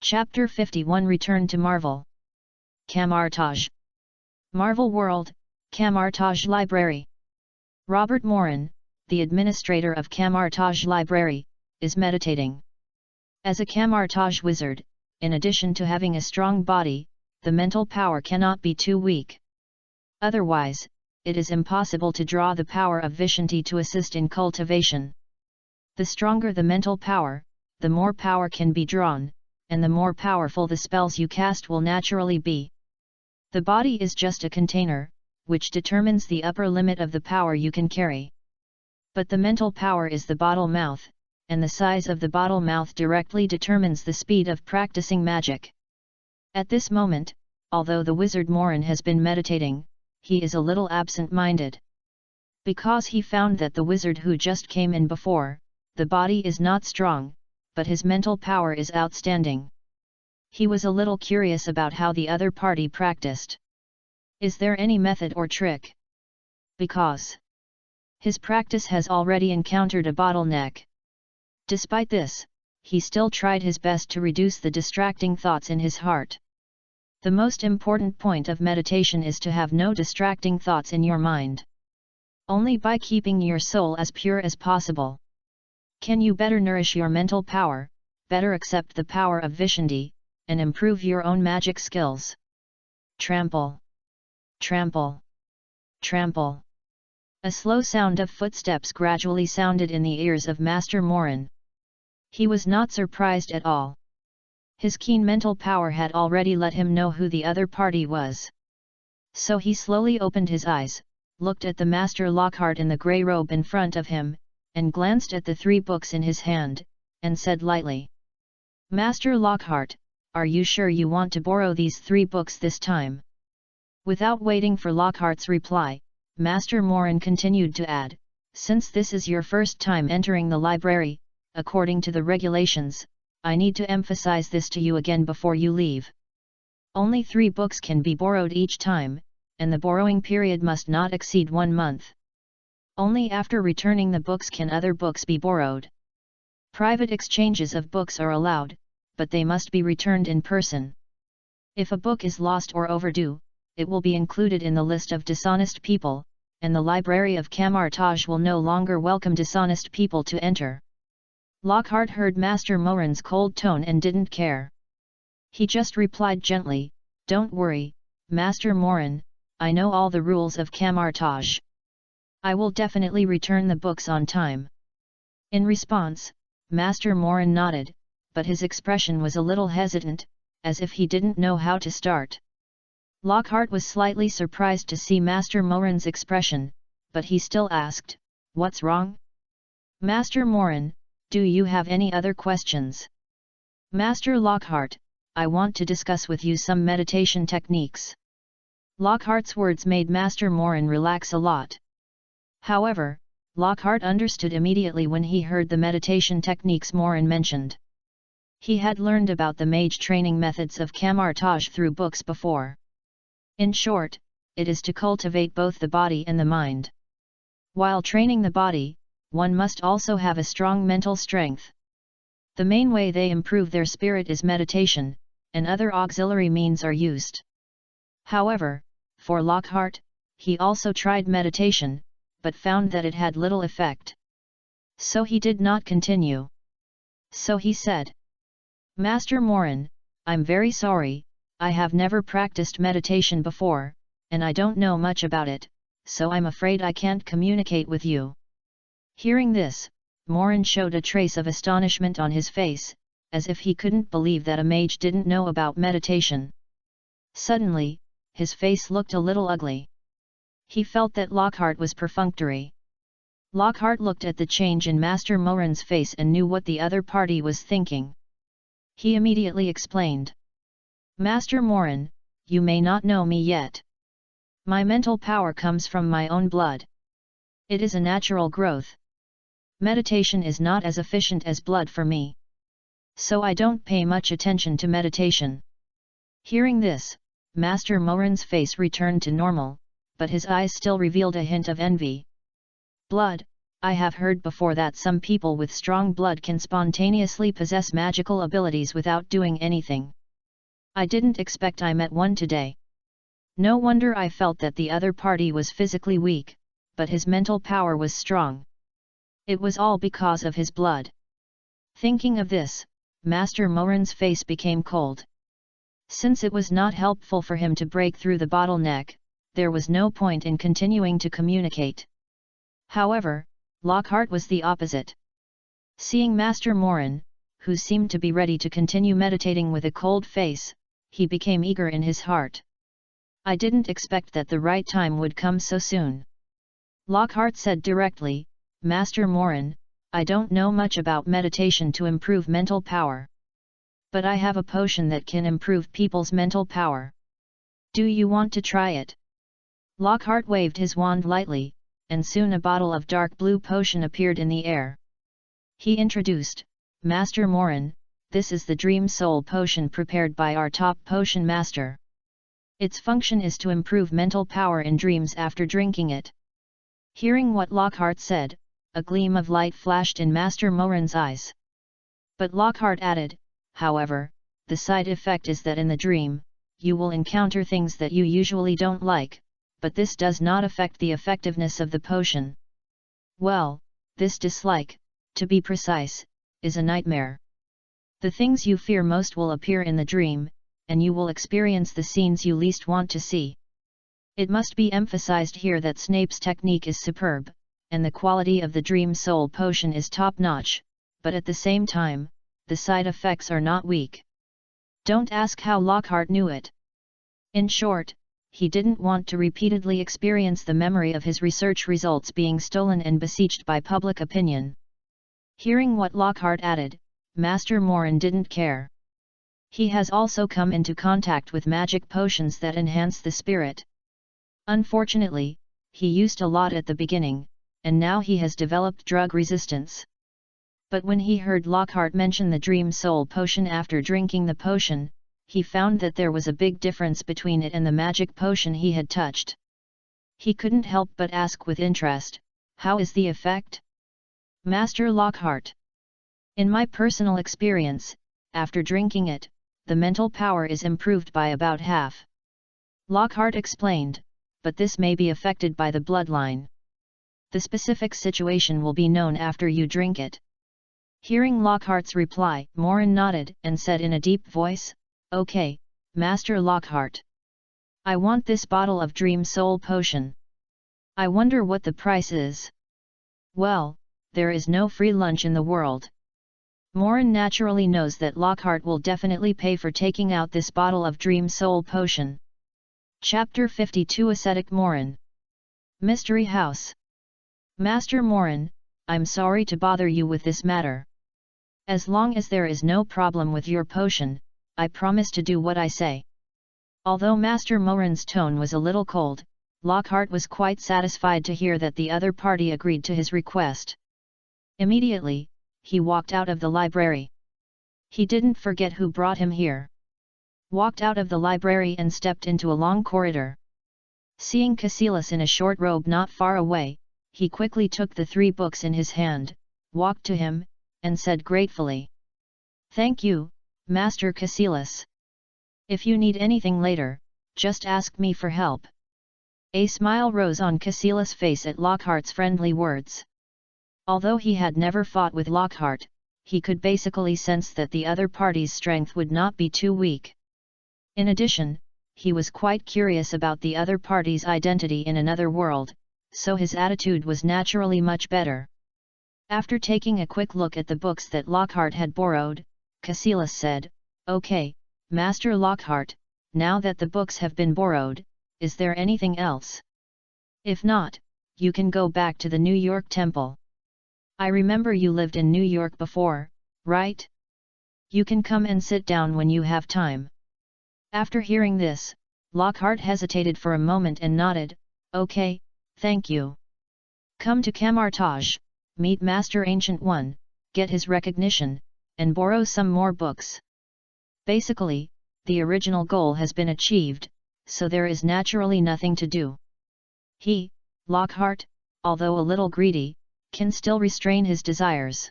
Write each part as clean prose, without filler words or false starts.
Chapter 51 Return to Marvel. Kamar-Taj. Marvel World, Kamar-Taj Library. Robert Morin, the administrator of Kamar-Taj Library, is meditating. As a Kamar-Taj wizard, in addition to having a strong body, the mental power cannot be too weak. Otherwise, it is impossible to draw the power of Vishanti to assist in cultivation. The stronger the mental power, the more power can be drawn, and the more powerful the spells you cast will naturally be. The body is just a container, which determines the upper limit of the power you can carry. But the mental power is the bottle mouth, and the size of the bottle mouth directly determines the speed of practicing magic. At this moment, although the wizard Morin has been meditating, he is a little absent-minded. Because he found that the wizard who just came in before, the body is not strong, but his mental power is outstanding. He was a little curious about how the other party practiced. Is there any method or trick? Because his practice has already encountered a bottleneck. Despite this, he still tried his best to reduce the distracting thoughts in his heart. The most important point of meditation is to have no distracting thoughts in your mind. Only by keeping your soul as pure as possible can you better nourish your mental power, better accept the power of Vishanti, and improve your own magic skills. Trample. Trample. Trample. A slow sound of footsteps gradually sounded in the ears of Master Morin. He was not surprised at all. His keen mental power had already let him know who the other party was. So he slowly opened his eyes, looked at the Master Lockhart in the grey robe in front of him, and glanced at the 3 books in his hand, and said lightly, "Master Lockhart, are you sure you want to borrow these 3 books this time?" Without waiting for Lockhart's reply, Master Morin continued to add, "Since this is your first time entering the library, according to the regulations, I need to emphasize this to you again before you leave. Only 3 books can be borrowed each time, and the borrowing period must not exceed 1 month. Only after returning the books can other books be borrowed. Private exchanges of books are allowed, but they must be returned in person. If a book is lost or overdue, it will be included in the list of dishonest people, and the library of Kamar-Taj will no longer welcome dishonest people to enter." Lockhart heard Master Morin's cold tone and didn't care. He just replied gently, "Don't worry, Master Morin, I know all the rules of Kamar-Taj. I will definitely return the books on time." In response, Master Morin nodded, but his expression was a little hesitant, as if he didn't know how to start. Lockhart was slightly surprised to see Master Morin's expression, but he still asked, "What's wrong? Master Morin, do you have any other questions?" "Master Lockhart, I want to discuss with you some meditation techniques." Lockhart's words made Master Morin relax a lot. However, Lockhart understood immediately when he heard the meditation techniques Morin mentioned. He had learned about the mage training methods of Kamar-Taj through books before. In short, it is to cultivate both the body and the mind. While training the body, one must also have a strong mental strength. The main way they improve their spirit is meditation, and other auxiliary means are used. However, for Lockhart, he also tried meditation, but found that it had little effect. So he did not continue. So he said, "Master Morin, I'm very sorry, I have never practiced meditation before, and I don't know much about it, so I'm afraid I can't communicate with you." Hearing this, Morin showed a trace of astonishment on his face, as if he couldn't believe that a mage didn't know about meditation. Suddenly, his face looked a little ugly. He felt that Lockhart was perfunctory. Lockhart looked at the change in Master Morin's face and knew what the other party was thinking. He immediately explained, "Master Morin, you may not know me yet. My mental power comes from my own blood. It is a natural growth. Meditation is not as efficient as blood for me. So I don't pay much attention to meditation." Hearing this, Master Morin's face returned to normal, but his eyes still revealed a hint of envy. "Blood, I have heard before that some people with strong blood can spontaneously possess magical abilities without doing anything. I didn't expect I met one today. No wonder I felt that the other party was physically weak, but his mental power was strong. It was all because of his blood. Thinking of this, Master Morin's face became cold. Since it was not helpful for him to break through the bottleneck, there was no point in continuing to communicate. However, Lockhart was the opposite. Seeing Master Morin, who seemed to be ready to continue meditating with a cold face, he became eager in his heart. I didn't expect that the right time would come so soon. Lockhart said directly, Master Morin, I don't know much about meditation to improve mental power. But I have a potion that can improve people's mental power. Do you want to try it? Lockhart waved his wand lightly, and soon a bottle of dark blue potion appeared in the air. He introduced, Master Morin, this is the Dream Soul Potion prepared by our top potion master. Its function is to improve mental power in dreams after drinking it. Hearing what Lockhart said, a gleam of light flashed in Master Morin's eyes. But Lockhart added, however, the side effect is that in the dream, you will encounter things that you usually don't like, but this does not affect the effectiveness of the potion. Well, this dislike, to be precise, is a nightmare. The things you fear most will appear in the dream, and you will experience the scenes you least want to see. It must be emphasized here that Snape's technique is superb, and the quality of the Dream Soul Potion is top-notch, but at the same time, the side effects are not weak. Don't ask how Lockhart knew it. In short, he didn't want to repeatedly experience the memory of his research results being stolen and besieged by public opinion. Hearing what Lockhart added, Master Morin didn't care. He has also come into contact with magic potions that enhance the spirit. Unfortunately, he used a lot at the beginning, and now he has developed drug resistance. But when he heard Lockhart mention the Dream Soul Potion after drinking the potion, he found that there was a big difference between it and the magic potion he had touched. He couldn't help but ask with interest, how is the effect? Master Lockhart. In my personal experience, after drinking it, the mental power is improved by about half. Lockhart explained, but this may be affected by the bloodline. The specific situation will be known after you drink it. Hearing Lockhart's reply, Morin nodded and said in a deep voice, Okay, Master Lockhart. I want this bottle of Dream Soul Potion. I wonder what the price is. Well, there is no free lunch in the world. Morin naturally knows that Lockhart will definitely pay for taking out this bottle of Dream Soul Potion. Chapter 52 Ascetic Morin. Mystery House. Master Morin, I'm sorry to bother you with this matter. As long as there is no problem with your potion, I promise to do what I say. Although Master Morin's tone was a little cold, Lockhart was quite satisfied to hear that the other party agreed to his request. Immediately, he walked out of the library. He didn't forget who brought him here. Walked out of the library and stepped into a long corridor. Seeing Cassilis in a short robe not far away, he quickly took the 3 books in his hand, walked to him, and said gratefully, Thank you, Master Cassilis. If you need anything later, just ask me for help. A smile rose on Cassilis' face at Lockhart's friendly words. Although he had never fought with Lockhart, he could basically sense that the other party's strength would not be too weak. In addition, he was quite curious about the other party's identity in another world, so his attitude was naturally much better. After taking a quick look at the books that Lockhart had borrowed, Cassilis said, Okay, Master Lockhart, now that the books have been borrowed, is there anything else? If not, you can go back to the New York Temple. I remember you lived in New York before, right? You can come and sit down when you have time. After hearing this, Lockhart hesitated for a moment and nodded, Okay, thank you. Come to Camartage, meet Master Ancient One, get his recognition, and borrow some more books. Basically, the original goal has been achieved, so there is naturally nothing to do. He, Lockhart, although a little greedy, can still restrain his desires.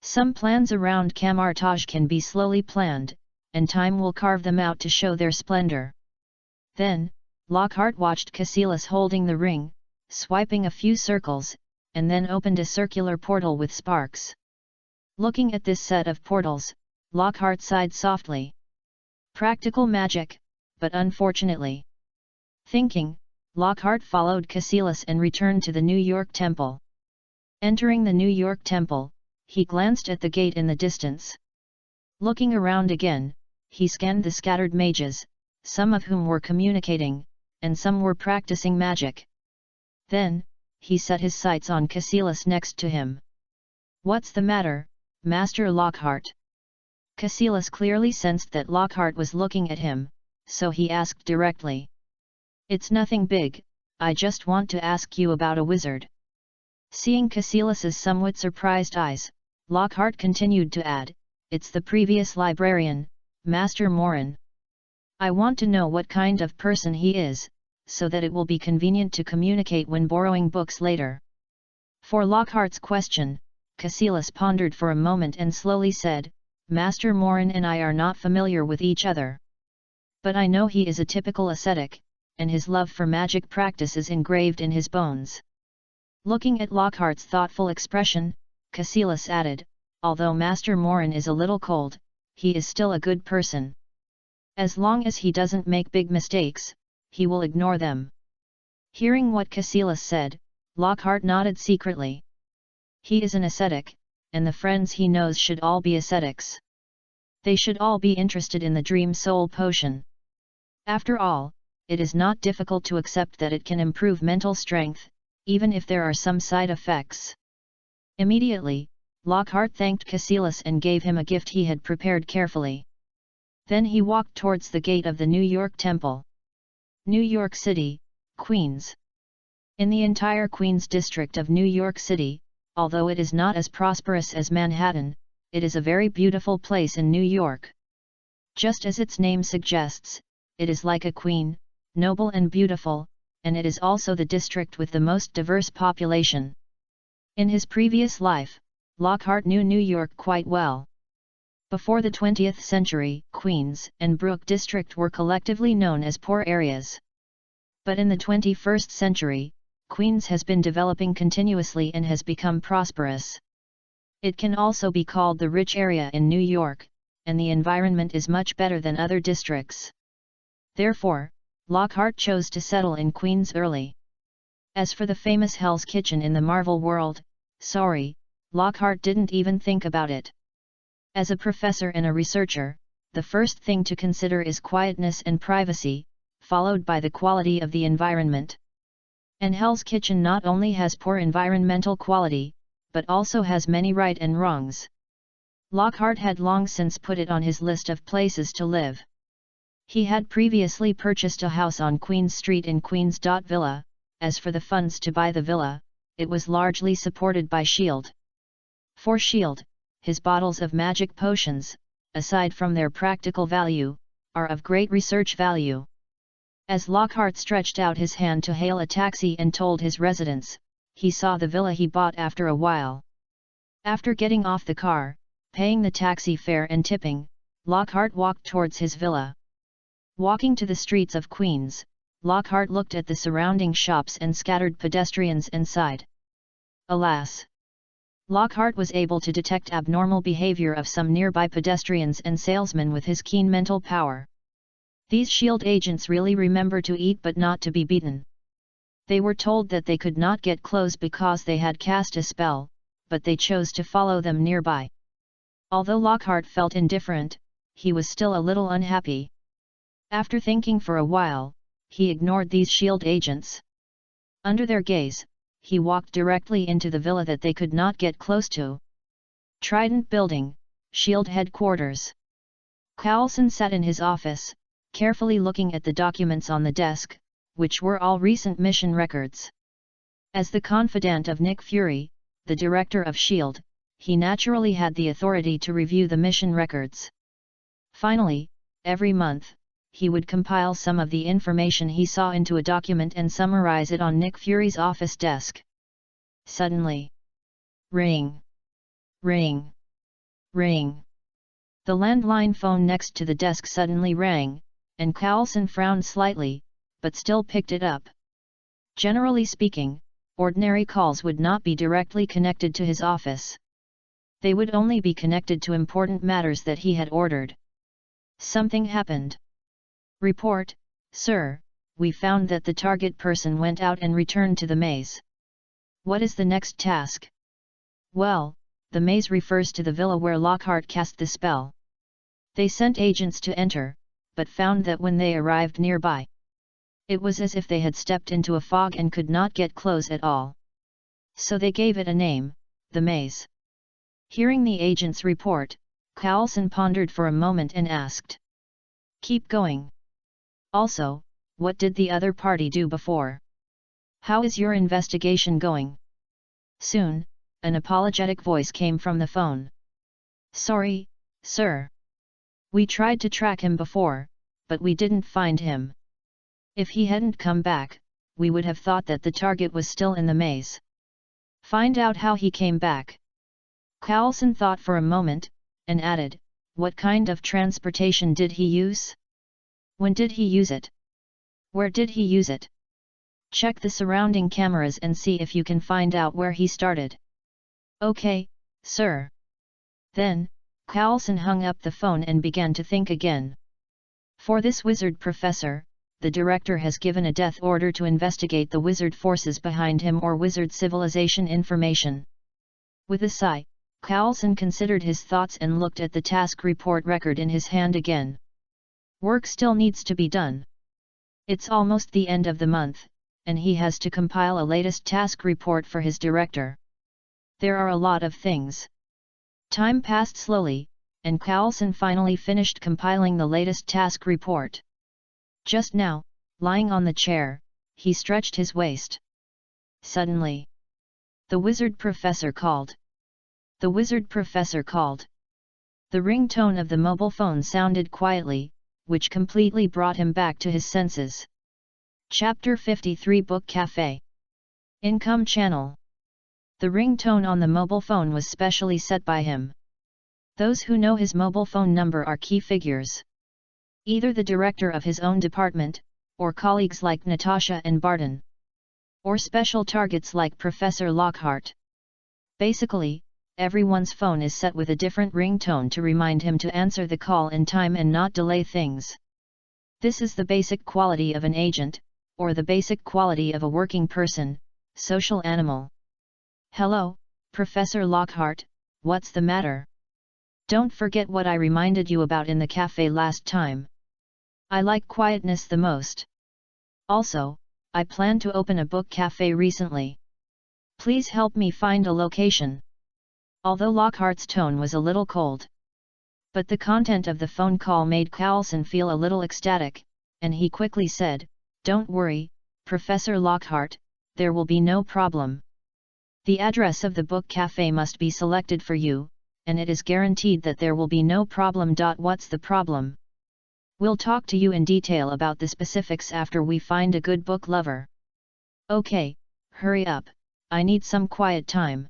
Some plans around Kamar-Taj can be slowly planned, and time will carve them out to show their splendor. Then, Lockhart watched Cassilis holding the ring, swiping a few circles, and then opened a circular portal with sparks. Looking at this set of portals, Lockhart sighed softly. Practical magic, but unfortunately. Thinking, Lockhart followed Cassilis and returned to the New York Temple. Entering the New York Temple, he glanced at the gate in the distance. Looking around again, he scanned the scattered mages, some of whom were communicating, and some were practicing magic. Then, he set his sights on Cassilis next to him. "What's the matter, Master Lockhart?" Cassilis clearly sensed that Lockhart was looking at him, so he asked directly. "It's nothing big, I just want to ask you about a wizard." Seeing Cassilis's somewhat surprised eyes, Lockhart continued to add, "It's the previous librarian, Master Morin. I want to know what kind of person he is, so that it will be convenient to communicate when borrowing books later." For Lockhart's question, Cassilis pondered for a moment and slowly said, "Master Morin and I are not familiar with each other. But I know he is a typical ascetic, and his love for magic practice is engraved in his bones." Looking at Lockhart's thoughtful expression, Cassilis added, "Although Master Morin is a little cold, he is still a good person. As long as he doesn't make big mistakes, he will ignore them." Hearing what Cassilis said, Lockhart nodded secretly. He is an ascetic, and the friends he knows should all be ascetics. They should all be interested in the Dream Soul Potion. After all, it is not difficult to accept that it can improve mental strength, even if there are some side effects. Immediately, Lockhart thanked Cassilis and gave him a gift he had prepared carefully. Then he walked towards the gate of the New York Temple. New York City, Queens. In the entire Queens district of New York City, although it is not as prosperous as Manhattan, it is a very beautiful place in New York. Just as its name suggests, it is like a queen, noble and beautiful, and it is also the district with the most diverse population. In his previous life, Lockhart knew New York quite well. Before the 20th century, Queens and Brook District were collectively known as poor areas. But in the 21st century, Queens has been developing continuously and has become prosperous. It can also be called the rich area in New York, and the environment is much better than other districts. Therefore, Lockhart chose to settle in Queens early. As for the famous Hell's Kitchen in the Marvel world, sorry, Lockhart didn't even think about it. As a professor and a researcher, the first thing to consider is quietness and privacy, followed by the quality of the environment. And Hell's Kitchen not only has poor environmental quality, but also has many right and wrongs. Lockhart had long since put it on his list of places to live. He had previously purchased a house on Queens Street in Queens. Villa. As for the funds to buy the villa, it was largely supported by S.H.I.E.L.D. For S.H.I.E.L.D., his bottles of magic potions, aside from their practical value, are of great research value. As Lockhart stretched out his hand to hail a taxi and told his residence, he saw the villa he bought after a while. After getting off the car, paying the taxi fare and tipping, Lockhart walked towards his villa. Walking to the streets of Queens, Lockhart looked at the surrounding shops and scattered pedestrians and sighed. Alas! Lockhart was able to detect abnormal behavior of some nearby pedestrians and salesmen with his keen mental power. These S.H.I.E.L.D. agents really remember to eat but not to be beaten. They were told that they could not get close because they had cast a spell, but they chose to follow them nearby. Although Lockhart felt indifferent, he was still a little unhappy. After thinking for a while, he ignored these S.H.I.E.L.D. agents. Under their gaze, he walked directly into the villa that they could not get close to. Trident Building, S.H.I.E.L.D. Headquarters. Coulson sat in his office, carefully looking at the documents on the desk, which were all recent mission records. As the confidant of Nick Fury, the director of S.H.I.E.L.D., he naturally had the authority to review the mission records. Finally, every month, he would compile some of the information he saw into a document and summarize it on Nick Fury's office desk. Suddenly, Ring. Ring. Ring. The landline phone next to the desk suddenly rang, and Carlson frowned slightly, but still picked it up. Generally speaking, ordinary calls would not be directly connected to his office. They would only be connected to important matters that he had ordered. Something happened. Report, sir, we found that the target person went out and returned to the maze. What is the next task? Well, the maze refers to the villa where Lockhart cast the spell. They sent agents to enter, but found that when they arrived nearby, it was as if they had stepped into a fog and could not get close at all. So they gave it a name, the maze. Hearing the agent's report, Carlson pondered for a moment and asked. Keep going. Also, what did the other party do before? How is your investigation going? Soon, an apologetic voice came from the phone. Sorry, sir. We tried to track him before, but we didn't find him. If he hadn't come back, we would have thought that the target was still in the maze. Find out how he came back. Carlson thought for a moment, and added, what kind of transportation did he use? When did he use it? Where did he use it? Check the surrounding cameras and see if you can find out where he started. Okay, sir. Then, Carlson hung up the phone and began to think again. For this wizard professor, the director has given a death order to investigate the wizard forces behind him or wizard civilization information. With a sigh, Carlson considered his thoughts and looked at the task report record in his hand again. Work still needs to be done. It's almost the end of the month, and he has to compile a latest task report for his director. There are a lot of things. Time passed slowly, and Carlson finally finished compiling the latest task report. Just now, lying on the chair, he stretched his waist. Suddenly, the wizard professor called. The wizard professor called. The ringtone of the mobile phone sounded quietly, which completely brought him back to his senses. Chapter 53 Book Cafe. Income Channel. The ringtone on the mobile phone was specially set by him. Those who know his mobile phone number are key figures. Either the director of his own department, or colleagues like Natasha and Barton. Or special targets like Professor Lockhart. Basically, everyone's phone is set with a different ringtone to remind him to answer the call in time and not delay things. This is the basic quality of an agent, or the basic quality of a working person, social animal. Hello, Professor Lockhart, what's the matter? Don't forget what I reminded you about in the cafe last time. I like quietness the most. Also, I plan to open a book cafe recently. Please help me find a location. Although Lockhart's tone was a little cold, but the content of the phone call made Carlson feel a little ecstatic, and he quickly said, "Don't worry, Professor Lockhart, there will be no problem. The address of the book cafe must be selected for you, and it is guaranteed that there will be no problem. What's the problem? We'll talk to you in detail about the specifics after we find a good book lover. Okay, hurry up, I need some quiet time."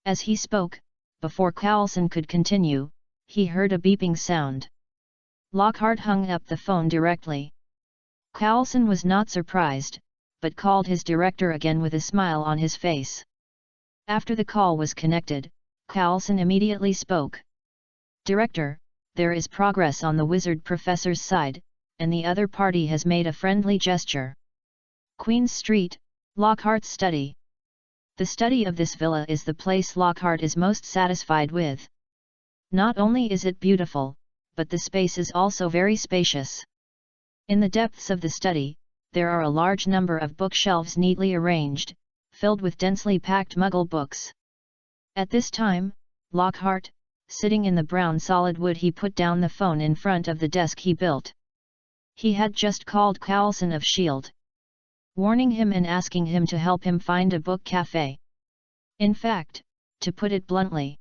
As he spoke, before Carlson could continue, he heard a beeping sound. Lockhart hung up the phone directly. Carlson was not surprised, but called his director again with a smile on his face. After the call was connected, Carlson immediately spoke. "Director, there is progress on the wizard professor's side, and the other party has made a friendly gesture. Queen Street, Lockhart's study. The study of this villa is the place Lockhart is most satisfied with. Not only is it beautiful, but the space is also very spacious. In the depths of the study, there are a large number of bookshelves neatly arranged, filled with densely packed Muggle books." At this time, Lockhart, sitting in the brown solid wood, he put down the phone in front of the desk he built. He had just called Carlson of S.H.I.E.L.D., warning him and asking him to help him find a book cafe. In fact, to put it bluntly,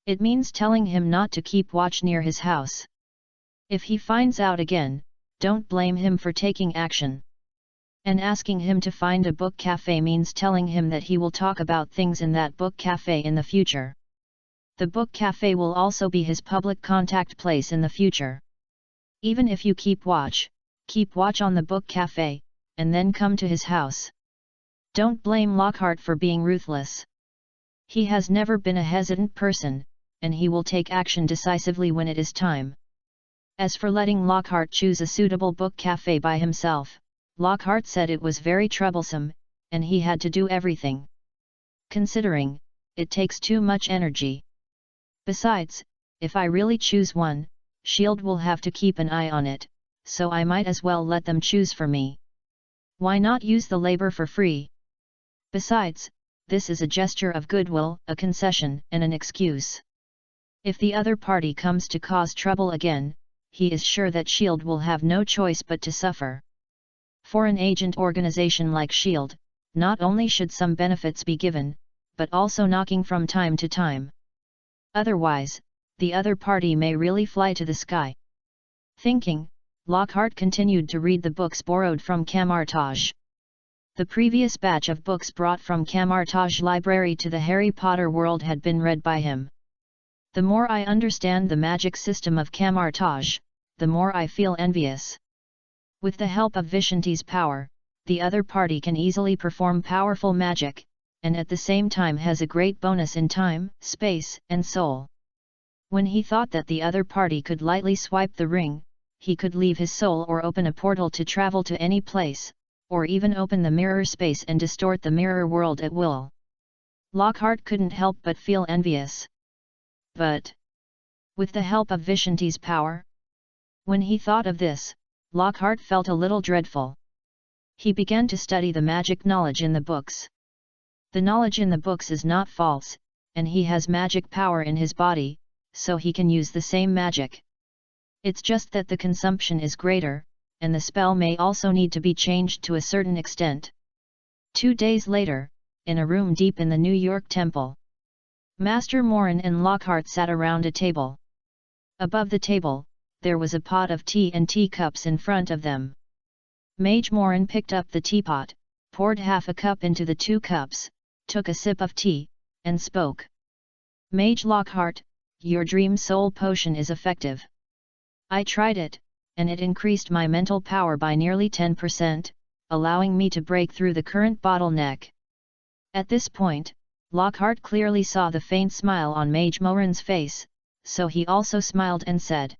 it means telling him not to keep watch near his house. If he finds out again, don't blame him for taking action. And asking him to find a book cafe means telling him that he will talk about things in that book cafe in the future. The book cafe will also be his public contact place in the future. Even if you keep watch on the book cafe, and then come to his house. Don't blame Lockhart for being ruthless. He has never been a hesitant person, and he will take action decisively when it is time. As for letting Lockhart choose a suitable book cafe by himself, Lockhart said it was very troublesome, and he had to do everything. Considering, it takes too much energy. Besides, if I really choose one, S.H.I.E.L.D. will have to keep an eye on it, so I might as well let them choose for me. Why not use the labor for free? Besides, this is a gesture of goodwill, a concession, and an excuse. If the other party comes to cause trouble again, he is sure that S.H.I.E.L.D. will have no choice but to suffer. For an agent organization like S.H.I.E.L.D., not only should some benefits be given, but also knocking from time to time. Otherwise, the other party may really fly to the sky. Thinking, Lockhart continued to read the books borrowed from Kamar-Taj. The previous batch of books brought from Kamar-Taj library to the Harry Potter world had been read by him. The more I understand the magic system of Kamar-Taj, the more I feel envious. With the help of Vishanti's power, the other party can easily perform powerful magic, and at the same time has a great bonus in time, space, and soul. When he thought that the other party could lightly swipe the ring, he could leave his soul or open a portal to travel to any place, or even open the mirror space and distort the mirror world at will. Lockhart couldn't help but feel envious. But, with the help of Vishanti's power? When he thought of this, Lockhart felt a little dreadful. He began to study the magic knowledge in the books. The knowledge in the books is not false, and he has magic power in his body, so he can use the same magic. It's just that the consumption is greater, and the spell may also need to be changed to a certain extent. 2 days later, in a room deep in the New York Temple, Master Morin and Lockhart sat around a table. Above the table, there was a pot of tea and teacups in front of them. Mage Morin picked up the teapot, poured half a cup into the 2 cups, took a sip of tea, and spoke. Mage Lockhart, your Dream Soul Potion is effective. I tried it, and it increased my mental power by nearly 10%, allowing me to break through the current bottleneck. At this point, Lockhart clearly saw the faint smile on Mage Morin's face, so he also smiled and said,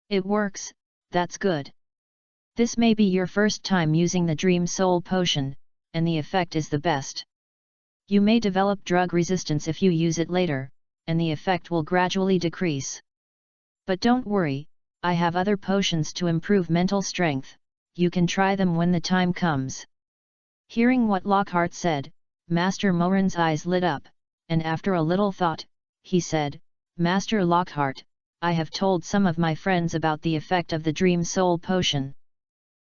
"It works, that's good. This may be your first time using the Dream Soul Potion, and the effect is the best. You may develop drug resistance if you use it later, and the effect will gradually decrease. But don't worry, I have other potions to improve mental strength, you can try them when the time comes." Hearing what Lockhart said, Master Morin's eyes lit up, and after a little thought, he said, "Master Lockhart, I have told some of my friends about the effect of the Dream Soul Potion.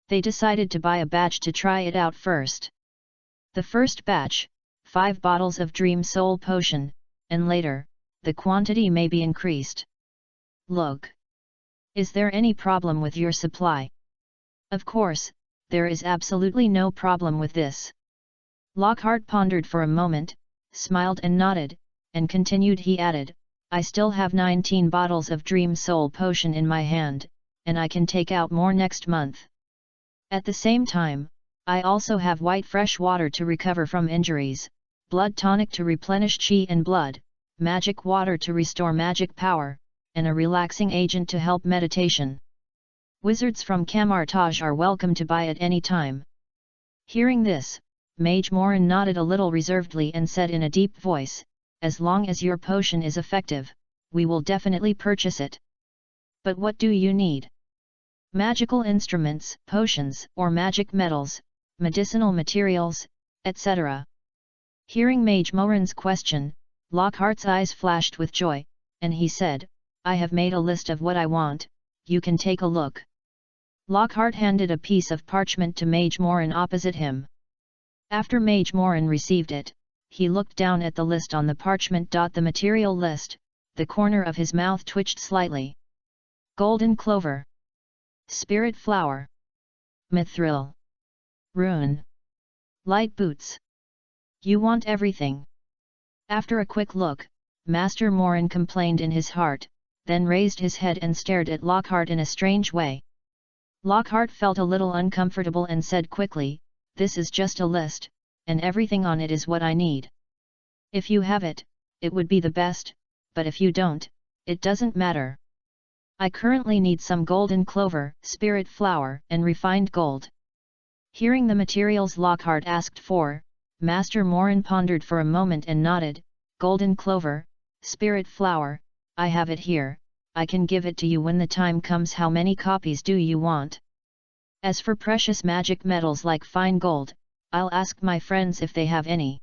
They decided to buy a batch to try it out first. The first batch, 5 bottles of Dream Soul Potion, and later, the quantity may be increased. Look. Is there any problem with your supply?" "Of course, there is absolutely no problem with this." Lockhart pondered for a moment, smiled and nodded, and continued. He added, "I still have 19 bottles of Dream Soul Potion in my hand, and I can take out more next month. At the same time, I also have white fresh water to recover from injuries, blood tonic to replenish chi and blood, magic water to restore magic power, and a relaxing agent to help meditation. Wizards from Kamar-Taj are welcome to buy at any time." Hearing this, Mage Morin nodded a little reservedly and said in a deep voice, "As long as your potion is effective, we will definitely purchase it. But what do you need? Magical instruments, potions, or magic metals, medicinal materials, etc." Hearing Mage Morin's question, Lockhart's eyes flashed with joy, and he said, "I have made a list of what I want, you can take a look." Lockhart handed a piece of parchment to Mage Morin opposite him. After Mage Morin received it, he looked down at the list on the parchment. The material list, the corner of his mouth twitched slightly. Golden clover. Spirit flower. Mithril. Rune. Light boots. You want everything. After a quick look, Master Morin complained in his heart, then raised his head and stared at Lockhart in a strange way. Lockhart felt a little uncomfortable and said quickly, "This is just a list, and everything on it is what I need. If you have it, it would be the best, but if you don't, it doesn't matter. I currently need some golden clover, spirit flower, and refined gold." Hearing the materials Lockhart asked for, Master Morin pondered for a moment and nodded. "Golden clover, spirit flower, I have it here, I can give it to you when the time comes. How many copies do you want? As for precious magic metals like fine gold, I'll ask my friends if they have any,"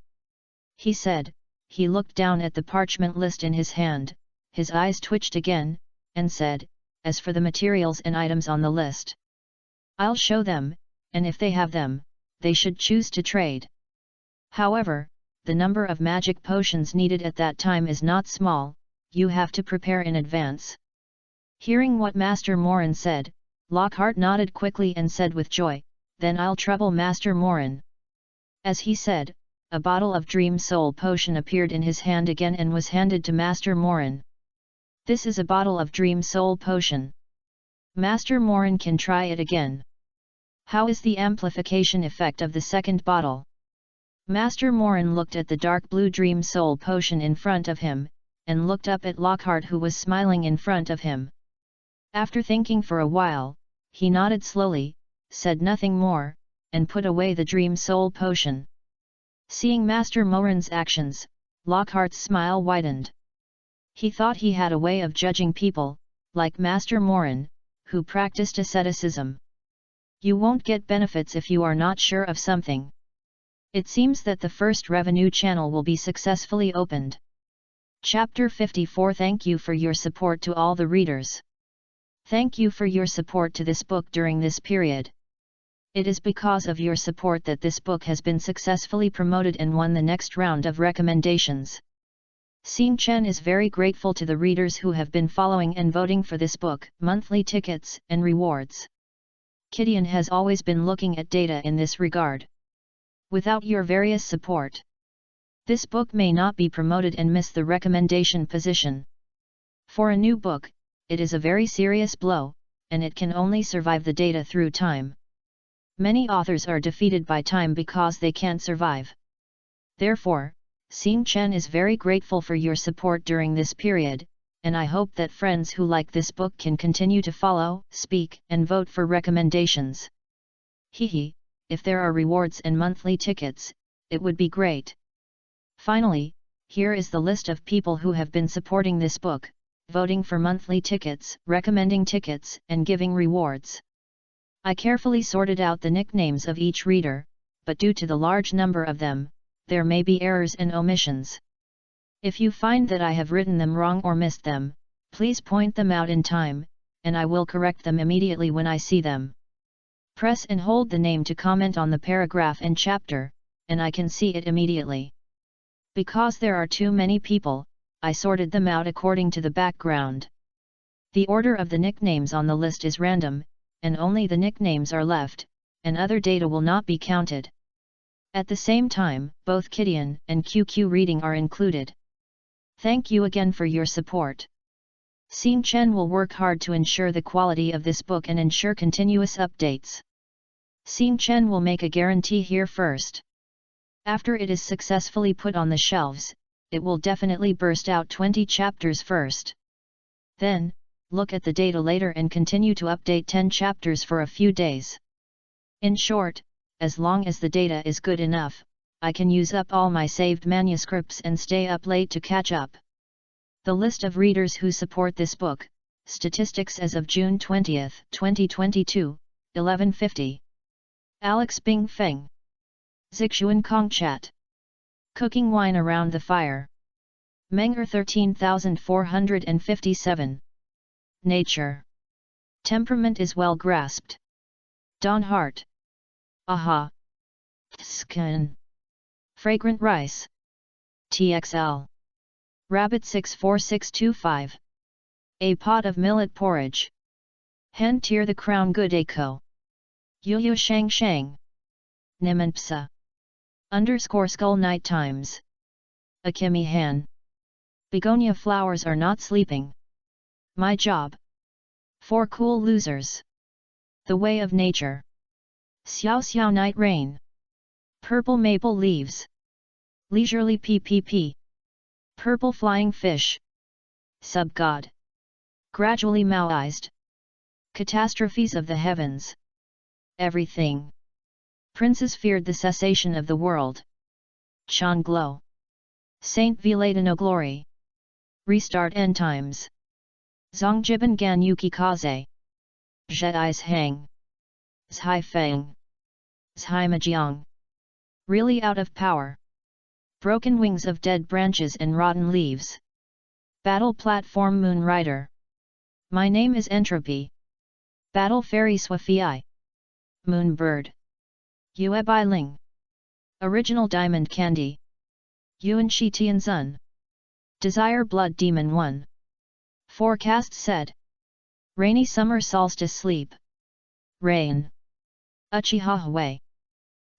he said. He looked down at the parchment list in his hand, his eyes twitched again, and said, "As for the materials and items on the list, I'll show them, and if they have them, they should choose to trade. However, the number of magic potions needed at that time is not small, you have to prepare in advance." Hearing what Master Morin said, Lockhart nodded quickly and said with joy, "Then I'll trouble Master Morin." As he said, a bottle of Dream Soul Potion appeared in his hand again and was handed to Master Morin. "This is a bottle of Dream Soul Potion. Master Morin can try it again. How is the amplification effect of the second bottle?" Master Morin looked at the dark blue Dream Soul Potion in front of him, and looked up at Lockhart who was smiling in front of him. After thinking for a while, he nodded slowly, said nothing more, and put away the Dream Soul Potion. Seeing Master Morin's actions, Lockhart's smile widened. He thought he had a way of judging people, like Master Morin, who practiced asceticism. You won't get benefits if you are not sure of something. It seems that the first revenue channel will be successfully opened. Chapter 54. Thank you for your support to all the readers. Thank you for your support to this book during this period. It is because of your support that this book has been successfully promoted and won the next round of recommendations. Xing Chen is very grateful to the readers who have been following and voting for this book, monthly tickets, and rewards. Kidian has always been looking at data in this regard. Without your various support, this book may not be promoted and miss the recommendation position. For a new book, it is a very serious blow, and it can only survive the data through time. Many authors are defeated by time because they can't survive. Therefore, Xing Chen is very grateful for your support during this period, and I hope that friends who like this book can continue to follow, speak, and vote for recommendations. Hehe, if there are rewards and monthly tickets, it would be great. Finally, here is the list of people who have been supporting this book, voting for monthly tickets, recommending tickets, and giving rewards. I carefully sorted out the nicknames of each reader, but due to the large number of them, there may be errors and omissions. If you find that I have written them wrong or missed them, please point them out in time, and I will correct them immediately when I see them. Press and hold the name to comment on the paragraph and chapter, and I can see it immediately. Because there are too many people, I sorted them out according to the background. The order of the nicknames on the list is random, and only the nicknames are left, and other data will not be counted. At the same time, both Kidian and QQ Reading are included. Thank you again for your support. Xing Chen will work hard to ensure the quality of this book and ensure continuous updates. Xing Chen will make a guarantee here first. After it is successfully put on the shelves, it will definitely burst out 20 chapters first. Then, look at the data later and continue to update 10 chapters for a few days. In short, as long as the data is good enough, I can use up all my saved manuscripts and stay up late to catch up. The list of readers who support this book, statistics as of June 20, 2022, 11:50. Alex Bing Feng. Zixuan Kong Chat. Cooking wine around the fire. Menger 13457. Nature. Temperament is well grasped. Don Hart. Aha. Skin. Fragrant rice. TXL. Rabbit 64625. A pot of millet porridge. Hen tier the crown good eco. Yuyu Shang Shang. Nimanpsa. _ Skull Night Times. Akimi Han. Begonia flowers are not sleeping. My job. 4 cool losers. The way of nature. Xiao Xiao night rain. Purple maple leaves. Leisurely ppp. Purple flying fish. Sub-god. Gradually Maoized. Catastrophes of the heavens. Everything. Princes feared the cessation of the world. Chonglo. Saint Viladino glory. Restart end times. Zongjiban gan yuki kaze. Zheis hang. Zhai feng. Zhai majiang. Really out of power. Broken wings of dead branches and rotten leaves. Battle platform Moon Rider. My name is Entropy. Battle fairy Swafii. Moon bird. Yue Bai Ling. Original diamond candy. Yuan Shi Tianzun. Desire blood demon 1. Forecast said. Rainy summer solstice sleep. Rain. Uchiha Hui.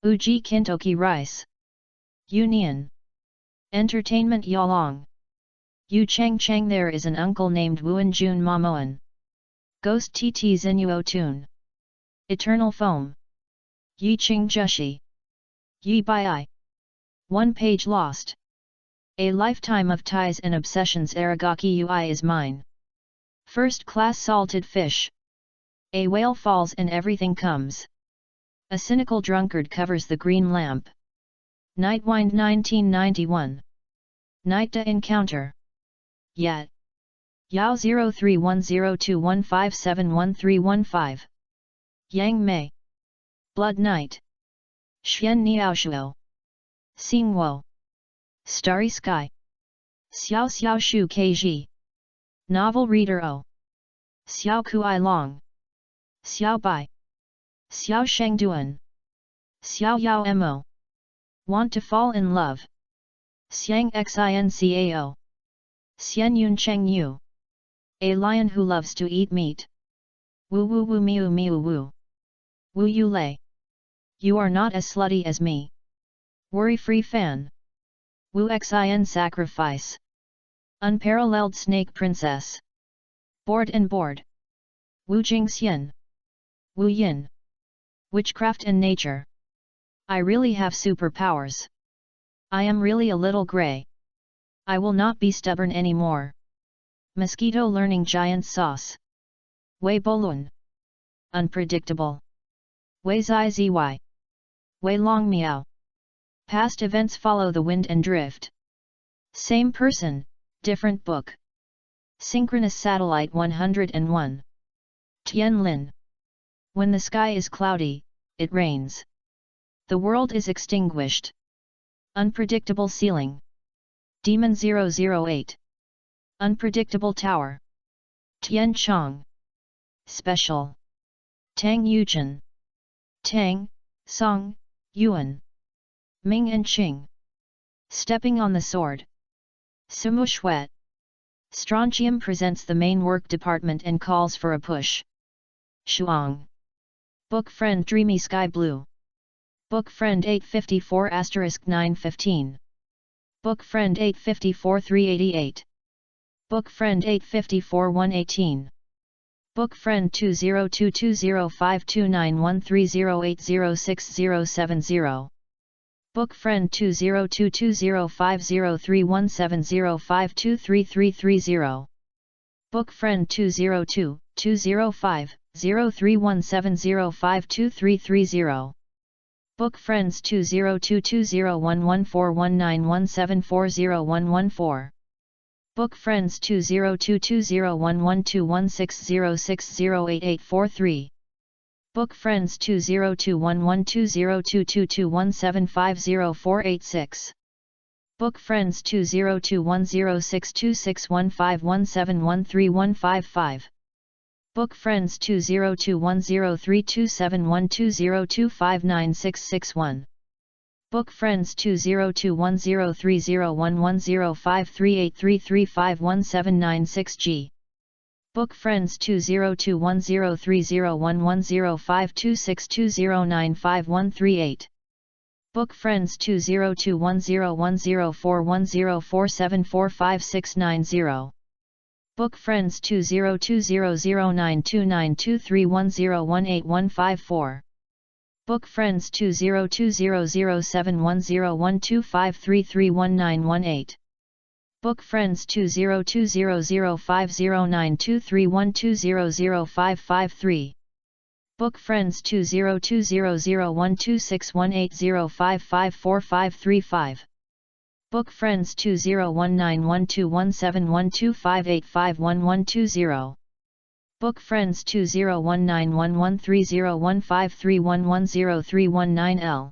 Uji Kintoki rice. Union. Entertainment Yalong. Yu Chang Chang there is an uncle named Wuan Jun Mamoan. Ghost TT Zenuo Tune. Eternal foam. Yi Ching Jushi. Yi Bai I. 1 page lost. A lifetime of ties and obsessions. Aragaki Ui is mine. First class salted fish. A whale falls and everything comes. A cynical drunkard covers the green lamp. Nightwind 1991. Nightda encounter. Yet. Yao 031021571315. Yang Mei. Blood Night. Xian Niaoshuo. Xingwo. Starry Sky. Xiao Xiao Shu Keiji. Novel Reader O. Xiao Kui Long. Xiao Bai. Xiao Shengduan. Xiao Yao Mo. Want to fall in love. Xiang Xincao. Xian Yun Cheng Yu. A lion who loves to eat meat. Wu wu wu miu miu wu. Wu yu lei. You are not as slutty as me. Worry-free fan. Wu Xin sacrifice. Unparalleled snake princess. Bored and bored. Wu Jingxian. Wu Yin. Witchcraft and nature. I really have superpowers. I am really a little grey. I will not be stubborn anymore. Mosquito learning giant sauce. Wei Bolun. Unpredictable. Wei Zai Zy. Wei Long Miao. Past events follow the wind and drift. Same person, different book. Synchronous Satellite 101. Tian Lin. When the sky is cloudy, it rains. The world is extinguished. Unpredictable ceiling. Demon 008. Unpredictable tower. Tian Chong. Special. Tang Yuchen. Tang, Song, Yuan. Ming and Qing. Stepping on the sword. Sumu Shuet. Strontium presents the main work department and calls for a push. Shuang. Book Friend Dreamy Sky Blue. Book Friend 854 *915. Book Friend 854 388. Book Friend 854 118. Book Friend 2022052913080670. Book Friend 202205031705233330. Book Friend 202-205-0317052330. Book Friends 202201141917401114. Book Friends 202201121606088843. Book Friends 202112022217504886. Book Friends 202106261517131555. Book Friends 202103271202596661. Book Friends 20210301105383351796G. Book Friends 20210301105262095138. Book Friends 2021010410474569. Book Friends 202009292310181854. Book Friends 202007101253319118. Book Friends 202005092312005553. Book Friends 202001261805545535. Book Friends 201912171258511120. Book Friends 201911301531103119L.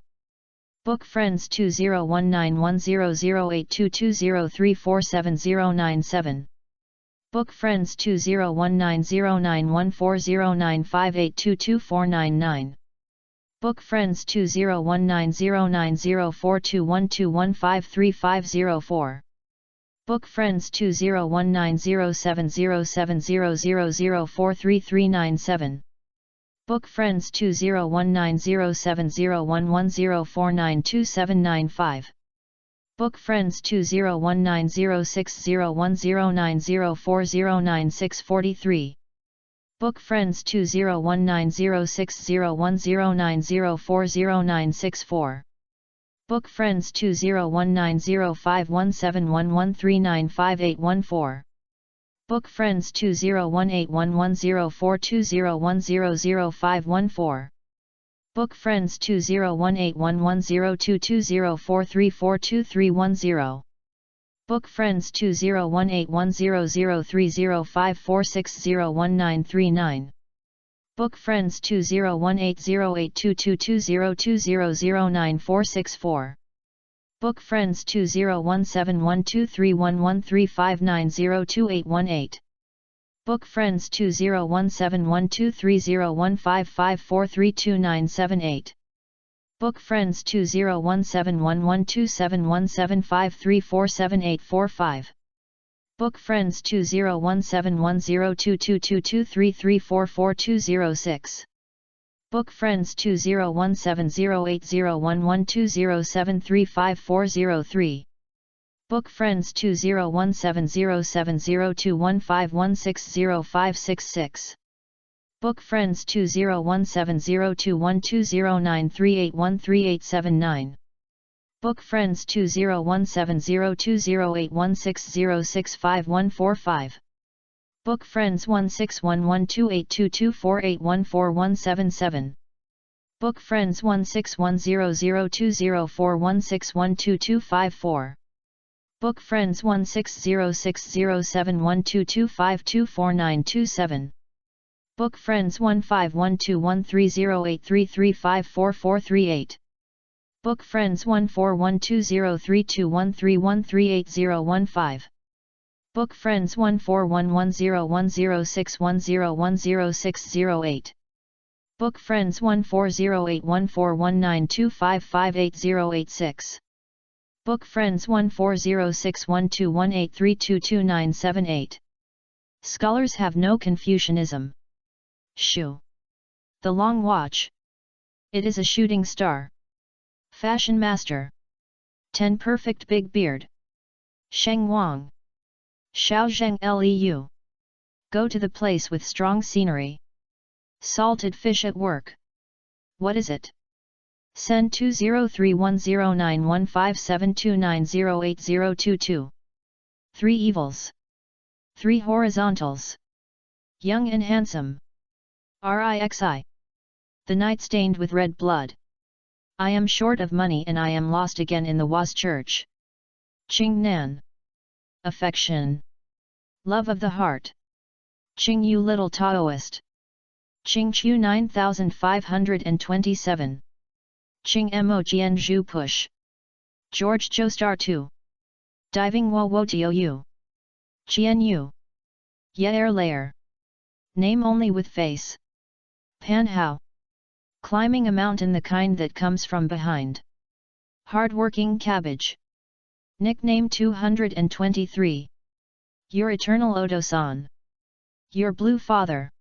Book Friends 201910082203470997. Book Friends 201909140958224999. Book Friends 2019090421215350. Book Friends 2019070700043397. Book Friends 2019070110492795. Book Friends 201906010904099643. Book Friends 2019060109040964. Book Friends 2019051711395814. Book Friends 2018110420100514. Book Friends 201811022043423110. Book Friends 201810030546013939. Book Friends 2018082220200946. Book Friends 201712311359022818. Book Friends 2017123015543297. Book Friends 201711271753478445. Book Friends 201710222233444206. Book Friends 2017080112073543. Book Friends 2017070215160566. Book Friends 201702120938138879. Book Friends 2017020816065145. Book Friends 1611282248141777. Book Friends 1610020416122254. Book Friends 16060712252497. Book Friends 1512130833544438. Book Friends 1412032131313815. Book Friends 1411010610100608. Book Friends 1408141925580886. Book Friends 14061218322978. Scholars have no Confucianism. Shu. The Long Watch. It is a shooting star. Fashion master. 10 perfect big beard. Sheng Wang. Xiao Zheng Leu. Go to the place with strong scenery. Salted fish at work. What is it? Send 20310915729080022. 3 evils. 3 horizontals. Young and handsome. Rixi. The night stained with red blood. I am short of money and I am lost again in the Was Church. Qing Nan. Affection. Love of the heart. Qing Yu Little Taoist. Qing Chu 9527. Qing Mo Jian Zhu Push. George Joestar 2. Diving Wo Wo Tio Yu. Qian Yu. Ye Layer. Name only with face. Pan Hao. Climbing a mountain, the kind that comes from behind. Hard-working cabbage. Nickname 223. Your eternal Odo-san. Your blue father.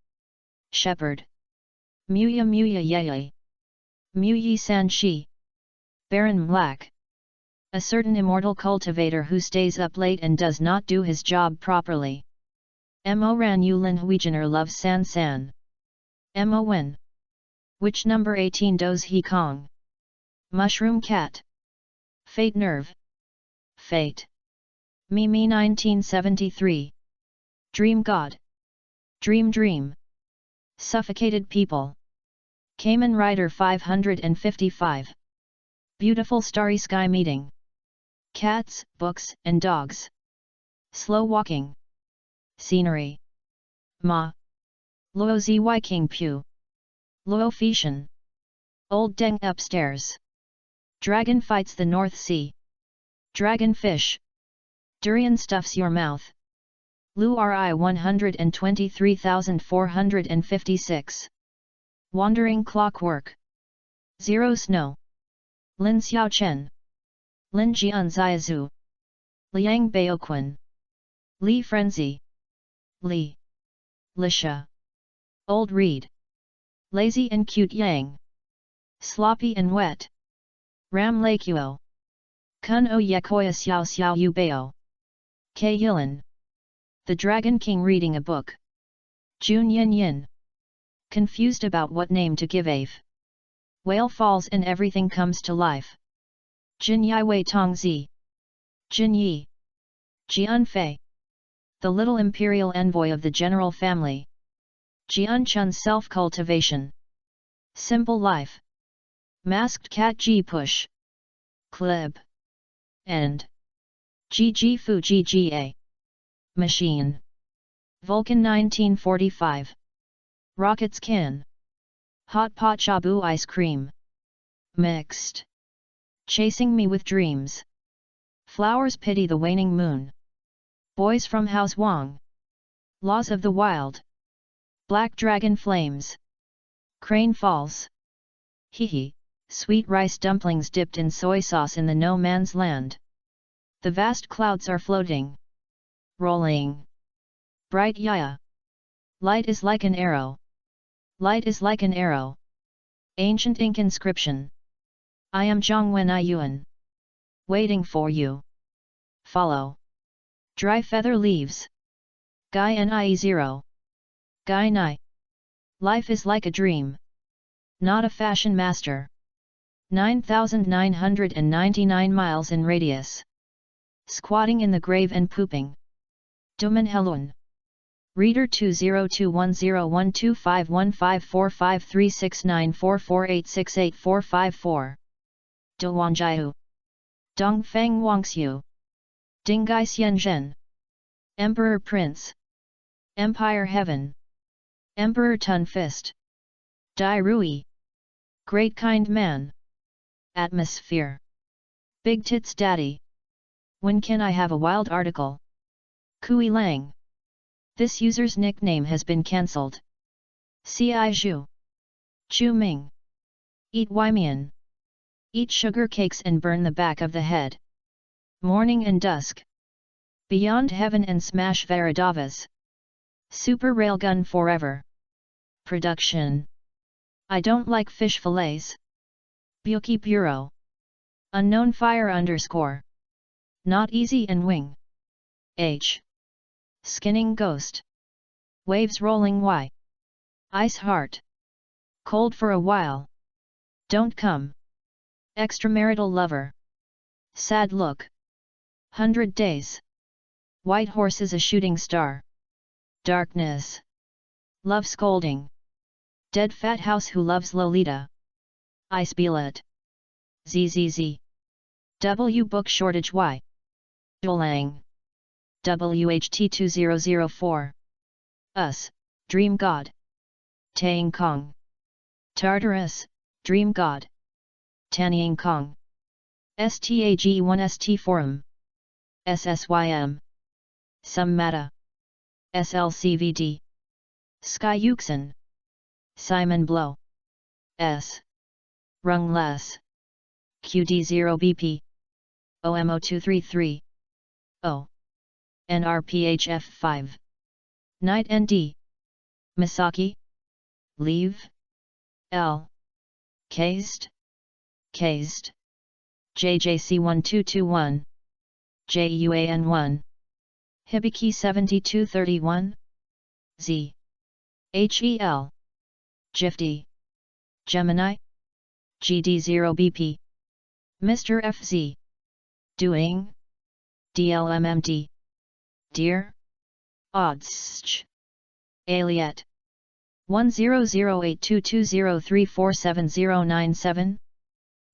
Shepherd. Muya Muya Yeye. Muyi San Shi. Baron Black. A certain immortal cultivator who stays up late and does not do his job properly. Mo ran Yulin Huigener loves San San. Mo Wen. Which number 18 does he Kong? Mushroom Cat. Fate Nerve. Fate. Mimi 1973. Dream God. Dream. Suffocated People. Kamen Rider 555. Beautiful Starry Sky Meeting. Cats, books, and dogs. Slow walking. Scenery. Ma. Luo Zy King Pu. Luo Fishan. Old Deng upstairs. Dragon fights the North Sea. Dragon fish. Durian stuffs your mouth. Lu Ri 123,456. Wandering Clockwork. Zero Snow. Lin Xiao Chen. Lin Jian Ziazu. Liang Baoquan. Li Frenzy. Li. Lisha. Old Reed. Lazy and Cute Yang. Sloppy and Wet. Ram Lakuo. Kun O Yekoya Xiao Xiao Yu Bao. K Yilin. The Dragon King reading a book. Jun Yin Yin. Confused about what name to give Ave. Whale falls and everything comes to life. Jin Yi Wei Tong Zi. Jin Yi. Jian Fei. The little imperial envoy of the general family. Jian Chun's self-cultivation. Simple life. Masked Cat G Push. Clib. End. GG Fu GGA. Machine. Vulcan 1945. Rockets Can. Hot Pot Shabu Ice Cream. Mixed. Chasing Me with Dreams. Flowers Pity the Waning Moon. Boys from House Wong. Laws of the Wild. Black Dragon Flames. Crane Falls. Hee sweet rice dumplings dipped in soy sauce in the no man's land. The vast clouds are floating. Rolling. Bright Yaya. Light is like an arrow. Light is like an arrow. Ancient ink inscription. I am Zhongwen Yuan. Waiting for you. Follow. Dry feather leaves. Guy Nie0. Guy Nye. Life is like a dream. Not a fashion master. 9,999 miles in radius. Squatting in the grave and pooping. Duman Helun. Reader 2021012515436944868454. Dowanjiu. Dongfang Wangxiu. Dingai Xianzhen. Emperor Prince. Empire Heaven. Emperor Tun Fist. Dai Rui. Great Kind Man. Atmosphere. Big Tits Daddy. When can I have a wild article? Kui Lang. This user's nickname has been cancelled. Ci Zhu. Chu Ming. Eat Wymian. Eat sugar cakes and burn the back of the head. Morning and Dusk. Beyond Heaven and Smash Varadavas. Super Railgun Forever. Production. I don't like fish fillets. Buki Bureau. Unknown Fire _ Not Easy and Wing. H. Skinning Ghost. Waves Rolling Y. Ice Heart. Cold for a While. Don't Come. Extramarital Lover. Sad Look. 100 Days. White Horse is a Shooting Star. Darkness. Love Scolding. Dead Fat House Who Loves Lolita. Ice Billet. ZZZ. W Book Shortage Y. Dolang. WHT2004. Us, Dream God. Taing Kong. Tartarus, Dream God. Tanying Kong. STAG1 ST Forum. SSYM. Summata. SLCVD. Sky Yuxin. Simon Blow. S. Rungless. QD0BP. OMO233. O. NRPHF5. Night ND. Misaki. Leave. L. Cased. JJC1221, JUAN1, Hibiki 7231, Z, HEL, Gifty, Gemini, GD0BP, Mr. FZ, Doing, DLMMD, Dear, Odds, Aliet, 10082203470097.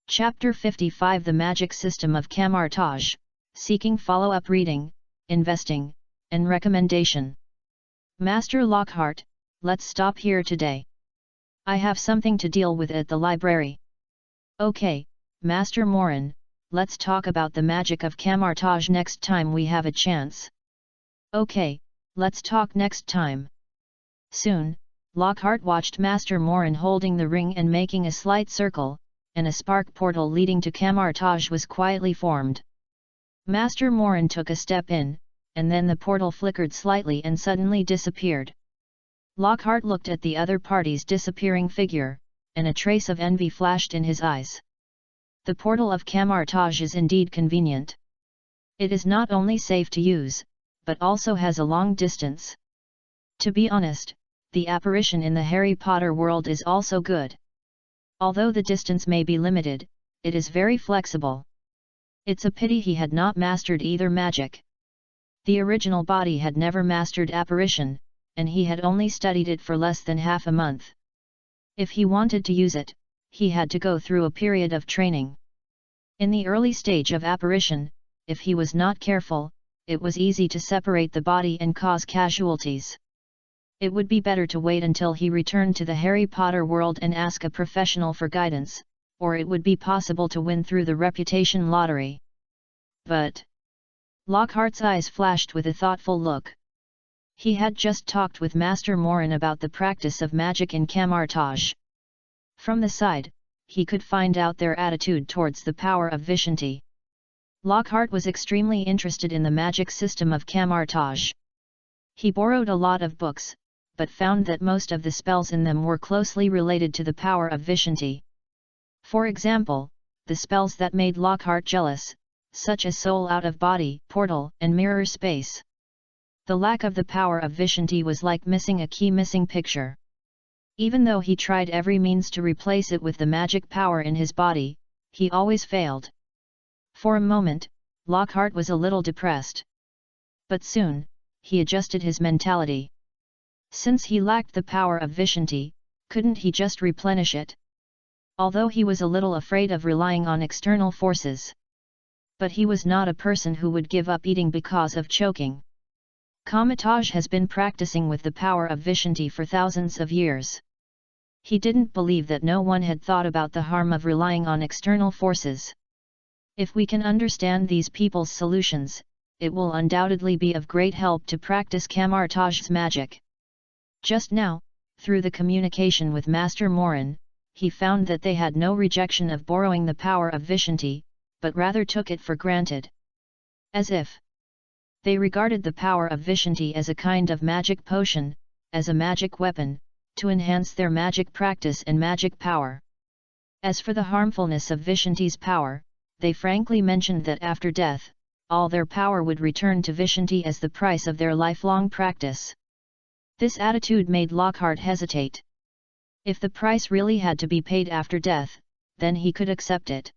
Chapter 55 The Magic System of Kamar-Taj, Seeking Follow-up Reading, Investing, and Recommendation. Master Lockhart, let's stop here today. I have something to deal with at the library. Okay, Master Morin, let's talk about the magic of Kamar-Taj next time we have a chance. Okay, let's talk next time. Soon, Lockhart watched Master Morin holding the ring and making a slight circle, and a spark portal leading to Kamar-Taj was quietly formed. Master Morin took a step in, and then the portal flickered slightly and suddenly disappeared. Lockhart looked at the other party's disappearing figure, and a trace of envy flashed in his eyes. The portal of Kamar-Taj is indeed convenient. It is not only safe to use, but also has a long distance. To be honest, the apparition in the Harry Potter world is also good. Although the distance may be limited, it is very flexible. It's a pity he had not mastered either magic. The original body had never mastered apparition, and he had only studied it for less than half a month. If he wanted to use it, he had to go through a period of training. In the early stage of apparition, if he was not careful, it was easy to separate the body and cause casualties. It would be better to wait until he returned to the Harry Potter world and ask a professional for guidance, or it would be possible to win through the reputation lottery. But Lockhart's eyes flashed with a thoughtful look. He had just talked with Master Morin about the practice of magic in Kamar-Taj. From the side, he could find out their attitude towards the power of Vishanti. Lockhart was extremely interested in the magic system of Kamar-Taj. He borrowed a lot of books, but found that most of the spells in them were closely related to the power of Vishanti. For example, the spells that made Lockhart jealous, such as Soul Out of Body, Portal, and Mirror Space. The lack of the power of Vishanti was like missing a key missing picture. Even though he tried every means to replace it with the magic power in his body, he always failed. For a moment, Lockhart was a little depressed. But soon, he adjusted his mentality. Since he lacked the power of Vishanti, couldn't he just replenish it? Although he was a little afraid of relying on external forces. But he was not a person who would give up eating because of choking. Kamar-Taj has been practicing with the power of Vishanti for thousands of years. He didn't believe that no one had thought about the harm of relying on external forces. If we can understand these people's solutions, it will undoubtedly be of great help to practice Kamar-Taj's magic. Just now, through the communication with Master Morin, he found that they had no rejection of borrowing the power of Vishanti, but rather took it for granted. As if they regarded the power of Vishanti as a kind of magic potion, as a magic weapon, to enhance their magic practice and magic power. As for the harmfulness of Vishanti's power, they frankly mentioned that after death, all their power would return to Vishanti as the price of their lifelong practice. This attitude made Lockhart hesitate. If the price really had to be paid after death, then he could accept it.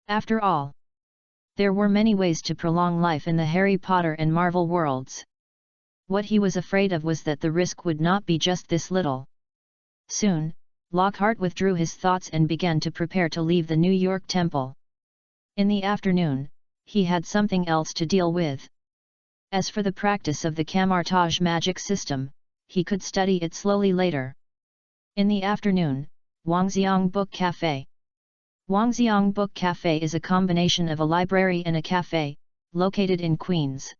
After all, there were many ways to prolong life in the Harry Potter and Marvel worlds. What he was afraid of was that the risk would not be just this little. Soon, Lockhart withdrew his thoughts and began to prepare to leave the New York Temple. In the afternoon, he had something else to deal with. As for the practice of the Kamar-Taj magic system, he could study it slowly later. In the afternoon, Wangxiang Book Cafe. Wangxiang Book Cafe is a combination of a library and a cafe, located in Queens.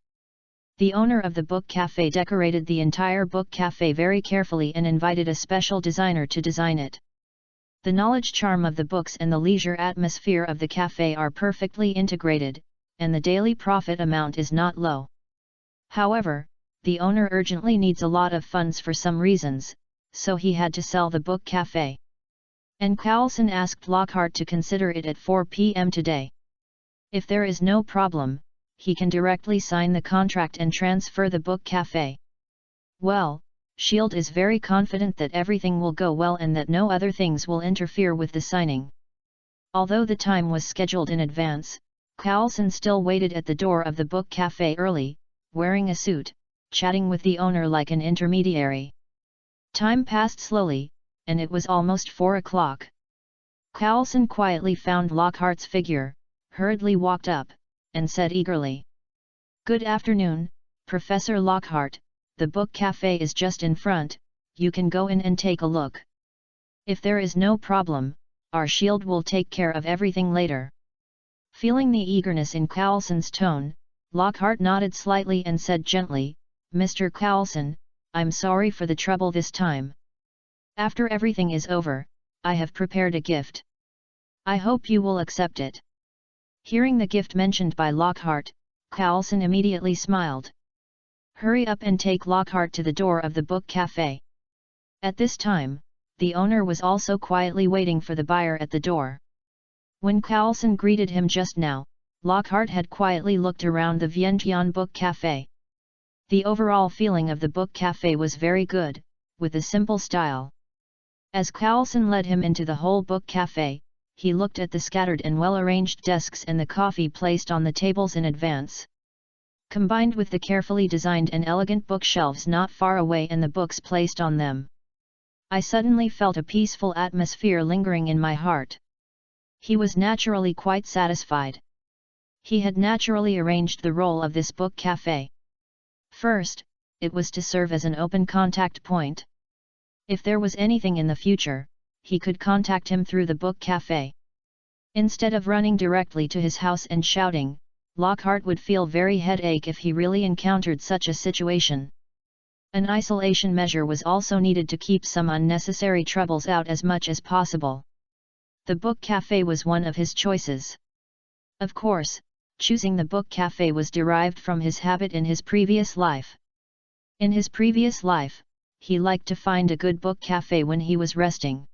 The owner of the book cafe decorated the entire book cafe very carefully and invited a special designer to design it. The knowledge charm of the books and the leisure atmosphere of the cafe are perfectly integrated, and the daily profit amount is not low. However, the owner urgently needs a lot of funds for some reasons, so he had to sell the book cafe. And Carlson asked Lockhart to consider it at 4 p.m. today. If there is no problem, he can directly sign the contract and transfer the book cafe. Well, S.H.I.E.L.D. is very confident that everything will go well and that no other things will interfere with the signing. Although the time was scheduled in advance, Coulson still waited at the door of the book cafe early, wearing a suit, chatting with the owner like an intermediary. Time passed slowly, and it was almost 4 o'clock. Coulson quietly found Lockhart's figure, hurriedly walked up, and said eagerly, "Good afternoon, Professor Lockhart. The book cafe is just in front, you can go in and take a look. If there is no problem, our S.H.I.E.L.D. will take care of everything later." Feeling the eagerness in Coulson's tone, Lockhart nodded slightly and said gently, "Mr. Coulson, I'm sorry for the trouble this time. After everything is over, I have prepared a gift. I hope you will accept it." Hearing the gift mentioned by Lockhart, Coulson immediately smiled. "Hurry up and take Lockhart to the door of the book cafe." At this time, the owner was also quietly waiting for the buyer at the door. When Coulson greeted him just now, Lockhart had quietly looked around the Vientiane Book Cafe. The overall feeling of the book cafe was very good, with a simple style. As Coulson led him into the whole book cafe, he looked at the scattered and well-arranged desks and the coffee placed on the tables in advance. Combined with the carefully designed and elegant bookshelves not far away and the books placed on them, I suddenly felt a peaceful atmosphere lingering in my heart. He was naturally quite satisfied. He had naturally arranged the role of this book cafe. First, it was to serve as an open contact point. If there was anything in the future, he could contact him through the book cafe. Instead of running directly to his house and shouting, Lockhart would feel very headache if he really encountered such a situation. An isolation measure was also needed to keep some unnecessary troubles out as much as possible. The book cafe was one of his choices. Of course, choosing the book cafe was derived from his habit in his previous life. In his previous life, he liked to find a good book cafe when he was resting.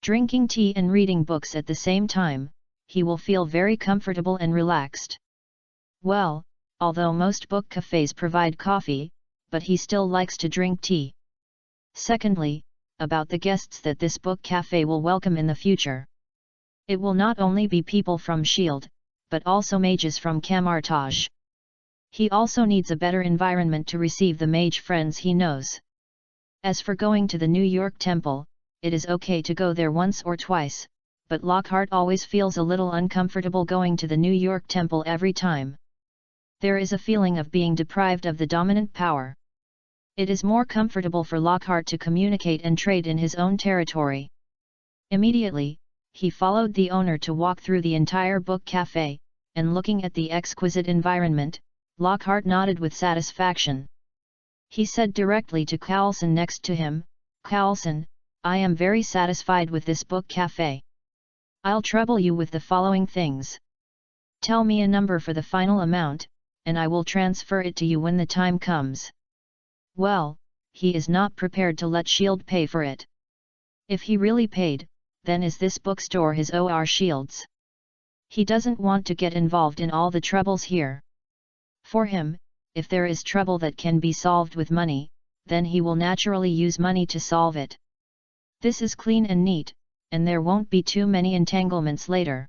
Drinking tea and reading books at the same time, he will feel very comfortable and relaxed. Well, although most book cafes provide coffee, but he still likes to drink tea. Secondly, about the guests that this book cafe will welcome in the future. It will not only be people from S.H.I.E.L.D., but also mages from Kamar-Taj. He also needs a better environment to receive the mage friends he knows. As for going to the New York Temple, it is okay to go there once or twice, but Lockhart always feels a little uncomfortable going to the New York Temple every time. There is a feeling of being deprived of the dominant power. It is more comfortable for Lockhart to communicate and trade in his own territory. Immediately, he followed the owner to walk through the entire book cafe, and looking at the exquisite environment, Lockhart nodded with satisfaction. He said directly to Coulson next to him, "Coulson, I am very satisfied with this book cafe. I'll trouble you with the following things. Tell me a number for the final amount, and I will transfer it to you when the time comes." Well, he is not prepared to let S.H.I.E.L.D. pay for it. If he really paid, then is this bookstore his or S.H.I.E.L.D.'s? He doesn't want to get involved in all the troubles here. For him, if there is trouble that can be solved with money, then he will naturally use money to solve it. This is clean and neat, and there won't be too many entanglements later.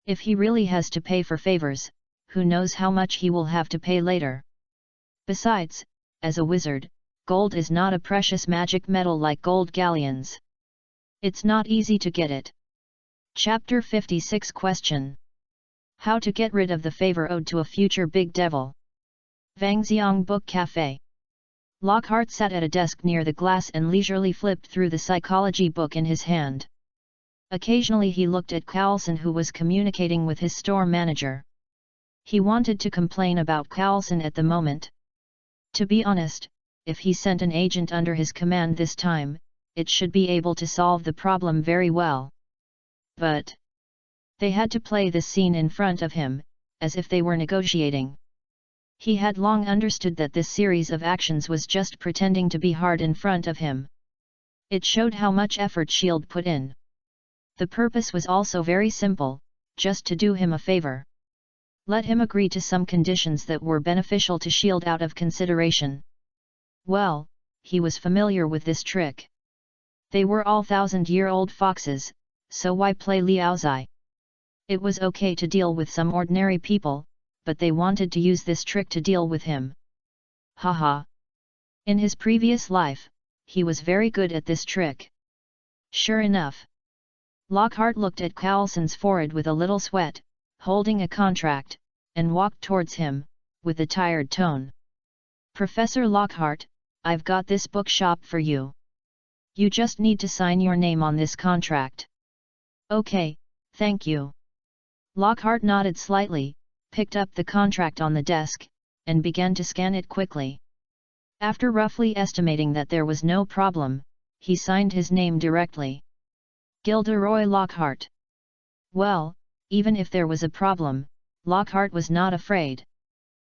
If he really has to pay for favors, who knows how much he will have to pay later. Besides, as a wizard, gold is not a precious magic metal like gold galleons. It's not easy to get it. Chapter 56 Question: How to get rid of the favor owed to a future big devil. Vangxiang Book Cafe. Lockhart sat at a desk near the glass and leisurely flipped through the psychology book in his hand. Occasionally he looked at Coulson, who was communicating with his store manager. He wanted to complain about Coulson at the moment. To be honest, if he sent an agent under his command this time, it should be able to solve the problem very well. But they had to play this scene in front of him, as if they were negotiating. He had long understood that this series of actions was just pretending to be hard in front of him. It showed how much effort S.H.I.E.L.D. put in. The purpose was also very simple, just to do him a favor. Let him agree to some conditions that were beneficial to shield out of consideration. Well, he was familiar with this trick. They were all 1,000-year-old foxes, so why play Liao Zai? It was okay to deal with some ordinary people, but they wanted to use this trick to deal with him. Haha. In his previous life, he was very good at this trick. Sure enough. Lockhart looked at Coulson's forehead with a little sweat, holding a contract, and walked towards him, with a tired tone. Professor Lockhart, I've got this bookshop for you. You just need to sign your name on this contract. Okay, thank you. Lockhart nodded slightly, picked up the contract on the desk, and began to scan it quickly. After roughly estimating that there was no problem, he signed his name directly. Gilderoy Lockhart. Well, even if there was a problem, Lockhart was not afraid.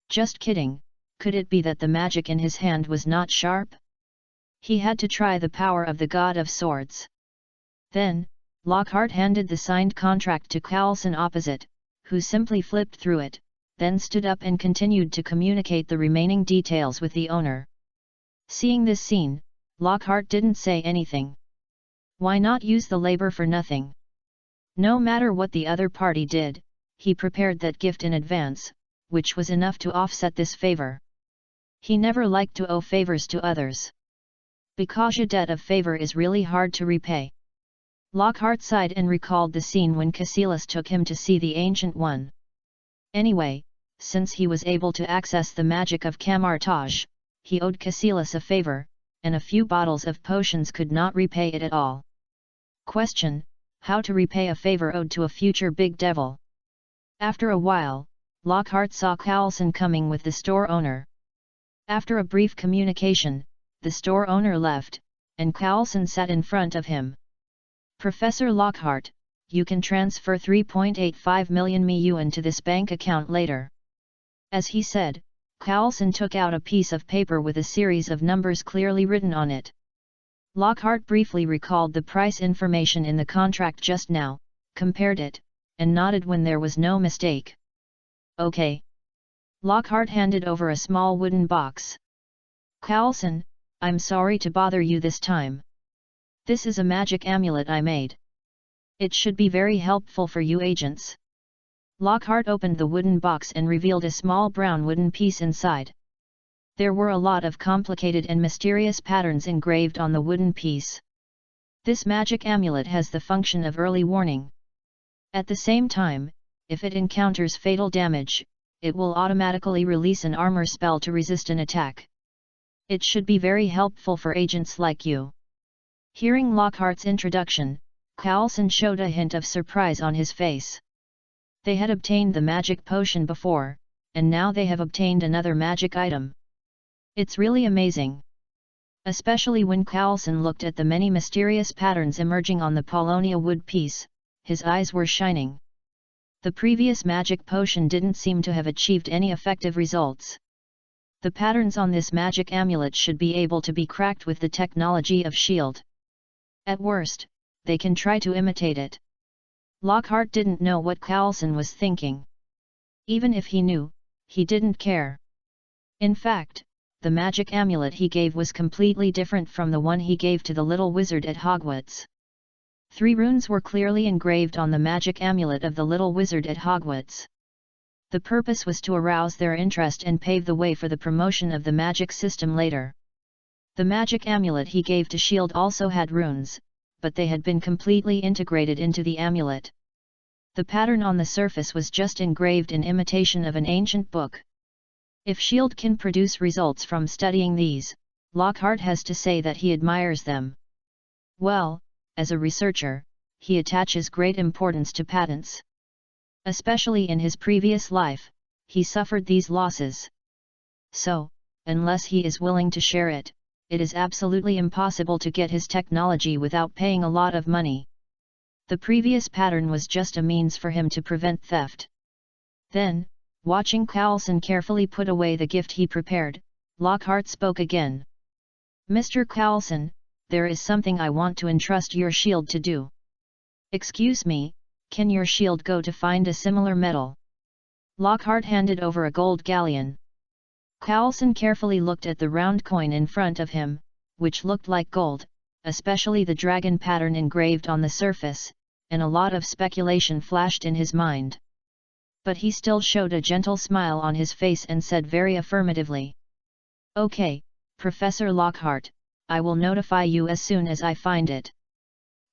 Just kidding, could it be that the magic in his hand was not sharp? He had to try the power of the God of Swords. Then, Lockhart handed the signed contract to Coulson opposite, who simply flipped through it, then stood up and continued to communicate the remaining details with the owner. Seeing this scene, Lockhart didn't say anything. Why not use the labor for nothing? No matter what the other party did, he prepared that gift in advance, which was enough to offset this favor. He never liked to owe favors to others. Because a debt of favor is really hard to repay. Lockhart sighed and recalled the scene when Cassilis took him to see the Ancient One. Anyway, since he was able to access the magic of Kamar-Taj, he owed Cassilis a favor, and a few bottles of potions could not repay it at all. Question: how to repay a favor owed to a future big devil? After a while, Lockhart saw Coulson coming with the store owner. After a brief communication, the store owner left, and Coulson sat in front of him. Professor Lockhart, you can transfer 3.85 million yuan to this bank account later. As he said, Coulson took out a piece of paper with a series of numbers clearly written on it. Lockhart briefly recalled the price information in the contract just now, compared it, and nodded when there was no mistake. Okay. Lockhart handed over a small wooden box. Coulson, I'm sorry to bother you this time. This is a magic amulet I made. It should be very helpful for you agents. Lockhart opened the wooden box and revealed a small brown wooden piece inside. There were a lot of complicated and mysterious patterns engraved on the wooden piece. This magic amulet has the function of early warning. At the same time, if it encounters fatal damage, it will automatically release an armor spell to resist an attack. It should be very helpful for agents like you. Hearing Lockhart's introduction, Coulson showed a hint of surprise on his face. They had obtained the magic potion before, and now they have obtained another magic item. It's really amazing. Especially when Coulson looked at the many mysterious patterns emerging on the Paulownia wood piece, his eyes were shining. The previous magic potion didn't seem to have achieved any effective results. The patterns on this magic amulet should be able to be cracked with the technology of S.H.I.E.L.D. At worst, they can try to imitate it. Lockhart didn't know what Coulson was thinking. Even if he knew, he didn't care. In fact, the magic amulet he gave was completely different from the one he gave to the little wizard at Hogwarts. 3 runes were clearly engraved on the magic amulet of the little wizard at Hogwarts. The purpose was to arouse their interest and pave the way for the promotion of the magic system later. The magic amulet he gave to S.H.I.E.L.D. also had runes, but they had been completely integrated into the amulet. The pattern on the surface was just engraved in imitation of an ancient book. If S.H.I.E.L.D. can produce results from studying these, Lockhart has to say that he admires them. Well, as a researcher, he attaches great importance to patents. Especially in his previous life, he suffered these losses. So, unless he is willing to share it, it is absolutely impossible to get his technology without paying a lot of money. The previous pattern was just a means for him to prevent theft. Then, watching Coulson carefully put away the gift he prepared, Lockhart spoke again. Mr. Coulson, there is something I want to entrust your S.H.I.E.L.D. to do. Excuse me, can your S.H.I.E.L.D. go to find a similar metal? Lockhart handed over a gold galleon. Coulson carefully looked at the round coin in front of him, which looked like gold, especially the dragon pattern engraved on the surface, and a lot of speculation flashed in his mind. But he still showed a gentle smile on his face and said very affirmatively, "Okay, Professor Lockhart, I will notify you as soon as I find it."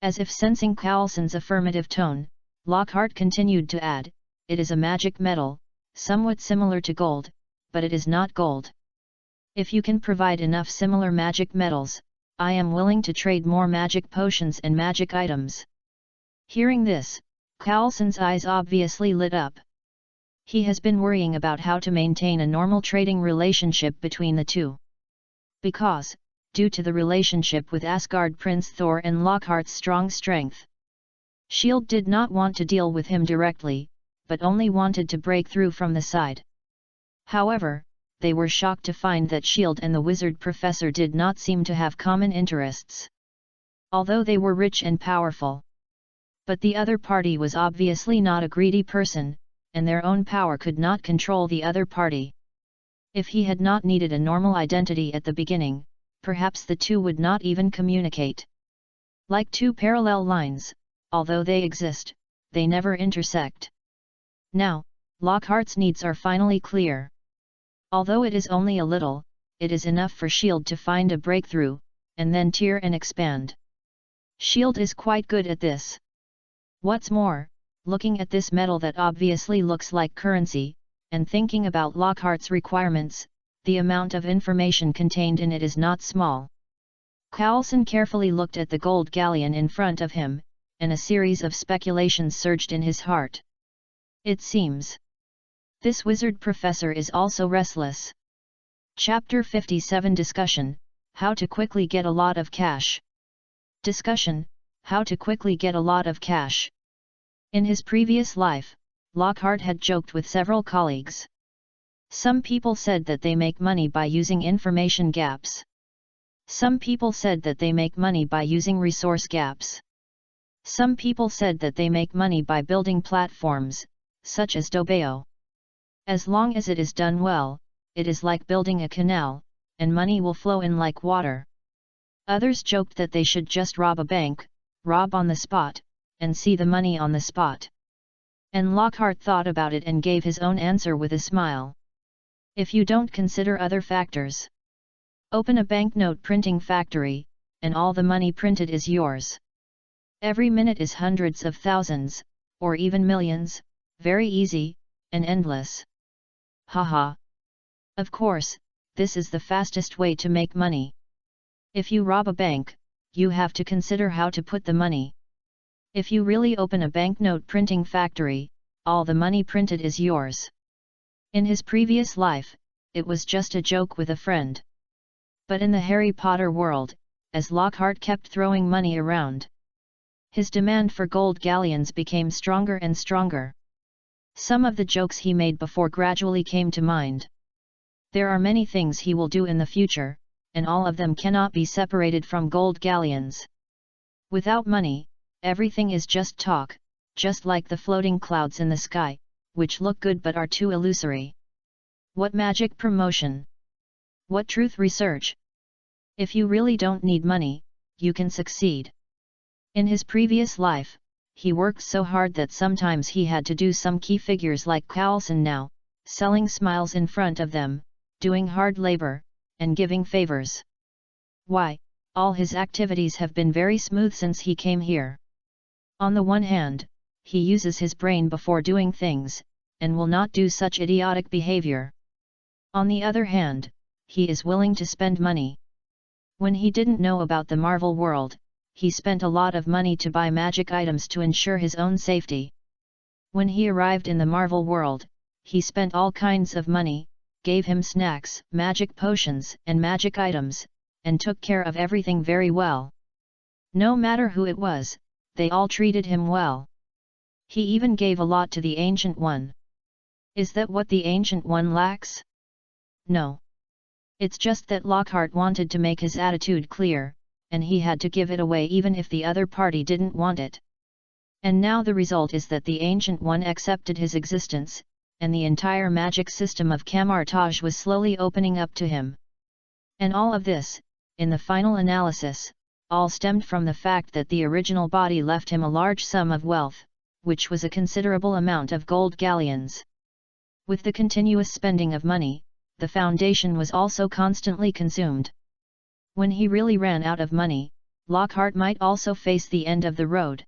As if sensing Coulson's affirmative tone, Lockhart continued to add, "It is a magic metal, somewhat similar to gold, but it is not gold. If you can provide enough similar magic metals, I am willing to trade more magic potions and magic items." Hearing this, Coulson's eyes obviously lit up. He has been worrying about how to maintain a normal trading relationship between the two. Because, due to the relationship with Asgard Prince Thor and Lockhart's strong strength, S.H.I.E.L.D. did not want to deal with him directly, but only wanted to break through from the side. However, they were shocked to find that S.H.I.E.L.D. and the wizard professor did not seem to have common interests. Although they were rich and powerful. But the other party was obviously not a greedy person, and their own power could not control the other party. If he had not needed a normal identity at the beginning, perhaps the two would not even communicate. Like two parallel lines, although they exist, they never intersect. Now, Lockhart's needs are finally clear. Although it is only a little, it is enough for S.H.I.E.L.D. to find a breakthrough, and then tear and expand. S.H.I.E.L.D. is quite good at this. What's more, looking at this metal that obviously looks like currency, and thinking about Lockhart's requirements, the amount of information contained in it is not small. Coulson carefully looked at the gold galleon in front of him, and a series of speculations surged in his heart. It seems this wizard professor is also restless. Chapter 57 Discussion, How to quickly get a lot of cash. Discussion, How to quickly get a lot of cash. In his previous life, Lockhart had joked with several colleagues. Some people said that they make money by using information gaps. Some people said that they make money by using resource gaps. Some people said that they make money by building platforms, such as Dobeo. As long as it is done well, it is like building a canal, and money will flow in like water. Others joked that they should just rob a bank, rob on the spot, and see the money on the spot. And Lockhart thought about it and gave his own answer with a smile. If you don't consider other factors, open a banknote printing factory, and all the money printed is yours. Every minute is hundreds of thousands, or even millions, very easy, and endless. Haha. Of course, this is the fastest way to make money. If you rob a bank, you have to consider how to put the money. If you really open a banknote printing factory, all the money printed is yours. In his previous life, it was just a joke with a friend. But in the Harry Potter world, as Lockhart kept throwing money around, his demand for gold galleons became stronger and stronger. Some of the jokes he made before gradually came to mind. There are many things he will do in the future, and all of them cannot be separated from gold galleons. Without money, everything is just talk, just like the floating clouds in the sky, which look good but are too illusory. What magic promotion? What truth research? If you really don't need money, you can succeed. In his previous life, he worked so hard that sometimes he had to do some key figures like Coulson now, selling smiles in front of them, doing hard labor, and giving favors. Why, all his activities have been very smooth since he came here. On the one hand, he uses his brain before doing things, and will not do such idiotic behavior. On the other hand, he is willing to spend money. When he didn't know about the Marvel world, he spent a lot of money to buy magic items to ensure his own safety. When he arrived in the Marvel world, he spent all kinds of money, gave him snacks, magic potions, and magic items, and took care of everything very well. No matter who it was, they all treated him well. He even gave a lot to the Ancient One. Is that what the Ancient One lacks? No. It's just that Lockhart wanted to make his attitude clear, and he had to give it away even if the other party didn't want it. And now the result is that the Ancient One accepted his existence, and the entire magic system of Kamar-Taj was slowly opening up to him. And all of this, in the final analysis, all stemmed from the fact that the original body left him a large sum of wealth, which was a considerable amount of gold galleons. With the continuous spending of money, the foundation was also constantly consumed. When he really ran out of money, Lockhart might also face the end of the road.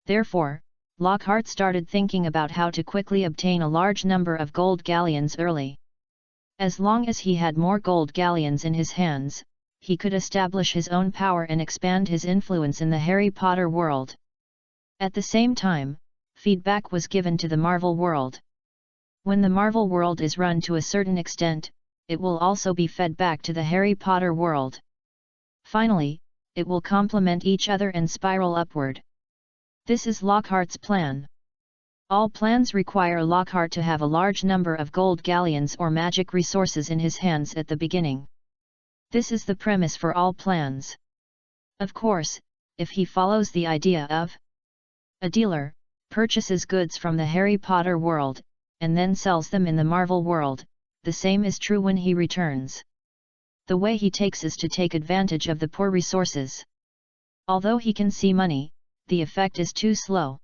Therefore, Lockhart started thinking about how to quickly obtain a large number of gold galleons early. As long as he had more gold galleons in his hands, he could establish his own power and expand his influence in the Harry Potter world. At the same time, feedback was given to the Marvel world. When the Marvel world is run to a certain extent, it will also be fed back to the Harry Potter world. Finally, it will complement each other and spiral upward. This is Lockhart's plan. All plans require Lockhart to have a large number of gold galleons or magic resources in his hands at the beginning. This is the premise for all plans. Of course, if he follows the idea of a dealer, purchases goods from the Harry Potter world, and then sells them in the Marvel world, the same is true when he returns. The way he takes is to take advantage of the poor resources. Although he can see money, the effect is too slow.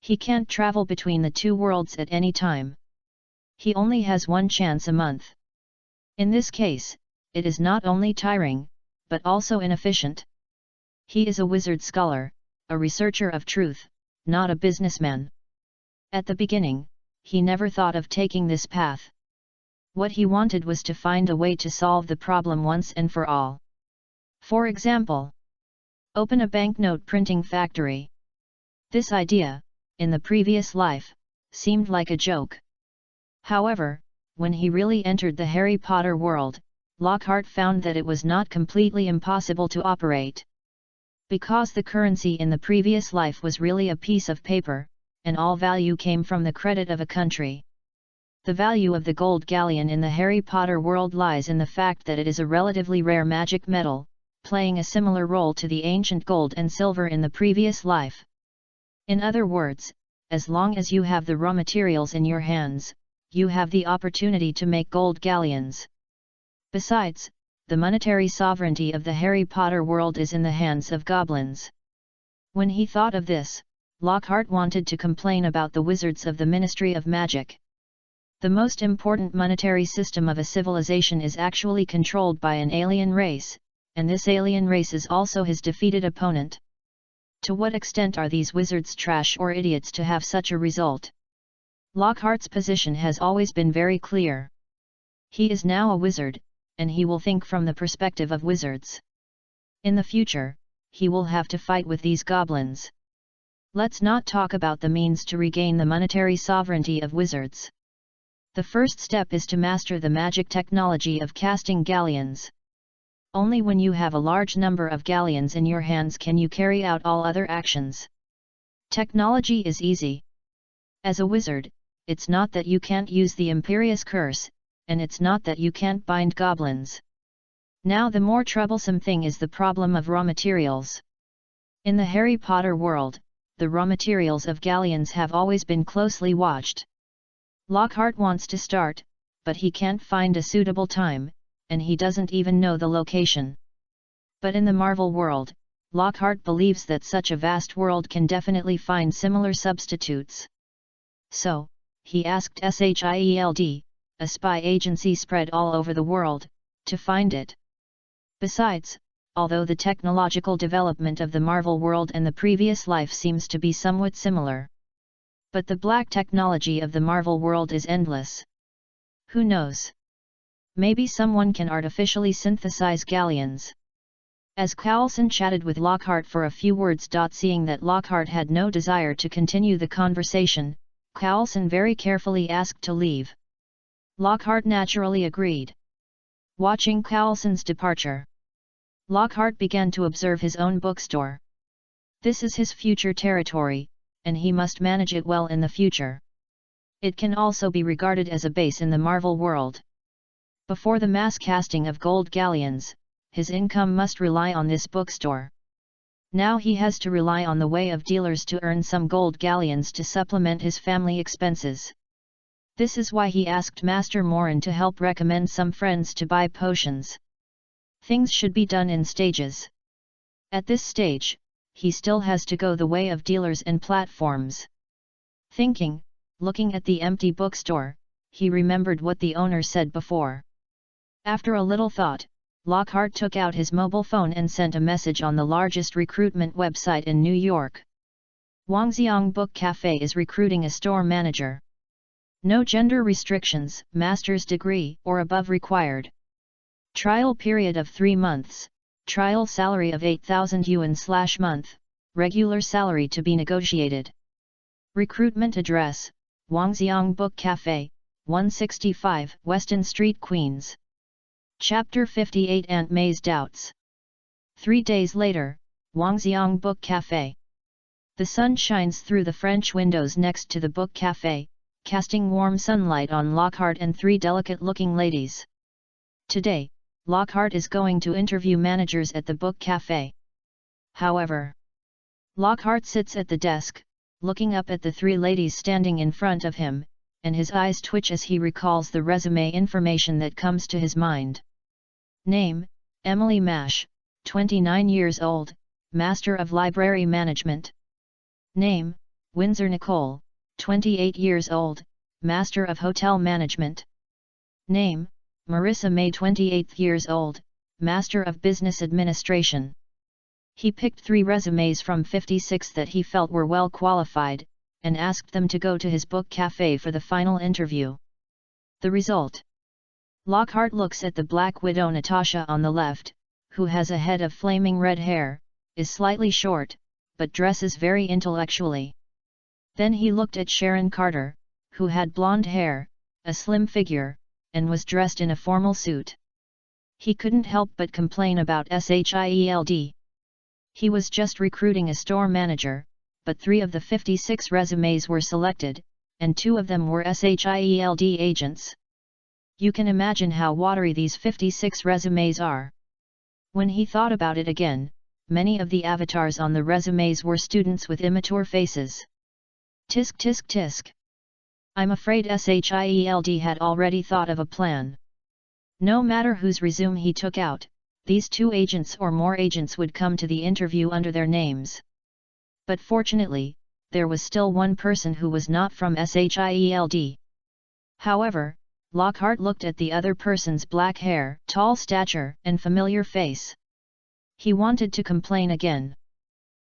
He can't travel between the two worlds at any time. He only has one chance a month. In this case, it is not only tiring, but also inefficient. He is a wizard scholar, a researcher of truth, not a businessman. At the beginning, he never thought of taking this path. What he wanted was to find a way to solve the problem once and for all. For example, open a banknote printing factory. This idea, in the previous life, seemed like a joke. However, when he really entered the Harry Potter world, Lockhart found that it was not completely impossible to operate. Because the currency in the previous life was really a piece of paper, and all value came from the credit of a country. The value of the gold galleon in the Harry Potter world lies in the fact that it is a relatively rare magic metal, playing a similar role to the ancient gold and silver in the previous life. In other words, as long as you have the raw materials in your hands, you have the opportunity to make gold galleons. Besides, the monetary sovereignty of the Harry Potter world is in the hands of goblins. When he thought of this, Lockhart wanted to complain about the wizards of the Ministry of Magic. The most important monetary system of a civilization is actually controlled by an alien race, and this alien race is also his defeated opponent. To what extent are these wizards trash or idiots to have such a result? Lockhart's position has always been very clear. He is now a wizard, and he will think from the perspective of wizards. In the future, he will have to fight with these goblins. Let's not talk about the means to regain the monetary sovereignty of wizards. The first step is to master the magic technology of casting galleons. Only when you have a large number of galleons in your hands can you carry out all other actions. Technology is easy. As a wizard, it's not that you can't use the Imperious Curse, and it's not that you can't bind goblins. Now the more troublesome thing is the problem of raw materials. In the Harry Potter world, the raw materials of galleons have always been closely watched. Lockhart wants to start, but he can't find a suitable time, and he doesn't even know the location. But in the Marvel world, Lockhart believes that such a vast world can definitely find similar substitutes. So, he asked SHIELD, a spy agency spread all over the world, to find it. Besides, although the technological development of the Marvel world and the previous life seems to be somewhat similar, but the black technology of the Marvel world is endless. Who knows? Maybe someone can artificially synthesize galleons. As Coulson chatted with Lockhart for a few words. Seeing that Lockhart had no desire to continue the conversation, Coulson very carefully asked to leave. Lockhart naturally agreed. Watching Coulson's departure, Lockhart began to observe his own bookstore. This is his future territory, and he must manage it well in the future. It can also be regarded as a base in the Marvel world. Before the mass casting of gold galleons, his income must rely on this bookstore. Now he has to rely on the way of dealers to earn some gold galleons to supplement his family expenses. This is why he asked Master Morin to help recommend some friends to buy potions. Things should be done in stages. At this stage, he still has to go the way of dealers and platforms. Thinking, looking at the empty bookstore, he remembered what the owner said before. After a little thought, Lockhart took out his mobile phone and sent a message on the largest recruitment website in New York. Wangxiang Book Cafe is recruiting a store manager. No gender restrictions, master's degree or above required. Trial period of 3 months, trial salary of 8,000 yuan/month, regular salary to be negotiated. Recruitment address, Wangxiang Book Cafe, 165 Weston Street, Queens. Chapter 58 Aunt May's Doubts. 3 days later, Wangxiang Book Cafe. The sun shines through the French windows next to the book cafe, casting warm sunlight on Lockhart and 3 delicate-looking ladies. Today, Lockhart is going to interview managers at the book cafe. However, Lockhart sits at the desk, looking up at the 3 ladies standing in front of him, and his eyes twitch as he recalls the resume information that comes to his mind. Name, Emily Mash, 29 years old, Master of Library Management. Name, Windsor Nicole, 28 years old, Master of Hotel Management. Name, Marissa May, 28 years old, Master of Business Administration. He picked 3 resumes from 56 that he felt were well qualified, and asked them to go to his book cafe for the final interview. The result. Lockhart looks at the Black Widow Natasha on the left, who has a head of flaming red hair, is slightly short, but dresses very intellectually. Then he looked at Sharon Carter, who had blonde hair, a slim figure, and was dressed in a formal suit. He couldn't help but complain about SHIELD. He was just recruiting a store manager, but 3 of the 56 resumes were selected, and 2 of them were SHIELD agents. You can imagine how watery these 56 resumes are. When he thought about it again, many of the avatars on the resumes were students with immature faces. Tisk tisk tisk. I'm afraid SHIELD had already thought of a plan. No matter whose resume he took out, these 2 agents or more agents would come to the interview under their names. But fortunately, there was still one person who was not from SHIELD. However, Lockhart looked at the other person's black hair, tall stature, and familiar face. He wanted to complain again.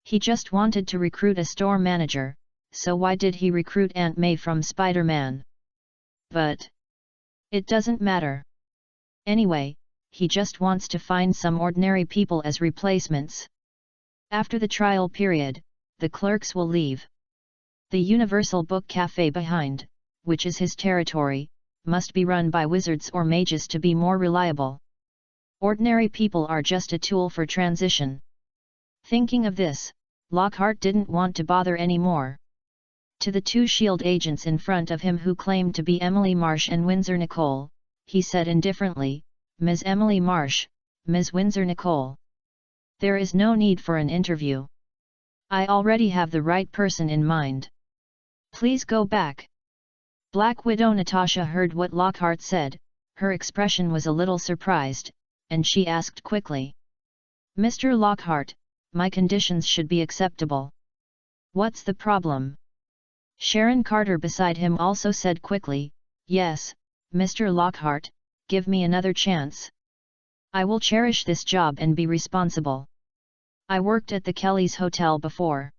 He just wanted to recruit a store manager, so why did he recruit Aunt May from Spider-Man? But it doesn't matter. Anyway, he just wants to find some ordinary people as replacements. After the trial period, the clerks will leave. The Universal Book Cafe behind, which is his territory, must be run by wizards or mages to be more reliable. Ordinary people are just a tool for transition. Thinking of this, Lockhart didn't want to bother anymore. To the 2 SHIELD agents in front of him who claimed to be Emily Marsh and Windsor Nicole, he said indifferently, Ms. Emily Marsh, Ms. Windsor Nicole. There is no need for an interview. I already have the right person in mind. Please go back. Black Widow Natasha heard what Lockhart said, her expression was a little surprised, and she asked quickly. Mr. Lockhart, my conditions should be acceptable. What's the problem? Sharon Carter beside him also said quickly, Yes, Mr. Lockhart, give me another chance. I will cherish this job and be responsible. I worked at the Kelly's Hotel before.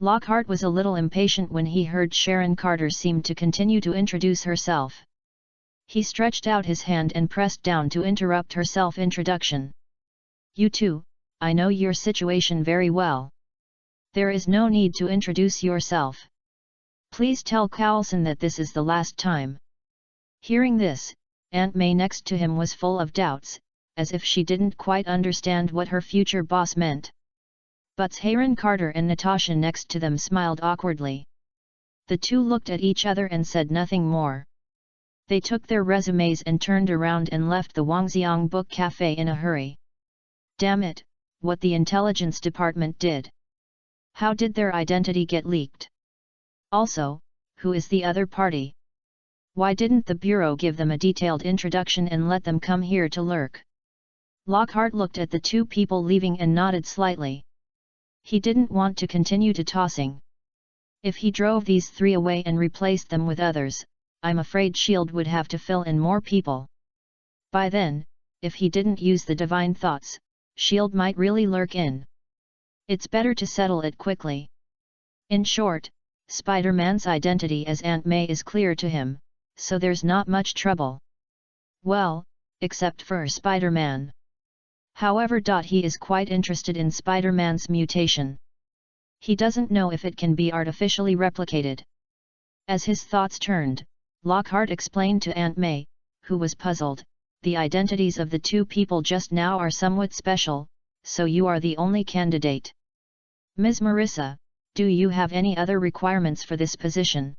Lockhart was a little impatient when he heard Sharon Carter seemed to continue to introduce herself. He stretched out his hand and pressed down to interrupt her self-introduction. You too, I know your situation very well. There is no need to introduce yourself. Please tell Carlson that this is the last time. Hearing this, Aunt May next to him was full of doubts, as if she didn't quite understand what her future boss meant. But Sharon Carter and Natasha next to them smiled awkwardly. The 2 looked at each other and said nothing more. They took their resumes and turned around and left the Wangxiang Book Cafe in a hurry. Damn it, what the intelligence department did. How did their identity get leaked? Also, who is the other party? Why didn't the bureau give them a detailed introduction and let them come here to lurk? Lockhart looked at the two people leaving and nodded slightly. He didn't want to continue to tossing. If he drove these three away and replaced them with others, I'm afraid S.H.I.E.L.D. would have to fill in more people. By then, if he didn't use the divine thoughts, S.H.I.E.L.D. might really lurk in. It's better to settle it quickly. In short, Spider-Man's identity as Aunt May is clear to him, so there's not much trouble. Well, except for Spider-Man. However, he is quite interested in Spider-Man's mutation. He doesn't know if it can be artificially replicated. As his thoughts turned, Lockhart explained to Aunt May, who was puzzled, the identities of the two people just now are somewhat special, so you are the only candidate. Ms. Marissa, do you have any other requirements for this position?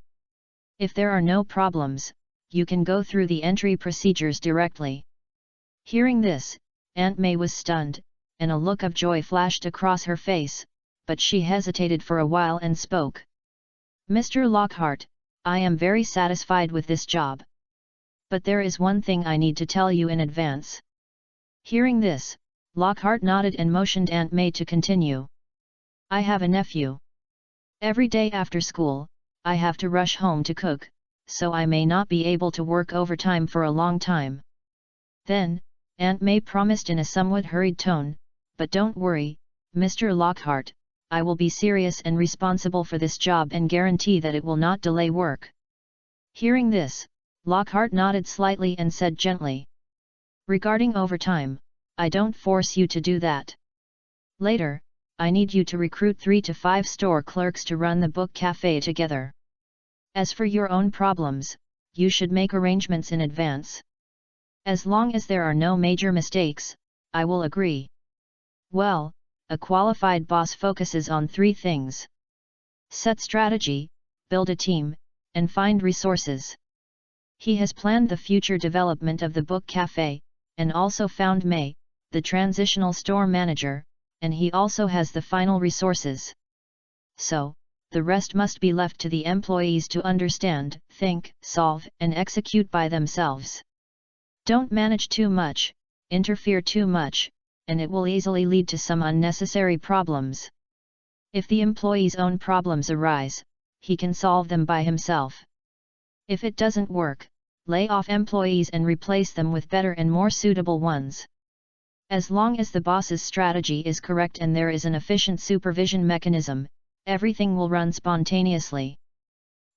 If there are no problems, you can go through the entry procedures directly. Hearing this, Aunt May was stunned, and a look of joy flashed across her face, but she hesitated for a while and spoke. Mr. Lockhart, I am very satisfied with this job. But there is one thing I need to tell you in advance. Hearing this, Lockhart nodded and motioned Aunt May to continue. I have a nephew. Every day after school, I have to rush home to cook, so I may not be able to work overtime for a long time. Then, Aunt May promised in a somewhat hurried tone, but don't worry, Mr. Lockhart, I will be serious and responsible for this job and guarantee that it will not delay work. Hearing this, Lockhart nodded slightly and said gently. Regarding overtime, I don't force you to do that. Later, I need you to recruit 3 to 5 store clerks to run the book cafe together. As for your own problems, you should make arrangements in advance. As long as there are no major mistakes, I will agree. Well, a qualified boss focuses on 3 things. Set strategy, build a team, and find resources. He has planned the future development of the book cafe, and also found May, the transitional store manager, and he also has the final resources. So, the rest must be left to the employees to understand, think, solve, and execute by themselves. Don't manage too much, interfere too much, and it will easily lead to some unnecessary problems. If the employee's own problems arise, he can solve them by himself. If it doesn't work, lay off employees and replace them with better and more suitable ones. As long as the boss's strategy is correct and there is an efficient supervision mechanism, everything will run spontaneously.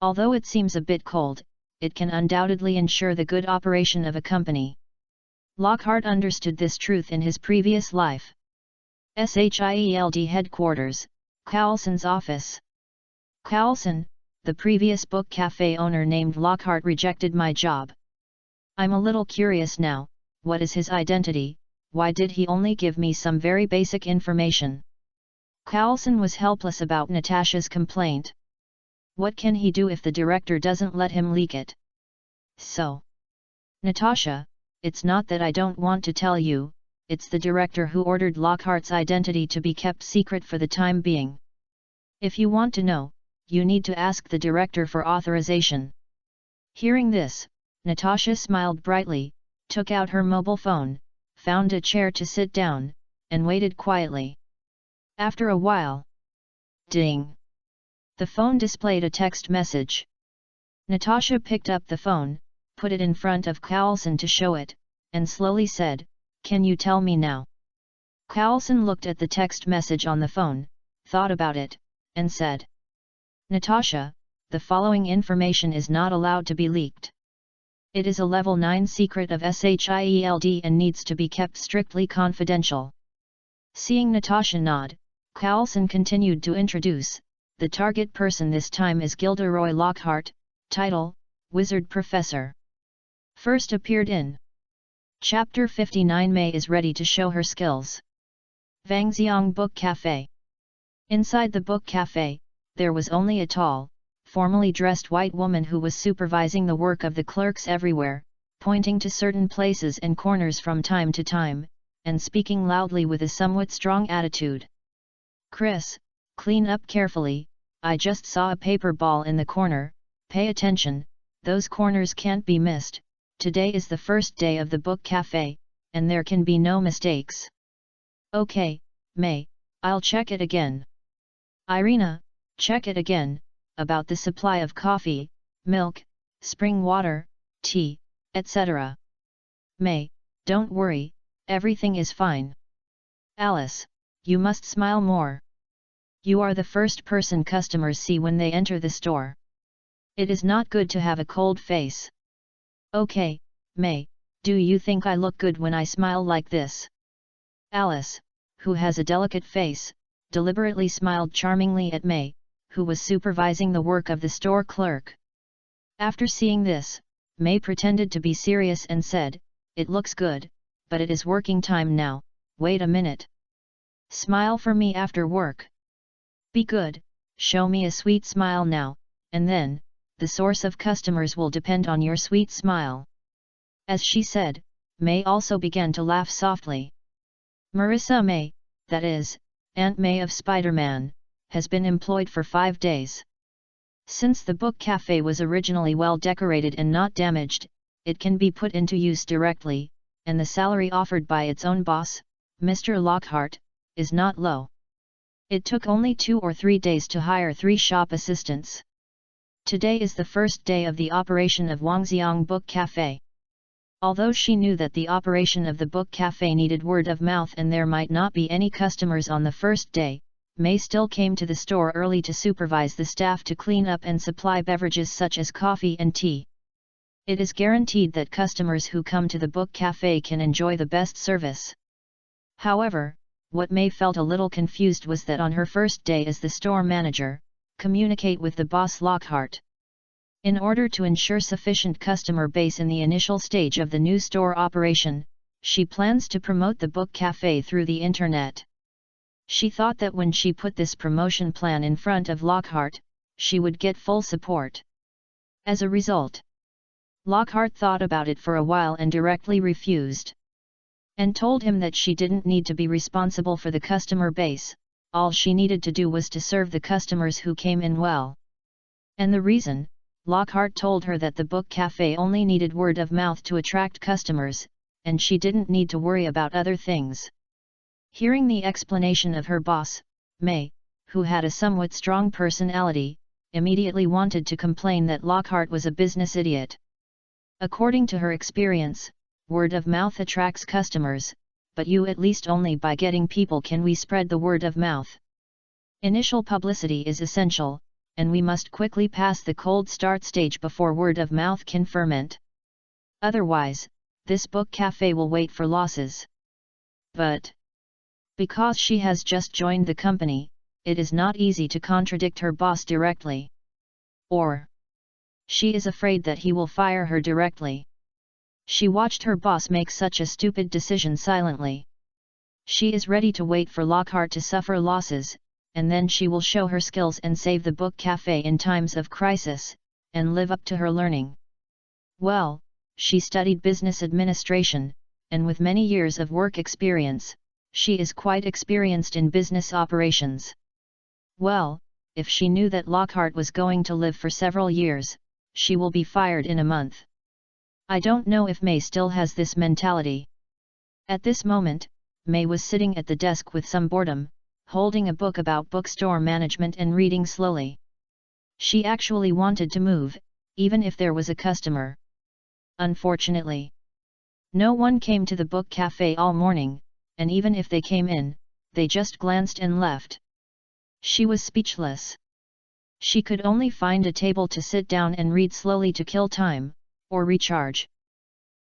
Although it seems a bit cold, it can undoubtedly ensure the good operation of a company. Lockhart understood this truth in his previous life. S.H.I.E.L.D. headquarters, Carlson's office. Carlson, the previous book cafe owner named Lockhart, rejected my job. I'm a little curious now, what is his identity? Why did he only give me some very basic information? Carlson was helpless about Natasha's complaint. What can he do if the director doesn't let him leak it? So, Natasha, it's not that I don't want to tell you, it's the director who ordered Lockhart's identity to be kept secret for the time being. If you want to know, you need to ask the director for authorization. Hearing this, Natasha smiled brightly, took out her mobile phone, found a chair to sit down, and waited quietly. After a while, ding! The phone displayed a text message. Natasha picked up the phone, put it in front of Carlson to show it, and slowly said, "Can you tell me now?" Carlson looked at the text message on the phone, thought about it, and said, "Natasha, the following information is not allowed to be leaked. It is a level 9 secret of SHIELD and needs to be kept strictly confidential." Seeing Natasha nod, Carlson continued to introduce, the target person this time is Gilderoy Lockhart, title, Wizard Professor. First appeared in Chapter 59. May is ready to show her skills. Vangxiang Book Cafe. Inside the book cafe, there was only a tall, formally dressed white woman who was supervising the work of the clerks everywhere, pointing to certain places and corners from time to time, and speaking loudly with a somewhat strong attitude. "Chris, clean up carefully, I just saw a paper ball in the corner, pay attention, those corners can't be missed. Today is the first day of the book cafe, and there can be no mistakes. Okay, May, I'll check it again. Irina, check it again, about the supply of coffee, milk, spring water, tea, etc. May, don't worry, everything is fine. Alice, you must smile more. You are the first person customers see when they enter the store. It is not good to have a cold face. Okay, May, do you think I look good when I smile like this? Alice, who has a delicate face, deliberately smiled charmingly at May, who was supervising the work of the store clerk. After seeing this, May pretended to be serious and said, "It looks good, but it is working time now, wait a minute. Smile for me after work. Be good, show me a sweet smile now, and then, the source of customers will depend on your sweet smile." As she said, May also began to laugh softly. Marissa May, that is, Aunt May of Spider-Man, has been employed for 5 days. Since the book cafe was originally well decorated and not damaged, it can be put into use directly, and the salary offered by its own boss, Mr. Lockhart, is not low. It took only 2 or 3 days to hire 3 shop assistants. Today is the first day of the operation of Wangxiang Book Cafe. Although she knew that the operation of the book cafe needed word of mouth and there might not be any customers on the first day, May still came to the store early to supervise the staff to clean up and supply beverages such as coffee and tea. It is guaranteed that customers who come to the book cafe can enjoy the best service. However, what May felt a little confused was that on her first day as the store manager, communicate with the boss Lockhart. In order to ensure sufficient customer base in the initial stage of the new store operation, she plans to promote the book cafe through the internet. She thought that when she put this promotion plan in front of Lockhart, she would get full support. As a result, Lockhart thought about it for a while and directly refused. And told him that she didn't need to be responsible for the customer base, all she needed to do was to serve the customers who came in well. And the reason, Lockhart told her that the book cafe only needed word of mouth to attract customers, and she didn't need to worry about other things. Hearing the explanation of her boss, May, who had a somewhat strong personality, immediately wanted to complain that Lockhart was a business idiot. According to her experience, word of mouth attracts customers, but you at least only by getting people can we spread the word of mouth. Initial publicity is essential, and we must quickly pass the cold start stage before word of mouth can ferment. Otherwise, this book cafe will wait for losses. But because she has just joined the company, it is not easy to contradict her boss directly. Or she is afraid that he will fire her directly. She watched her boss make such a stupid decision silently. She is ready to wait for Lockhart to suffer losses, and then she will show her skills and save the book cafe in times of crisis, and live up to her learning. Well, she studied business administration, and with many years of work experience, she is quite experienced in business operations. Well, if she knew that Lockhart was going to live for several years, she will be fired in a month. I don't know if May still has this mentality. At this moment, May was sitting at the desk with some boredom, holding a book about bookstore management and reading slowly. She actually wanted to move, even if there was a customer. Unfortunately, no one came to the book cafe all morning, and even if they came in, they just glanced and left. She was speechless. She could only find a table to sit down and read slowly to kill time, or recharge.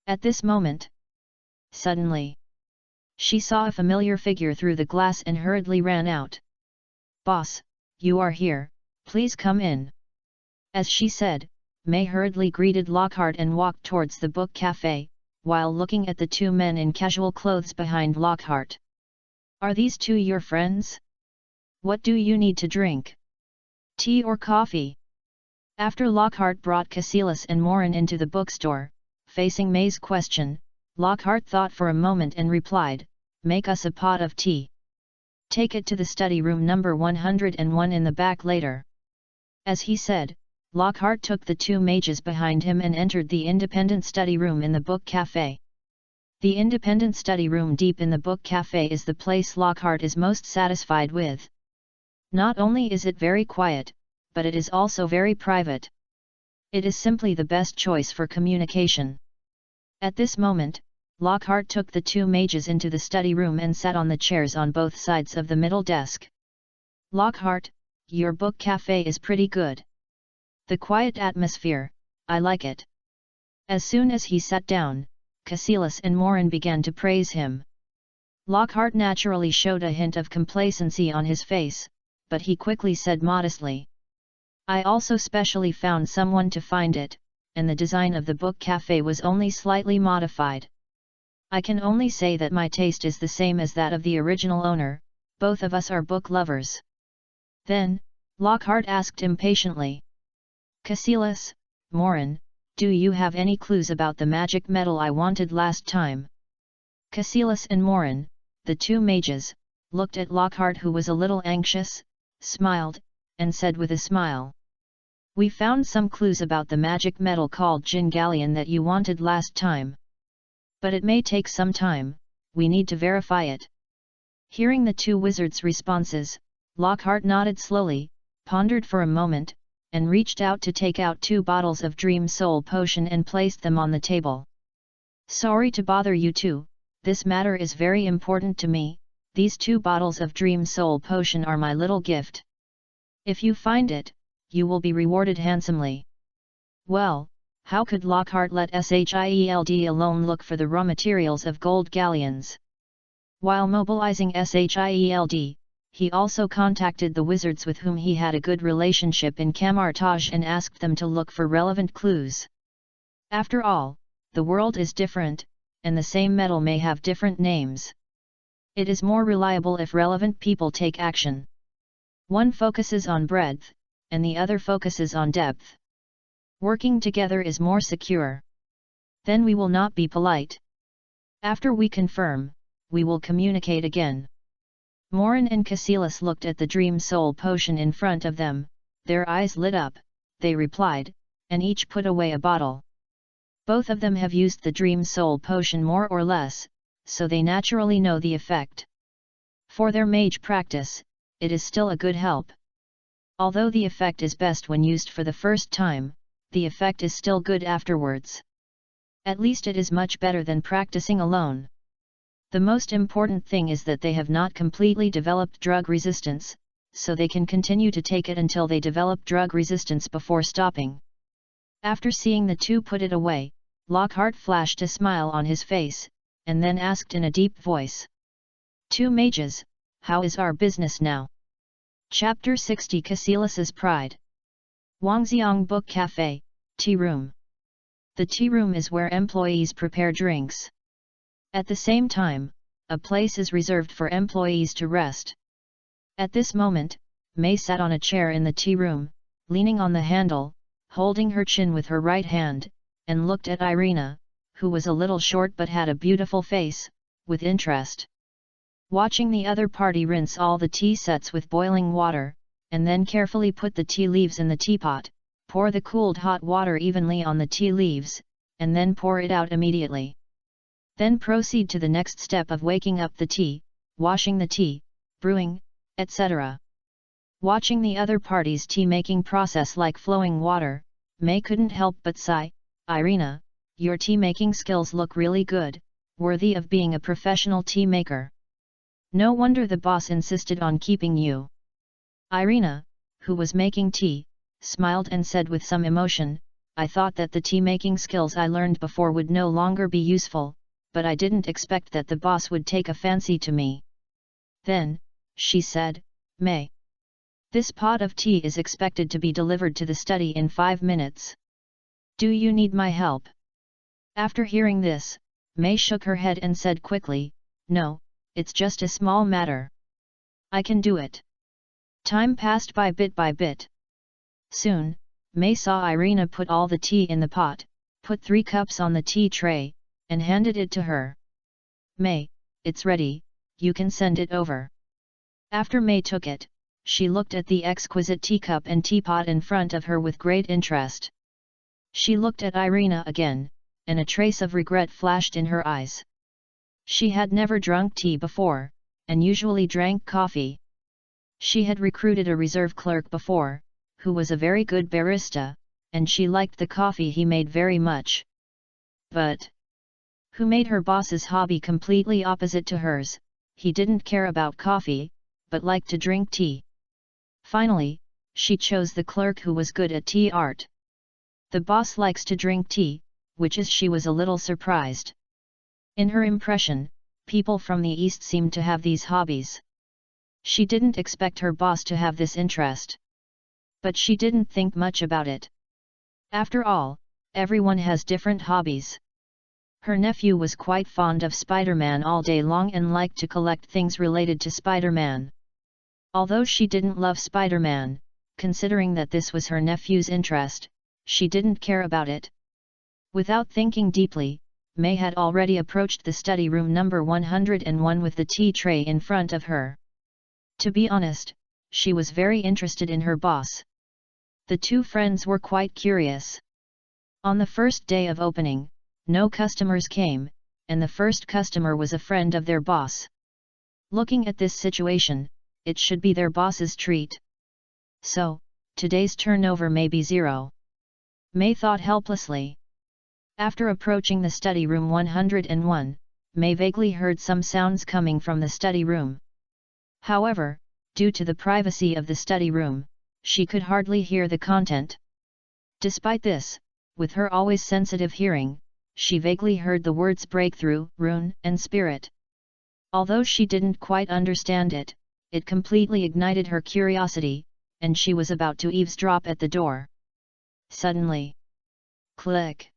At this moment, suddenly, she saw a familiar figure through the glass and hurriedly ran out. "Boss, you are here, please come in." As she said, May hurriedly greeted Lockhart and walked towards the book cafe, while looking at the 2 men in casual clothes behind Lockhart. "Are these 2 your friends? What do you need to drink? Tea or coffee?" After Lockhart brought Cassilis and Morin into the bookstore, facing May's question, Lockhart thought for a moment and replied, "Make us a pot of tea. Take it to the study room number 101 in the back later." As he said, Lockhart took the two mages behind him and entered the independent study room in the book cafe. The independent study room deep in the book cafe is the place Lockhart is most satisfied with. Not only is it very quiet, but it is also very private. It is simply the best choice for communication. At this moment, Lockhart took the two mages into the study room and sat on the chairs on both sides of the middle desk. Lockhart, your book cafe is pretty good. The quiet atmosphere, I like it. As soon as he sat down, Cassilis and Morin began to praise him. Lockhart naturally showed a hint of complacency on his face, but he quickly said modestly, I also specially found someone to find it, and the design of the book cafe was only slightly modified. I can only say that my taste is the same as that of the original owner, both of us are book lovers. Then, Lockhart asked impatiently, Cassilis, Morin, do you have any clues about the magic metal I wanted last time? Cassilis and Morin, the two mages, looked at Lockhart, who was a little anxious, smiled, and said with a smile, We found some clues about the magic metal called Jingalion that you wanted last time. But it may take some time, we need to verify it. Hearing the two wizards' responses, Lockhart nodded slowly, pondered for a moment, and reached out to take out 2 bottles of Dream Soul Potion and placed them on the table. Sorry to bother you two, this matter is very important to me, these 2 bottles of Dream Soul Potion are my little gift. If you find it, you will be rewarded handsomely. Well, how could Lockhart let Shield alone look for the raw materials of gold galleons? While mobilizing Shield, he also contacted the wizards with whom he had a good relationship in Kamar-Taj and asked them to look for relevant clues. After all, the world is different, and the same metal may have different names. It is more reliable if relevant people take action. One focuses on breadth, and the other focuses on depth. Working together is more secure. Then we will not be polite. After we confirm, we will communicate again. Morin and Cassilis looked at the Dream Soul Potion in front of them, their eyes lit up, they replied, and each put away a bottle. Both of them have used the Dream Soul Potion more or less, so they naturally know the effect. For their mage practice, it is still a good help. Although the effect is best when used for the first time, the effect is still good afterwards. At least it is much better than practicing alone. The most important thing is that they have not completely developed drug resistance, so they can continue to take it until they develop drug resistance before stopping. After seeing the two put it away, Lockhart flashed a smile on his face, and then asked in a deep voice. Two mages, how is our business now? Chapter 60 Cassilis's Pride. Wangxiang Book Cafe, Tea Room. The tea room is where employees prepare drinks. At the same time, a place is reserved for employees to rest. At this moment, May sat on a chair in the tea room, leaning on the handle, holding her chin with her right hand, and looked at Irina, who was a little short but had a beautiful face, with interest. Watching the other party rinse all the tea sets with boiling water, and then carefully put the tea leaves in the teapot, pour the cooled hot water evenly on the tea leaves, and then pour it out immediately. Then proceed to the next step of waking up the tea, washing the tea, brewing, etc. Watching the other party's tea-making process like flowing water, May couldn't help but sigh, Irina, your tea-making skills look really good, worthy of being a professional tea maker. No wonder the boss insisted on keeping you. Irina, who was making tea, smiled and said with some emotion, I thought that the tea-making skills I learned before would no longer be useful, but I didn't expect that the boss would take a fancy to me. Then, she said, May. This pot of tea is expected to be delivered to the study in 5 minutes. Do you need my help? After hearing this, May shook her head and said quickly, No, it's just a small matter. I can do it. Time passed by bit. Soon, May saw Irina put all the tea in the pot, put 3 cups on the tea tray, and handed it to her. May, it's ready, you can send it over. After May took it, she looked at the exquisite teacup and teapot in front of her with great interest. She looked at Irina again, and a trace of regret flashed in her eyes. She had never drunk tea before, and usually drank coffee. She had recruited a reserve clerk before, who was a very good barista, and she liked the coffee he made very much. But who made her boss's hobby completely opposite to hers? He didn't care about coffee, but liked to drink tea. Finally, she chose the clerk who was good at tea art. The boss likes to drink tea, which is she was a little surprised. In her impression, people from the East seemed to have these hobbies. She didn't expect her boss to have this interest. But she didn't think much about it. After all, everyone has different hobbies. Her nephew was quite fond of Spider-Man all day long and liked to collect things related to Spider-Man. Although she didn't love Spider-Man, considering that this was her nephew's interest, she didn't care about it. Without thinking deeply, May had already approached the study room number 101 with the tea tray in front of her. To be honest, she was very interested in her boss. The two friends were quite curious. On the first day of opening, no customers came, and the first customer was a friend of their boss. Looking at this situation, it should be their boss's treat. So, today's turnover may be 0. May thought helplessly. After approaching the study room 101, May vaguely heard some sounds coming from the study room. However, due to the privacy of the study room, she could hardly hear the content. Despite this, with her always sensitive hearing, she vaguely heard the words breakthrough, rune, and spirit. Although she didn't quite understand it, it completely ignited her curiosity, and she was about to eavesdrop at the door. Suddenly, click!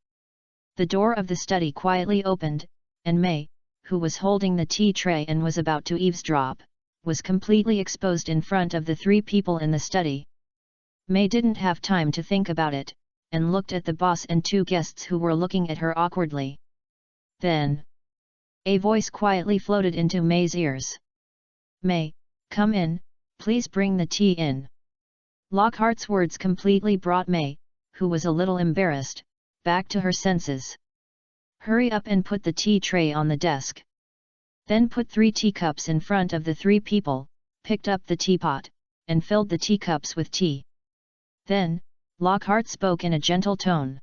The door of the study quietly opened, and May, who was holding the tea tray and was about to eavesdrop, was completely exposed in front of the 3 people in the study. May didn't have time to think about it, and looked at the boss and 2 guests who were looking at her awkwardly. Then, a voice quietly floated into May's ears. "May, come in, please bring the tea in." Lockhart's words completely brought May, who was a little embarrassed, back to her senses. "Hurry up and put the tea tray on the desk." Then put 3 teacups in front of the 3 people, picked up the teapot, and filled the teacups with tea. Then, Lockhart spoke in a gentle tone.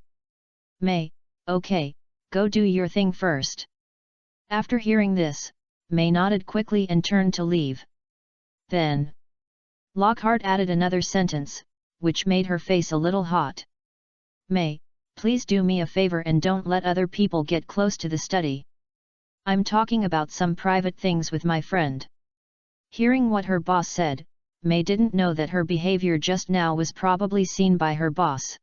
"May, okay, go do your thing first." After hearing this, May nodded quickly and turned to leave. Then, Lockhart added another sentence, which made her face a little hot. "May, please do me a favor and don't let other people get close to the study. I'm talking about some private things with my friend." Hearing what her boss said, May didn't know that her behavior just now was probably seen by her boss.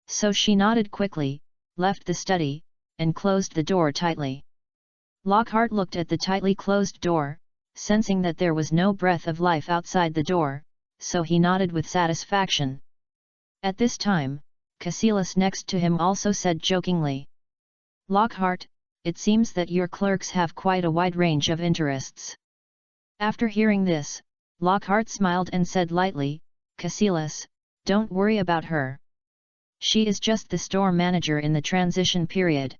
So she nodded quickly, left the study, and closed the door tightly. Lockhart looked at the tightly closed door, sensing that there was no breath of life outside the door, so he nodded with satisfaction. At this time, Cassilis next to him also said jokingly, "Lockhart, it seems that your clerks have quite a wide range of interests." After hearing this, Lockhart smiled and said lightly, "Cassilis, don't worry about her. She is just the store manager in the transition period.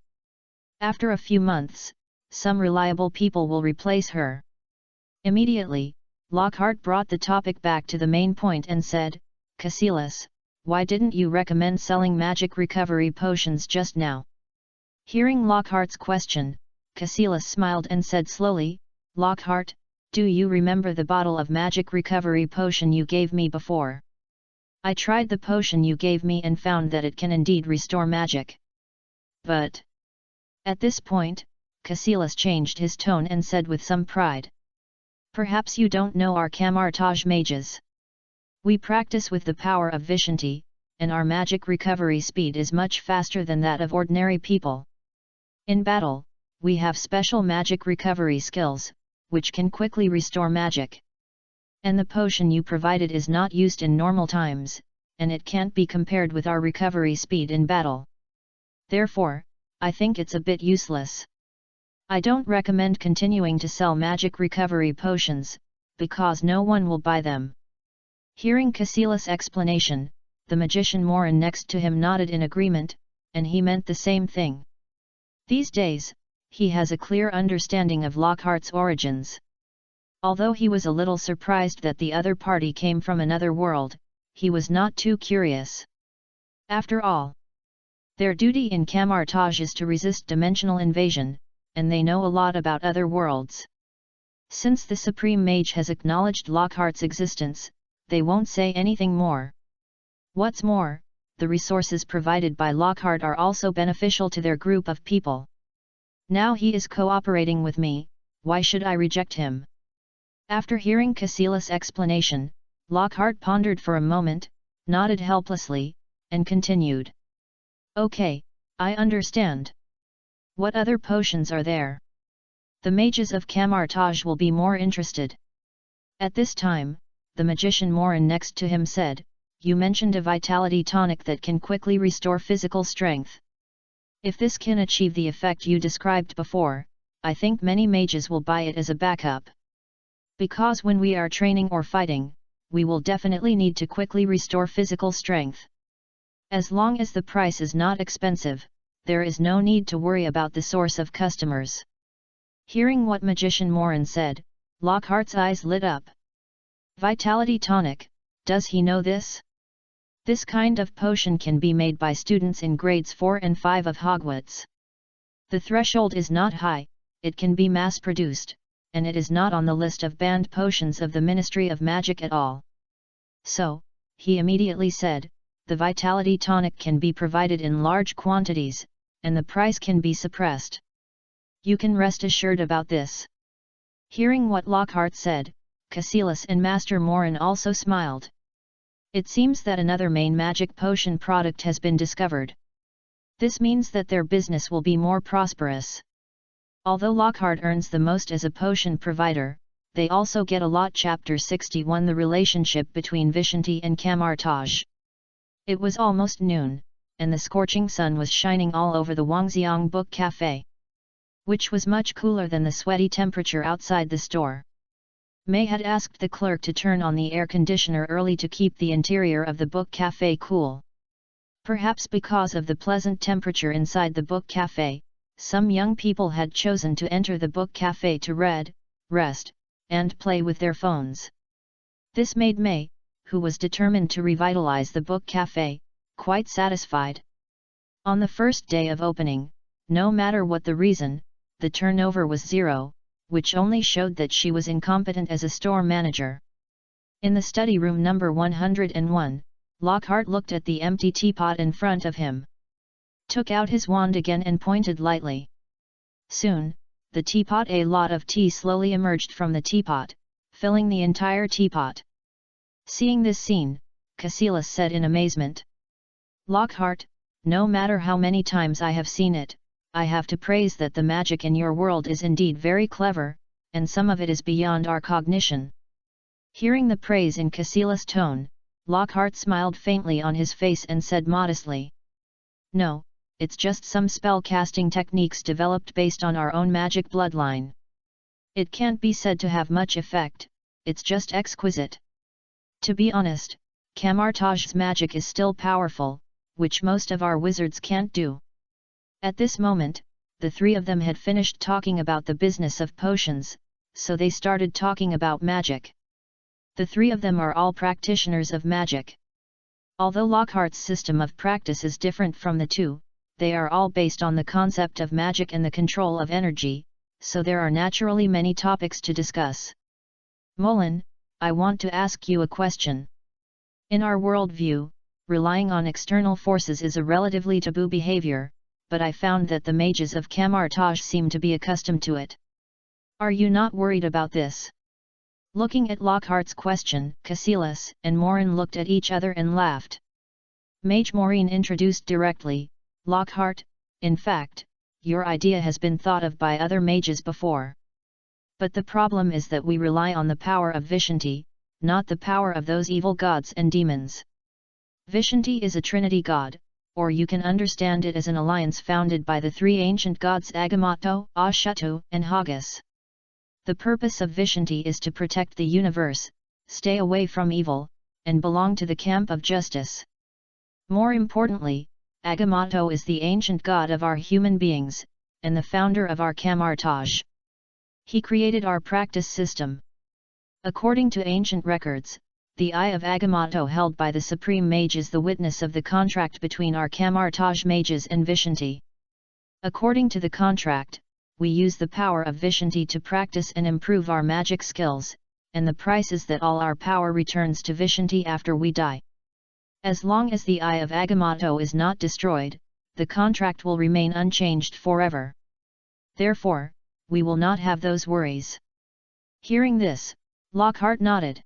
After a few months, some reliable people will replace her." Immediately, Lockhart brought the topic back to the main point and said, "Cassilis, why didn't you recommend selling magic recovery potions just now?" Hearing Lockhart's question, Cassilis smiled and said slowly, "Lockhart, do you remember the bottle of magic recovery potion you gave me before? I tried the potion you gave me and found that it can indeed restore magic. But..." At this point, Cassilis changed his tone and said with some pride, "Perhaps you don't know our Kamar-Taj mages. We practice with the power of Vishanti, and our magic recovery speed is much faster than that of ordinary people. In battle, we have special magic recovery skills, which can quickly restore magic. And the potion you provided is not used in normal times, and it can't be compared with our recovery speed in battle. Therefore, I think it's a bit useless. I don't recommend continuing to sell magic recovery potions, because no one will buy them." Hearing Caecilius' explanation, the magician Morin next to him nodded in agreement, and he meant the same thing. These days, he has a clear understanding of Lockhart's origins. Although he was a little surprised that the other party came from another world, he was not too curious. After all, their duty in Kamar-Taj is to resist dimensional invasion, and they know a lot about other worlds. Since the Supreme Mage has acknowledged Lockhart's existence, they won't say anything more. What's more, the resources provided by Lockhart are also beneficial to their group of people. Now he is cooperating with me, why should I reject him? After hearing Caecilius' explanation, Lockhart pondered for a moment, nodded helplessly, and continued. Okay, I understand. What other potions are there? The mages of Kamar-Taj will be more interested. At this time, the magician Morin next to him said, you mentioned a vitality tonic that can quickly restore physical strength. If this can achieve the effect you described before, I think many mages will buy it as a backup. Because when we are training or fighting, we will definitely need to quickly restore physical strength. As long as the price is not expensive, there is no need to worry about the source of customers. Hearing what magician Morin said, Lockhart's eyes lit up. Vitality tonic, does he know this? This kind of potion can be made by students in grades 4 and 5 of Hogwarts. The threshold is not high, it can be mass-produced, and it is not on the list of banned potions of the Ministry of Magic at all. So, he immediately said, the vitality tonic can be provided in large quantities, and the price can be suppressed. You can rest assured about this. Hearing what Lockhart said, Caecilius and Master Morin also smiled. It seems that another main magic potion product has been discovered. This means that their business will be more prosperous. Although Lockhart earns the most as a potion provider, they also get a lot. Chapter 61 The relationship between Vishanti and Kamar-Taj. It was almost noon, and the scorching sun was shining all over the Wangxiang Book Cafe, which was much cooler than the sweaty temperature outside the store. May had asked the clerk to turn on the air conditioner early to keep the interior of the book cafe cool. Perhaps because of the pleasant temperature inside the book cafe, some young people had chosen to enter the book cafe to read, rest, and play with their phones. This made May, who was determined to revitalize the book cafe, quite satisfied. On the first day of opening, no matter what the reason, the turnover was zero, which only showed that she was incompetent as a store manager. In the study room number 101, Lockhart looked at the empty teapot in front of him. Took out his wand again and pointed lightly. Soon, the teapot. A lot of tea slowly emerged from the teapot, filling the entire teapot. Seeing this scene, Caecilius said in amazement. Lockhart, no matter how many times I have seen it, I have to praise that the magic in your world is indeed very clever, and some of it is beyond our cognition. Hearing the praise in Caecilius' tone, Lockhart smiled faintly on his face and said modestly. No, it's just some spell-casting techniques developed based on our own magic bloodline. It can't be said to have much effect, it's just exquisite. To be honest, Kamar-Taj's magic is still powerful, which most of our wizards can't do. At this moment, the three of them had finished talking about the business of potions, so they started talking about magic. The three of them are all practitioners of magic. Although Lockhart's system of practice is different from the two, they are all based on the concept of magic and the control of energy, so there are naturally many topics to discuss. Morin, I want to ask you a question. In our worldview, relying on external forces is a relatively taboo behavior, but I found that the mages of Kamar-Taj seem to be accustomed to it. Are you not worried about this? Looking at Lockhart's question, Caecilius and Morin looked at each other and laughed. Mage Morin introduced directly, Lockhart, in fact, your idea has been thought of by other mages before. But the problem is that we rely on the power of Vishanti, not the power of those evil gods and demons. Vishanti is a trinity god, or you can understand it as an alliance founded by the three ancient gods Agamotto, Ashatu, and Haggis. The purpose of Vishanti is to protect the universe, stay away from evil, and belong to the camp of justice. More importantly, Agamotto is the ancient god of our human beings, and the founder of our Kamar-Taj. He created our practice system. According to ancient records, the Eye of Agamotto held by the Supreme Mage is the witness of the contract between our Kamar-Taj mages and Vishanti. According to the contract, we use the power of Vishanti to practice and improve our magic skills, and the price is that all our power returns to Vishanti after we die. As long as the Eye of Agamotto is not destroyed, the contract will remain unchanged forever. Therefore, we will not have those worries. Hearing this, Lockhart nodded.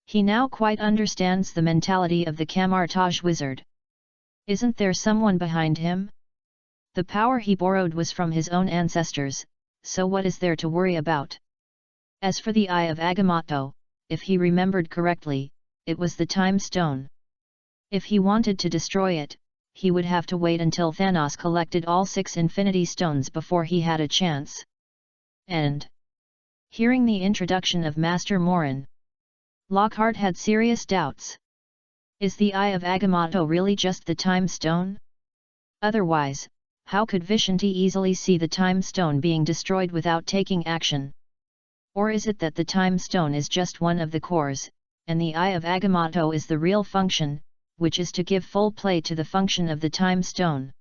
He now quite understands the mentality of the Kamar-Taj wizard. Isn't there someone behind him? The power he borrowed was from his own ancestors, so what is there to worry about? As for the Eye of Agamotto, if he remembered correctly, it was the Time Stone. If he wanted to destroy it, he would have to wait until Thanos collected all 6 Infinity Stones before he had a chance. And hearing the introduction of Master Morin, Lockhart had serious doubts. Is the Eye of Agamotto really just the Time Stone? Otherwise, how could Vishanti easily see the Time Stone being destroyed without taking action? Or is it that the Time Stone is just one of the cores, and the Eye of Agamotto is the real function, which is to give full play to the function of the Time Stone?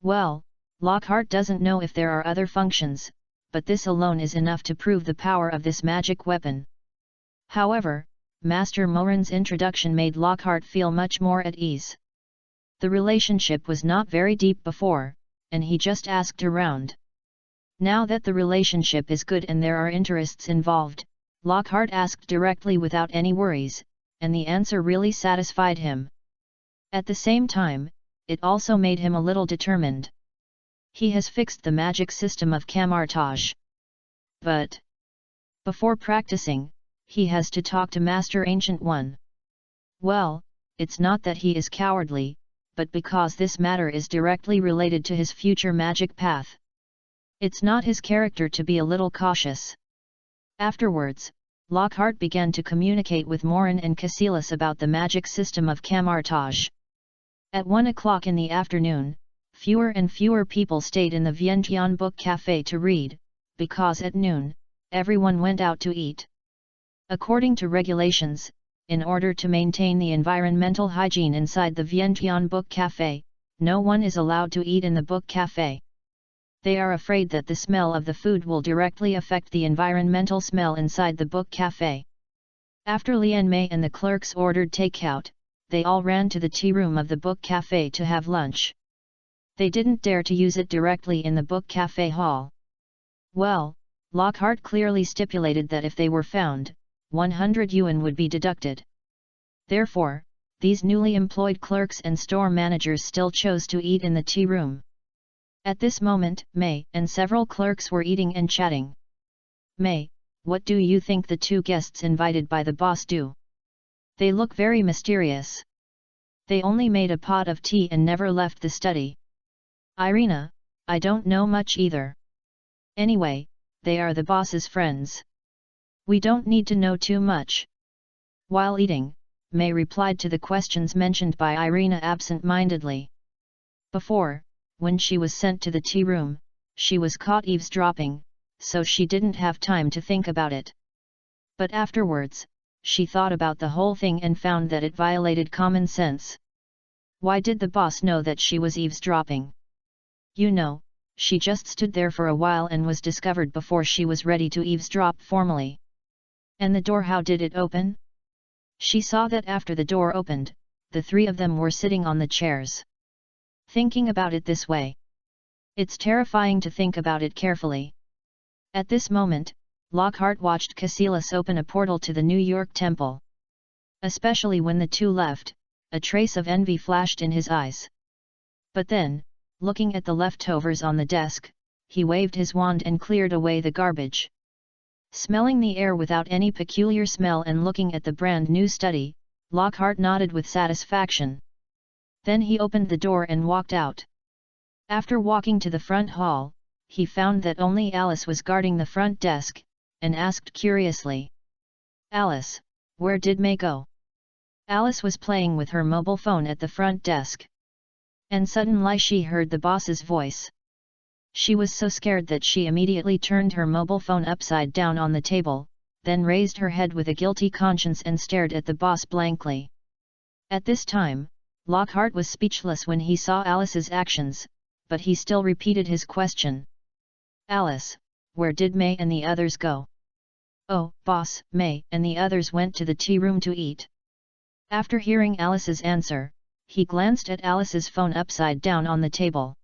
Well, Lockhart doesn't know if there are other functions, but this alone is enough to prove the power of this magic weapon. However, Master Morin's introduction made Lockhart feel much more at ease. The relationship was not very deep before, and he just asked around. Now that the relationship is good and there are interests involved, Lockhart asked directly without any worries, and the answer really satisfied him. At the same time, it also made him a little determined. He has fixed the magic system of Kamar-Taj. But before practicing, he has to talk to Master Ancient One. Well, it's not that he is cowardly, but because this matter is directly related to his future magic path. It's not his character to be a little cautious. Afterwards, Lockhart began to communicate with Morin and Cassilis about the magic system of Kamar-Taj. At 1 o'clock in the afternoon, fewer and fewer people stayed in the Vientiane Book Café to read, because at noon, everyone went out to eat. According to regulations, in order to maintain the environmental hygiene inside the Vientiane Book Café, no one is allowed to eat in the book café. They are afraid that the smell of the food will directly affect the environmental smell inside the book café. After Lian Mei and the clerks ordered takeout, they all ran to the tea room of the book café to have lunch. They didn't dare to use it directly in the book café hall. Well, Lockhart clearly stipulated that if they were found, 100 yuan would be deducted. Therefore, these newly employed clerks and store managers still chose to eat in the tea room. At this moment, Mei and several clerks were eating and chatting. Mei, what do you think the 2 guests invited by the boss do? They look very mysterious. They only made a pot of tea and never left the study. Irina, I don't know much either. Anyway, they are the boss's friends. We don't need to know too much. While eating, Mei replied to the questions mentioned by Irina absent-mindedly. Before, when she was sent to the tea room, she was caught eavesdropping, so she didn't have time to think about it. But afterwards, she thought about the whole thing and found that it violated common sense. Why did the boss know that she was eavesdropping? You know, she just stood there for a while and was discovered before she was ready to eavesdrop formally. And the door, how did it open? She saw that after the door opened, the 3 of them were sitting on the chairs. Thinking about it this way, it's terrifying to think about it carefully. At this moment, Lockhart watched Cassilis open a portal to the New York Temple. Especially when the 2 left, a trace of envy flashed in his eyes. But then, looking at the leftovers on the desk, he waved his wand and cleared away the garbage. Smelling the air without any peculiar smell and looking at the brand new study, Lockhart nodded with satisfaction. Then he opened the door and walked out. After walking to the front hall, he found that only Alice was guarding the front desk, and asked curiously, "Alice, where did Mei go?" Alice was playing with her mobile phone at the front desk. And suddenly she heard the boss's voice. She was so scared that she immediately turned her mobile phone upside down on the table, then raised her head with a guilty conscience and stared at the boss blankly. At this time, Lockhart was speechless when he saw Alice's actions, but he still repeated his question. Alice, where did May and the others go? Oh, boss, May and the others went to the tea room to eat. After hearing Alice's answer, he glanced at Alice's phone upside down on the table.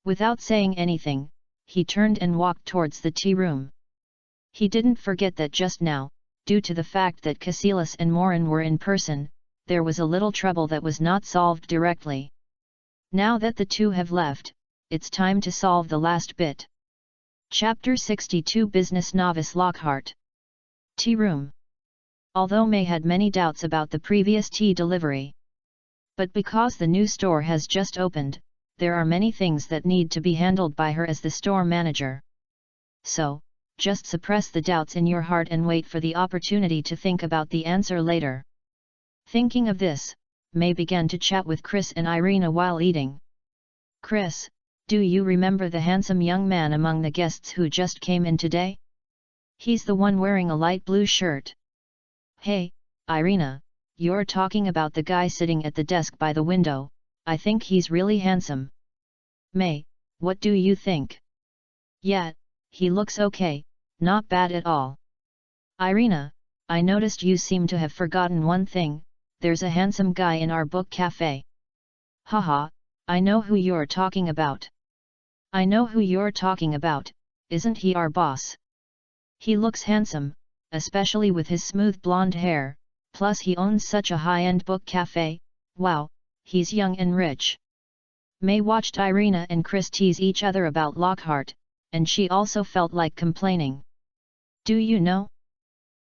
Without saying anything, he turned and walked towards the tea room. He didn't forget that just now, due to the fact that Cassilis and Morin were in person, there was a little trouble that was not solved directly. Now that the two have left, it's time to solve the last bit. Chapter 62 Business Novice Lockhart. Tea Room. Although May had many doubts about the previous tea delivery. But because the new store has just opened, there are many things that need to be handled by her as the store manager. So, just suppress the doubts in your heart and wait for the opportunity to think about the answer later. Thinking of this, May began to chat with Chris and Irina while eating. Chris, do you remember the handsome young man among the guests who just came in today? He's the one wearing a light blue shirt. Hey, Irina, you're talking about the guy sitting at the desk by the window. I think he's really handsome. May, what do you think? Yeah, he looks okay, not bad at all. Irina, I noticed you seem to have forgotten one thing, there's a handsome guy in our book cafe. Haha, I know who you're talking about. I know who you're talking about, isn't he our boss? He looks handsome, especially with his smooth blonde hair, plus he owns such a high-end book cafe. Wow, he's young and rich. May watched Irina and Chris tease each other about Lockhart, and she also felt like complaining. Do you know?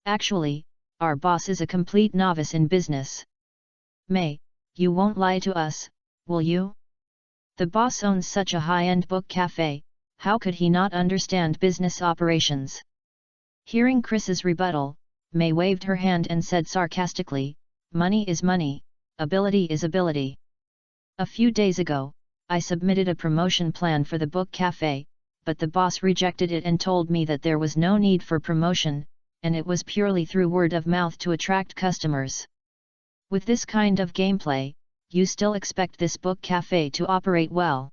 Actually, our boss is a complete novice in business. May, you won't lie to us, will you? The boss owns such a high-end book cafe, how could he not understand business operations? Hearing Chris's rebuttal, May waved her hand and said sarcastically, money is money, ability is ability. A few days ago, I submitted a promotion plan for the book cafe, but the boss rejected it and told me that there was no need for promotion, and it was purely through word of mouth to attract customers. With this kind of gameplay, you still expect this book cafe to operate well?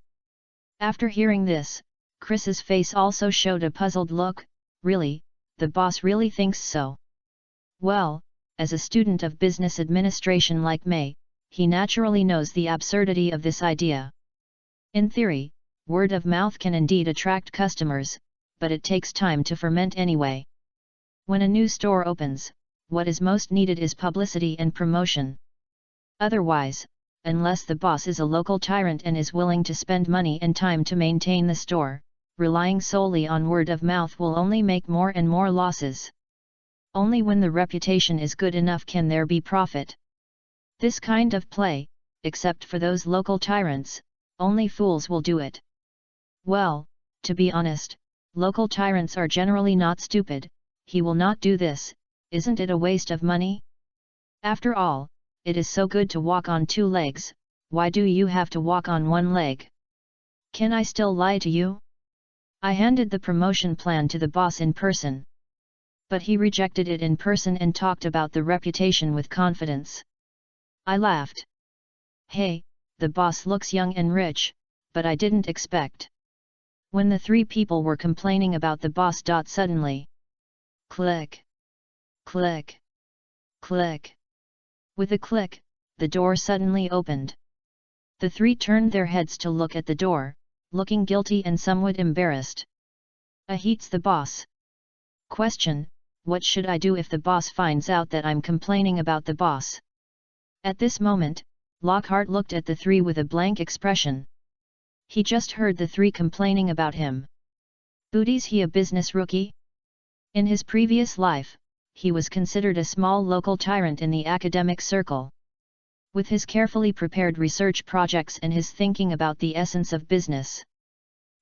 After hearing this, Chris's face also showed a puzzled look. Really, the boss really thinks so? Well, as a student of business administration like May, he naturally knows the absurdity of this idea. In theory, word of mouth can indeed attract customers, but it takes time to ferment anyway. When a new store opens, what is most needed is publicity and promotion. Otherwise, unless the boss is a local tyrant and is willing to spend money and time to maintain the store, relying solely on word of mouth will only make more and more losses. Only when the reputation is good enough can there be profit. This kind of play, except for those local tyrants, only fools will do it. Well, to be honest, local tyrants are generally not stupid. He will not do this. Isn't it a waste of money? After all, it is so good to walk on two legs, why do you have to walk on one leg? Can I still lie to you? I handed the promotion plan to the boss in person. But he rejected it in person and talked about the reputation with confidence. I laughed. Hey, the boss looks young and rich, but I didn't expect. When the three people were complaining about the boss. Suddenly. Click. Click. Click. With a click, the door suddenly opened. The three turned their heads to look at the door, looking guilty and somewhat embarrassed. He's the boss. Question, what should I do if the boss finds out that I'm complaining about the boss? At this moment, Lockhart looked at the three with a blank expression. He just heard the three complaining about him. Booty's he a business rookie? In his previous life, he was considered a small local tyrant in the academic circle. With his carefully prepared research projects and his thinking about the essence of business.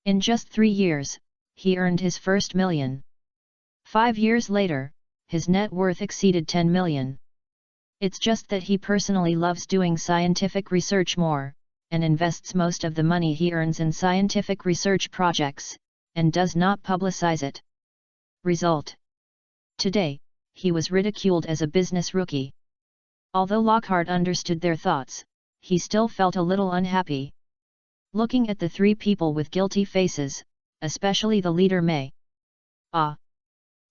In just 3 years, he earned his first million. 5 years later, his net worth exceeded 10 million. It's just that he personally loves doing scientific research more, and invests most of the money he earns in scientific research projects, and does not publicize it. Result: today, he was ridiculed as a business rookie. Although Lockhart understood their thoughts, he still felt a little unhappy. Looking at the three people with guilty faces, especially the leader May. Ah!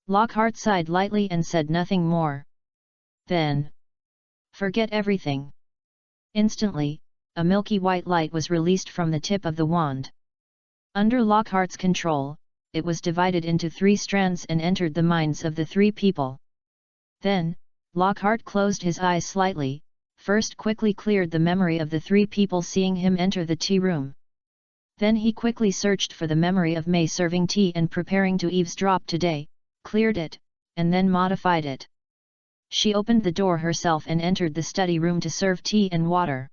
Lockhart sighed lightly and said nothing more. Then, forget everything. Instantly, a milky white light was released from the tip of the wand. Under Lockhart's control, it was divided into 3 strands and entered the minds of the 3 people. Then, Lockhart closed his eyes slightly, first quickly cleared the memory of the 3 people seeing him enter the tea room. Then he quickly searched for the memory of May serving tea and preparing to eavesdrop today, cleared it, and then modified it. She opened the door herself and entered the study room to serve tea and water.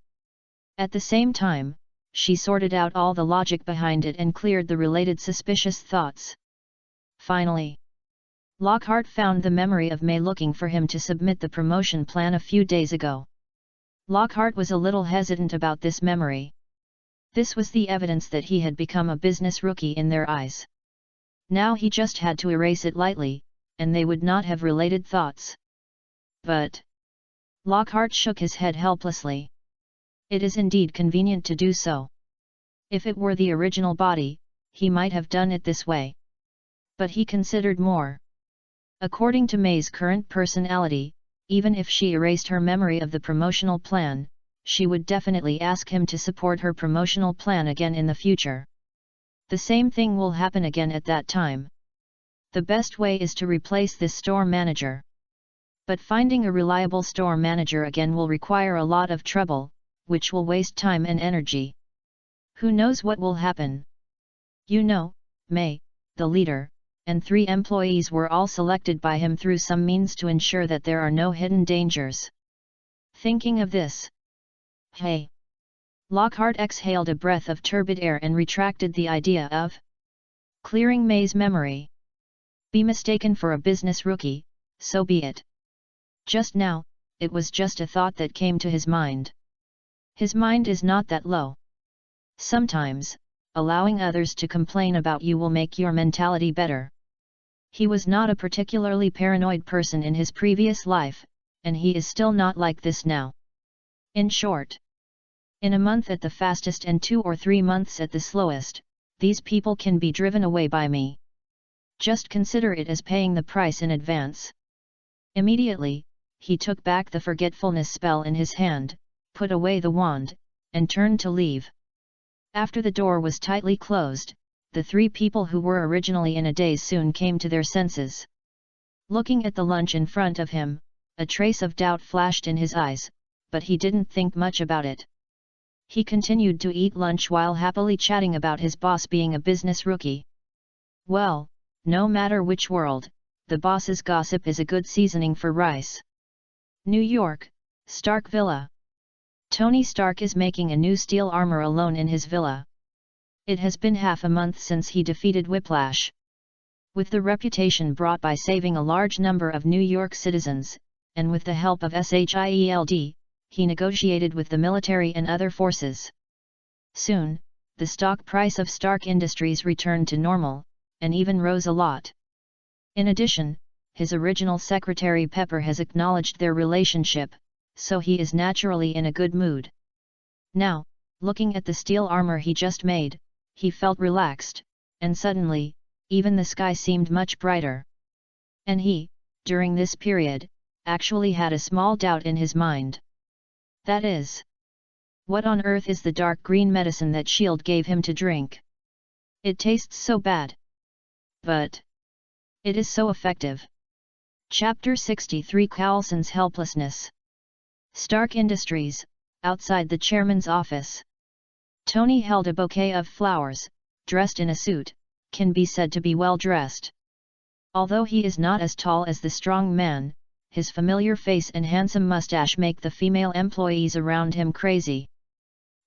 At the same time, she sorted out all the logic behind it and cleared the related suspicious thoughts. Finally, Lockhart found the memory of May looking for him to submit the promotion plan a few days ago. Lockhart was a little hesitant about this memory. This was the evidence that he had become a business rookie in their eyes. Now he just had to erase it lightly, and they would not have related thoughts. But Lockhart shook his head helplessly. It is indeed convenient to do so. If it were the original body, he might have done it this way. But he considered more. According to May's current personality, even if she erased her memory of the promotional plan, she would definitely ask him to support her promotional plan again in the future. The same thing will happen again at that time. The best way is to replace this store manager. But finding a reliable store manager again will require a lot of trouble, which will waste time and energy. Who knows what will happen? You know, May, the leader, and 3 employees were all selected by him through some means to ensure that there are no hidden dangers. Thinking of this, hey! Lockhart exhaled a breath of turbid air and retracted the idea of clearing May's memory. Be mistaken for a business rookie, so be it. Just now, it was just a thought that came to his mind. His mind is not that low. Sometimes, allowing others to complain about you will make your mentality better. He was not a particularly paranoid person in his previous life, and he is still not like this now. In short, in a month at the fastest and 2 or 3 months at the slowest, these people can be driven away by me. Just consider it as paying the price in advance. Immediately, he took back the forgetfulness spell in his hand, put away the wand, and turned to leave. After the door was tightly closed, the 3 people who were originally in a daze soon came to their senses. Looking at the lunch in front of him, a trace of doubt flashed in his eyes, but he didn't think much about it. He continued to eat lunch while happily chatting about his boss being a business rookie. Well, no matter which world, the boss's gossip is a good seasoning for rice. New York, Stark Villa. Tony Stark is making a new steel armor alone in his villa. It has been half a month since he defeated Whiplash. With the reputation brought by saving a large number of New York citizens, and with the help of SHIELD, he negotiated with the military and other forces. Soon, the stock price of Stark Industries returned to normal, and even rose a lot. In addition, his original secretary Pepper has acknowledged their relationship, so he is naturally in a good mood. Now, looking at the steel armor he just made, he felt relaxed, and suddenly, even the sky seemed much brighter. And he, during this period, actually had a small doubt in his mind. That is, what on earth is the dark green medicine that S.H.I.E.L.D. gave him to drink? It tastes so bad. But it is so effective. Chapter 63 Coulson's Helplessness. Stark Industries, outside the chairman's office. Tony held a bouquet of flowers, dressed in a suit, can be said to be well dressed. Although he is not as tall as the strong man, his familiar face and handsome mustache make the female employees around him crazy.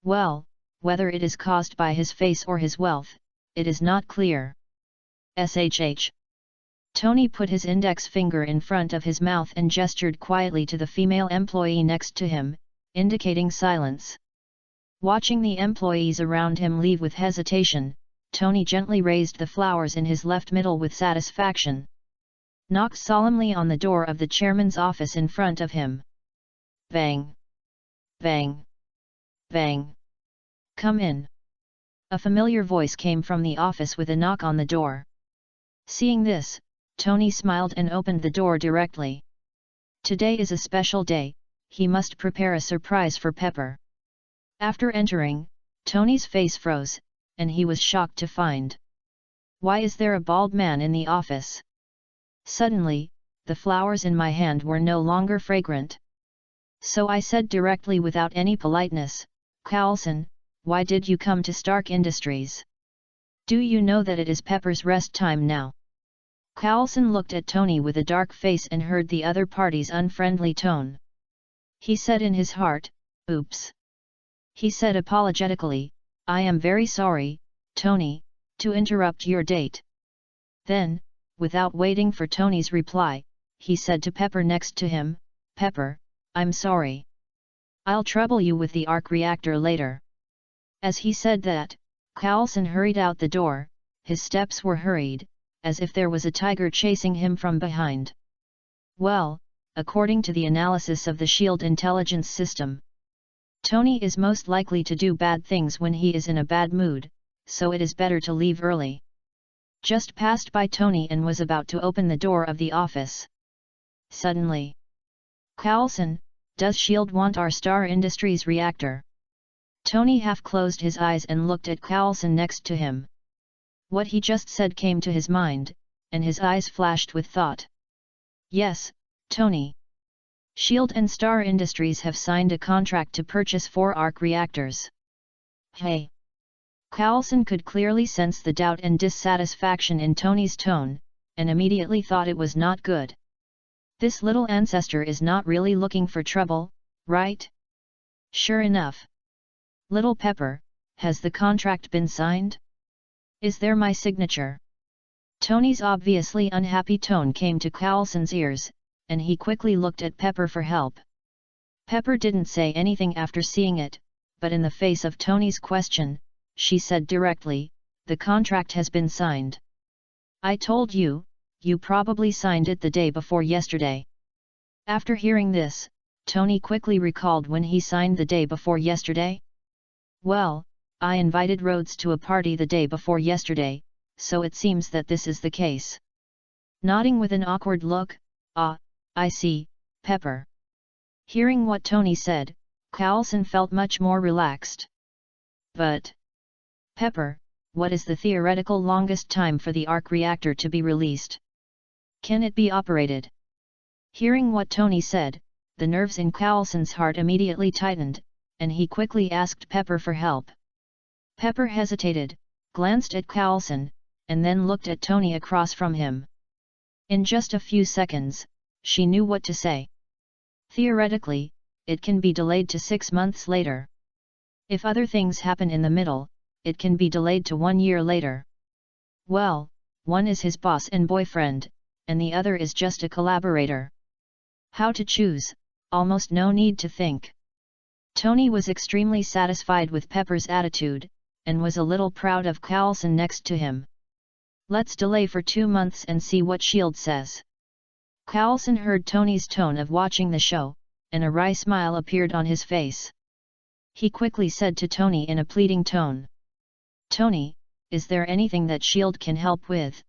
Well, whether it is caused by his face or his wealth, it is not clear. SHH. Tony put his index finger in front of his mouth and gestured quietly to the female employee next to him, indicating silence. Watching the employees around him leave with hesitation, Tony gently raised the flowers in his left middle with satisfaction. Knocked solemnly on the door of the chairman's office in front of him. Bang! Bang! Bang! Come in. A familiar voice came from the office with a knock on the door. Seeing this, Tony smiled and opened the door directly. Today is a special day, he must prepare a surprise for Pepper. After entering, Tony's face froze, and he was shocked to find. Why is there a bald man in the office? Suddenly, the flowers in my hand were no longer fragrant. So I said directly without any politeness, Coulson, why did you come to Stark Industries? Do you know that it is Pepper's rest time now? Coulson looked at Tony with a dark face and heard the other party's unfriendly tone. He said in his heart, oops. He said apologetically, I am very sorry, Tony, to interrupt your date. Then, without waiting for Tony's reply, he said to Pepper next to him, Pepper, I'm sorry. I'll trouble you with the arc reactor later. As he said that, Coulson hurried out the door, his steps were hurried, as if there was a tiger chasing him from behind. Well, according to the analysis of the SHIELD intelligence system, Tony is most likely to do bad things when he is in a bad mood, so it is better to leave early. Just passed by Tony and was about to open the door of the office. Suddenly, Coulson, does SHIELD want our Star Industries reactor? Tony half closed his eyes and looked at Coulson next to him. What he just said came to his mind, and his eyes flashed with thought. Yes, Tony. SHIELD and Star Industries have signed a contract to purchase 4 arc reactors. Hey! Coulson could clearly sense the doubt and dissatisfaction in Tony's tone, and immediately thought it was not good. This little ancestor is not really looking for trouble, right? Sure enough. Little Pepper, has the contract been signed? Is there my signature? Tony's obviously unhappy tone came to Coulson's ears, and he quickly looked at Pepper for help. Pepper didn't say anything after seeing it, but in the face of Tony's question, she said directly, the contract has been signed. I told you, you probably signed it the day before yesterday. After hearing this, Tony quickly recalled when he signed the day before yesterday. Well, I invited Rhodes to a party the day before yesterday, so it seems that this is the case. Nodding with an awkward look, I see, Pepper. Hearing what Tony said, Coulson felt much more relaxed. But, Pepper, what is the theoretical longest time for the arc reactor to be released? Can it be operated? Hearing what Tony said, the nerves in Coulson's heart immediately tightened, and he quickly asked Pepper for help. Pepper hesitated, glanced at Coulson, and then looked at Tony across from him. In just a few seconds, she knew what to say. Theoretically, it can be delayed to 6 months later. If other things happen in the middle, it can be delayed to 1 year later. Well, one is his boss and boyfriend, and the other is just a collaborator. How to choose? Almost no need to think. Tony was extremely satisfied with Pepper's attitude, and was a little proud of Coulson next to him. Let's delay for 2 months and see what SHIELD says. Coulson heard Tony's tone of watching the show, and a wry smile appeared on his face. He quickly said to Tony in a pleading tone. Tony, is there anything that SHIELD can help with?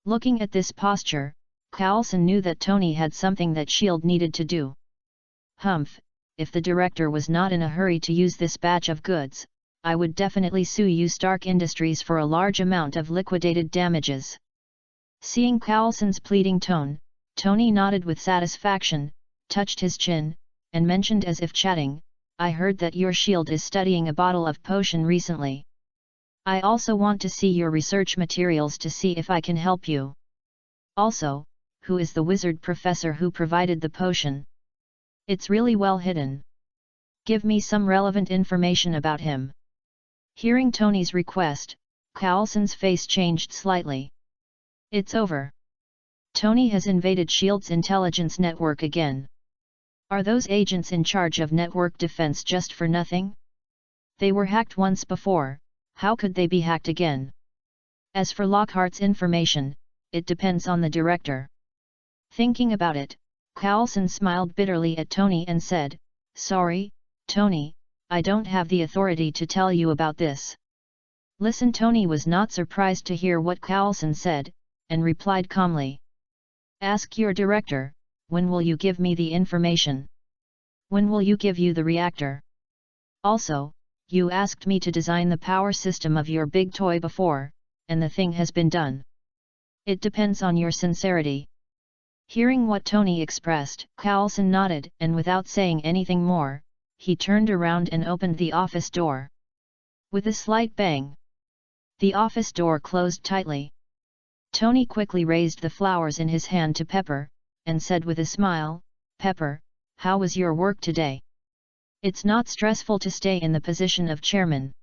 Looking at this posture, Coulson knew that Tony had something that SHIELD needed to do. Humph, if the director was not in a hurry to use this batch of goods, I would definitely sue you Stark Industries for a large amount of liquidated damages. Seeing Coulson's pleading tone, Tony nodded with satisfaction, touched his chin, and mentioned as if chatting, I heard that your SHIELD is studying a bottle of potion recently. I also want to see your research materials to see if I can help you. Also, who is the wizard professor who provided the potion? It's really well hidden. Give me some relevant information about him. Hearing Tony's request, Coulson's face changed slightly. It's over. Tony has invaded S.H.I.E.L.D.'s intelligence network again. Are those agents in charge of network defense just for nothing? They were hacked once before, how could they be hacked again? As for Lockhart's information, it depends on the director. Thinking about it, Coulson smiled bitterly at Tony and said, "Sorry, Tony, I don't have the authority to tell you about this." Listen, Tony was not surprised to hear what Coulson said, and replied calmly. "Ask your director, when will you give me the information? When will you give you the reactor? Also, you asked me to design the power system of your big toy before, and the thing has been done. It depends on your sincerity." Hearing what Tony expressed, Coulson nodded, and without saying anything more, he turned around and opened the office door. With a slight bang, the office door closed tightly. Tony quickly raised the flowers in his hand to Pepper, and said with a smile, "Pepper, how was your work today? It's not stressful to stay in the position of chairman."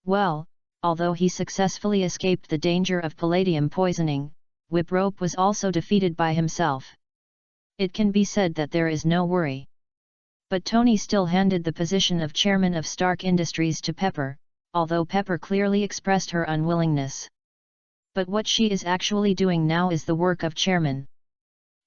Well, although he successfully escaped the danger of palladium poisoning, Whiprope was also defeated by himself. It can be said that there is no worry. But Tony still handed the position of chairman of Stark Industries to Pepper, although Pepper clearly expressed her unwillingness. But what she is actually doing now is the work of chairman.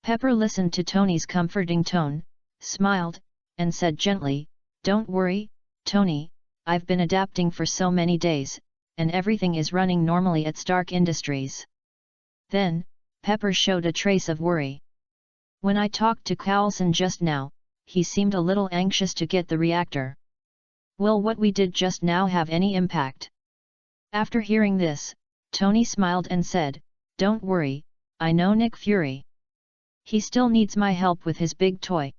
Pepper listened to Tony's comforting tone, smiled, and said gently, "Don't worry, Tony, I've been adapting for so many days, and everything is running normally at Stark Industries." Then, Pepper showed a trace of worry. "When I talked to Coulson just now, he seemed a little anxious to get the reactor. Will what we did just now have any impact?" After hearing this, Tony smiled and said, "Don't worry, I know Nick Fury. He still needs my help with his big toy.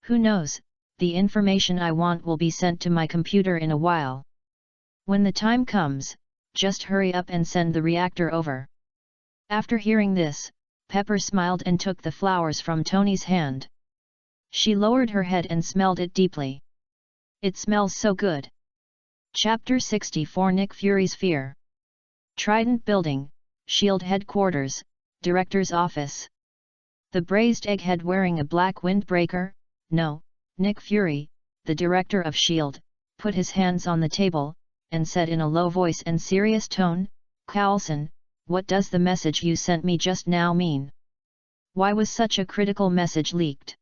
Who knows, the information I want will be sent to my computer in a while. When the time comes, just hurry up and send the reactor over." After hearing this, Pepper smiled and took the flowers from Tony's hand. She lowered her head and smelled it deeply. "It smells so good." Chapter 64 Nick Fury's Fear. Trident Building, S.H.I.E.L.D. Headquarters, Director's Office. The braised egghead wearing a black windbreaker, no, Nick Fury, the director of S.H.I.E.L.D., put his hands on the table, and said in a low voice and serious tone, "Coulson, what does the message you sent me just now mean? Why was such a critical message leaked?"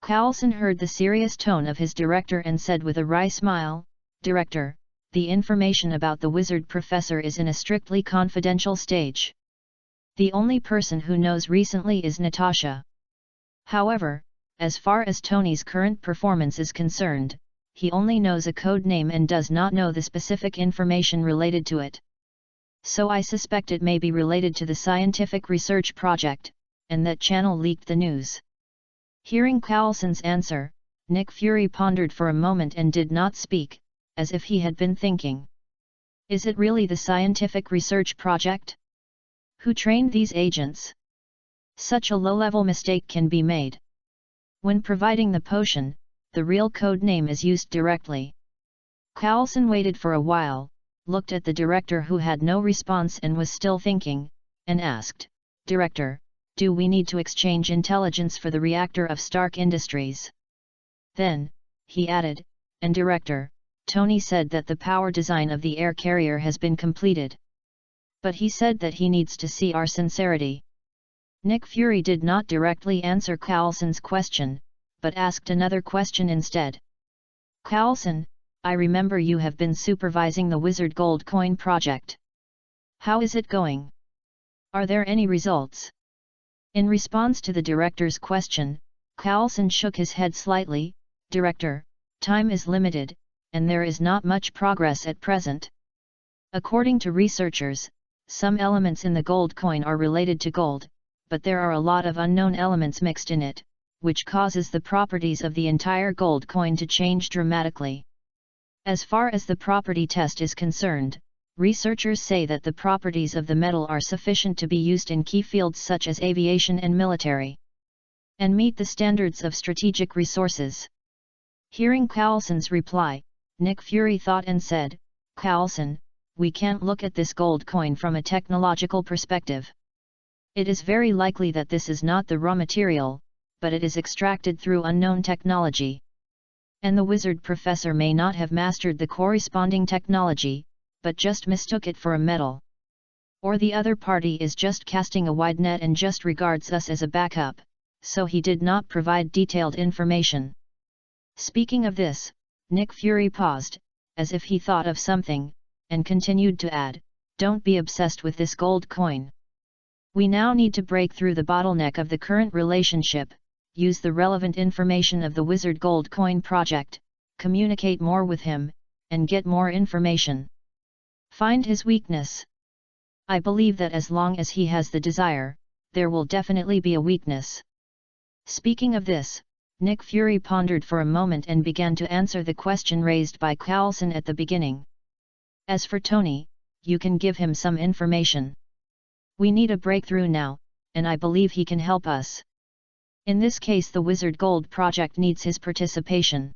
Coulson heard the serious tone of his director and said with a wry smile, "Director, the information about the wizard professor is in a strictly confidential stage. The only person who knows recently is Natasha. However, as far as Tony's current performance is concerned, he only knows a code name and does not know the specific information related to it. So I suspect it may be related to the scientific research project, and that channel leaked the news." Hearing Coulson's answer, Nick Fury pondered for a moment and did not speak, as if he had been thinking. Is it really the scientific research project? Who trained these agents? Such a low-level mistake can be made. When providing the potion, the real code name is used directly. Coulson waited for a while, looked at the director who had no response and was still thinking, and asked, "Director, do we need to exchange intelligence for the reactor of Stark Industries?" Then, he added, "And Director, Tony said that the power design of the air carrier has been completed. But he said that he needs to see our sincerity." Nick Fury did not directly answer Coulson's question, but asked another question instead. "Coulson, I remember you have been supervising the Wizard Gold Coin project. How is it going? Are there any results?" In response to the director's question, Coulson shook his head slightly, "Director, time is limited, and there is not much progress at present. According to researchers, some elements in the gold coin are related to gold, but there are a lot of unknown elements mixed in it, which causes the properties of the entire gold coin to change dramatically. As far as the property test is concerned, researchers say that the properties of the metal are sufficient to be used in key fields such as aviation and military, and meet the standards of strategic resources." Hearing Coulson's reply, Nick Fury thought and said, "Coulson, we can't look at this gold coin from a technological perspective. It is very likely that this is not the raw material, but it is extracted through unknown technology. And the wizard professor may not have mastered the corresponding technology, but just mistook it for a metal. Or the other party is just casting a wide net and just regards us as a backup, so he did not provide detailed information. Speaking of this, Nick Fury paused, as if he thought of something, and continued to add, "Don't be obsessed with this gold coin. We now need to break through the bottleneck of the current relationship, use the relevant information of the Wizard Gold Coin project, communicate more with him, and get more information. Find his weakness. I believe that as long as he has the desire, there will definitely be a weakness." Speaking of this, Nick Fury pondered for a moment and began to answer the question raised by Coulson at the beginning. "As for Tony, you can give him some information. We need a breakthrough now, and I believe he can help us. In this case, the Wizard Gold project needs his participation.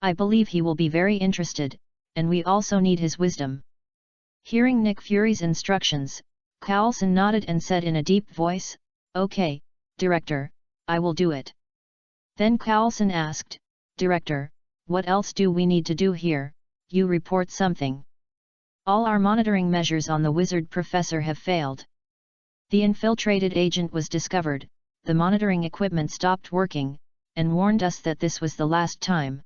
I believe he will be very interested, and we also need his wisdom." Hearing Nick Fury's instructions, Coulson nodded and said in a deep voice, "Okay, Director, I will do it." Then Coulson asked, "Director, what else do we need to do here? You report something. All our monitoring measures on the wizard professor have failed. The infiltrated agent was discovered, the monitoring equipment stopped working, and warned us that this was the last time.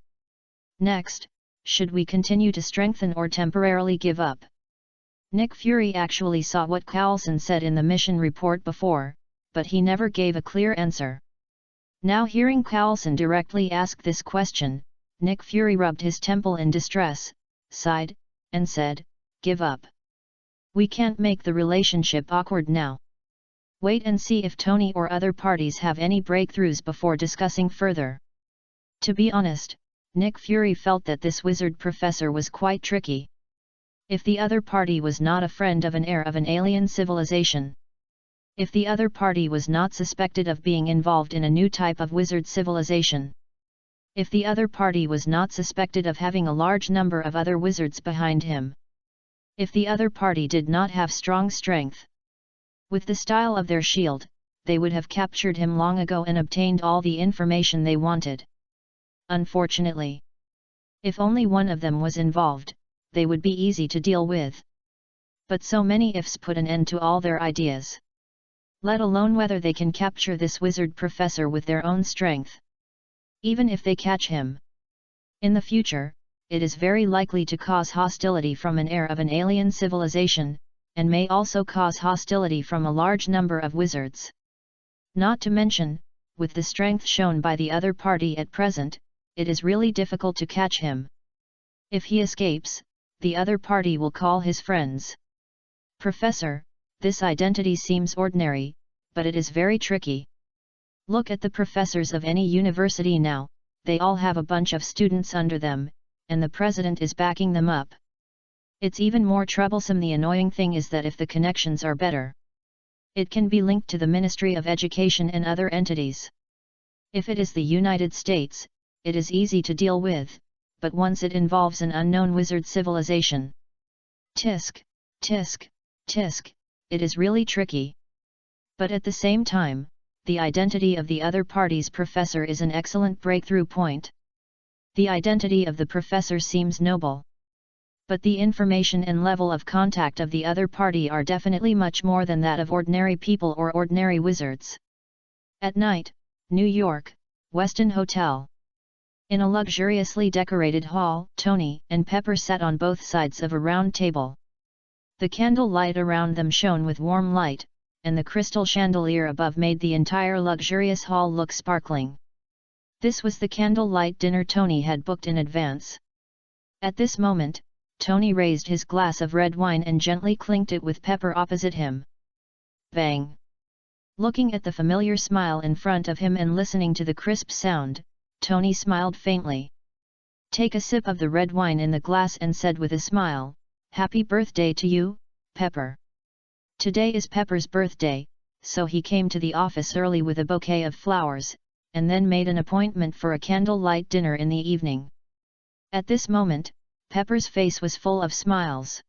Next, should we continue to strengthen or temporarily give up?" Nick Fury actually saw what Coulson said in the mission report before, but he never gave a clear answer. Now hearing Coulson directly ask this question, Nick Fury rubbed his temple in distress, sighed, and said, "Give up. We can't make the relationship awkward now. Wait and see if Tony or other parties have any breakthroughs before discussing further." To be honest, Nick Fury felt that this wizard professor was quite tricky. If the other party was not a friend of an heir of an alien civilization, if the other party was not suspected of being involved in a new type of wizard civilization, if the other party was not suspected of having a large number of other wizards behind him, if the other party did not have strong strength, with the style of their shield, they would have captured him long ago and obtained all the information they wanted. Unfortunately, if only one of them was involved, they would be easy to deal with. But so many ifs put an end to all their ideas. Let alone whether they can capture this wizard professor with their own strength. Even if they catch him in the future, it is very likely to cause hostility from an heir of an alien civilization, and may also cause hostility from a large number of wizards. Not to mention, with the strength shown by the other party at present, it is really difficult to catch him. If he escapes, the other party will call his friends. "Professor, this identity seems ordinary, but it is very tricky. Look at the professors of any university now, they all have a bunch of students under them, and the president is backing them up. It's even more troublesome. The annoying thing is that if the connections are better, it can be linked to the Ministry of Education and other entities. If it is the United States, it is easy to deal with, but once it involves an unknown wizard civilization, tisk, tisk, tisk, it is really tricky. But at the same time, the identity of the other party's professor is an excellent breakthrough point. The identity of the professor seems noble, but the information and level of contact of the other party are definitely much more than that of ordinary people or ordinary wizards. At night, New York, Westin Hotel. In a luxuriously decorated hall, Tony and Pepper sat on both sides of a round table. The candle light around them shone with warm light, and the crystal chandelier above made the entire luxurious hall look sparkling. This was the candlelight dinner Tony had booked in advance. At this moment, Tony raised his glass of red wine and gently clinked it with Pepper opposite him. Bang! Looking at the familiar smile in front of him and listening to the crisp sound, Tony smiled faintly. Take a sip of the red wine in the glass and said with a smile, "Happy birthday to you, Pepper." Today is Pepper's birthday, so he came to the office early with a bouquet of flowers, and then made an appointment for a candlelight dinner in the evening. At this moment, Pepper's face was full of smiles.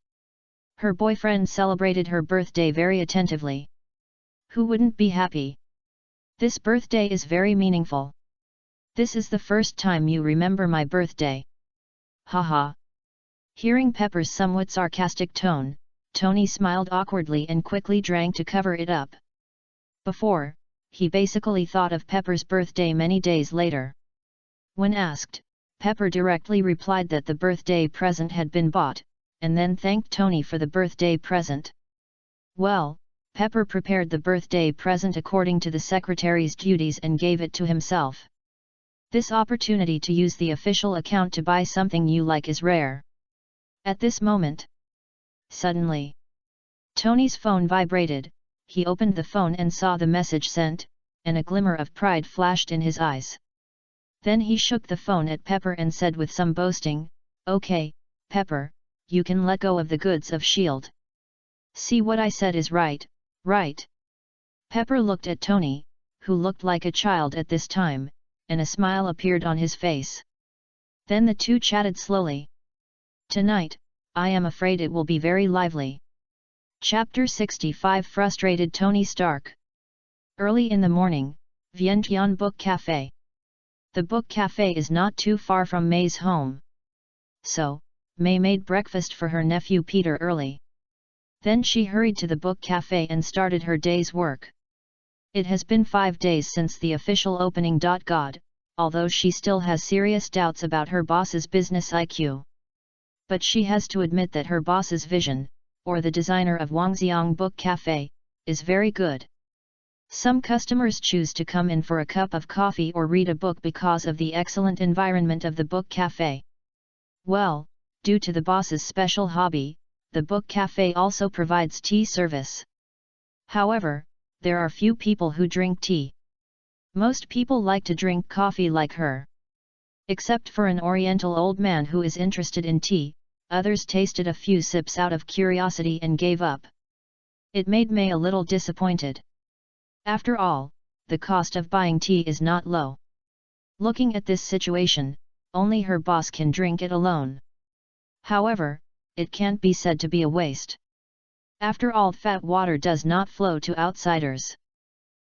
Her boyfriend celebrated her birthday very attentively. Who wouldn't be happy? This birthday is very meaningful. This is the first time you remember my birthday. Haha. Hearing Pepper's somewhat sarcastic tone, Tony smiled awkwardly and quickly drank to cover it up. Before, he basically thought of Pepper's birthday many days later. When asked, Pepper directly replied that the birthday present had been bought, and then thanked Tony for the birthday present. Well, Pepper prepared the birthday present according to the secretary's duties and gave it to himself. This opportunity to use the official account to buy something you like is rare. At this moment, suddenly, Tony's phone vibrated. He opened the phone and saw the message sent, and a glimmer of pride flashed in his eyes. Then he shook the phone at Pepper and said with some boasting, "Okay, Pepper, you can let go of the goods of S.H.I.E.L.D. See what I said is right, right?" Pepper looked at Tony, who looked like a child at this time, and a smile appeared on his face. Then the two chatted slowly. Tonight, I am afraid it will be very lively. Chapter 65 Frustrated Tony Stark. Early in the morning, Vientiane Book Cafe. The book cafe is not too far from May's home. So, May made breakfast for her nephew Peter early. Then she hurried to the book cafe and started her day's work. It has been 5 days since the official opening. God, although she still has serious doubts about her boss's business IQ. But she has to admit that her boss's vision, or the designer of Wangxiang Book Cafe, is very good. Some customers choose to come in for a cup of coffee or read a book because of the excellent environment of the book cafe. Well, due to the boss's special hobby, the book cafe also provides tea service. However, there are few people who drink tea. Most people like to drink coffee like her. Except for an oriental old man who is interested in tea, others tasted a few sips out of curiosity and gave up. It made May a little disappointed. After all, the cost of buying tea is not low. Looking at this situation, only her boss can drink it alone. However, it can't be said to be a waste. After all, fat water does not flow to outsiders.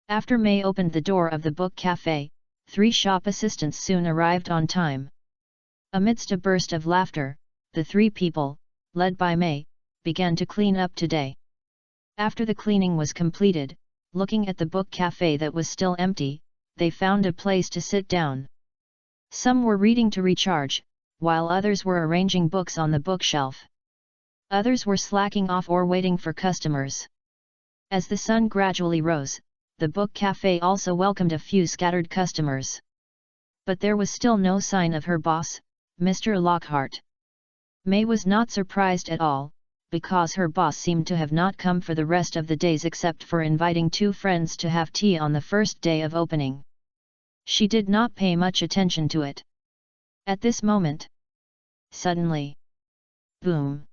After May opened the door of the book cafe, 3 shop assistants soon arrived on time. Amidst a burst of laughter, the 3 people, led by May, began to clean up today. After the cleaning was completed, looking at the book cafe that was still empty, they found a place to sit down. Some were reading to recharge, while others were arranging books on the bookshelf. Others were slacking off or waiting for customers. As the sun gradually rose, the book cafe also welcomed a few scattered customers. But there was still no sign of her boss, Mr. Lockhart. May was not surprised at all, because her boss seemed to have not come for the rest of the days except for inviting 2 friends to have tea on the first day of opening. She did not pay much attention to it. At this moment, suddenly, boom!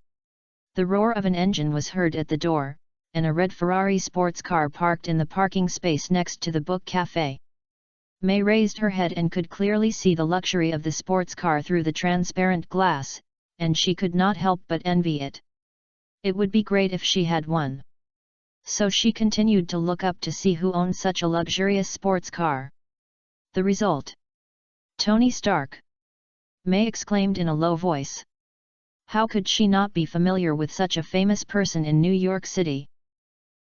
The roar of an engine was heard at the door, and a red Ferrari sports car parked in the parking space next to the book cafe. May raised her head and could clearly see the luxury of the sports car through the transparent glass, and she could not help but envy it. It would be great if she had one. So she continued to look up to see who owned such a luxurious sports car. The result: Tony Stark! May exclaimed in a low voice. How could she not be familiar with such a famous person in New York City?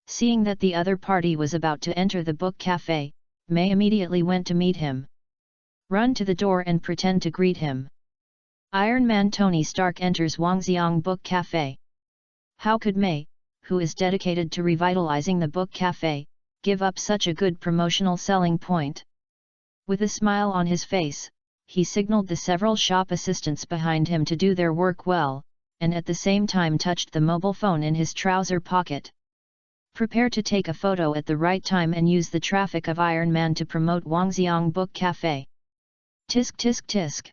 Seeing that the other party was about to enter the book cafe, May immediately went to meet him. Run to the door and pretend to greet him. Iron Man Tony Stark enters Wangxiang Book Cafe. How could May, who is dedicated to revitalizing the book cafe, give up such a good promotional selling point? With a smile on his face, he signaled the several shop assistants behind him to do their work well, and at the same time touched the mobile phone in his trouser pocket. Prepare to take a photo at the right time and use the traffic of Iron Man to promote Wangxiang Book Cafe. Tisk tisk tisk.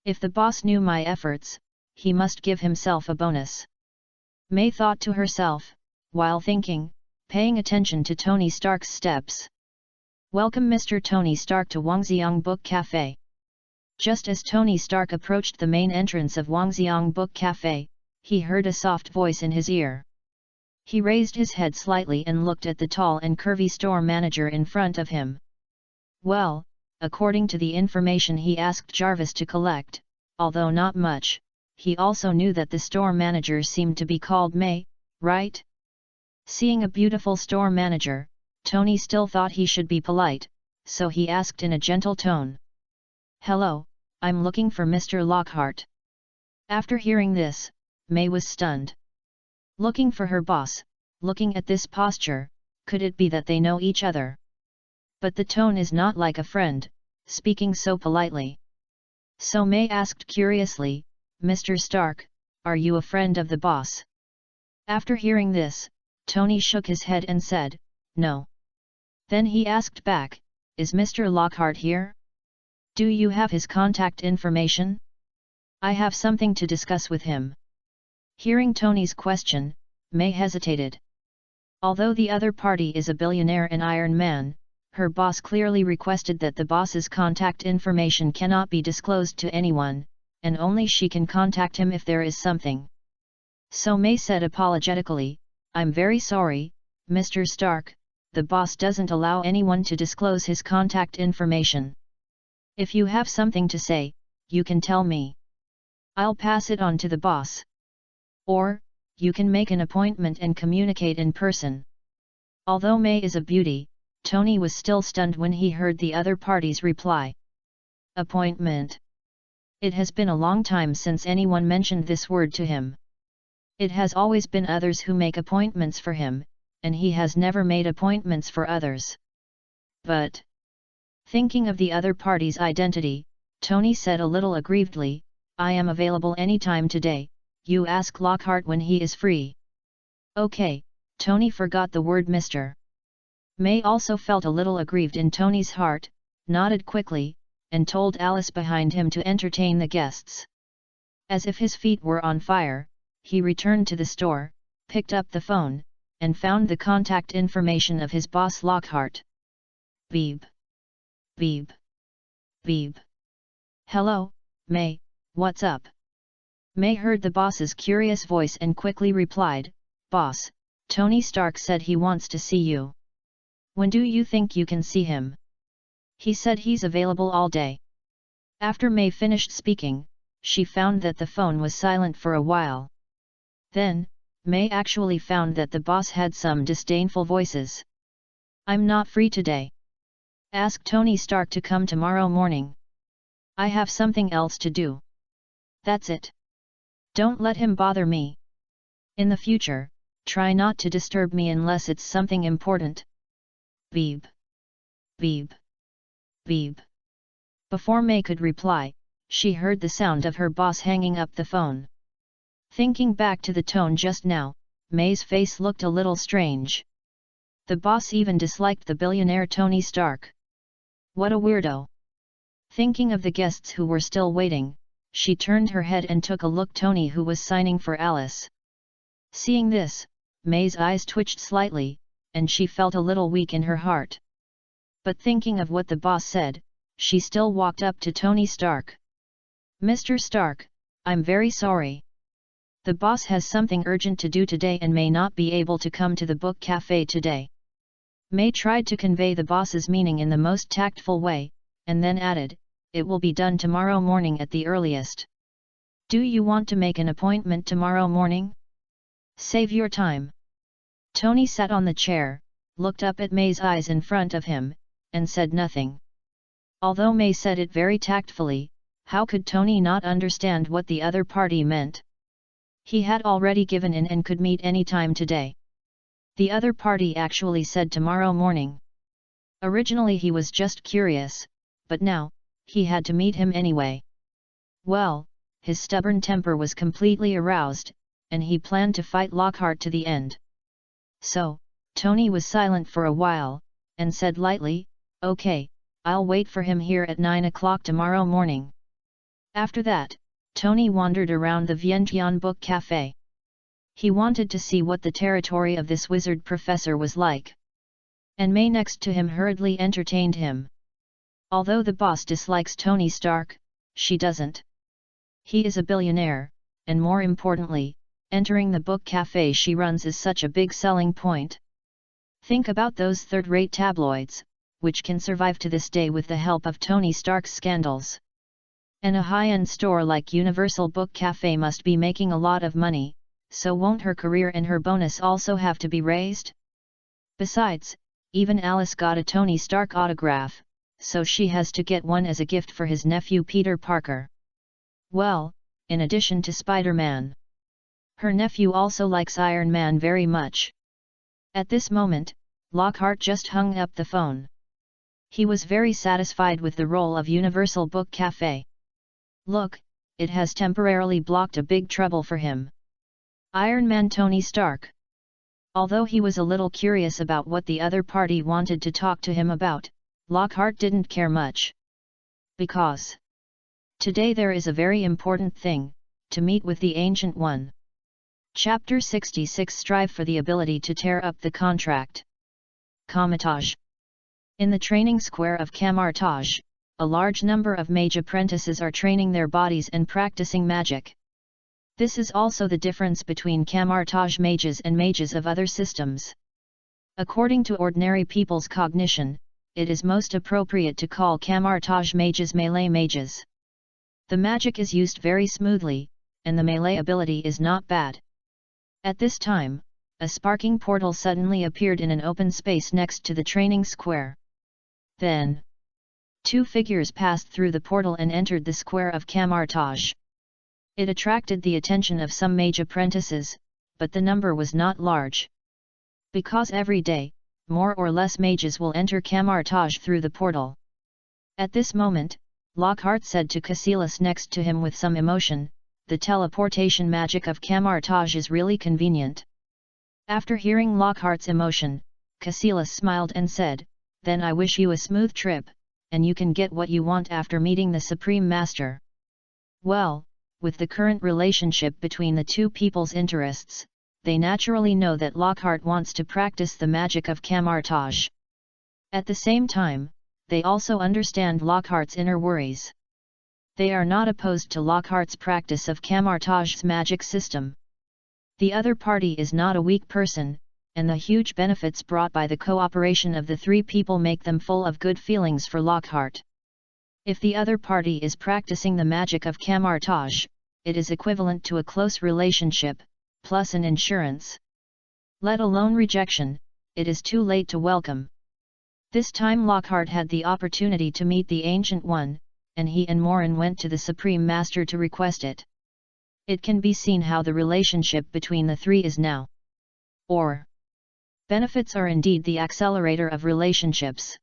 If the boss knew my efforts, he must give himself a bonus. May thought to herself, while thinking, paying attention to Tony Stark's steps. Welcome Mr. Tony Stark to Wangxiang Book Cafe. Just as Tony Stark approached the main entrance of Wangxiang Book Cafe, he heard a soft voice in his ear. He raised his head slightly and looked at the tall and curvy store manager in front of him. Well, according to the information he asked Jarvis to collect, although not much, he also knew that the store manager seemed to be called May, right? Seeing a beautiful store manager, Tony still thought he should be polite, so he asked in a gentle tone. Hello, I'm looking for Mr. Lockhart. After hearing this, May was stunned. Looking for her boss, looking at this posture, could it be that they know each other? But the tone is not like a friend, speaking so politely. So May asked curiously, Mr. Stark, are you a friend of the boss? After hearing this, Tony shook his head and said, no. Then he asked back, is Mr. Lockhart here? Do you have his contact information? I have something to discuss with him. Hearing Tony's question, May hesitated. Although the other party is a billionaire and Iron Man, her boss clearly requested that the boss's contact information cannot be disclosed to anyone, and only she can contact him if there is something. So May said apologetically, I'm very sorry, Mr. Stark, the boss doesn't allow anyone to disclose his contact information. If you have something to say, you can tell me. I'll pass it on to the boss. Or, you can make an appointment and communicate in person. Although May is a beauty, Tony was still stunned when he heard the other party's reply. Appointment. It has been a long time since anyone mentioned this word to him. It has always been others who make appointments for him, and he has never made appointments for others. But, thinking of the other party's identity, Tony said a little aggrievedly, I am available anytime today, you ask Lockhart when he is free. Okay, Tony forgot the word Mr. May also felt a little aggrieved in Tony's heart, nodded quickly, and told Alice behind him to entertain the guests. As if his feet were on fire, he returned to the store, picked up the phone, and found the contact information of his boss Lockhart. Beep. Beep. Beep. Hello, May, what's up? May heard the boss's curious voice and quickly replied, Boss, Tony Stark said he wants to see you. When do you think you can see him? He said he's available all day. After May finished speaking, she found that the phone was silent for a while. Then, May actually found that the boss had some disdainful voices. I'm not free today. Ask Tony Stark to come tomorrow morning. I have something else to do. That's it. Don't let him bother me. In the future, try not to disturb me unless it's something important. Beep. Beep. Beep. Before May could reply, she heard the sound of her boss hanging up the phone. Thinking back to the tone just now, May's face looked a little strange. The boss even disliked the billionaire Tony Stark. What a weirdo. Thinking of the guests who were still waiting, she turned her head and took a look at Tony who was signing for Alice. Seeing this, May's eyes twitched slightly, and she felt a little weak in her heart. But thinking of what the boss said, she still walked up to Tony Stark. Mr. Stark, I'm very sorry. The boss has something urgent to do today and may not be able to come to the book cafe today. May tried to convey the boss's meaning in the most tactful way, and then added, it will be done tomorrow morning at the earliest. Do you want to make an appointment tomorrow morning? Save your time. Tony sat on the chair, looked up at May's eyes in front of him, and said nothing. Although May said it very tactfully, how could Tony not understand what the other party meant? He had already given in and could meet any time today. The other party actually said tomorrow morning. Originally he was just curious, but now, he had to meet him anyway. Well, his stubborn temper was completely aroused, and he planned to fight Lockhart to the end. So, Tony was silent for a while, and said lightly, okay, I'll wait for him here at 9 o'clock tomorrow morning. After that, Tony wandered around the Vientiane Book Cafe. He wanted to see what the territory of this wizard professor was like. And May next to him hurriedly entertained him. Although the boss dislikes Tony Stark, she doesn't. He is a billionaire, and more importantly, Entering the book cafe she runs is such a big selling point. Think about those third-rate tabloids, which can survive to this day with the help of Tony Stark's scandals. And a high-end store like Universal Book Cafe must be making a lot of money, so won't her career and her bonus also have to be raised? Besides, even Alice got a Tony Stark autograph, so she has to get one as a gift for his nephew Peter Parker. Well, in addition to Spider-Man, her nephew also likes Iron Man very much. At this moment, Lockhart just hung up the phone. He was very satisfied with the role of Universal Book Cafe. Look, it has temporarily blocked a big trouble for him. Iron Man Tony Stark. Although he was a little curious about what the other party wanted to talk to him about, Lockhart didn't care much. Because today there is a very important thing, to meet with the Ancient One. Chapter 66 Strive for the ability to tear up the contract. Kamar-Taj. In the training square of Kamar-Taj, a large number of mage apprentices are training their bodies and practicing magic. This is also the difference between Kamar-Taj mages and mages of other systems. According to ordinary people's cognition, it is most appropriate to call Kamar-Taj mages melee mages. The magic is used very smoothly, and the melee ability is not bad. At this time, a sparking portal suddenly appeared in an open space next to the training square. Then, two figures passed through the portal and entered the square of Kamar-Taj. It attracted the attention of some mage apprentices, but the number was not large. Because every day, more or less mages will enter Kamar-Taj through the portal. At this moment, Lockhart said to Cassilis next to him with some emotion, "The teleportation magic of Kamar-Taj is really convenient." After hearing Lockhart's emotion, Cassilis smiled and said, "Then I wish you a smooth trip, and you can get what you want after meeting the Supreme Master." Well, with the current relationship between the two people's interests, they naturally know that Lockhart wants to practice the magic of Kamar-Taj. At the same time, they also understand Lockhart's inner worries. They are not opposed to Lockhart's practice of Kamar-Taj's magic system. The other party is not a weak person, and the huge benefits brought by the cooperation of the three people make them full of good feelings for Lockhart. If the other party is practicing the magic of Kamar-Taj, it is equivalent to a close relationship, plus an insurance. Let alone rejection, it is too late to welcome. This time Lockhart had the opportunity to meet the Ancient One, and he and Morin went to the Supreme Master to request it. It can be seen how the relationship between the three is now. Or, benefits are indeed the accelerator of relationships.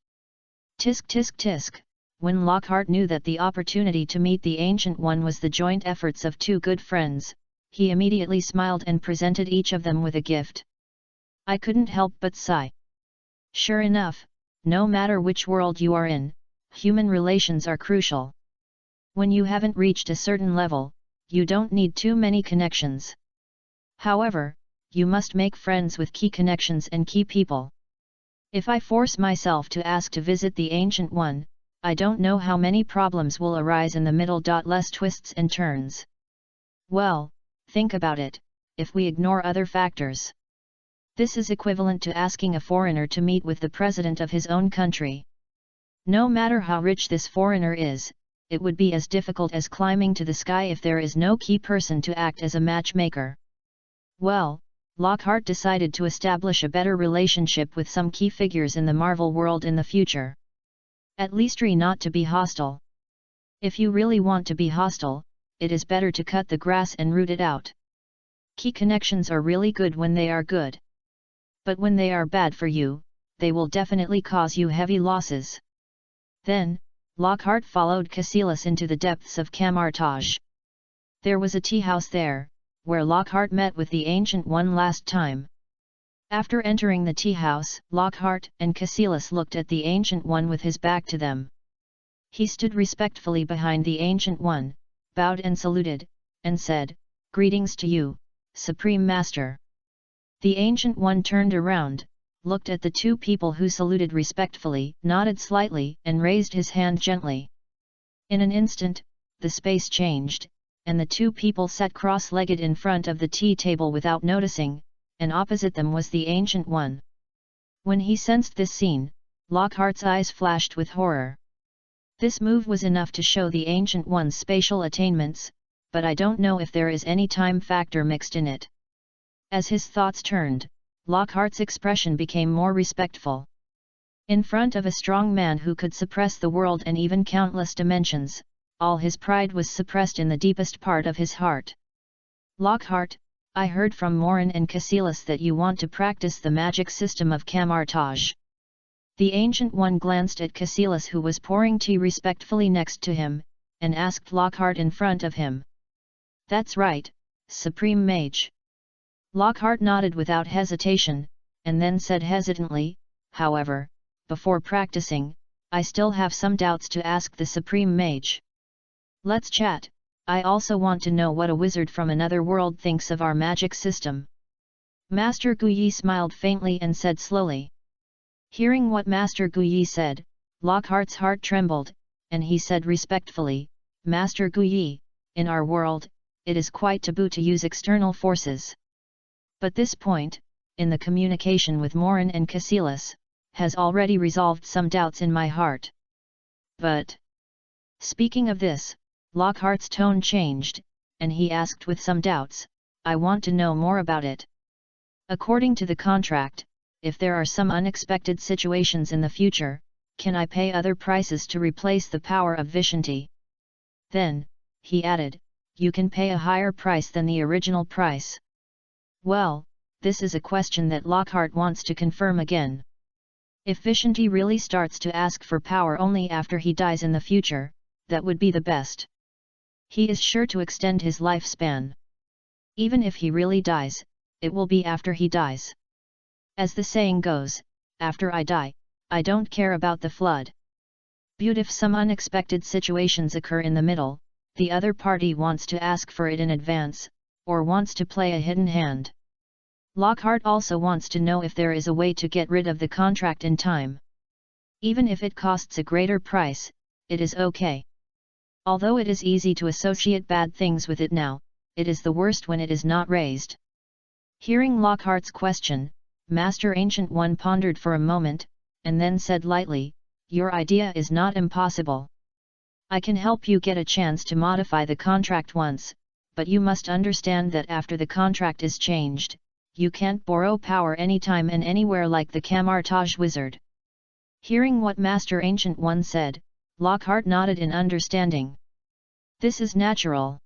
Tisk tisk tisk, when Lockhart knew that the opportunity to meet the Ancient One was the joint efforts of two good friends, he immediately smiled and presented each of them with a gift. I couldn't help but sigh. Sure enough, no matter which world you are in, human relations are crucial. When you haven't reached a certain level, you don't need too many connections. However, you must make friends with key connections and key people. If I force myself to ask to visit the Ancient One, I don't know how many problems will arise in the middle. Less twists and turns. Well, think about it, if we ignore other factors. This is equivalent to asking a foreigner to meet with the president of his own country. No matter how rich this foreigner is, it would be as difficult as climbing to the sky if there is no key person to act as a matchmaker. Well, Lockhart decided to establish a better relationship with some key figures in the Marvel world in the future. At least try not to be hostile. If you really want to be hostile, it is better to cut the grass and root it out. Key connections are really good when they are good. But when they are bad for you, they will definitely cause you heavy losses. Then, Lockhart followed Cassilis into the depths of Kamar-Taj. There was a tea house there, where Lockhart met with the Ancient One last time. After entering the tea house, Lockhart and Cassilis looked at the Ancient One with his back to them. He stood respectfully behind the Ancient One, bowed and saluted, and said, "Greetings to you, Supreme Master." The Ancient One turned around, looked at the two people who saluted respectfully, nodded slightly, and raised his hand gently. In an instant, the space changed, and the two people sat cross-legged in front of the tea table without noticing, and opposite them was the Ancient One. When he sensed this scene, Lockhart's eyes flashed with horror. This move was enough to show the Ancient One's spatial attainments, but I don't know if there is any time factor mixed in it. As his thoughts turned, Lockhart's expression became more respectful. In front of a strong man who could suppress the world and even countless dimensions, all his pride was suppressed in the deepest part of his heart. Lockhart, I heard from Morin and Cassilis that you want to practice the magic system of Kamar-Taj. The Ancient One glanced at Cassilis, who was pouring tea respectfully next to him, and asked Lockhart in front of him. That's right, Supreme Mage. Lockhart nodded without hesitation, and then said hesitantly, however, before practicing, I still have some doubts to ask the Supreme Mage. Let's chat. I also want to know what a wizard from another world thinks of our magic system. Master Guyi smiled faintly and said slowly. Hearing what Master Guyi said, Lockhart's heart trembled, and he said respectfully, Master Guyi, in our world, it is quite taboo to use external forces. But this point, in the communication with Morin and Cassilis, has already resolved some doubts in my heart. But, speaking of this, Lockhart's tone changed, and he asked with some doubts, I want to know more about it. According to the contract, if there are some unexpected situations in the future, can I pay other prices to replace the power of Vishanti? Then, he added, you can pay a higher price than the original price. Well, this is a question that Lockhart wants to confirm again. If Vishanti really starts to ask for power only after he dies in the future, that would be the best. He is sure to extend his lifespan. Even if he really dies, it will be after he dies. As the saying goes, after I die, I don't care about the flood. But if some unexpected situations occur in the middle, the other party wants to ask for it in advance, or wants to play a hidden hand. Lockhart also wants to know if there is a way to get rid of the contract in time. Even if it costs a greater price, it is okay. Although it is easy to associate bad things with it now, it is the worst when it is not raised. Hearing Lockhart's question, Master Ancient One pondered for a moment, and then said lightly, your idea is not impossible. I can help you get a chance to modify the contract once, but you must understand that after the contract is changed, you can't borrow power anytime and anywhere like the Kamar-Taj wizard. Hearing what Master Ancient One said, Lockhart nodded in understanding. This is natural.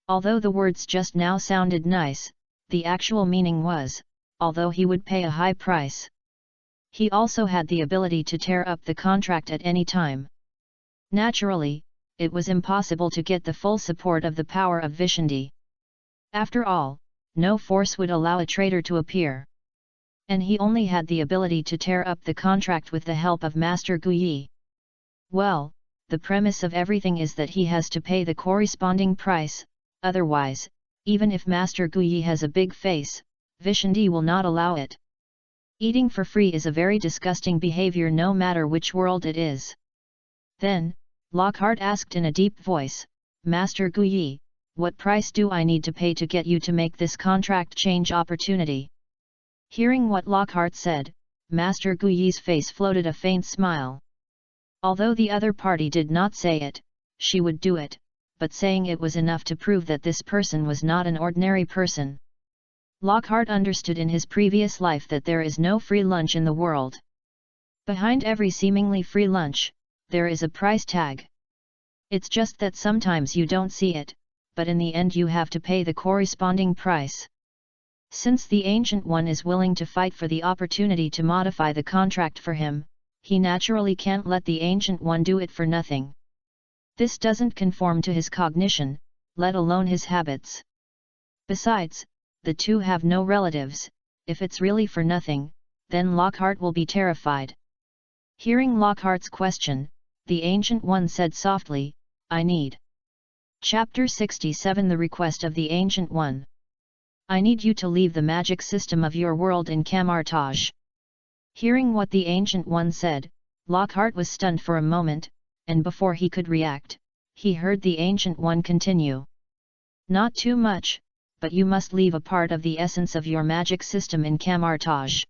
Although the words just now sounded nice, the actual meaning was, although he would pay a high price. He also had the ability to tear up the contract at any time. Naturally, it was impossible to get the full support of the power of Vishanti. After all, no force would allow a traitor to appear. And he only had the ability to tear up the contract with the help of Master Guyi. Well, the premise of everything is that he has to pay the corresponding price, otherwise, even if Master Guyi has a big face, Vishanti will not allow it. Eating for free is a very disgusting behavior no matter which world it is. Then, Lockhart asked in a deep voice, Master Guyi, what price do I need to pay to get you to make this contract change opportunity? Hearing what Lockhart said, Master Guyi's face floated a faint smile. Although the other party did not say it, she would do it, but saying it was enough to prove that this person was not an ordinary person. Lockhart understood in his previous life that there is no free lunch in the world. Behind every seemingly free lunch, there is a price tag. It's just that sometimes you don't see it, but in the end you have to pay the corresponding price. Since the Ancient One is willing to fight for the opportunity to modify the contract for him, he naturally can't let the Ancient One do it for nothing. This doesn't conform to his cognition, let alone his habits. Besides, the two have no relatives. If it's really for nothing, then Lockhart will be terrified. Hearing Lockhart's question, the Ancient One said softly, I need. Chapter 67 The Request of the Ancient One. I need you to leave the magic system of your world in Kamar-Taj. Hearing what the Ancient One said, Lockhart was stunned for a moment, and before he could react, he heard the Ancient One continue. Not too much, but you must leave a part of the essence of your magic system in Kamar-Taj.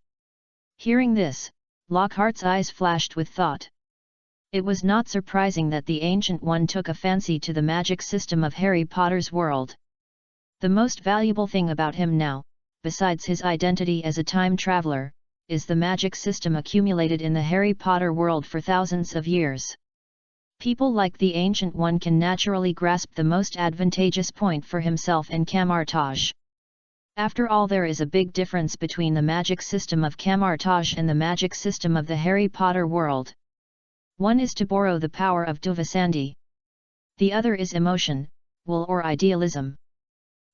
Hearing this, Lockhart's eyes flashed with thought. It was not surprising that the Ancient One took a fancy to the magic system of Harry Potter's world. The most valuable thing about him now, besides his identity as a time traveler, is the magic system accumulated in the Harry Potter world for thousands of years. People like the Ancient One can naturally grasp the most advantageous point for himself and Kamar-Taj. After all, there is a big difference between the magic system of Kamar-Taj and the magic system of the Harry Potter world. One is to borrow the power of Duvasandi. The other is emotion, will or idealism.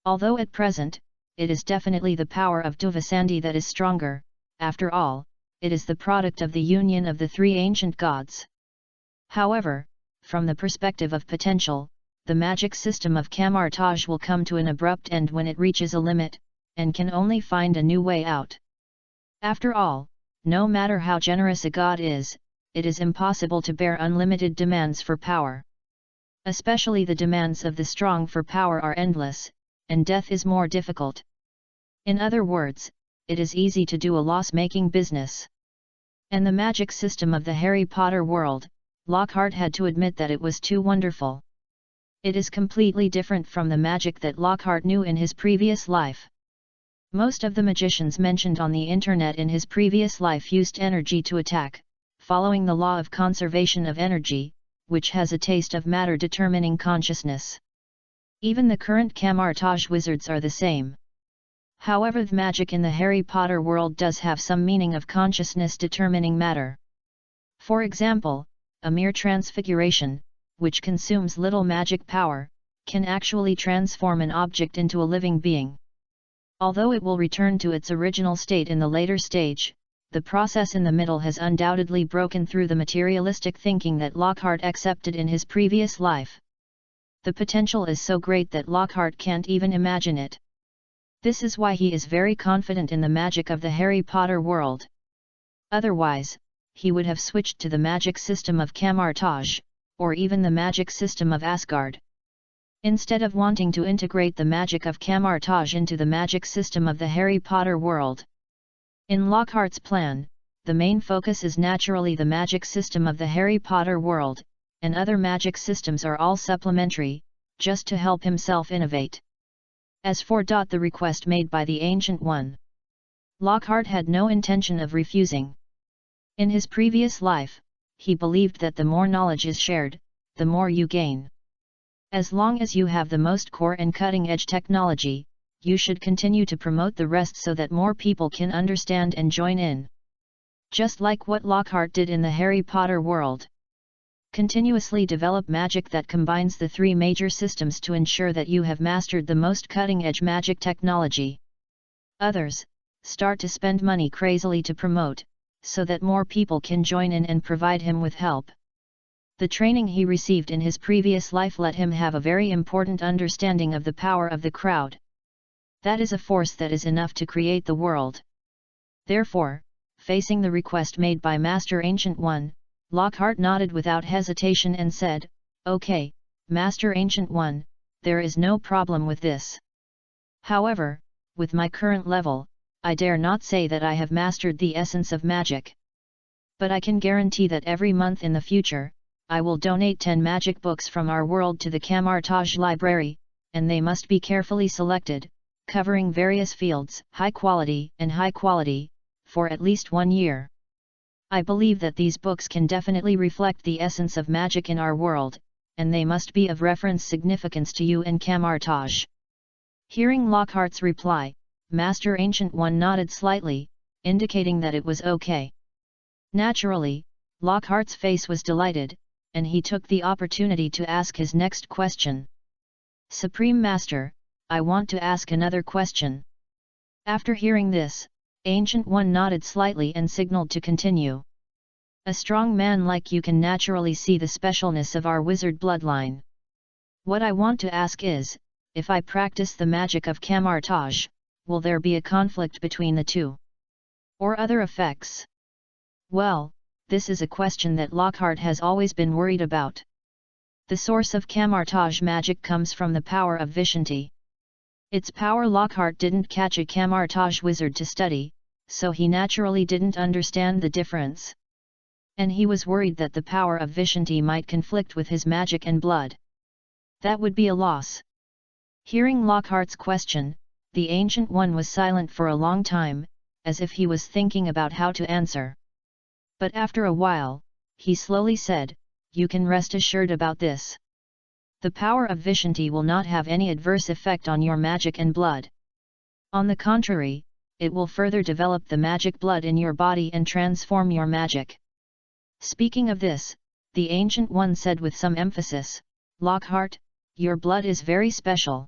Although at present, it is definitely the power of Duvasandi that is stronger. After all, it is the product of the union of the three ancient gods. However, from the perspective of potential, the magic system of Kamar-Taj will come to an abrupt end when it reaches a limit, and can only find a new way out. After all, no matter how generous a god is, it is impossible to bear unlimited demands for power. Especially the demands of the strong for power are endless, and death is more difficult. In other words, it is easy to do a loss-making business. And the magic system of the Harry Potter world, Lockhart had to admit that it was too wonderful. It is completely different from the magic that Lockhart knew in his previous life. Most of the magicians mentioned on the internet in his previous life used energy to attack, following the law of conservation of energy, which has a taste of matter determining consciousness. Even the current Kamar-Taj wizards are the same. However, the magic in the Harry Potter world does have some meaning of consciousness determining matter. For example, a mere transfiguration, which consumes little magic power, can actually transform an object into a living being. Although it will return to its original state in the later stage, the process in the middle has undoubtedly broken through the materialistic thinking that Lockhart accepted in his previous life. The potential is so great that Lockhart can't even imagine it. This is why he is very confident in the magic of the Harry Potter world. Otherwise, he would have switched to the magic system of Kamar-Taj, or even the magic system of Asgard. Instead of wanting to integrate the magic of Kamar-Taj into the magic system of the Harry Potter world. In Lockhart's plan, the main focus is naturally the magic system of the Harry Potter world, and other magic systems are all supplementary, just to help himself innovate. As for the request made by the Ancient One, Lockhart had no intention of refusing. In his previous life, he believed that the more knowledge is shared, the more you gain. As long as you have the most core and cutting-edge technology, you should continue to promote the rest so that more people can understand and join in. Just like what Lockhart did in the Harry Potter world. Continuously develop magic that combines the three major systems to ensure that you have mastered the most cutting-edge magic technology. Others, start to spend money crazily to promote, so that more people can join in and provide him with help. The training he received in his previous life let him have a very important understanding of the power of the crowd. That is a force that is enough to create the world. Therefore, facing the request made by Master Ancient One, Lockhart nodded without hesitation and said, "Okay, Master Ancient One, there is no problem with this. However, with my current level, I dare not say that I have mastered the essence of magic. But I can guarantee that every month in the future, I will donate 10 magic books from our world to the Kamar-Taj library, and they must be carefully selected, covering various fields, high quality, for at least 1 year. I believe that these books can definitely reflect the essence of magic in our world, and they must be of reference significance to you and Kamar-Taj." Hearing Lockhart's reply, Master Ancient One nodded slightly, indicating that it was okay. Naturally, Lockhart's face was delighted, and he took the opportunity to ask his next question. "Supreme Master, I want to ask another question." After hearing this, Ancient One nodded slightly and signaled to continue. "A strong man like you can naturally see the specialness of our wizard bloodline. What I want to ask is, if I practice the magic of Kamar-Taj, will there be a conflict between the two? Or other effects?" Well, this is a question that Lockhart has always been worried about. The source of Kamar-Taj magic comes from the power of Vishanti. Its power Lockhart didn't catch a Kamar-Taj wizard to study, so he naturally didn't understand the difference. And he was worried that the power of Vishanti might conflict with his magic and blood. That would be a loss. Hearing Lockhart's question, the Ancient One was silent for a long time, as if he was thinking about how to answer. But after a while, he slowly said, "You can rest assured about this. The power of Vishanti will not have any adverse effect on your magic and blood. On the contrary, it will further develop the magic blood in your body and transform your magic." Speaking of this, the Ancient One said with some emphasis, "Lockhart, your blood is very special.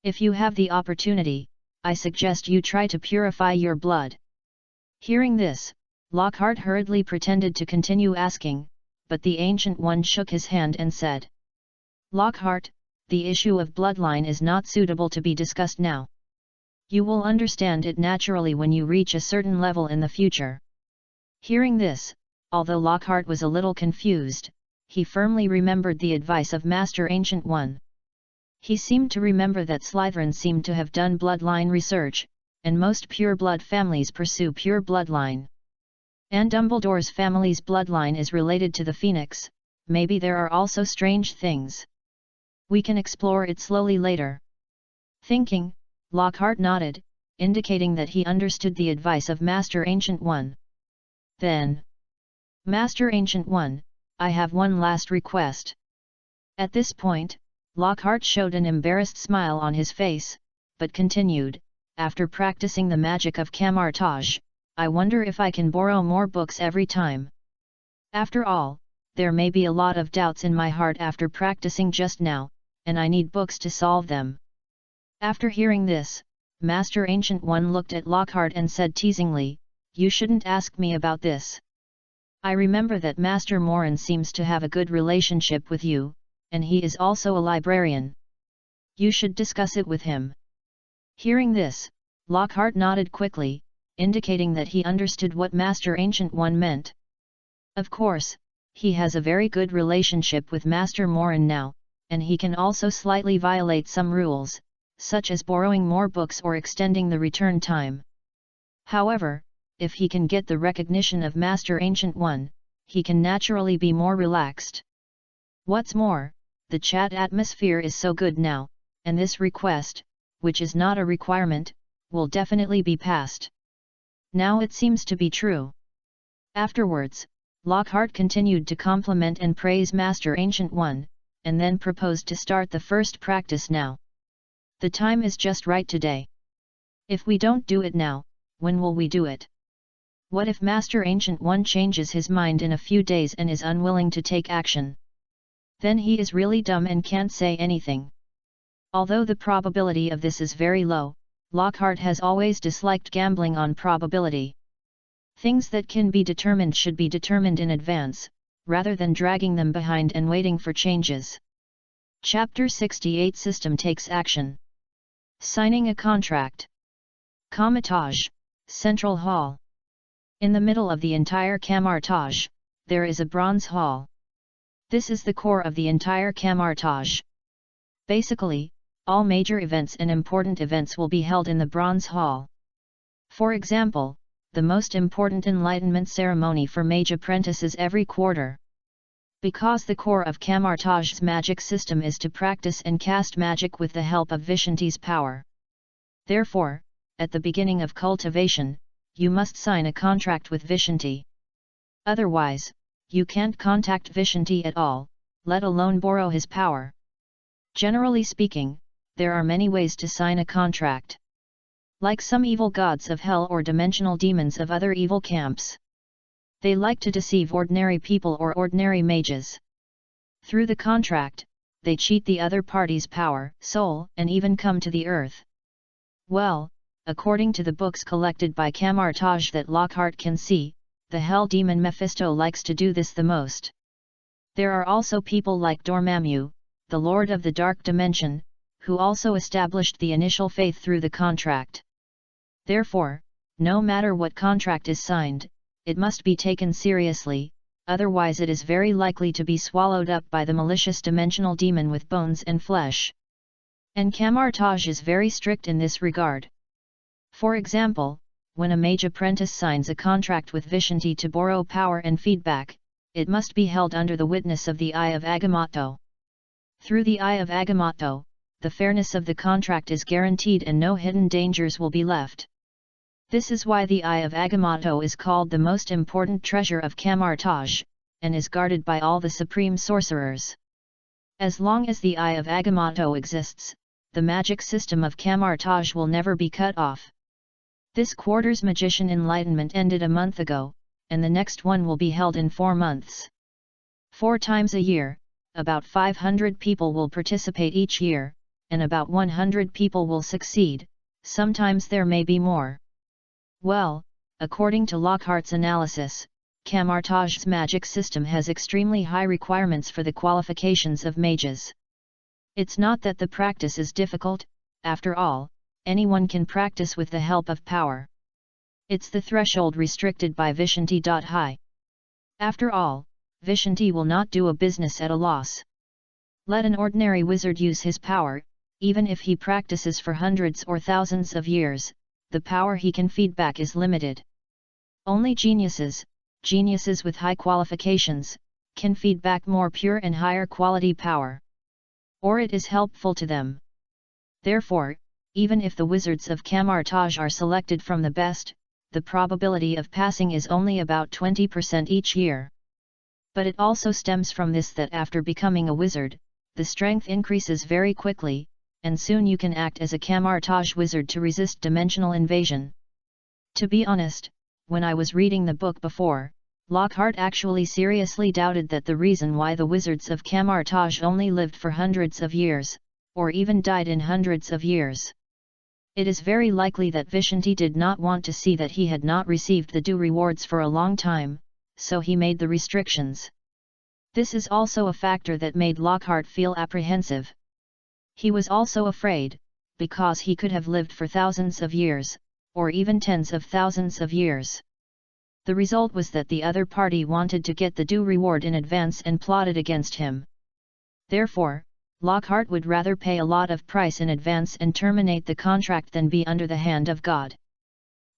If you have the opportunity, I suggest you try to purify your blood." Hearing this, Lockhart hurriedly pretended to continue asking, but the Ancient One shook his hand and said, "Lockhart, the issue of bloodline is not suitable to be discussed now. You will understand it naturally when you reach a certain level in the future." Hearing this, although Lockhart was a little confused, he firmly remembered the advice of Master Ancient One. He seemed to remember that Slytherin seemed to have done bloodline research, and most pure blood families pursue pure bloodline. And Dumbledore's family's bloodline is related to the Phoenix. Maybe there are also strange things. We can explore it slowly later. Thinking, Lockhart nodded, indicating that he understood the advice of Master Ancient One. Then, "Master Ancient One, I have one last request." At this point, Lockhart showed an embarrassed smile on his face, but continued, "After practicing the magic of Kamar-Taj, I wonder if I can borrow more books every time. After all, there may be a lot of doubts in my heart after practicing just now, and I need books to solve them." After hearing this, Master Ancient One looked at Lockhart and said teasingly, "You shouldn't ask me about this. I remember that Master Morin seems to have a good relationship with you, and he is also a librarian. You should discuss it with him." Hearing this, Lockhart nodded quickly, indicating that he understood what Master Ancient One meant. Of course, he has a very good relationship with Master Morin now, and he can also slightly violate some rules, such as borrowing more books or extending the return time. However, if he can get the recognition of Master Ancient One, he can naturally be more relaxed. What's more, the chat atmosphere is so good now, and this request, which is not a requirement, will definitely be passed. Now it seems to be true. Afterwards, Lockhart continued to compliment and praise Master Ancient One, and then proposed to start the first practice now. "The time is just right today. If we don't do it now, when will we do it? What if Master Ancient One changes his mind in a few days and is unwilling to take action? Then he is really dumb and can't say anything." Although the probability of this is very low, Lockhart has always disliked gambling on probability. Things that can be determined should be determined in advance, rather than dragging them behind and waiting for changes. Chapter 68 System takes action. Signing a contract. Kamar-Taj, Central Hall. In the middle of the entire Kamar-Taj, there is a bronze hall. This is the core of the entire Kamar-Taj. Basically, all major events and important events will be held in the bronze hall. For example, the most important enlightenment ceremony for mage apprentices every quarter. Because the core of Kamar-Taj's magic system is to practice and cast magic with the help of Vishanti's power. Therefore, at the beginning of cultivation, you must sign a contract with Vishanti. Otherwise, you can't contact Vishanti at all, let alone borrow his power. Generally speaking, there are many ways to sign a contract. Like some evil gods of hell or dimensional demons of other evil camps. They like to deceive ordinary people or ordinary mages. Through the contract, they cheat the other party's power, soul, and even come to the earth. Well, according to the books collected by Kamar-Taj that Lockhart can see, the hell demon Mephisto likes to do this the most. There are also people like Dormammu, the Lord of the Dark Dimension, who also established the initial faith through the contract. Therefore, no matter what contract is signed, it must be taken seriously, otherwise it is very likely to be swallowed up by the malicious dimensional demon with bones and flesh. And Kamar-Taj is very strict in this regard. For example, when a mage apprentice signs a contract with Vishanti to borrow power and feedback, it must be held under the witness of the Eye of Agamotto. Through the Eye of Agamotto, the fairness of the contract is guaranteed and no hidden dangers will be left. This is why the Eye of Agamotto is called the most important treasure of Kamar-Taj, and is guarded by all the supreme sorcerers. As long as the Eye of Agamotto exists, the magic system of Kamar-Taj will never be cut off. This quarter's magician enlightenment ended a month ago, and the next one will be held in 4 months. 4 times a year, about 500 people will participate each year, and about 100 people will succeed, sometimes there may be more. Well, according to Lockhart's analysis, Kamar-Taj's magic system has extremely high requirements for the qualifications of mages. It's not that the practice is difficult, after all, anyone can practice with the help of power. It's the threshold restricted by Vishanti. High. After all, Vishanti will not do a business at a loss. Let an ordinary wizard use his power, even if he practices for hundreds or thousands of years, the power he can feed back is limited. Only geniuses with high qualifications, can feed back more pure and higher quality power. Or it is helpful to them. Therefore, even if the wizards of Kamar-Taj are selected from the best, the probability of passing is only about 20% each year. But it also stems from this that after becoming a wizard, the strength increases very quickly, and soon you can act as a Kamar-Taj wizard to resist dimensional invasion. To be honest, when I was reading the book before, Lockhart actually seriously doubted that the reason why the wizards of Kamar-Taj only lived for hundreds of years, or even died in hundreds of years. It is very likely that Vishanti did not want to see that he had not received the due rewards for a long time, so he made the restrictions. This is also a factor that made Lockhart feel apprehensive. He was also afraid, because he could have lived for thousands of years, or even tens of thousands of years. The result was that the other party wanted to get the due reward in advance and plotted against him. Therefore, Lockhart would rather pay a lot of price in advance and terminate the contract than be under the hand of God.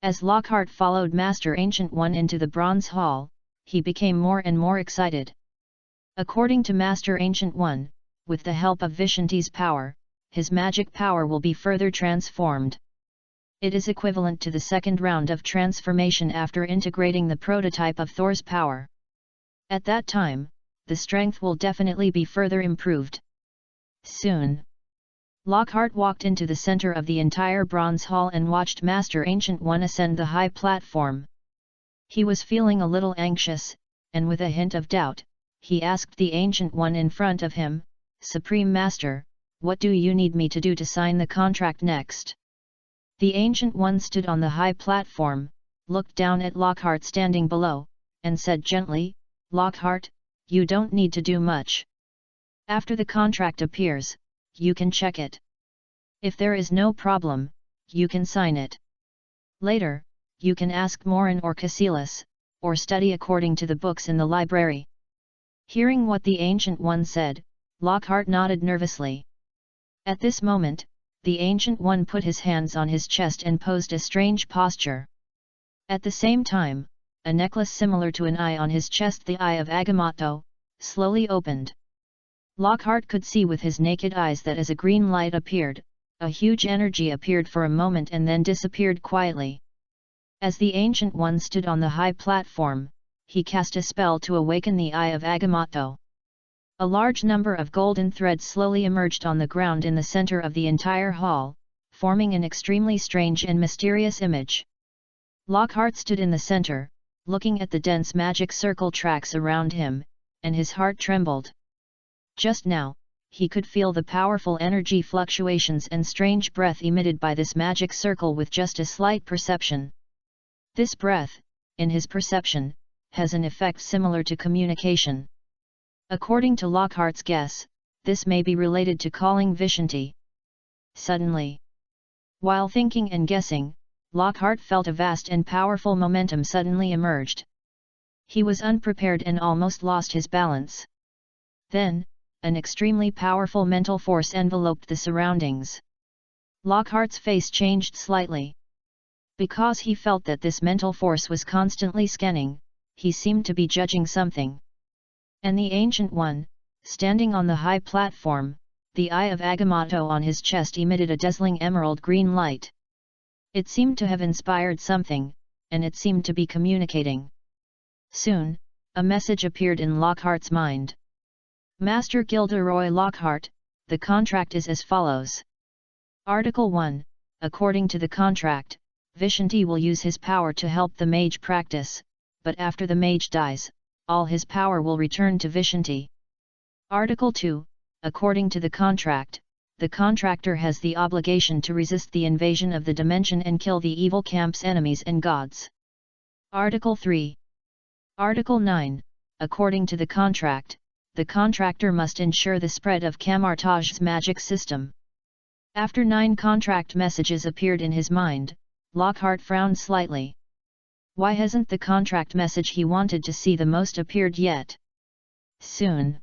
As Lockhart followed Master Ancient One into the Bronze Hall, he became more and more excited. According to Master Ancient One, with the help of Vishanti's power, his magic power will be further transformed. It is equivalent to the second round of transformation after integrating the prototype of Thor's power. At that time, the strength will definitely be further improved. Soon, Lockhart walked into the center of the entire Bronze Hall and watched Master Ancient One ascend the high platform. He was feeling a little anxious, and with a hint of doubt, he asked the Ancient One in front of him, "Supreme Master, what do you need me to do to sign the contract next?" The Ancient One stood on the high platform, looked down at Lockhart standing below, and said gently, "Lockhart, you don't need to do much. After the contract appears, you can check it. If there is no problem, you can sign it. Later, you can ask Morin or Cassilis, or study according to the books in the library." Hearing what the Ancient One said, Lockhart nodded nervously. At this moment, the Ancient One put his hands on his chest and posed a strange posture. At the same time, a necklace similar to an eye on his chest, the Eye of Agamotto, slowly opened. Lockhart could see with his naked eyes that as a green light appeared, a huge energy appeared for a moment and then disappeared quietly. As the Ancient One stood on the high platform, he cast a spell to awaken the Eye of Agamotto. A large number of golden threads slowly emerged on the ground in the center of the entire hall, forming an extremely strange and mysterious image. Lockhart stood in the center, looking at the dense magic circle tracks around him, and his heart trembled. Just now, he could feel the powerful energy fluctuations and strange breath emitted by this magic circle with just a slight perception. This breath, in his perception, has an effect similar to communication. According to Lockhart's guess, this may be related to calling Vishanti. Suddenly, while thinking and guessing, Lockhart felt a vast and powerful momentum suddenly emerged. He was unprepared and almost lost his balance. Then, an extremely powerful mental force enveloped the surroundings. Lockhart's face changed slightly. Because he felt that this mental force was constantly scanning, he seemed to be judging something. And the Ancient One, standing on the high platform, the eye of Agamotto on his chest emitted a dazzling emerald green light. It seemed to have inspired something, and it seemed to be communicating. Soon, a message appeared in Lockhart's mind. Master Gilderoy Lockhart, the contract is as follows. Article 1, according to the contract, Vishanti will use his power to help the mage practice, but after the mage dies, all his power will return to Vishanti. Article 2, according to the contract, the contractor has the obligation to resist the invasion of the dimension and kill the evil camp's enemies and gods. Article 3. Article 9, according to the contract, the contractor must ensure the spread of Kamar-Taj's magic system. After 9 contract messages appeared in his mind, Lockhart frowned slightly. Why hasn't the contract message he wanted to see the most appeared yet? Soon.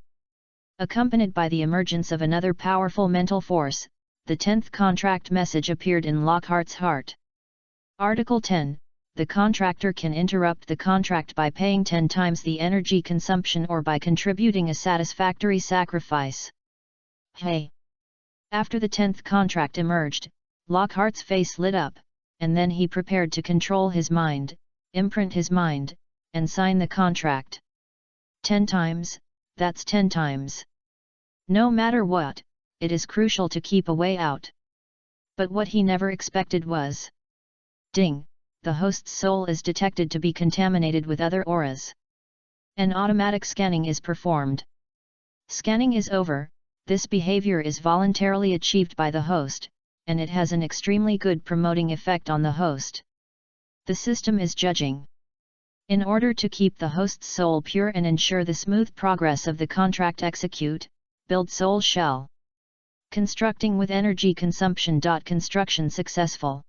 Accompanied by the emergence of another powerful mental force, the 10th contract message appeared in Lockhart's heart. Article 10, the contractor can interrupt the contract by paying 10 times the energy consumption or by contributing a satisfactory sacrifice. Hey! After the 10th contract emerged, Lockhart's face lit up, and then he prepared to control his mind, imprint his mind, and sign the contract. 10 times, that's 10 times. No matter what, it is crucial to keep a way out. But what he never expected was... Ding! The host's soul is detected to be contaminated with other auras. An automatic scanning is performed. Scanning is over, this behavior is voluntarily achieved by the host, and it has an extremely good promoting effect on the host. The system is judging. In order to keep the host's soul pure and ensure the smooth progress of the contract execute, build soul shell. Constructing with energy consumption. Construction successful.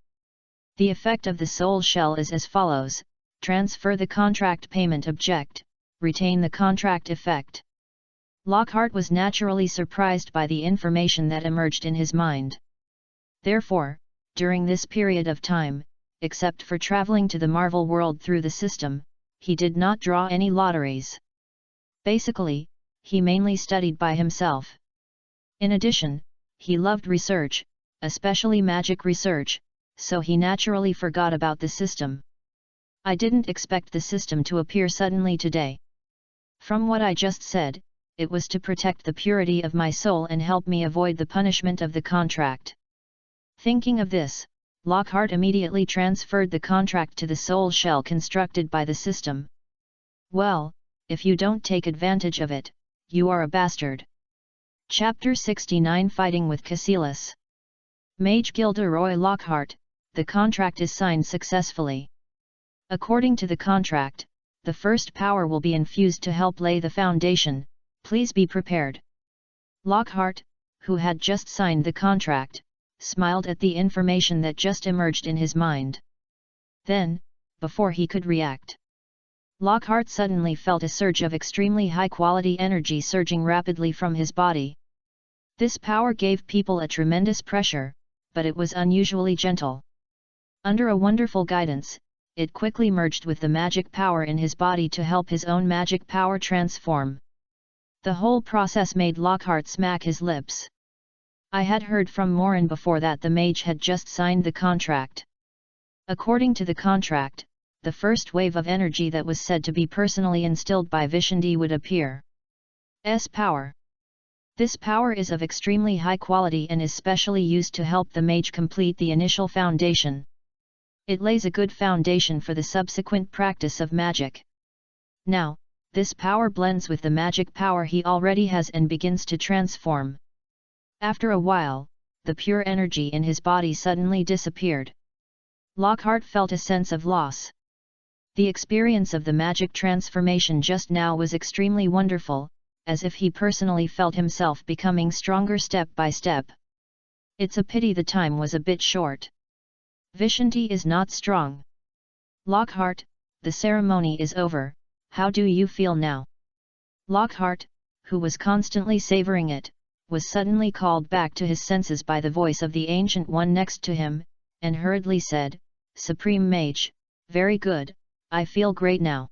The effect of the soul shell is as follows: transfer the contract payment object, retain the contract effect. Lockhart was naturally surprised by the information that emerged in his mind. Therefore, during this period of time, except for traveling to the Marvel world through the system, he did not draw any lotteries. Basically, he mainly studied by himself. In addition, he loved research, especially magic research, so he naturally forgot about the system. I didn't expect the system to appear suddenly today. From what I just said, it was to protect the purity of my soul and help me avoid the punishment of the contract. Thinking of this, Lockhart immediately transferred the contract to the soul shell constructed by the system. Well, if you don't take advantage of it, you are a bastard. Chapter 69 Fighting with Cassilis. Mage Gilderoy Lockhart, the contract is signed successfully. According to the contract, the first power will be infused to help lay the foundation, please be prepared. Lockhart, who had just signed the contract, smiled at the information that just emerged in his mind. Then, before he could react, Lockhart suddenly felt a surge of extremely high-quality energy surging rapidly from his body. This power gave people a tremendous pressure, but it was unusually gentle. Under a wonderful guidance, it quickly merged with the magic power in his body to help his own magic power transform. The whole process made Lockhart smack his lips. I had heard from Morin before that the mage had just signed the contract. According to the contract, the first wave of energy that was said to be personally instilled by Vishanti would appear. S power. This power is of extremely high quality and is specially used to help the mage complete the initial foundation. It lays a good foundation for the subsequent practice of magic. Now, this power blends with the magic power he already has and begins to transform. After a while, the pure energy in his body suddenly disappeared. Lockhart felt a sense of loss. The experience of the magic transformation just now was extremely wonderful, as if he personally felt himself becoming stronger step by step. It's a pity the time was a bit short. Vishanti is not strong. Lockhart, the ceremony is over, how do you feel now? Lockhart, who was constantly savoring it, was suddenly called back to his senses by the voice of the Ancient One next to him, and hurriedly said, "Supreme Mage, very good, I feel great now."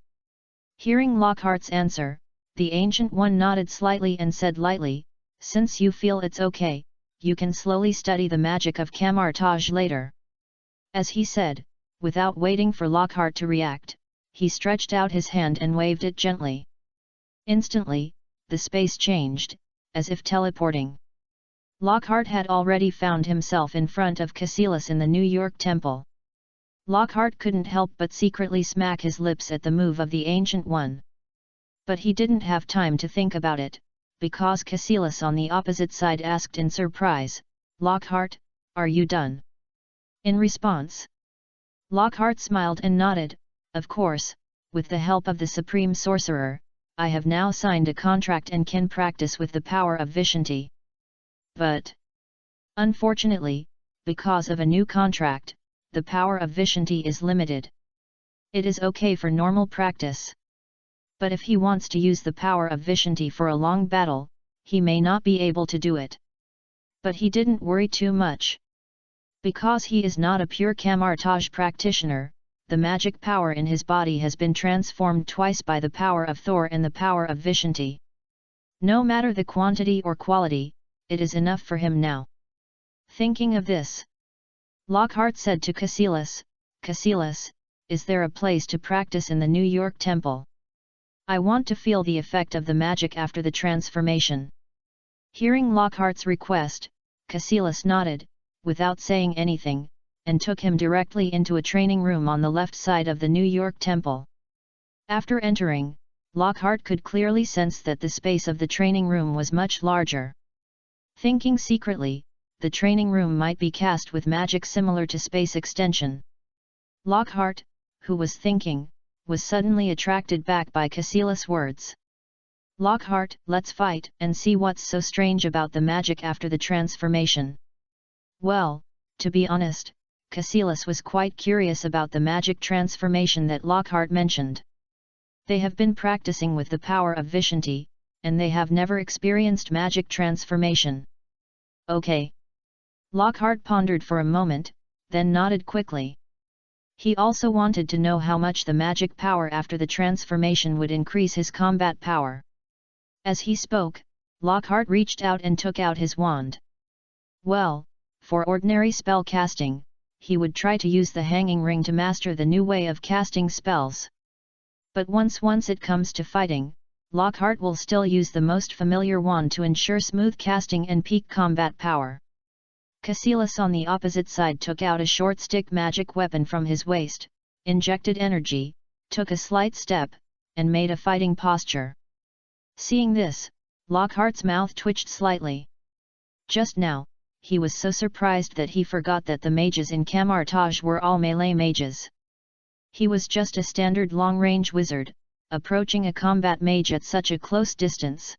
Hearing Lockhart's answer, the Ancient One nodded slightly and said lightly, "Since you feel it's okay, you can slowly study the magic of Kamar-Taj later." As he said, without waiting for Lockhart to react, he stretched out his hand and waved it gently. Instantly, the space changed, as if teleporting. Lockhart had already found himself in front of Cassilis in the New York Temple. Lockhart couldn't help but secretly smack his lips at the move of the Ancient One. But he didn't have time to think about it, because Cassilis on the opposite side asked in surprise, "Lockhart, are you done?" In response, Lockhart smiled and nodded, "Of course, with the help of the Supreme Sorcerer, I have now signed a contract and can practice with the power of Vishanti. But, unfortunately, because of a new contract, the power of Vishanti is limited. It is okay for normal practice. But if he wants to use the power of Vishanti for a long battle, he may not be able to do it." But he didn't worry too much. Because he is not a pure Kamar-Taj practitioner, the magic power in his body has been transformed twice by the power of Thor and the power of Vishanti. No matter the quantity or quality, it is enough for him now. Thinking of this, Lockhart said to Cassilis, "Cassilis, is there a place to practice in the New York Temple? I want to feel the effect of the magic after the transformation." Hearing Lockhart's request, Cassilis nodded, without saying anything, and took him directly into a training room on the left side of the New York Temple. After entering, Lockhart could clearly sense that the space of the training room was much larger. Thinking secretly, the training room might be cast with magic similar to space extension. Lockhart, who was thinking, was suddenly attracted back by Cassilis' words. "Lockhart, let's fight and see what's so strange about the magic after the transformation." Well, to be honest, Cassilis was quite curious about the magic transformation that Lockhart mentioned. They have been practicing with the power of Vishanti, and they have never experienced magic transformation. "Okay." Lockhart pondered for a moment, then nodded quickly. He also wanted to know how much the magic power after the transformation would increase his combat power. As he spoke, Lockhart reached out and took out his wand. Well, for ordinary spell casting, he would try to use the hanging ring to master the new way of casting spells. But once it comes to fighting, Lockhart will still use the most familiar wand to ensure smooth casting and peak combat power. Cassilis on the opposite side took out a short stick magic weapon from his waist, injected energy, took a slight step, and made a fighting posture. Seeing this, Lockhart's mouth twitched slightly. Just now, he was so surprised that he forgot that the mages in Kamar-Taj were all melee mages. He was just a standard long-range wizard, approaching a combat mage at such a close distance.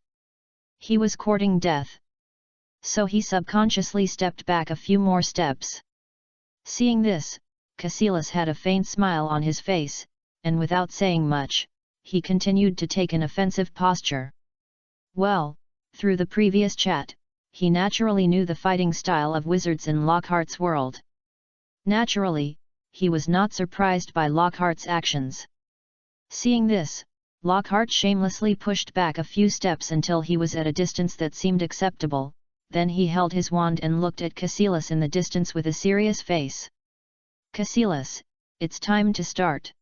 He was courting death. So he subconsciously stepped back a few more steps. Seeing this, Cassilis had a faint smile on his face, and without saying much, he continued to take an offensive posture. Well, through the previous chat, he naturally knew the fighting style of wizards in Lockhart's world. Naturally, he was not surprised by Lockhart's actions. Seeing this, Lockhart shamelessly pushed back a few steps until he was at a distance that seemed acceptable, then he held his wand and looked at Cassilis in the distance with a serious face. "Cassilis, it's time to start."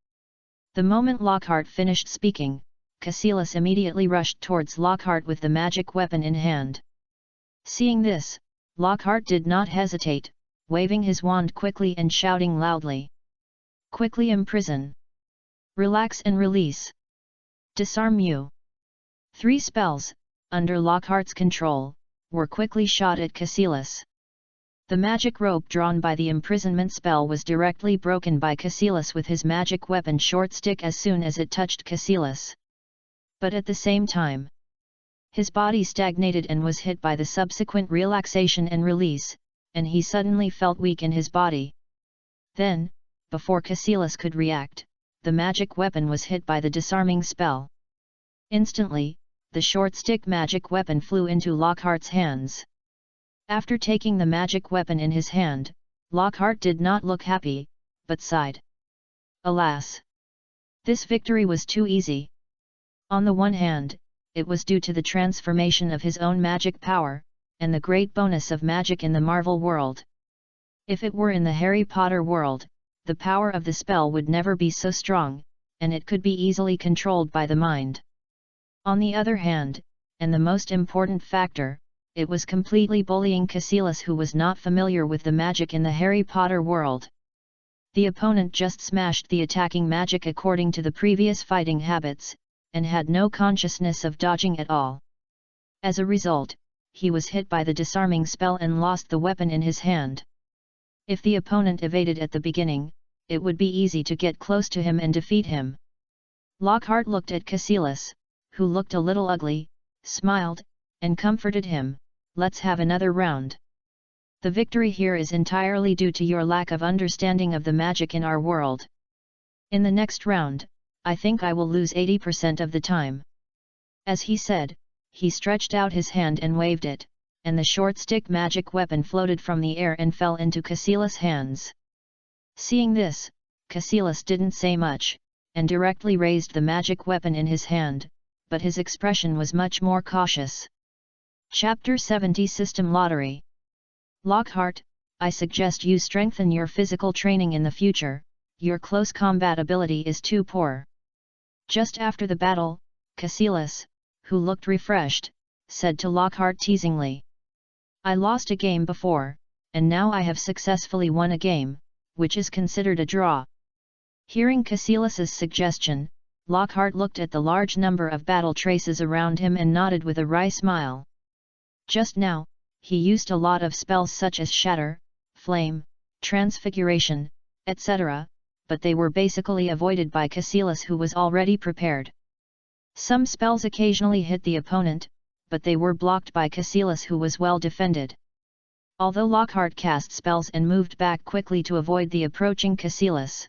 The moment Lockhart finished speaking, Cassilis immediately rushed towards Lockhart with the magic weapon in hand. Seeing this, Lockhart did not hesitate, waving his wand quickly and shouting loudly. "Quickly imprison! Relax and release! Disarm you!" 3 spells, under Lockhart's control, were quickly shot at Cassilis. The magic rope drawn by the imprisonment spell was directly broken by Cassilis with his magic weapon short stick as soon as it touched Cassilis. But at the same time, his body stagnated and was hit by the subsequent relaxation and release, and he suddenly felt weak in his body. Then, before Cassilis could react, the magic weapon was hit by the disarming spell. Instantly, the short stick magic weapon flew into Lockhart's hands. After taking the magic weapon in his hand, Lockhart did not look happy, but sighed. Alas! This victory was too easy. On the one hand, it was due to the transformation of his own magic power, and the great bonus of magic in the Marvel world. If it were in the Harry Potter world, the power of the spell would never be so strong, and it could be easily controlled by the mind. On the other hand, and the most important factor, it was completely bullying Cassilis, who was not familiar with the magic in the Harry Potter world. The opponent just smashed the attacking magic according to the previous fighting habits, and had no consciousness of dodging at all. As a result, he was hit by the disarming spell and lost the weapon in his hand. If the opponent evaded at the beginning, it would be easy to get close to him and defeat him. Lockhart looked at Cassilis, who looked a little ugly, smiled, and comforted him. Let's have another round. The victory here is entirely due to your lack of understanding of the magic in our world. In the next round, I think I will lose 80% of the time. As he said, he stretched out his hand and waved it, and the short stick magic weapon floated from the air and fell into Cassilis' hands. Seeing this, Cassilis didn't say much, and directly raised the magic weapon in his hand, but his expression was much more cautious. Chapter 70 System Lottery. Lockhart, I suggest you strengthen your physical training in the future, your close combat ability is too poor. Just after the battle, Cassilis, who looked refreshed, said to Lockhart teasingly. I lost a game before, and now I have successfully won a game, which is considered a draw. Hearing Cassilis's suggestion, Lockhart looked at the large number of battle traces around him and nodded with a wry smile. Just now, he used a lot of spells such as Shatter, Flame, Transfiguration, etc., but they were basically avoided by Cassilis, who was already prepared. Some spells occasionally hit the opponent, but they were blocked by Cassilis, who was well defended. Although Lockhart cast spells and moved back quickly to avoid the approaching Cassilis.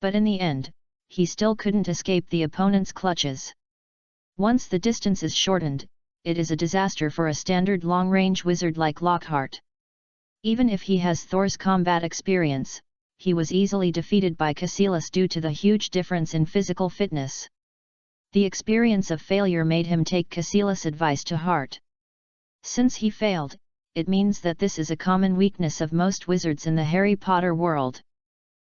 But in the end, he still couldn't escape the opponent's clutches. Once the distance is shortened, it is a disaster for a standard long-range wizard like Lockhart. Even if he has Thor's combat experience, he was easily defeated by Cassilis due to the huge difference in physical fitness. The experience of failure made him take Cassilis' advice to heart. Since he failed, it means that this is a common weakness of most wizards in the Harry Potter world.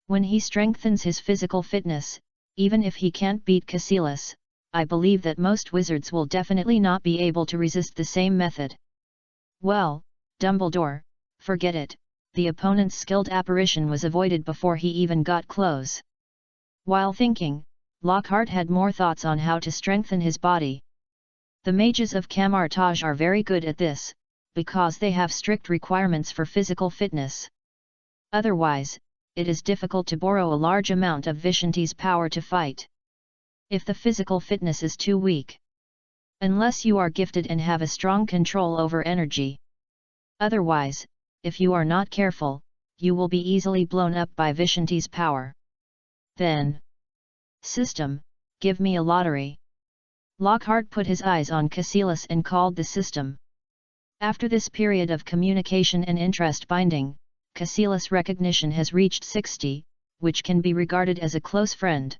When he strengthens his physical fitness, even if he can't beat Cassilis, I believe that most wizards will definitely not be able to resist the same method. Well, Dumbledore, forget it, the opponent's skilled apparition was avoided before he even got close. While thinking, Lockhart had more thoughts on how to strengthen his body. The mages of Camartage are very good at this, because they have strict requirements for physical fitness. Otherwise, it is difficult to borrow a large amount of Vishanti's power to fight. If the physical fitness is too weak. Unless you are gifted and have a strong control over energy. Otherwise, if you are not careful, you will be easily blown up by Vishanti's power. Then, system, give me a lottery. Lockhart put his eyes on Cassilis and called the system. After this period of communication and interest binding, Cassilis' recognition has reached 60, which can be regarded as a close friend.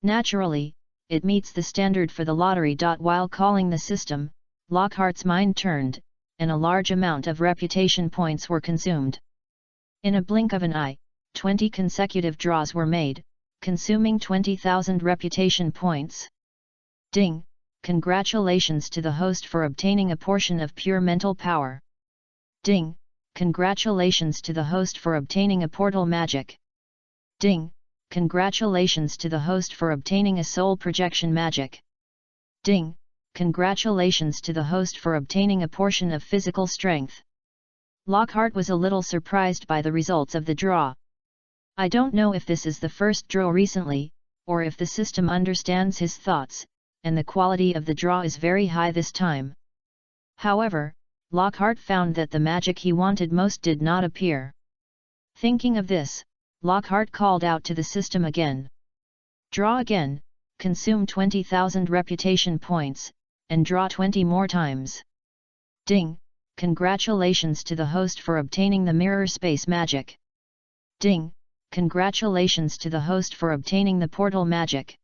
Naturally, it meets the standard for the lottery. While calling the system, Lockhart's mind turned, and a large amount of reputation points were consumed. In a blink of an eye, 20 consecutive draws were made, consuming 20,000 reputation points. Ding! Congratulations to the host for obtaining a portion of pure mental power. Ding! Congratulations to the host for obtaining a portal magic. Ding! Congratulations to the host for obtaining a soul projection magic. Ding! Congratulations to the host for obtaining a portion of physical strength. Lockhart was a little surprised by the results of the draw. I don't know if this is the first draw recently, or if the system understands his thoughts, and the quality of the draw is very high this time. However, Lockhart found that the magic he wanted most did not appear. Thinking of this, Lockhart called out to the system again. Draw again, consume 20,000 reputation points, and draw 20 more times. Ding! Congratulations to the host for obtaining the mirror space magic. Ding! Congratulations to the host for obtaining the portal magic.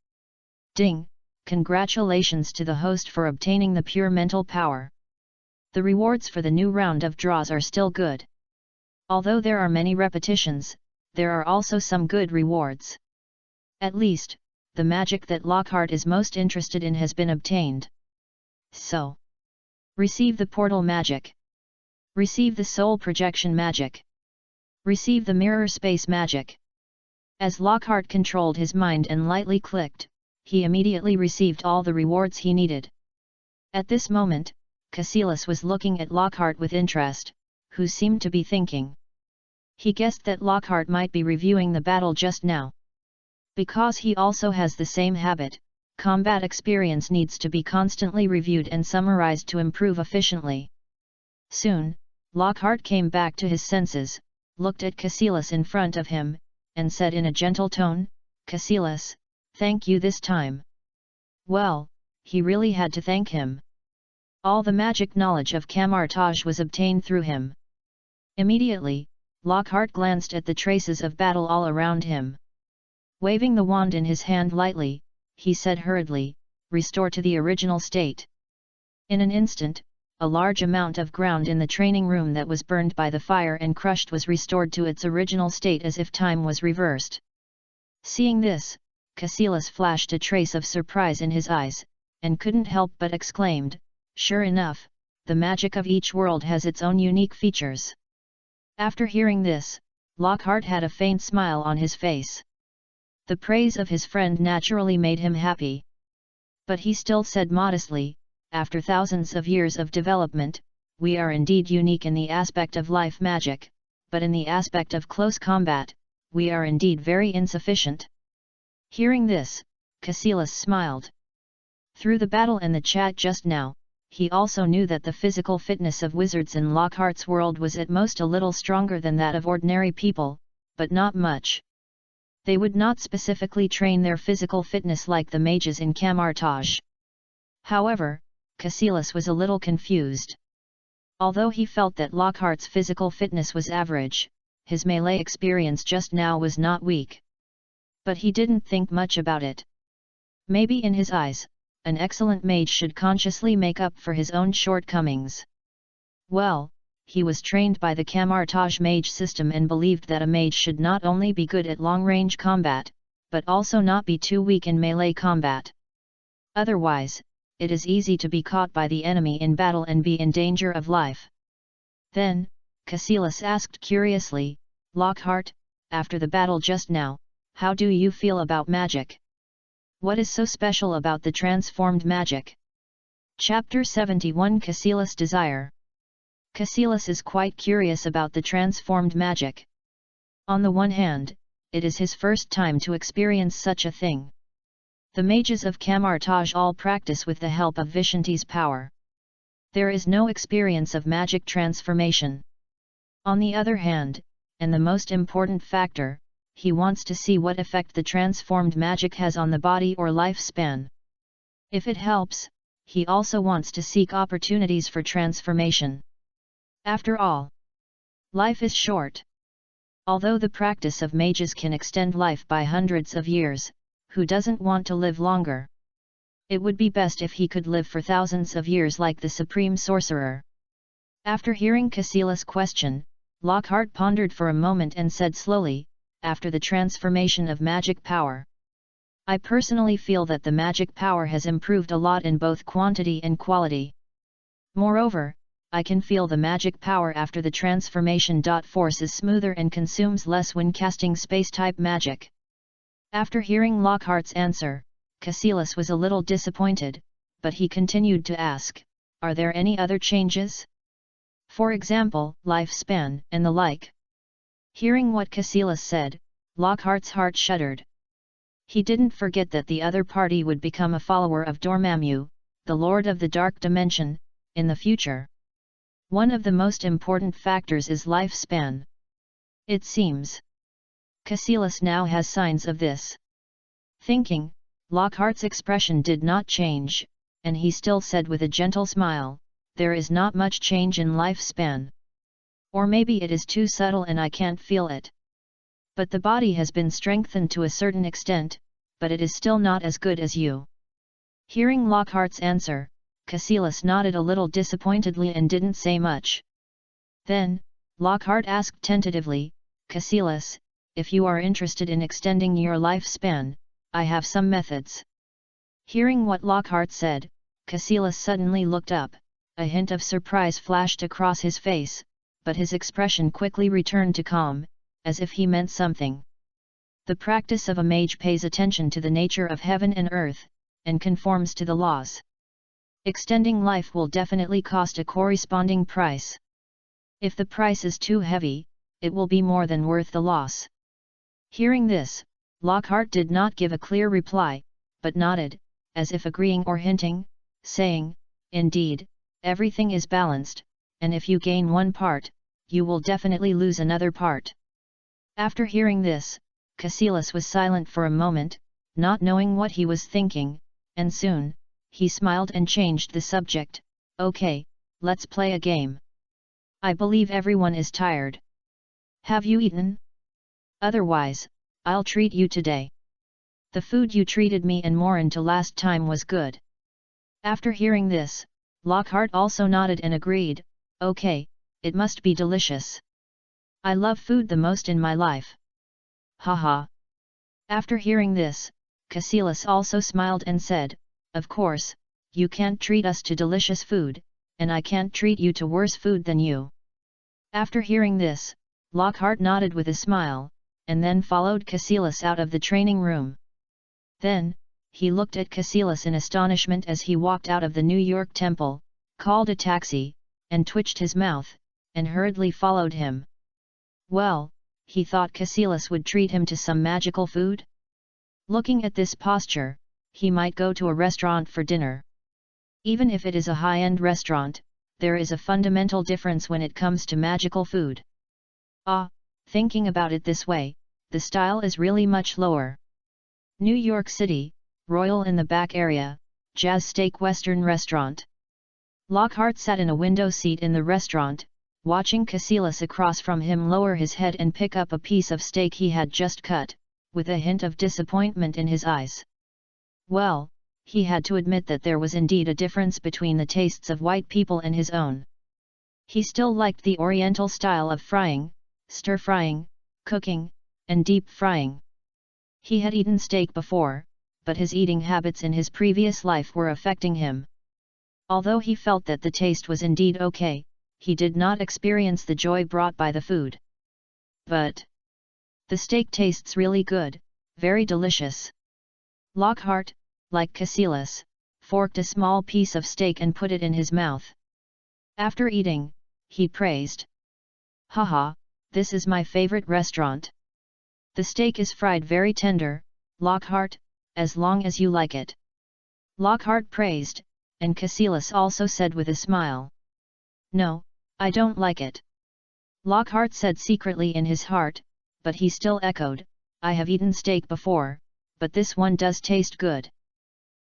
Ding! Congratulations to the host for obtaining the pure mental power. The rewards for the new round of draws are still good. Although there are many repetitions, there are also some good rewards. At least, the magic that Lockhart is most interested in has been obtained. So, receive the portal magic. Receive the soul projection magic. Receive the mirror space magic. As Lockhart controlled his mind and lightly clicked, he immediately received all the rewards he needed. At this moment, Cassilis was looking at Lockhart with interest, who seemed to be thinking. He guessed that Lockhart might be reviewing the battle just now. Because he also has the same habit, combat experience needs to be constantly reviewed and summarized to improve efficiently. Soon, Lockhart came back to his senses, looked at Cassilis in front of him, and said in a gentle tone, "Cassilis, thank you this time." Well, he really had to thank him. All the magic knowledge of Kamar-Taj was obtained through him. Immediately, Lockhart glanced at the traces of battle all around him. Waving the wand in his hand lightly, he said hurriedly, "Restore to the original state." In an instant, a large amount of ground in the training room that was burned by the fire and crushed was restored to its original state as if time was reversed. Seeing this, Cassilis flashed a trace of surprise in his eyes, and couldn't help but exclaimed, "Sure enough, the magic of each world has its own unique features." After hearing this, Lockhart had a faint smile on his face. The praise of his friend naturally made him happy. But he still said modestly, "After thousands of years of development, we are indeed unique in the aspect of life magic, but in the aspect of close combat, we are indeed very insufficient." Hearing this, Cassilis smiled. Through the battle and the chat just now, he also knew that the physical fitness of wizards in Lockhart's world was at most a little stronger than that of ordinary people, but not much. They would not specifically train their physical fitness like the mages in Kamar-Taj. However, Cassilis was a little confused. Although he felt that Lockhart's physical fitness was average, his melee experience just now was not weak. But he didn't think much about it. Maybe in his eyes, an excellent mage should consciously make up for his own shortcomings. Well, he was trained by the Kamar-Taj mage system and believed that a mage should not only be good at long-range combat, but also not be too weak in melee combat. Otherwise, it is easy to be caught by the enemy in battle and be in danger of life. Then, Cassilis asked curiously, "Lockhart, after the battle just now, how do you feel about magic? What is so special about the transformed magic?" Chapter 71 Cassilis' Desire. Cassilis is quite curious about the transformed magic. On the one hand, it is his first time to experience such a thing. The mages of Kamar-Taj all practice with the help of Vishanti's power. There is no experience of magic transformation. On the other hand, and the most important factor, he wants to see what effect the transformed magic has on the body or lifespan. If it helps, he also wants to seek opportunities for transformation. After all, life is short. Although the practice of mages can extend life by hundreds of years, who doesn't want to live longer? It would be best if he could live for thousands of years like the Supreme Sorcerer. After hearing Cassilis' question, Lockhart pondered for a moment and said slowly, "After the transformation of magic power, I personally feel that the magic power has improved a lot in both quantity and quality. Moreover, I can feel the magic power after the transformation. Force is smoother and consumes less when casting space-type magic." After hearing Lockhart's answer, Cassilis was a little disappointed, but he continued to ask, "Are there any other changes? For example, lifespan and the like?" Hearing what Cassilis said, Lockhart's heart shuddered. He didn't forget that the other party would become a follower of Dormammu, the Lord of the Dark Dimension, in the future. One of the most important factors is lifespan. It seems Cassilis now has signs of this. Thinking, Lockhart's expression did not change, and he still said with a gentle smile, "There is not much change in lifespan. Or maybe it is too subtle and I can't feel it. But the body has been strengthened to a certain extent, but it is still not as good as you." Hearing Lockhart's answer, Cassilis nodded a little disappointedly and didn't say much. Then, Lockhart asked tentatively, "Cassilis, if you are interested in extending your lifespan, I have some methods." Hearing what Lockhart said, Cassilis suddenly looked up, a hint of surprise flashed across his face, but his expression quickly returned to calm, as if he meant something. "The practice of a mage pays attention to the nature of heaven and earth, and conforms to the laws. Extending life will definitely cost a corresponding price. If the price is too heavy, it will be more than worth the loss." Hearing this, Lockhart did not give a clear reply, but nodded, as if agreeing or hinting, saying, "Indeed, everything is balanced, and if you gain one part, you will definitely lose another part." After hearing this, Cassilis was silent for a moment, not knowing what he was thinking, and soon, he smiled and changed the subject. "Okay, let's play a game. I believe everyone is tired. Have you eaten? Otherwise, I'll treat you today. The food you treated me and Morin to last time was good." After hearing this, Lockhart also nodded and agreed, "Okay, it must be delicious. I love food the most in my life. Haha." After hearing this, Cassilis also smiled and said, "Of course, you can't treat us to delicious food, and I can't treat you to worse food than you." After hearing this, Lockhart nodded with a smile, and then followed Cassilis out of the training room. Then, he looked at Cassilis in astonishment as he walked out of the New York temple, called a taxi, and twitched his mouth, and hurriedly followed him. Well, he thought Cassilis would treat him to some magical food? Looking at this posture, he might go to a restaurant for dinner. Even if it is a high-end restaurant, there is a fundamental difference when it comes to magical food. Thinking about it this way, the style is really much lower. New York City, Royal in the back area, Jazz Steak Western Restaurant. Lockhart sat in a window seat in the restaurant, watching Cassilis across from him lower his head and pick up a piece of steak he had just cut, with a hint of disappointment in his eyes. Well, he had to admit that there was indeed a difference between the tastes of white people and his own. He still liked the Oriental style of frying, stir-frying, cooking, and deep frying. He had eaten steak before, but his eating habits in his previous life were affecting him. Although he felt that the taste was indeed okay, he did not experience the joy brought by the food. But the steak tastes really good, very delicious. Lockhart, like Cassilis, forked a small piece of steak and put it in his mouth. After eating, he praised, "Haha, this is my favorite restaurant. The steak is fried very tender, Lockhart, as long as you like it." Lockhart praised, and Cassilis also said with a smile, "No, I don't like it." Lockhart said secretly in his heart, but he still echoed, "I have eaten steak before, but this one does taste good."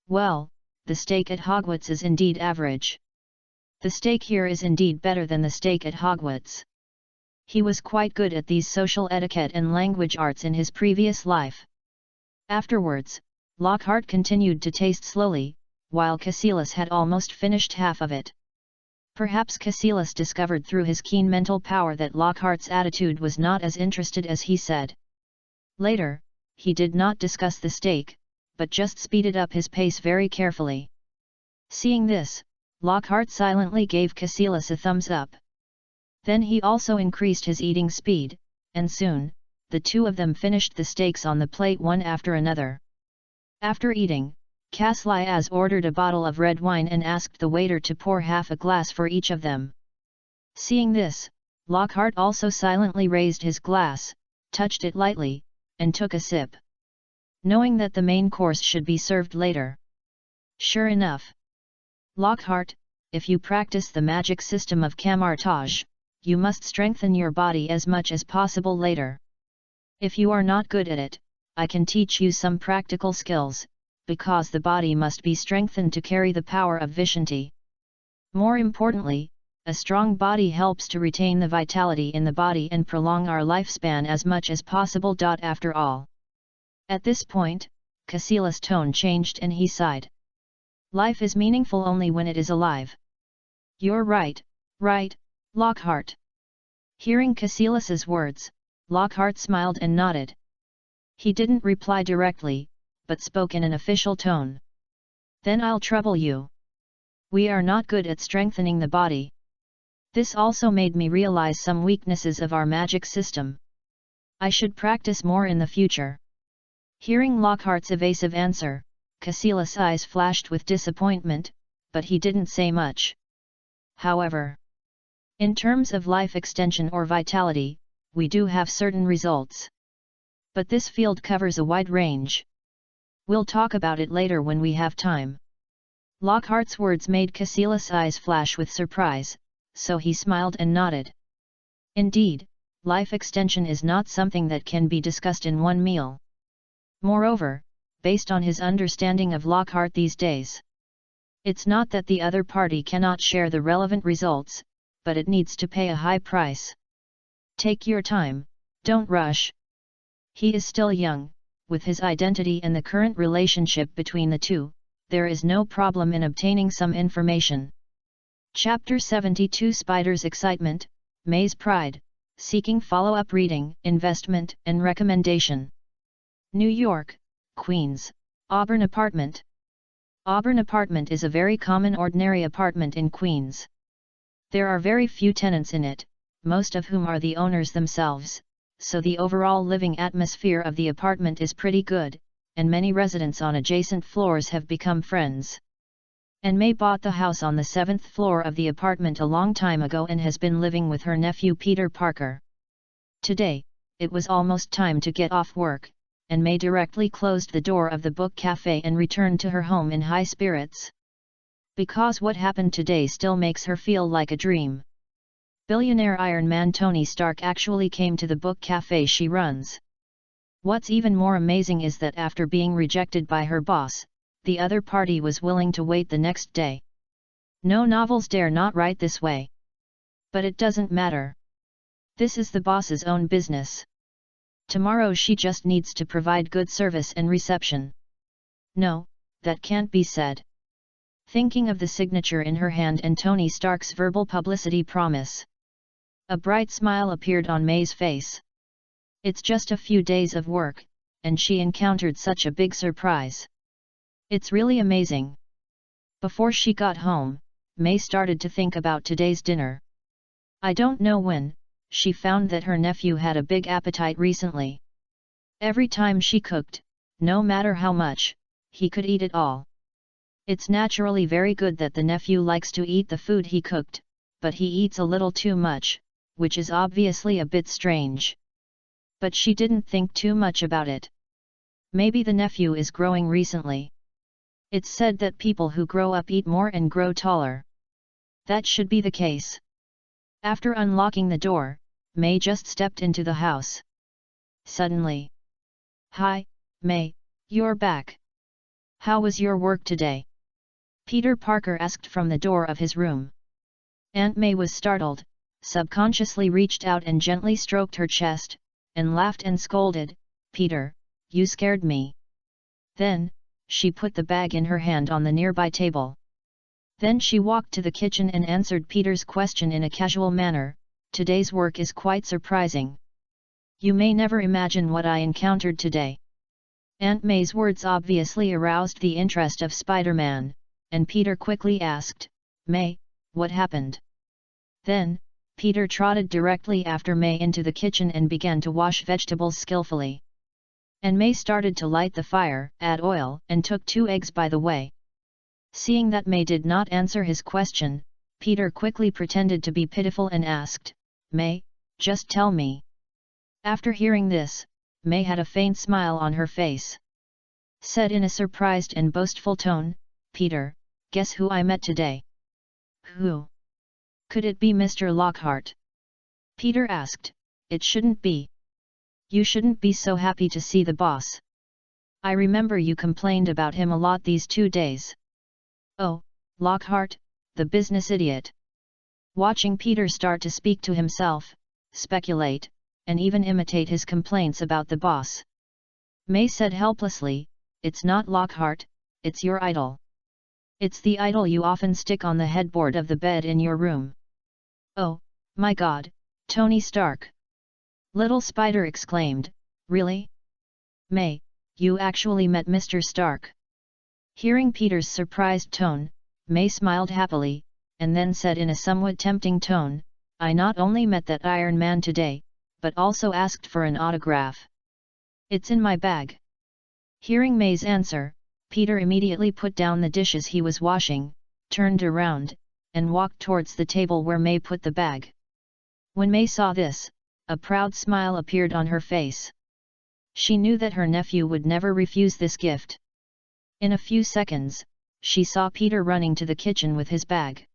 Well, the steak at Hogwarts is indeed average. The steak here is indeed better than the steak at Hogwarts. He was quite good at these social etiquette and language arts in his previous life. Afterwards, Lockhart continued to taste slowly, while Cassilis had almost finished half of it. Perhaps Cassilis discovered through his keen mental power that Lockhart's attitude was not as interested as he said. Later, he did not discuss the steak, but just speeded up his pace very carefully. Seeing this, Lockhart silently gave Cassilis a thumbs up. Then he also increased his eating speed, and soon, the two of them finished the steaks on the plate one after another. After eating, Cassilis ordered a bottle of red wine and asked the waiter to pour half a glass for each of them. Seeing this, Lockhart also silently raised his glass, touched it lightly, and took a sip. Knowing that the main course should be served later. Sure enough. Lockhart, if you practice the magic system of Kamar-Taj, you must strengthen your body as much as possible later. If you are not good at it, I can teach you some practical skills, because the body must be strengthened to carry the power of Vishanti. More importantly, a strong body helps to retain the vitality in the body and prolong our lifespan as much as possible. After all. At this point, Kasila's tone changed and he sighed. Life is meaningful only when it is alive. You're right, Lockhart. Hearing Kasila's words, Lockhart smiled and nodded. He didn't reply directly, but spoke in an official tone. Then I'll trouble you. We are not good at strengthening the body. This also made me realize some weaknesses of our magic system. I should practice more in the future. Hearing Lockhart's evasive answer, Kasila's eyes flashed with disappointment, but he didn't say much. However, in terms of life extension or vitality, we do have certain results. But this field covers a wide range. We'll talk about it later when we have time. Lockhart's words made Kasila's eyes flash with surprise, so he smiled and nodded. Indeed, life extension is not something that can be discussed in one meal. Moreover, based on his understanding of Lockhart these days, it's not that the other party cannot share the relevant results, but it needs to pay a high price. Take your time, don't rush. He is still young, with his identity and the current relationship between the two, there is no problem in obtaining some information. Chapter 72 Spider's Excitement, May's Pride, Seeking Follow-up Reading, Investment and Recommendation. New York, Queens, Auburn Apartment. Auburn Apartment is a very common ordinary apartment in Queens. There are very few tenants in it, most of whom are the owners themselves, so the overall living atmosphere of the apartment is pretty good, and many residents on adjacent floors have become friends. And May bought the house on the 7th floor of the apartment a long time ago and has been living with her nephew Peter Parker. Today, it was almost time to get off work, and May directly closed the door of the book cafe and returned to her home in high spirits. Because what happened today still makes her feel like a dream. Billionaire Iron Man Tony Stark actually came to the book cafe she runs. What's even more amazing is that after being rejected by her boss, the other party was willing to wait the next day. No novels dare not write this way. But it doesn't matter. This is the boss's own business. Tomorrow she just needs to provide good service and reception. No, that can't be said. Thinking of the signature in her hand and Tony Stark's verbal publicity promise. A bright smile appeared on May's face. It's just a few days of work, and she encountered such a big surprise. It's really amazing. Before she got home, May started to think about today's dinner. I don't know when, she found that her nephew had a big appetite recently. Every time she cooked, no matter how much, he could eat it all. It's naturally very good that the nephew likes to eat the food he cooked, but he eats a little too much, which is obviously a bit strange. But she didn't think too much about it. Maybe the nephew is growing recently. It's said that people who grow up eat more and grow taller. That should be the case. After unlocking the door, May just stepped into the house. Suddenly. Hi, May, you're back. How was your work today? Peter Parker asked from the door of his room. Aunt May was startled, subconsciously reached out and gently stroked her chest, and laughed and scolded, Peter, you scared me. Then, she put the bag in her hand on the nearby table. Then she walked to the kitchen and answered Peter's question in a casual manner, today's work is quite surprising. You may never imagine what I encountered today. Aunt May's words obviously aroused the interest of Spider-Man, and Peter quickly asked, May, what happened? Then, Peter trotted directly after May into the kitchen and began to wash vegetables skillfully. And May started to light the fire, add oil, and took 2 eggs by the way. Seeing that May did not answer his question, Peter quickly pretended to be pitiful and asked, May, just tell me. After hearing this, May had a faint smile on her face. Said in a surprised and boastful tone, Peter, guess who I met today? Who? Could it be Mr. Lockhart? Peter asked, it shouldn't be. You shouldn't be so happy to see the boss. I remember you complained about him a lot these 2 days. Oh, Lockhart, the business idiot. Watching Peter start to speak to himself, speculate, and even imitate his complaints about the boss, May said helplessly, "It's not Lockhart, it's your idol. It's the idol you often stick on the headboard of the bed in your room." "Oh, my God, Tony Stark!" Little Spider exclaimed, "Really? May, you actually met Mr. Stark?" Hearing Peter's surprised tone, May smiled happily, and then said in a somewhat tempting tone, "I not only met that Iron Man today, but also asked for an autograph. It's in my bag." Hearing May's answer, Peter immediately put down the dishes he was washing, turned around, and walked towards the table where May put the bag. When May saw this, a proud smile appeared on her face. She knew that her nephew would never refuse this gift. In a few seconds, she saw Peter running to the kitchen with his bag.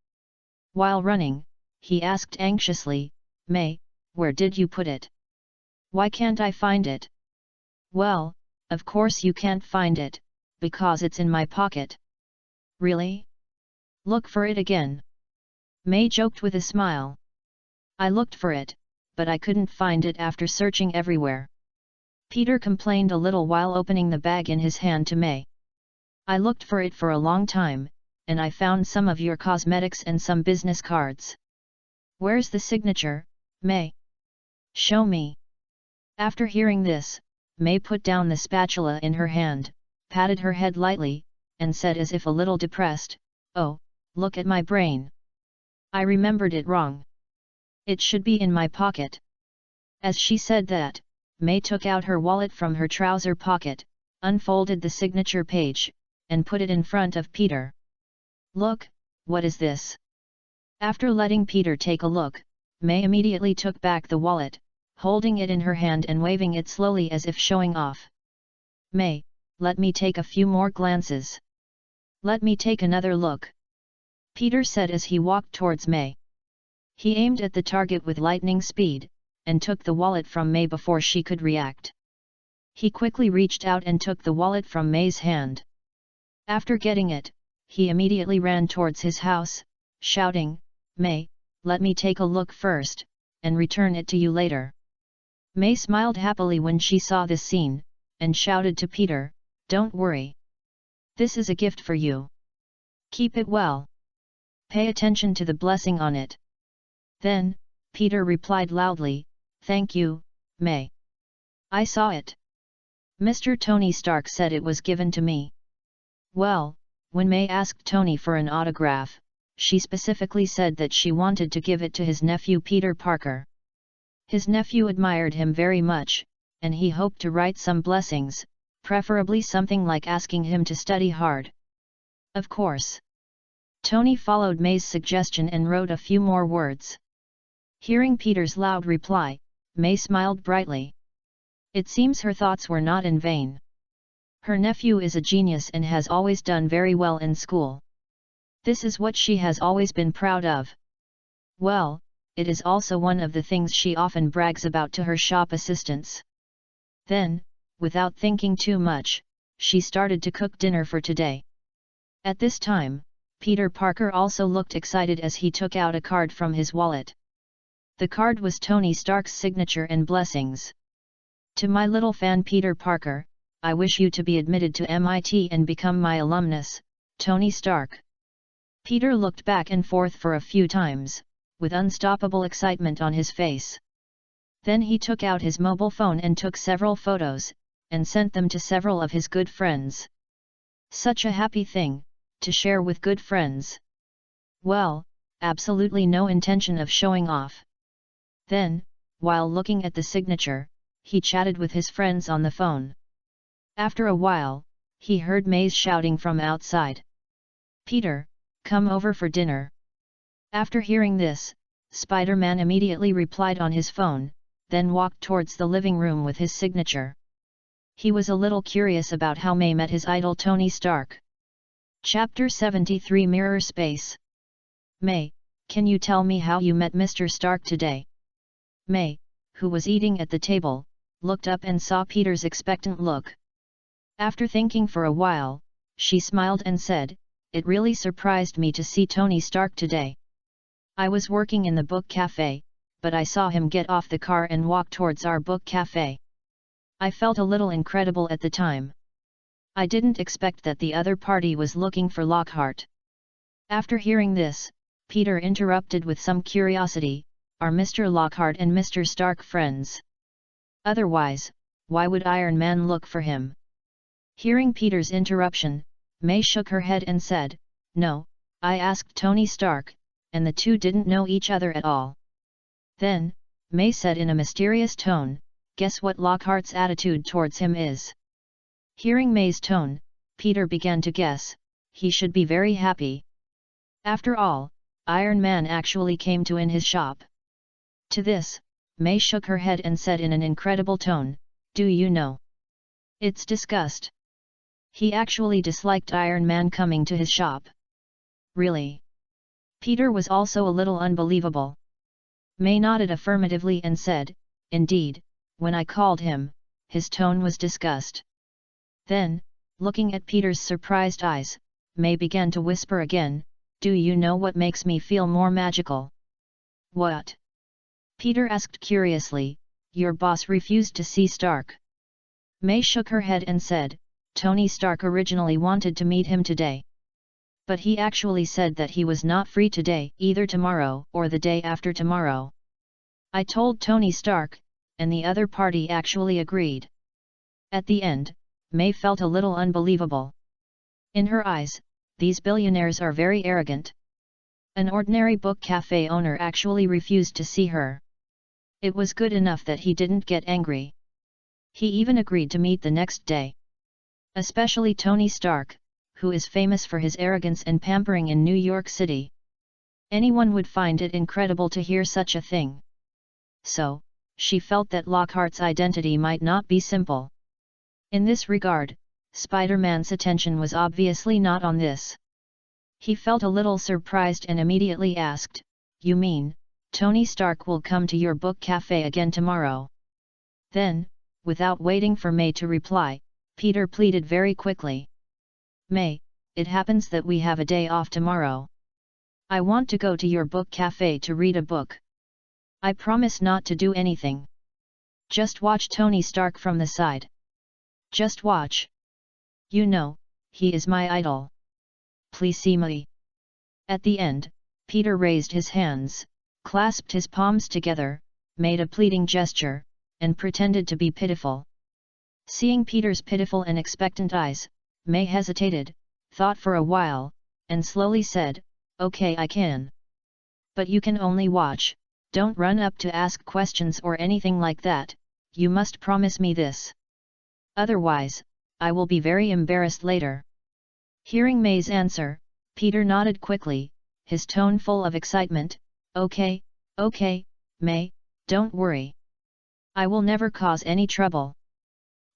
While running, he asked anxiously, "May, where did you put it? Why can't I find it?" "Well, of course you can't find it, because it's in my pocket." "Really? Look for it again." May joked with a smile. "I looked for it, but I couldn't find it after searching everywhere." Peter complained a little while opening the bag in his hand to May. "I looked for it for a long time, and I found some of your cosmetics and some business cards." "Where's the signature, May? Show me." After hearing this, May put down the spatula in her hand, patted her head lightly, and said as if a little depressed, "Oh, look at my brain. I remembered it wrong. It should be in my pocket." As she said that, May took out her wallet from her trouser pocket, unfolded the signature page, and put it in front of Peter. "Look, what is this?" After letting Peter take a look, May immediately took back the wallet, holding it in her hand and waving it slowly as if showing off. "May, let me take a few more glances. Let me take another look," Peter said as he walked towards May. He aimed at the target with lightning speed, and took the wallet from May before she could react. He quickly reached out and took the wallet from May's hand. After getting it, he immediately ran towards his house, shouting, "May, let me take a look first, and return it to you later." May smiled happily when she saw this scene, and shouted to Peter, "Don't worry. This is a gift for you. Keep it well. Pay attention to the blessing on it." Then, Peter replied loudly, "Thank you, May. I saw it. Mr. Tony Stark said it was given to me." Well, when May asked Tony for an autograph, she specifically said that she wanted to give it to his nephew Peter Parker. His nephew admired him very much, and he hoped to write some blessings, preferably something like asking him to study hard. Of course. Tony followed May's suggestion and wrote a few more words. Hearing Peter's loud reply, May smiled brightly. It seems her thoughts were not in vain. Her nephew is a genius and has always done very well in school. This is what she has always been proud of. Well, it is also one of the things she often brags about to her shop assistants. Then, without thinking too much, she started to cook dinner for today. At this time, Peter Parker also looked excited as he took out a card from his wallet. The card was Tony Stark's signature and blessings. "To my little fan Peter Parker, I wish you to be admitted to MIT and become my alumnus, Tony Stark." Peter looked back and forth for a few times, with unstoppable excitement on his face. Then he took out his mobile phone and took several photos, and sent them to several of his good friends. Such a happy thing, to share with good friends. Well, absolutely no intention of showing off. Then, while looking at the signature, he chatted with his friends on the phone. After a while, he heard Maze shouting from outside. "Peter, come over for dinner." After hearing this, Spider-Man immediately replied on his phone, then walked towards the living room with his signature. He was a little curious about how May met his idol Tony Stark. Chapter 73 Mirror Space. "May, can you tell me how you met Mr. Stark today?" May, who was eating at the table, looked up and saw Peter's expectant look. After thinking for a while, she smiled and said, "It really surprised me to see Tony Stark today. I was working in the book cafe, but I saw him get off the car and walk towards our book cafe. I felt a little incredible at the time. I didn't expect that the other party was looking for Lockhart." After hearing this, Peter interrupted with some curiosity, "Are Mr. Lockhart and Mr. Stark friends? Otherwise, why would Iron Man look for him?" Hearing Peter's interruption, May shook her head and said, "No, I asked Tony Stark, and the two didn't know each other at all." Then, May said in a mysterious tone, "Guess what Lockhart's attitude towards him is?" Hearing May's tone, Peter began to guess, he should be very happy. After all, Iron Man actually came to in his shop. To this, May shook her head and said in an incredible tone, "Do you know? It's disgust. He actually disliked Iron Man coming to his shop." "Really?" Peter was also a little unbelievable. May nodded affirmatively and said, "Indeed, when I called him, his tone was disgust." Then, looking at Peter's surprised eyes, May began to whisper again, "Do you know what makes me feel more magical?" "What?" Peter asked curiously. "Your boss refused to see Stark." May shook her head and said, "Tony Stark originally wanted to meet him today. But he actually said that he was not free today, either tomorrow or the day after tomorrow. I told Tony Stark, and the other party actually agreed." At the end, May felt a little unbelievable. In her eyes, these billionaires are very arrogant. An ordinary book cafe owner actually refused to see her. It was good enough that he didn't get angry. He even agreed to meet the next day. Especially Tony Stark, who is famous for his arrogance and pampering in New York City. Anyone would find it incredible to hear such a thing. So, she felt that Lockhart's identity might not be simple. In this regard, Spider-Man's attention was obviously not on this. He felt a little surprised and immediately asked, "You mean, Tony Stark will come to your book cafe again tomorrow?" Then, without waiting for May to reply, Peter pleaded very quickly. "May, it happens that we have a day off tomorrow. I want to go to your book cafe to read a book. I promise not to do anything. Just watch Tony Stark from the side. Just watch. You know, he is my idol. Please see me." At the end, Peter raised his hands, clasped his palms together, made a pleading gesture, and pretended to be pitiful. Seeing Peter's pitiful and expectant eyes, May hesitated, thought for a while, and slowly said, "Okay, I can. But you can only watch, don't run up to ask questions or anything like that, you must promise me this. Otherwise, I will be very embarrassed later." Hearing May's answer, Peter nodded quickly, his tone full of excitement, Okay, May, don't worry. I will never cause any trouble.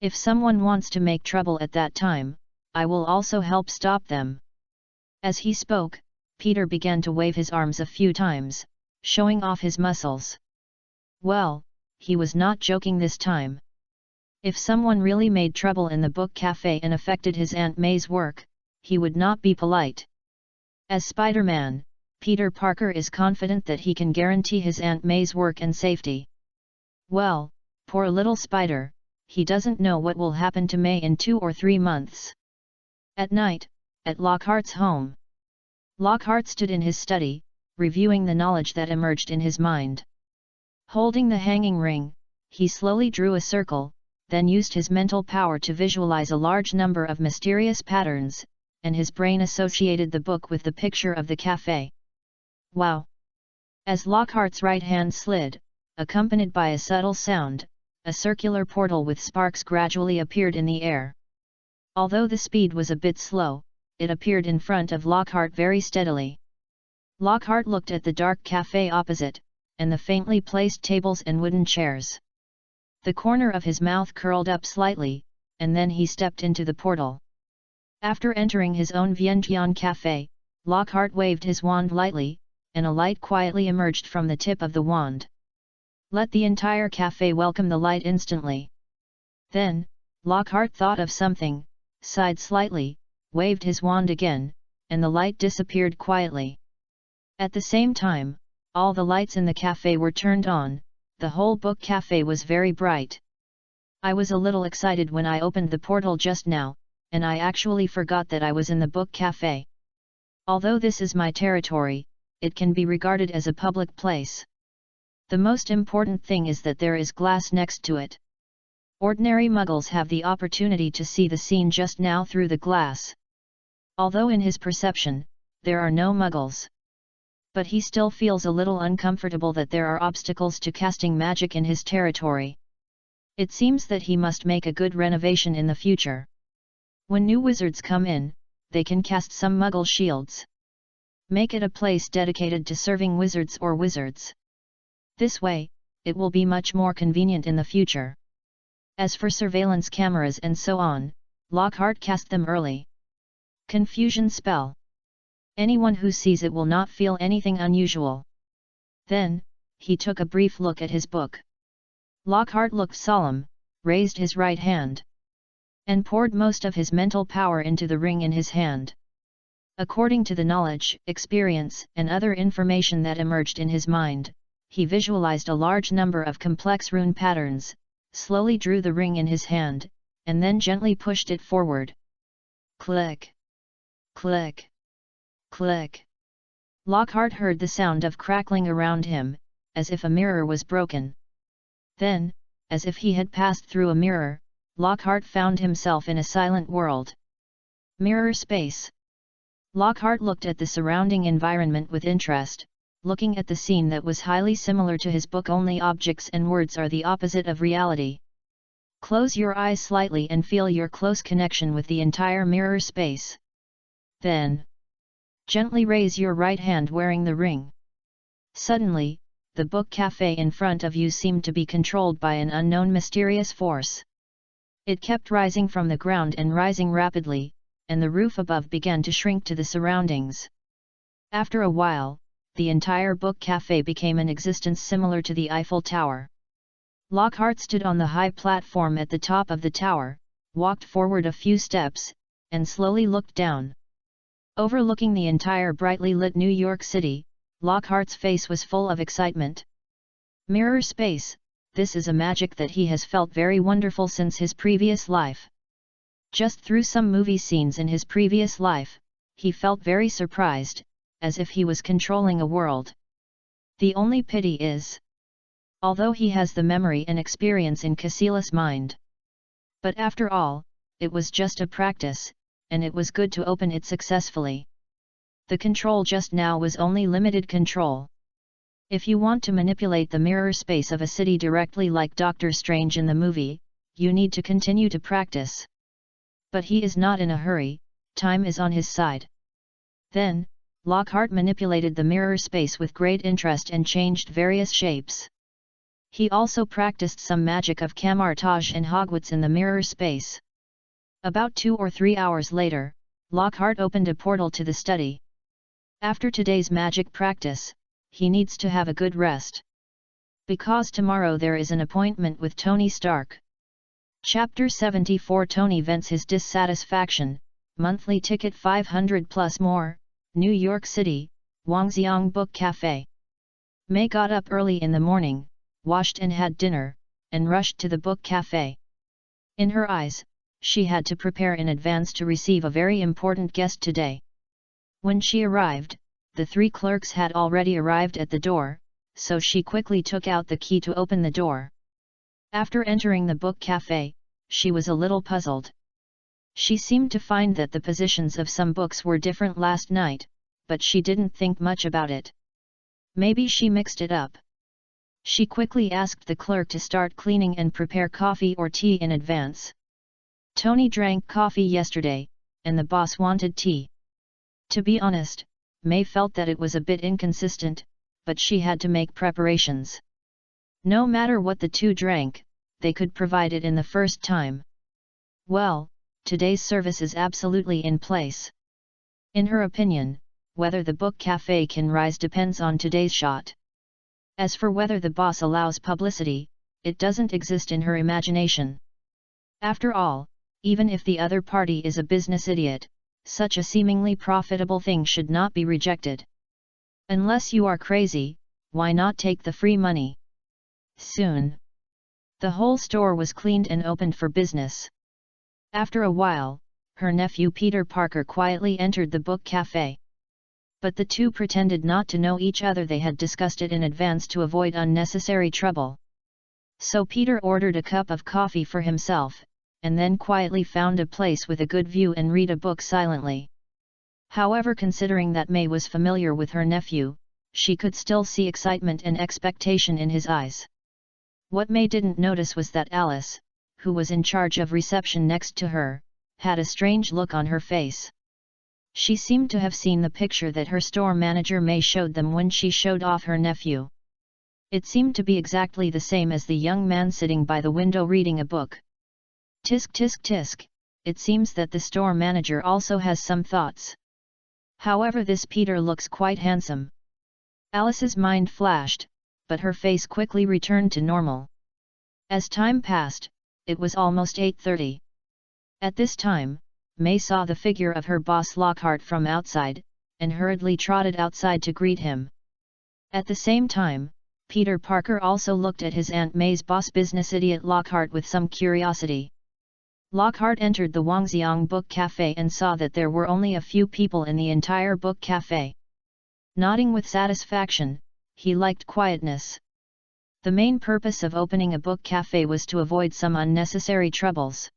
If someone wants to make trouble at that time, I will also help stop them." As he spoke, Peter began to wave his arms a few times, showing off his muscles. Well, he was not joking this time. If someone really made trouble in the book cafe and affected his Aunt May's work, he would not be polite. As Spider-Man, Peter Parker is confident that he can guarantee his Aunt May's work and safety. Well, poor little Spider, he doesn't know what will happen to May in 2 or 3 months. At night, at Lockhart's home. Lockhart stood in his study, reviewing the knowledge that emerged in his mind. Holding the hanging ring, he slowly drew a circle, then used his mental power to visualize a large number of mysterious patterns, and his brain associated the book with the picture of the cafe. Wow! As Lockhart's right hand slid, accompanied by a subtle sound, a circular portal with sparks gradually appeared in the air. Although the speed was a bit slow, it appeared in front of Lockhart very steadily. Lockhart looked at the dark cafe opposite, and the faintly placed tables and wooden chairs. The corner of his mouth curled up slightly, and then he stepped into the portal. After entering his own Vientiane cafe, Lockhart waved his wand lightly, and a light quietly emerged from the tip of the wand. Let the entire cafe welcome the light instantly. Then, Lockhart thought of something, sighed slightly, waved his wand again, and the light disappeared quietly. At the same time, all the lights in the cafe were turned on, the whole book cafe was very bright. I was a little excited when I opened the portal just now, and I actually forgot that I was in the book cafe. Although this is my territory, it can be regarded as a public place. The most important thing is that there is glass next to it. Ordinary muggles have the opportunity to see the scene just now through the glass. Although in his perception, there are no muggles. But he still feels a little uncomfortable that there are obstacles to casting magic in his territory. It seems that he must make a good renovation in the future. When new wizards come in, they can cast some muggle shields. Make it a place dedicated to serving wizards or wizards. This way, it will be much more convenient in the future. As for surveillance cameras and so on, Lockhart cast them early. Confusion spell. Anyone who sees it will not feel anything unusual. Then, he took a brief look at his book. Lockhart looked solemn, raised his right hand, and poured most of his mental power into the ring in his hand. According to the knowledge, experience, and other information that emerged in his mind, he visualized a large number of complex rune patterns, slowly drew the ring in his hand, and then gently pushed it forward. Click! Click! Click! Lockhart heard the sound of crackling around him, as if a mirror was broken. Then, as if he had passed through a mirror, Lockhart found himself in a silent world. Mirror space. Lockhart looked at the surrounding environment with interest, looking at the scene that was highly similar to his book. Only objects and words are the opposite of reality. Close your eyes slightly and feel your close connection with the entire mirror space. Then, gently raise your right hand wearing the ring. Suddenly, the book cafe in front of you seemed to be controlled by an unknown mysterious force. It kept rising from the ground and rising rapidly, and the roof above began to shrink to the surroundings. After a while, the entire book cafe became an existence similar to the Eiffel Tower. Lockhart stood on the high platform at the top of the tower, walked forward a few steps, and slowly looked down. Overlooking the entire brightly lit New York City, Lockhart's face was full of excitement. Mirror space, this is a magic that he has felt very wonderful since his previous life. Just through some movie scenes in his previous life, he felt very surprised, as if he was controlling a world. The only pity is, although he has the memory and experience in Cassila's mind. But after all, it was just a practice, and it was good to open it successfully. The control just now was only limited control. If you want to manipulate the mirror space of a city directly like Doctor Strange in the movie, you need to continue to practice. But he is not in a hurry, time is on his side. Then, Lockhart manipulated the mirror space with great interest and changed various shapes. He also practiced some magic of Camartage and Hogwarts in the mirror space. About 2 or 3 hours later, Lockhart opened a portal to the study. After today's magic practice, he needs to have a good rest. Because tomorrow there is an appointment with Tony Stark. Chapter 74 Tony vents his dissatisfaction, monthly ticket 500 plus more, New York City, Wangxiang Book Cafe. Mei got up early in the morning, washed and had dinner, and rushed to the book cafe. In her eyes, she had to prepare in advance to receive a very important guest today. When she arrived, the 3 clerks had already arrived at the door, so she quickly took out the key to open the door. After entering the book cafe, she was a little puzzled. She seemed to find that the positions of some books were different last night, but she didn't think much about it. Maybe she mixed it up. She quickly asked the clerk to start cleaning and prepare coffee or tea in advance. Tony drank coffee yesterday, and the boss wanted tea. To be honest, Mei felt that it was a bit inconsistent, but she had to make preparations. No matter what the two drank, they could provide it in the first time. Well, today's service is absolutely in place. In her opinion, whether the book cafe can rise depends on today's shot. As for whether the boss allows publicity, it doesn't exist in her imagination. After all, even if the other party is a business idiot, such a seemingly profitable thing should not be rejected. Unless you are crazy, why not take the free money? Soon, the whole store was cleaned and opened for business. After a while, her nephew Peter Parker quietly entered the book cafe. But the two pretended not to know each other. They had discussed it in advance to avoid unnecessary trouble. So Peter ordered a cup of coffee for himself, and then quietly found a place with a good view and read a book silently. However, considering that May was familiar with her nephew, she could still see excitement and expectation in his eyes. What May didn't notice was that Alice, who was in charge of reception next to her, had a strange look on her face. She seemed to have seen the picture that her store manager May showed them when she showed off her nephew. It seemed to be exactly the same as the young man sitting by the window reading a book. Tisk tisk tisk, it seems that the store manager also has some thoughts. However, this Peter looks quite handsome. Alice's mind flashed, but her face quickly returned to normal. As time passed, it was almost 8:30. At this time, May saw the figure of her boss Lockhart from outside, and hurriedly trotted outside to greet him. At the same time, Peter Parker also looked at his Aunt May's boss business idiot Lockhart with some curiosity. Lockhart entered the Wangxiang Book Cafe and saw that there were only a few people in the entire book cafe. Nodding with satisfaction, he liked quietness. The main purpose of opening a book cafe was to avoid some unnecessary troubles.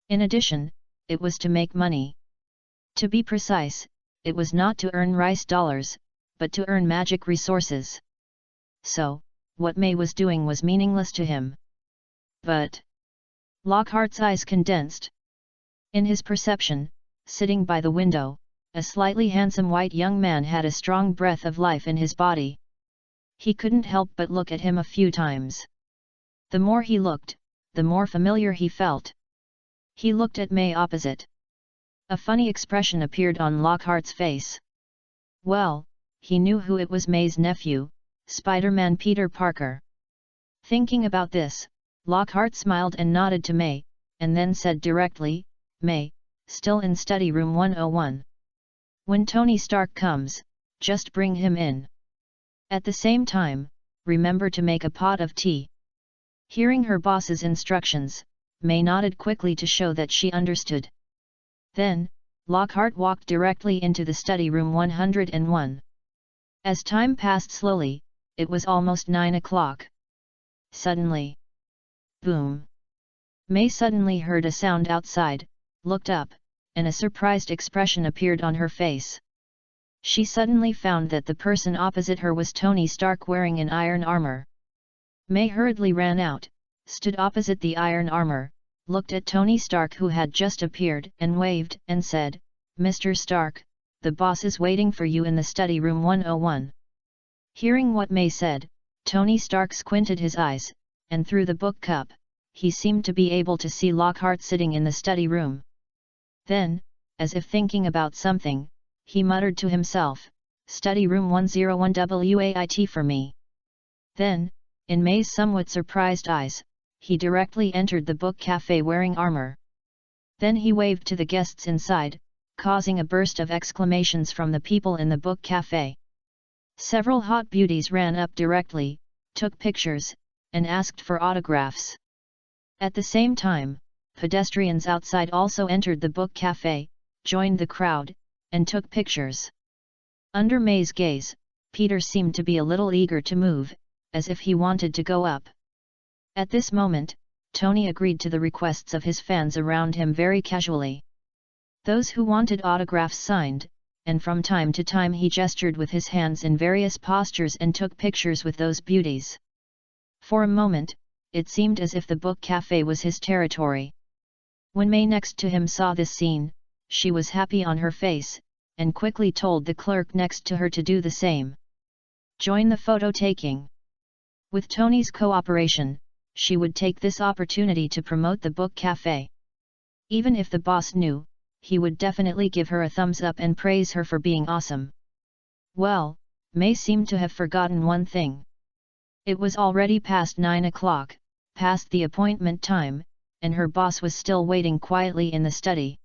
In addition, it was to make money. To be precise, it was not to earn rice dollars, but to earn magic resources. So, what May was doing was meaningless to him. But Lockhart's eyes condensed. In his perception, sitting by the window, a slightly handsome white young man had a strong breath of life in his body. He couldn't help but look at him a few times. The more he looked, the more familiar he felt. He looked at May opposite. A funny expression appeared on Lockhart's face. Well, he knew who it was: May's nephew, Spider-Man Peter Parker. Thinking about this, Lockhart smiled and nodded to May, and then said directly, "May, still in study room 101. When Tony Stark comes, just bring him in. At the same time, remember to make a pot of tea." Hearing her boss's instructions, May nodded quickly to show that she understood. Then, Lockhart walked directly into the study room 101. As time passed slowly, it was almost 9 o'clock. Suddenly, boom! May suddenly heard a sound outside, looked up, and a surprised expression appeared on her face. She suddenly found that the person opposite her was Tony Stark wearing an iron armor. May hurriedly ran out, stood opposite the iron armor, looked at Tony Stark who had just appeared and waved and said, "Mr. Stark, the boss is waiting for you in the study room 101. Hearing what May said, Tony Stark squinted his eyes, and through the book cup, he seemed to be able to see Lockhart sitting in the study room. Then, as if thinking about something, he muttered to himself, "Study room 101 wait for me." Then, in May's somewhat surprised eyes, he directly entered the book cafe wearing armor. Then he waved to the guests inside, causing a burst of exclamations from the people in the book cafe. Several hot beauties ran up directly, took pictures, and asked for autographs. At the same time, pedestrians outside also entered the book cafe, joined the crowd, and took pictures. Under May's gaze, Peter seemed to be a little eager to move, as if he wanted to go up. At this moment, Tony agreed to the requests of his fans around him very casually. Those who wanted autographs signed, and from time to time he gestured with his hands in various postures and took pictures with those beauties. For a moment, it seemed as if the book cafe was his territory. When May next to him saw this scene, she was happy on her face, and quickly told the clerk next to her to do the same. Join the photo taking. With Tony's cooperation, she would take this opportunity to promote the book cafe. Even if the boss knew, he would definitely give her a thumbs up and praise her for being awesome. Well, May seemed to have forgotten one thing. It was already past 9 o'clock, past the appointment time, and her boss was still waiting quietly in the study.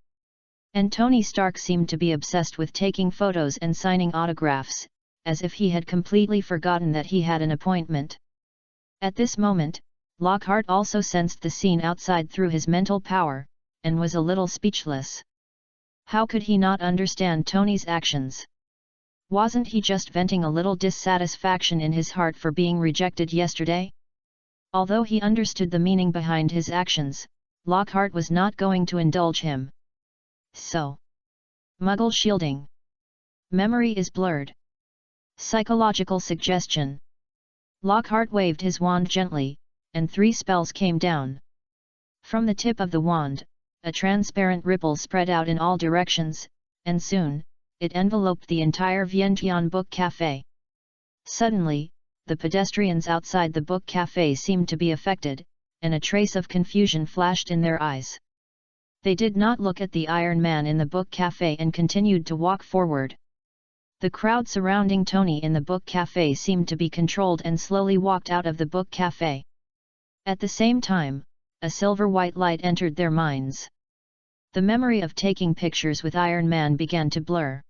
And Tony Stark seemed to be obsessed with taking photos and signing autographs, as if he had completely forgotten that he had an appointment. At this moment, Lockhart also sensed the scene outside through his mental power, and was a little speechless. How could he not understand Tony's actions? Wasn't he just venting a little dissatisfaction in his heart for being rejected yesterday? Although he understood the meaning behind his actions, Lockhart was not going to indulge him. So, Muggle shielding. Memory is blurred. Psychological suggestion. Lockhart waved his wand gently, and 3 spells came down. From the tip of the wand, a transparent ripple spread out in all directions, and soon, it enveloped the entire Vientiane Book Café. Suddenly, the pedestrians outside the book café seemed to be affected, and a trace of confusion flashed in their eyes. They did not look at the Iron Man in the book café and continued to walk forward. The crowd surrounding Tony in the book café seemed to be controlled and slowly walked out of the book café. At the same time, a silver-white light entered their minds. The memory of taking pictures with Iron Man began to blur.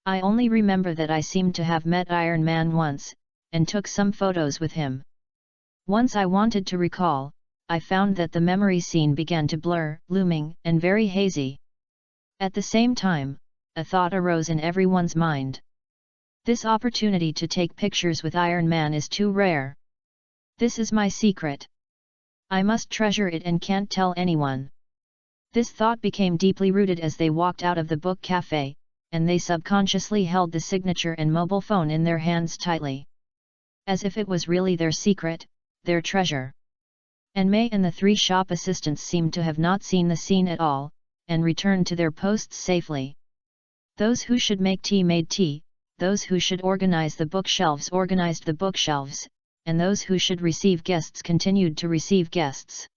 I only remember that I seemed to have met Iron Man once, and took some photos with him. Once I wanted to recall, I found that the memory scene began to blur, looming, and very hazy. At the same time, a thought arose in everyone's mind. This opportunity to take pictures with Iron Man is too rare. This is my secret. I must treasure it and can't tell anyone. This thought became deeply rooted as they walked out of the book café, and they subconsciously held the signature and mobile phone in their hands tightly. As if it was really their secret, their treasure. And May and the 3 shop assistants seemed to have not seen the scene at all, and returned to their posts safely. Those who should make tea made tea, those who should organize the bookshelves organized the bookshelves, and those who should receive guests continued to receive guests.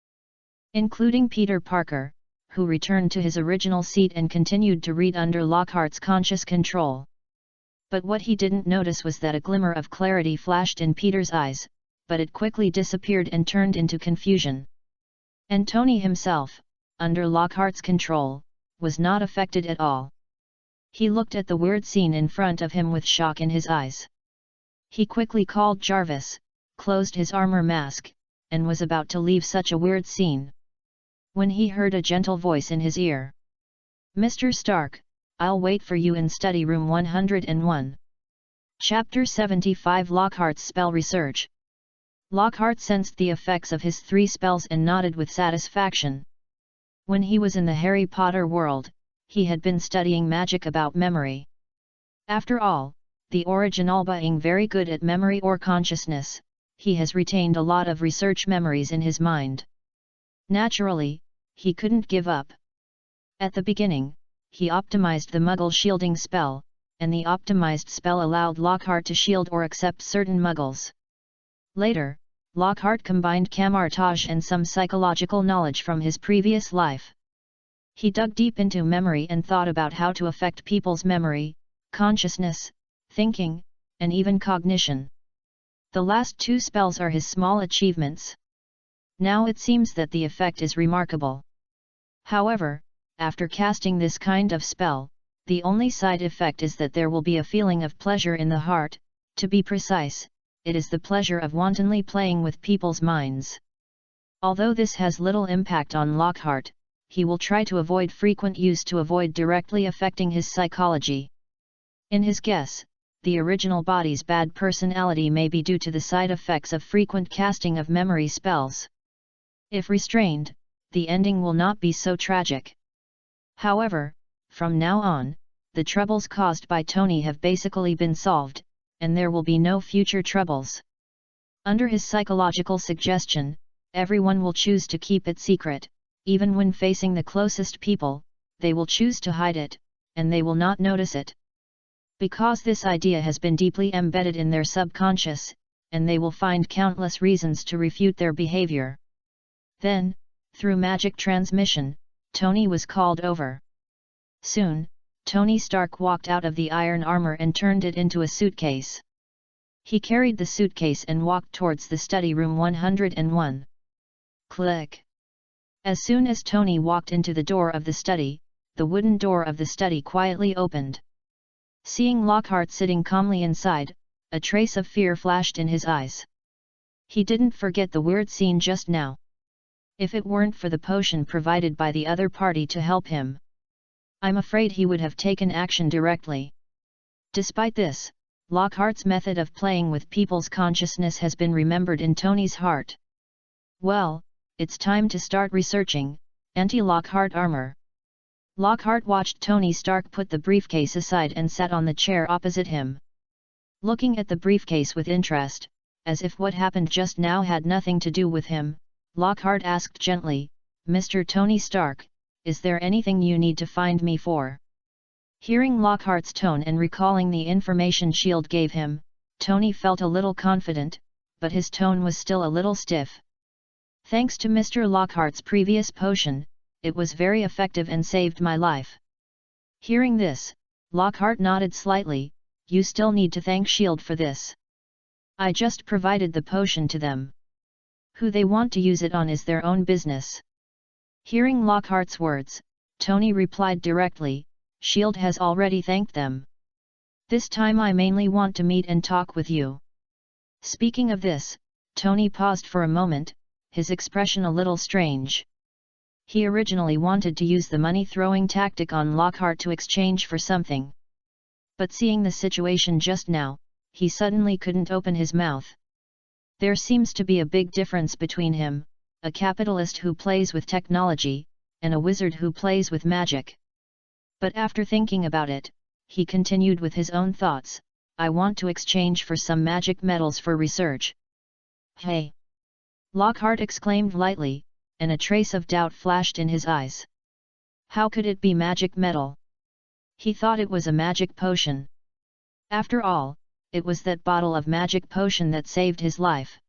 Including Peter Parker, who returned to his original seat and continued to read under Lockhart's conscious control. But what he didn't notice was that a glimmer of clarity flashed in Peter's eyes, but it quickly disappeared and turned into confusion. And Tony himself, under Lockhart's control, was not affected at all. He looked at the weird scene in front of him with shock in his eyes. He quickly called Jarvis, closed his armor mask, and was about to leave such a weird scene, when he heard a gentle voice in his ear. "Mr. Stark, I'll wait for you in study room 101. Chapter 75 Lockhart's Spell Research. Lockhart sensed the effects of his 3 spells and nodded with satisfaction. When he was in the Harry Potter world, he had been studying magic about memory. After all, the original being very good at memory or consciousness, he has retained a lot of research memories in his mind. Naturally, he couldn't give up. At the beginning, he optimized the Muggle shielding spell, and the optimized spell allowed Lockhart to shield or accept certain Muggles. Later, Lockhart combined Camartage and some psychological knowledge from his previous life. He dug deep into memory and thought about how to affect people's memory, consciousness, thinking, and even cognition. The last 2 spells are his small achievements. Now it seems that the effect is remarkable. However, after casting this kind of spell, the only side effect is that there will be a feeling of pleasure in the heart. To be precise, it is the pleasure of wantonly playing with people's minds. Although this has little impact on Lockhart, he will try to avoid frequent use to avoid directly affecting his psychology. In his guess, the original body's bad personality may be due to the side effects of frequent casting of memory spells. If restrained, the ending will not be so tragic. However, from now on, the troubles caused by Tony have basically been solved, and there will be no future troubles. Under his psychological suggestion, everyone will choose to keep it secret, even when facing the closest people, they will choose to hide it, and they will not notice it. Because this idea has been deeply embedded in their subconscious, and they will find countless reasons to refute their behavior. Then, through magic transmission, Tony was called over. Soon, Tony Stark walked out of the iron armor and turned it into a suitcase. He carried the suitcase and walked towards the study room 101. Click. As soon as Tony walked into the door of the study, the wooden door of the study quietly opened. Seeing Lockhart sitting calmly inside, a trace of fear flashed in his eyes. He didn't forget the weird scene just now. If it weren't for the potion provided by the other party to help him, I'm afraid he would have taken action directly. Despite this, Lockhart's method of playing with people's consciousness has been remembered in Tony's heart. Well, it's time to start researching. Anti-Lockhart armor. Lockhart watched Tony Stark put the briefcase aside and sat on the chair opposite him. Looking at the briefcase with interest, as if what happened just now had nothing to do with him, Lockhart asked gently, "Mr. Tony Stark, is there anything you need to find me for?" Hearing Lockhart's tone and recalling the information S.H.I.E.L.D. gave him, Tony felt a little confident, but his tone was still a little stiff. Thanks to Mr. Lockhart's previous potion, it was very effective and saved my life. Hearing this, Lockhart nodded slightly. You still need to thank S.H.I.E.L.D. for this. I just provided the potion to them. Who they want to use it on is their own business. Hearing Lockhart's words, Tony replied directly, S.H.I.E.L.D. has already thanked them. This time I mainly want to meet and talk with you. Speaking of this, Tony paused for a moment, his expression a little strange. He originally wanted to use the money-throwing tactic on Lockhart to exchange for something. But seeing the situation just now, he suddenly couldn't open his mouth. There seems to be a big difference between him, a capitalist who plays with technology, and a wizard who plays with magic. But after thinking about it, he continued with his own thoughts, I want to exchange for some magic metals for research. Hey! Lockhart exclaimed lightly, and a trace of doubt flashed in his eyes. How could it be magic metal? He thought it was a magic potion. After all, it was that bottle of magic potion that saved his life.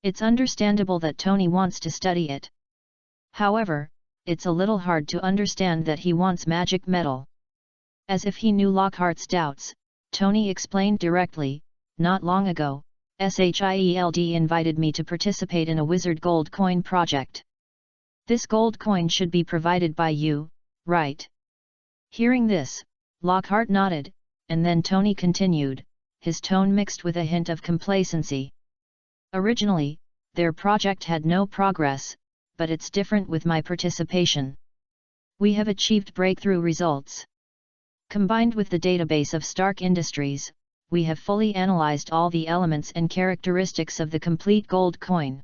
It's understandable that Tony wants to study it. However, it's a little hard to understand that he wants magic metal. As if he knew Lockhart's doubts, Tony explained directly, not long ago, S.H.I.E.L.D. invited me to participate in a wizard gold coin project. This gold coin should be provided by you, right? Hearing this, Lockhart nodded, and then Tony continued, his tone mixed with a hint of complacency. Originally, their project had no progress, but it's different with my participation. We have achieved breakthrough results. Combined with the database of Stark Industries, we have fully analyzed all the elements and characteristics of the complete gold coin.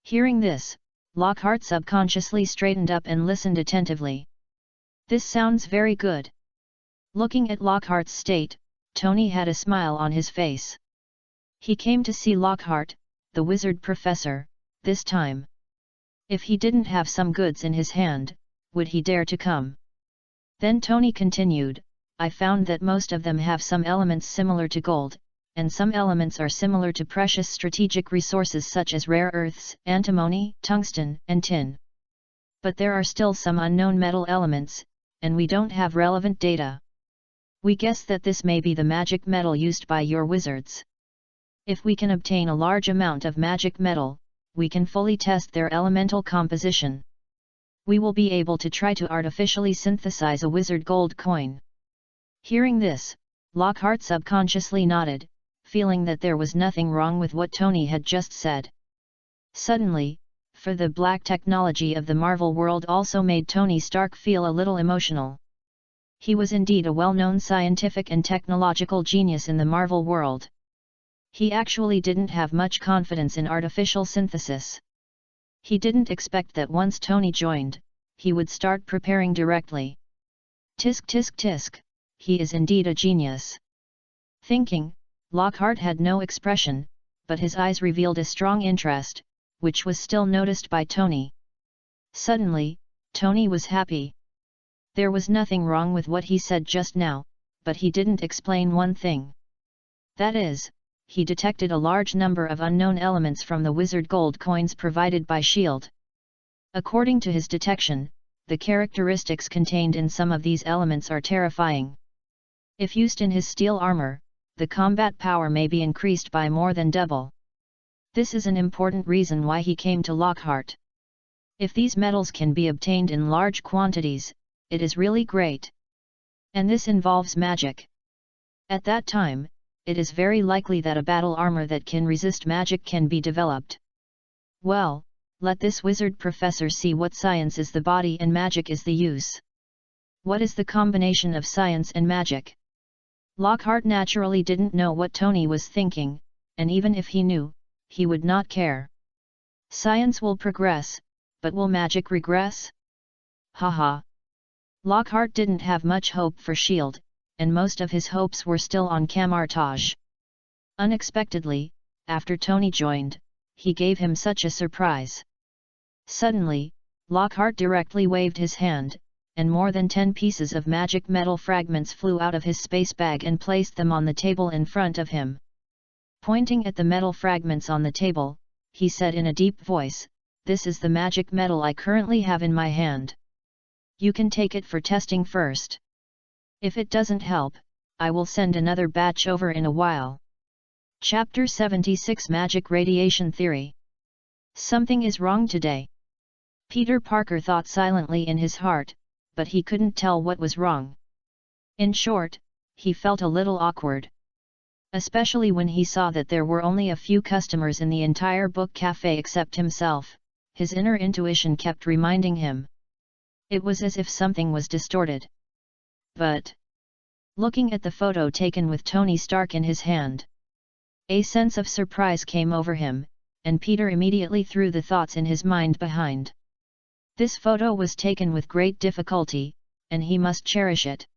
Hearing this, Lockhart subconsciously straightened up and listened attentively. This sounds very good. Looking at Lockhart's state, Tony had a smile on his face. He came to see Lockhart, the wizard professor, this time. If he didn't have some goods in his hand, would he dare to come? Then Tony continued, I found that most of them have some elements similar to gold, and some elements are similar to precious strategic resources such as rare earths, antimony, tungsten, and tin. But there are still some unknown metal elements, and we don't have relevant data. We guess that this may be the magic metal used by your wizards. If we can obtain a large amount of magic metal, we can fully test their elemental composition. We will be able to try to artificially synthesize a wizard gold coin. Hearing this, Lockhart subconsciously nodded, feeling that there was nothing wrong with what Tony had just said. Suddenly, for the black technology of the Marvel world also made Tony Stark feel a little emotional. He was indeed a well-known scientific and technological genius in the Marvel world. He actually didn't have much confidence in artificial synthesis. He didn't expect that once Tony joined, he would start preparing directly. Tisk tisk tisk, he is indeed a genius. Thinking, Lockhart had no expression, but his eyes revealed a strong interest, which was still noticed by Tony. Suddenly, Tony was happy. There was nothing wrong with what he said just now, but he didn't explain one thing. That is, he detected a large number of unknown elements from the wizard gold coins provided by S.H.I.E.L.D. According to his detection, the characteristics contained in some of these elements are terrifying. If used in his steel armor, the combat power may be increased by more than double. This is an important reason why he came to Lockhart. If these metals can be obtained in large quantities, it is really great. And this involves magic. At that time, it is very likely that a battle armor that can resist magic can be developed. Well, let this wizard professor see what science is the body and magic is the use. What is the combination of science and magic? Lockhart naturally didn't know what Tony was thinking, and even if he knew, he would not care. Science will progress, but will magic regress? Haha. Lockhart didn't have much hope for S.H.I.E.L.D., and most of his hopes were still on Kamar-Taj. Unexpectedly, after Tony joined, he gave him such a surprise. Suddenly, Lockhart directly waved his hand, and more than 10 pieces of magic metal fragments flew out of his space bag and placed them on the table in front of him. Pointing at the metal fragments on the table, he said in a deep voice, "This is the magic metal I currently have in my hand. You can take it for testing first. If it doesn't help, I will send another batch over in a while." Chapter 76 Magic Radiation Theory. Something is wrong today. Peter Parker thought silently in his heart, but he couldn't tell what was wrong. In short, he felt a little awkward. Especially when he saw that there were only a few customers in the entire book cafe except himself, his inner intuition kept reminding him. It was as if something was distorted. But, looking at the photo taken with Tony Stark in his hand, a sense of surprise came over him, and Peter immediately threw the thoughts in his mind behind. This photo was taken with great difficulty, and he must cherish it.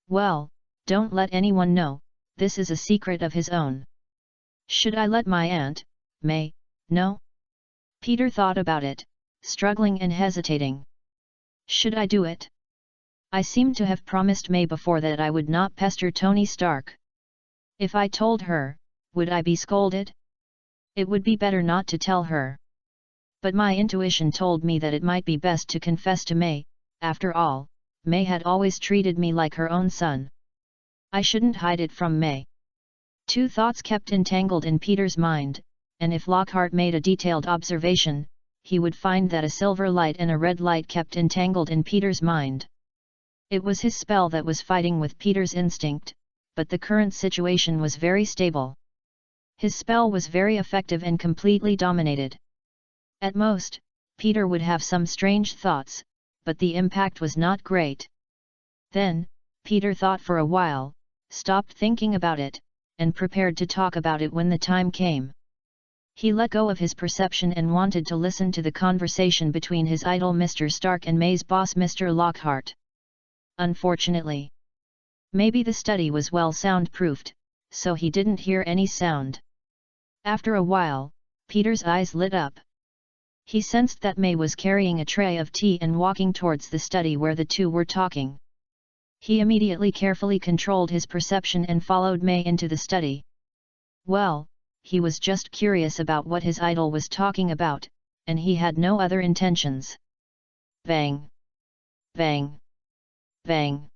Well, don't let anyone know, this is a secret of his own. Should I let my Aunt May know? Peter thought about it, struggling and hesitating. Should I do it? I seem to have promised May before that I would not pester Tony Stark. If I told her, would I be scolded? It would be better not to tell her. But my intuition told me that it might be best to confess to May. After all, May had always treated me like her own son. I shouldn't hide it from May. Two thoughts kept entangled in Peter's mind, and if Lockhart made a detailed observation, he would find that a silver light and a red light kept entangled in Peter's mind. It was his spell that was fighting with Peter's instinct, but the current situation was very stable. His spell was very effective and completely dominated. At most, Peter would have some strange thoughts, but the impact was not great. Then, Peter thought for a while, stopped thinking about it, and prepared to talk about it when the time came. He let go of his perception and wanted to listen to the conversation between his idol Mr. Stark and May's boss Mr. Lockhart. Unfortunately, maybe the study was well soundproofed, so he didn't hear any sound. After a while, Peter's eyes lit up. He sensed that May was carrying a tray of tea and walking towards the study where the two were talking. He immediately carefully controlled his perception and followed May into the study. Well, he was just curious about what his idol was talking about, and he had no other intentions. Bang! Bang! Bang!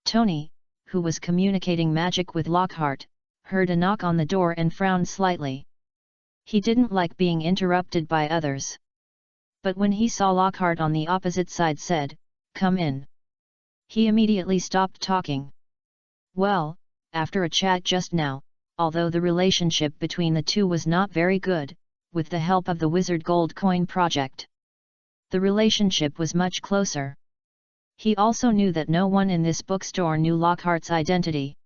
Tony, who was communicating magic with Lockhart, heard a knock on the door and frowned slightly. He didn't like being interrupted by others. But when he saw Lockhart on the opposite side said, "Come in," he immediately stopped talking. Well, after a chat just now, although the relationship between the two was not very good, with the help of the Wizard Gold Coin project, the relationship was much closer. He also knew that no one in this bookstore knew Lockhart's identity.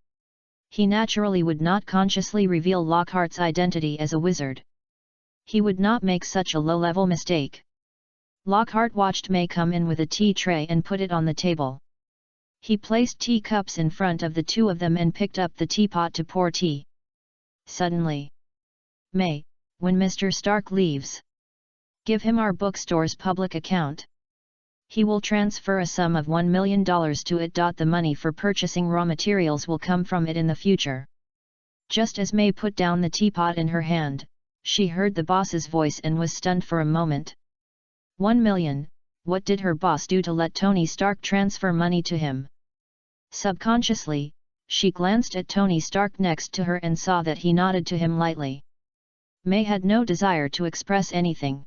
He naturally would not consciously reveal Lockhart's identity as a wizard. He would not make such a low-level mistake. Lockhart watched May come in with a tea tray and put it on the table. He placed tea cups in front of the two of them and picked up the teapot to pour tea. Suddenly, "May, when Mr. Stark leaves, give him our bookstore's public account. He will transfer a sum of $1 million to it. The money for purchasing raw materials will come from it in the future." Just as May put down the teapot in her hand, she heard the boss's voice and was stunned for a moment. 1 million, what did her boss do to let Tony Stark transfer money to him? Subconsciously, she glanced at Tony Stark next to her and saw that he nodded to him lightly. May had no desire to express anything.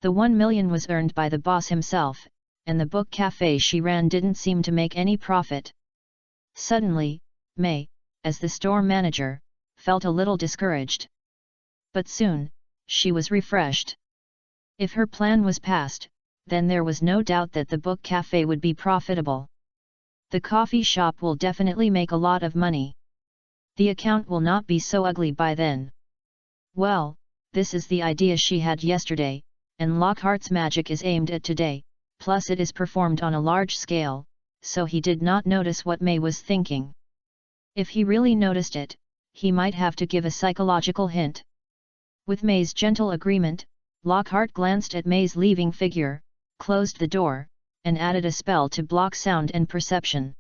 The 1 million was earned by the boss himself, and the book cafe she ran didn't seem to make any profit. Suddenly, May, as the store manager, felt a little discouraged. But soon, she was refreshed. If her plan was passed, then there was no doubt that the book cafe would be profitable. The coffee shop will definitely make a lot of money. The account will not be so ugly by then. Well, this is the idea she had yesterday, and Lockhart's magic is aimed at today, plus it is performed on a large scale, so he did not notice what May was thinking. If he really noticed it, he might have to give a psychological hint. With May's gentle agreement, Lockhart glanced at May's leaving figure, closed the door, and added a spell to block sound and perception.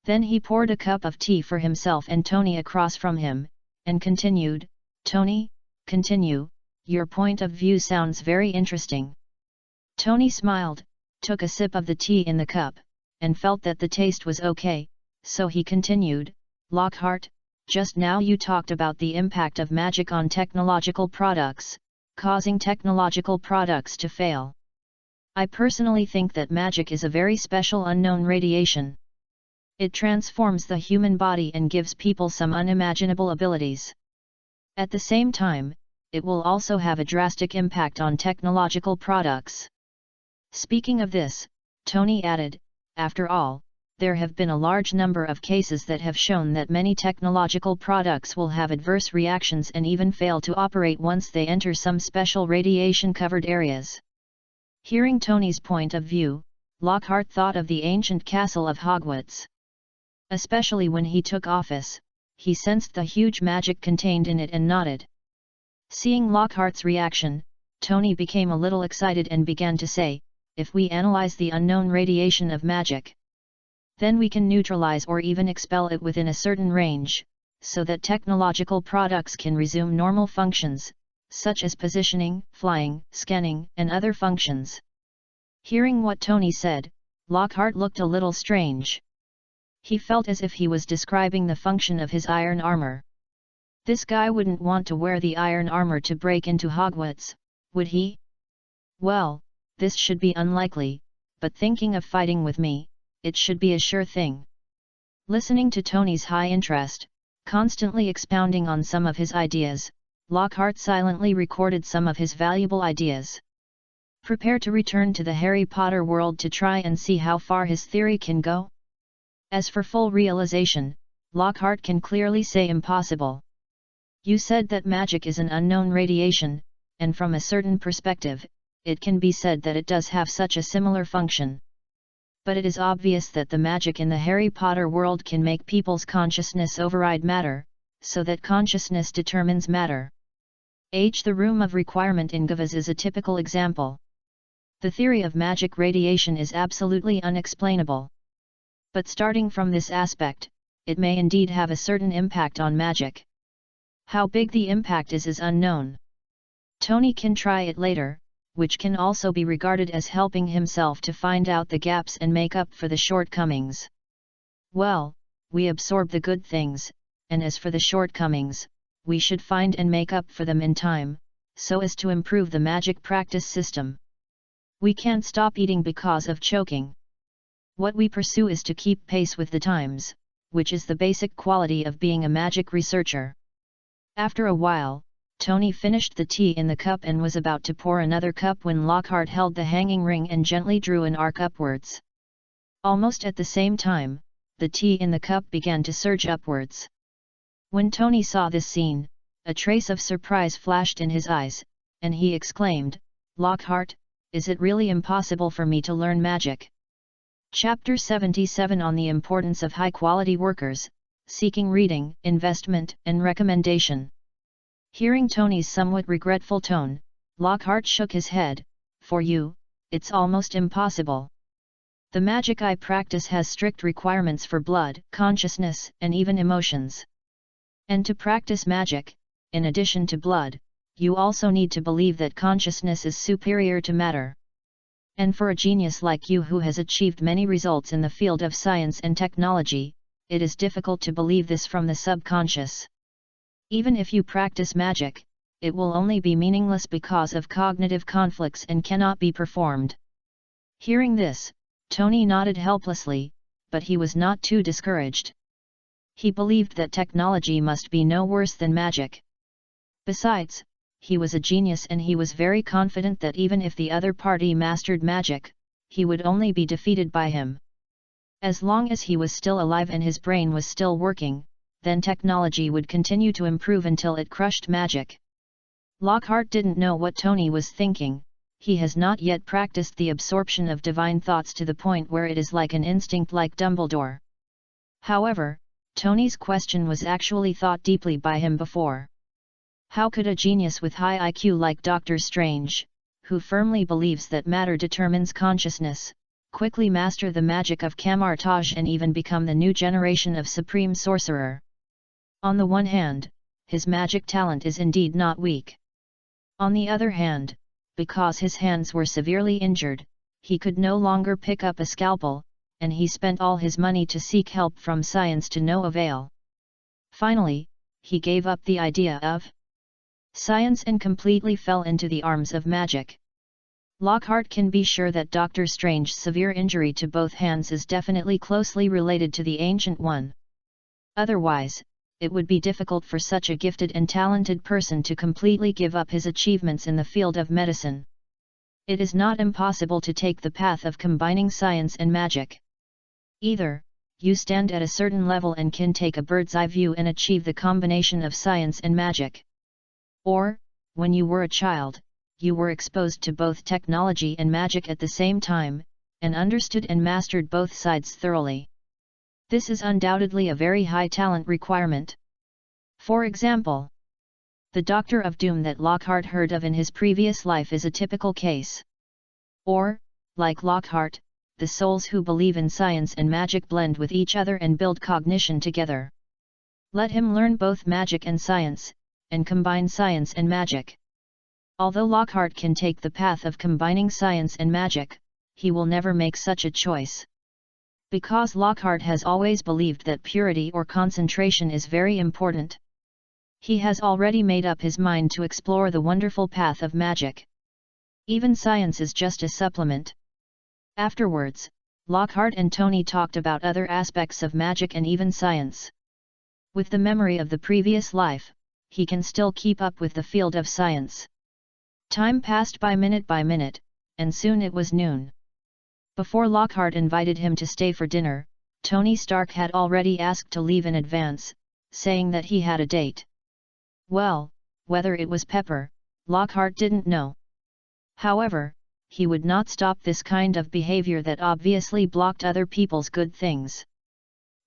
Then he poured a cup of tea for himself and Tony across from him, and continued, "Tony, continue, your point of view sounds very interesting." Tony smiled, took a sip of the tea in the cup, and felt that the taste was okay, so he continued, "Lockhart, just now you talked about the impact of magic on technological products, causing technological products to fail. I personally think that magic is a very special unknown radiation. It transforms the human body and gives people some unimaginable abilities. At the same time, it will also have a drastic impact on technological products." Speaking of this, Tony added, "After all, there have been a large number of cases that have shown that many technological products will have adverse reactions and even fail to operate once they enter some special radiation-covered areas." Hearing Tony's point of view, Lockhart thought of the ancient castle of Hogwarts. Especially when he took office, he sensed the huge magic contained in it and nodded. Seeing Lockhart's reaction, Tony became a little excited and began to say, "If we analyze the unknown radiation of magic, then we can neutralize or even expel it within a certain range, so that technological products can resume normal functions, such as positioning, flying, scanning, and other functions." Hearing what Tony said, Lockhart looked a little strange. He felt as if he was describing the function of his iron armor. This guy wouldn't want to wear the iron armor to break into Hogwarts, would he? Well, this should be unlikely, but thinking of fighting with me, it should be a sure thing. Listening to Tony's high interest, constantly expounding on some of his ideas, Lockhart silently recorded some of his valuable ideas. Prepare to return to the Harry Potter world to try and see how far his theory can go? As for full realization, Lockhart can clearly say impossible. You said that magic is an unknown radiation, and from a certain perspective, it can be said that it does have such a similar function. But it is obvious that the magic in the Harry Potter world can make people's consciousness override matter, so that consciousness determines matter. The room of requirement in Gavas is a typical example. The theory of magic radiation is absolutely unexplainable. But starting from this aspect, it may indeed have a certain impact on magic. How big the impact is unknown. Tony can try it later, which can also be regarded as helping himself to find out the gaps and make up for the shortcomings. Well, we absorb the good things, and as for the shortcomings, we should find and make up for them in time, so as to improve the magic practice system. We can't stop eating because of choking. What we pursue is to keep pace with the times, which is the basic quality of being a magic researcher. After a while, Tony finished the tea in the cup and was about to pour another cup when Lockhart held the hanging ring and gently drew an arc upwards. Almost at the same time, the tea in the cup began to surge upwards. When Tony saw this scene, a trace of surprise flashed in his eyes, and he exclaimed, "Lockhart, is it really impossible for me to learn magic?" Chapter 77 on the importance of high-quality workers, seeking reading, investment, and recommendation. Hearing Tony's somewhat regretful tone, Lockhart shook his head. "For you, it's almost impossible. The magic I practice has strict requirements for blood, consciousness, and even emotions. And to practice magic, in addition to blood, you also need to believe that consciousness is superior to matter. And for a genius like you who has achieved many results in the field of science and technology, it is difficult to believe this from the subconscious. Even if you practice magic, it will only be meaningless because of cognitive conflicts and cannot be performed. Hearing this, Tony nodded helplessly, but he was not too discouraged. He believed that technology must be no worse than magic. Besides, he was a genius and he was very confident that even if the other party mastered magic, he would only be defeated by him. As long as he was still alive and his brain was still working, then technology would continue to improve until it crushed magic. Lockhart didn't know what Tony was thinking. He has not yet practiced the absorption of divine thoughts to the point where it is like an instinct like Dumbledore. However, Tony's question was actually thought deeply by him before. How could a genius with high IQ like Dr. Strange, who firmly believes that matter determines consciousness, quickly master the magic of Kamar-Taj and even become the new generation of supreme sorcerer? On the one hand, his magic talent is indeed not weak. On the other hand, because his hands were severely injured, he could no longer pick up a scalpel, and he spent all his money to seek help from science to no avail. Finally, he gave up the idea of science and completely fell into the arms of magic. Lockhart can be sure that Dr. Strange's severe injury to both hands is definitely closely related to the Ancient One. Otherwise, it would be difficult for such a gifted and talented person to completely give up his achievements in the field of medicine. It is not impossible to take the path of combining science and magic. Either, you stand at a certain level and can take a bird's eye view and achieve the combination of science and magic. Or, when you were a child, you were exposed to both technology and magic at the same time, and understood and mastered both sides thoroughly. This is undoubtedly a very high talent requirement. For example, the Doctor of Doom that Lockhart heard of in his previous life is a typical case. Or, like Lockhart, the souls who believe in science and magic blend with each other and build cognition together. Let him learn both magic and science, and combine science and magic. Although Lockhart can take the path of combining science and magic, he will never make such a choice. Because Lockhart has always believed that purity or concentration is very important. He has already made up his mind to explore the wonderful path of magic. Even science is just a supplement. Afterwards, Lockhart and Tony talked about other aspects of magic and even science. With the memory of the previous life, he can still keep up with the field of science. Time passed by minute, and soon it was noon. Before Lockhart invited him to stay for dinner, Tony Stark had already asked to leave in advance, saying that he had a date. Well, whether it was Pepper, Lockhart didn't know. However, he would not stop this kind of behavior that obviously blocked other people's good things.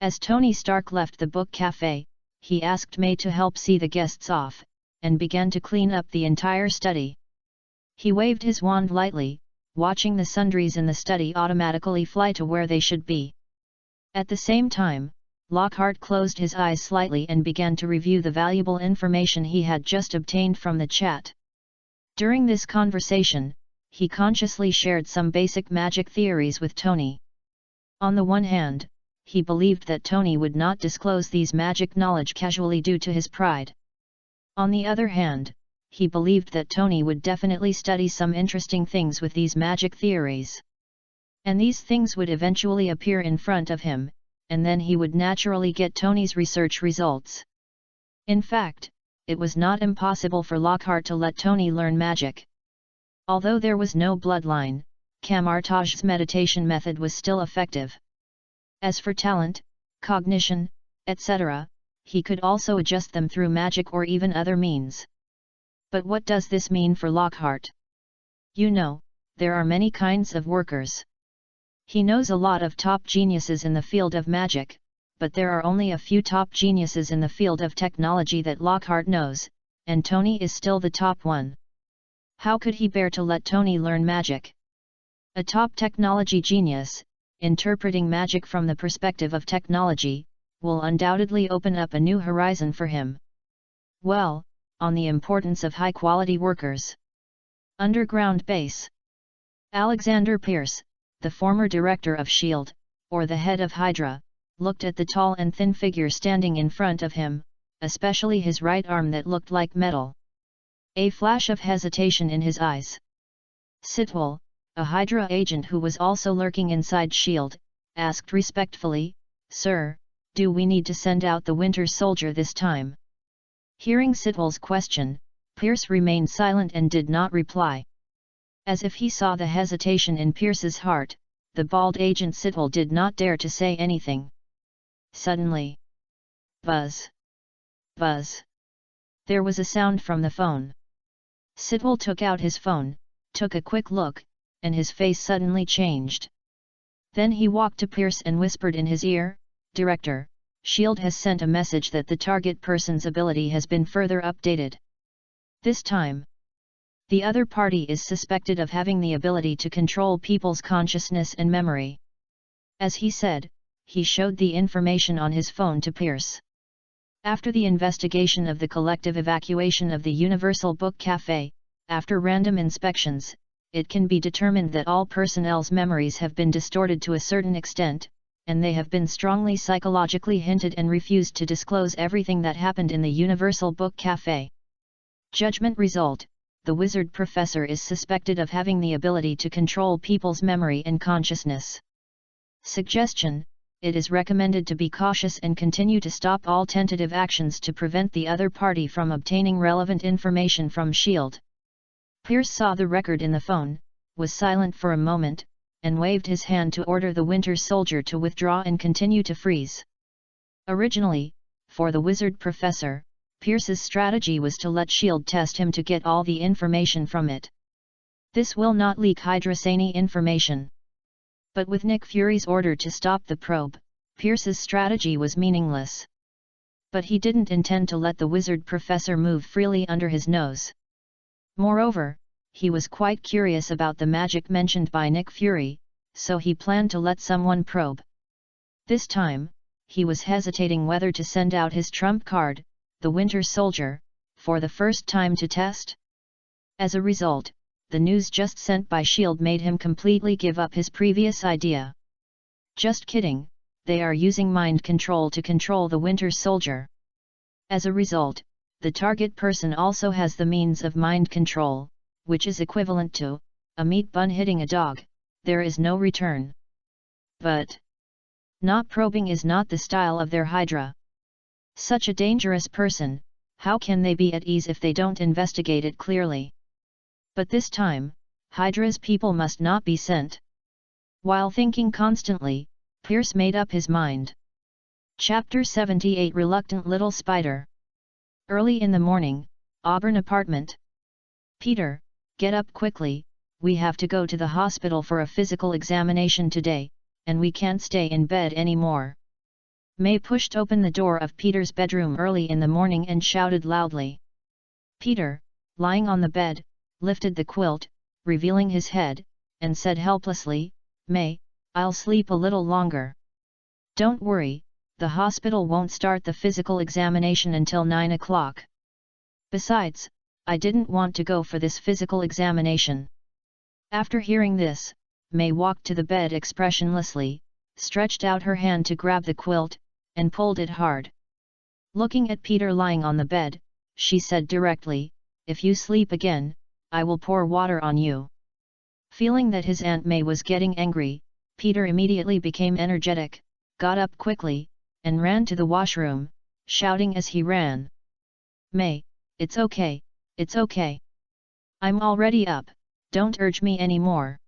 As Tony Stark left the book cafe, he asked May to help see the guests off, and began to clean up the entire study. He waved his wand lightly, watching the sundries in the study automatically fly to where they should be. At the same time, Lockhart closed his eyes slightly and began to review the valuable information he had just obtained from the chat. During this conversation, he consciously shared some basic magic theories with Tony. On the one hand, he believed that Tony would not disclose these magic knowledge casually due to his pride. On the other hand, he believed that Tony would definitely study some interesting things with these magic theories. And these things would eventually appear in front of him, and then he would naturally get Tony's research results. In fact, it was not impossible for Lockhart to let Tony learn magic. Although there was no bloodline, Kamar-Taj's meditation method was still effective. As for talent, cognition, etc., he could also adjust them through magic or even other means. But what does this mean for Lockhart? You know, there are many kinds of workers. He knows a lot of top geniuses in the field of magic, but there are only a few top geniuses in the field of technology that Lockhart knows, and Tony is still the top one. How could he bear to let Tony learn magic? A top technology genius, interpreting magic from the perspective of technology, will undoubtedly open up a new horizon for him. Well, on the importance of high-quality workers. Underground base. Alexander Pierce, the former director of S.H.I.E.L.D., or the head of Hydra, looked at the tall and thin figure standing in front of him, especially his right arm that looked like metal. A flash of hesitation in his eyes. Sitwell, a Hydra agent who was also lurking inside S.H.I.E.L.D., asked respectfully, "Sir, do we need to send out the Winter Soldier this time?" Hearing Sitwell's question, Pierce remained silent and did not reply. As if he saw the hesitation in Pierce's heart, the bald agent Sitwell did not dare to say anything. Suddenly, buzz! Buzz! There was a sound from the phone. Sitwell took out his phone, took a quick look, and his face suddenly changed. Then he walked to Pierce and whispered in his ear, "Director, S.H.I.E.L.D. has sent a message that the target person's ability has been further updated. This time, the other party is suspected of having the ability to control people's consciousness and memory." As he said, he showed the information on his phone to Pierce. After the investigation of the collective evacuation of the Universal Book Café, after random inspections, it can be determined that all personnel's memories have been distorted to a certain extent, and they have been strongly psychologically hinted and refused to disclose everything that happened in the Universal Book Café. Judgment result: the wizard professor is suspected of having the ability to control people's memory and consciousness. Suggestion: it is recommended to be cautious and continue to stop all tentative actions to prevent the other party from obtaining relevant information from S.H.I.E.L.D. Pierce saw the record in the phone, was silent for a moment, and waved his hand to order the Winter Soldier to withdraw and continue to freeze. Originally, for the wizard professor, Pierce's strategy was to let S.H.I.E.L.D. test him to get all the information from it. This will not leak Hydrasani information. But with Nick Fury's order to stop the probe, Pierce's strategy was meaningless. But he didn't intend to let the wizard professor move freely under his nose. Moreover, he was quite curious about the magic mentioned by Nick Fury, so he planned to let someone probe. This time, he was hesitating whether to send out his trump card, the Winter Soldier, for the first time to test. As a result, the news just sent by S.H.I.E.L.D. made him completely give up his previous idea. Just kidding, they are using mind control to control the Winter Soldier. As a result, the target person also has the means of mind control, which is equivalent to a meat bun hitting a dog. There is no return. But not probing is not the style of their Hydra. Such a dangerous person, how can they be at ease if they don't investigate it clearly? But this time, Hydra's people must not be sent. While thinking constantly, Pierce made up his mind. Chapter 78: Reluctant Little Spider. Early in the morning, Auburn apartment. "Peter, get up quickly, we have to go to the hospital for a physical examination today, and we can't stay in bed anymore." May pushed open the door of Peter's bedroom early in the morning and shouted loudly. Peter, lying on the bed, lifted the quilt, revealing his head, and said helplessly, "May, I'll sleep a little longer." "Don't worry, the hospital won't start the physical examination until 9 o'clock. Besides, I didn't want to go for this physical examination." After hearing this, May walked to the bed expressionlessly, stretched out her hand to grab the quilt, and pulled it hard. Looking at Peter lying on the bed, she said directly, "If you sleep again, I will pour water on you." Feeling that his Aunt May was getting angry, Peter immediately became energetic, got up quickly, and ran to the washroom, shouting as he ran, "May, it's okay, it's okay. I'm already up, don't urge me anymore."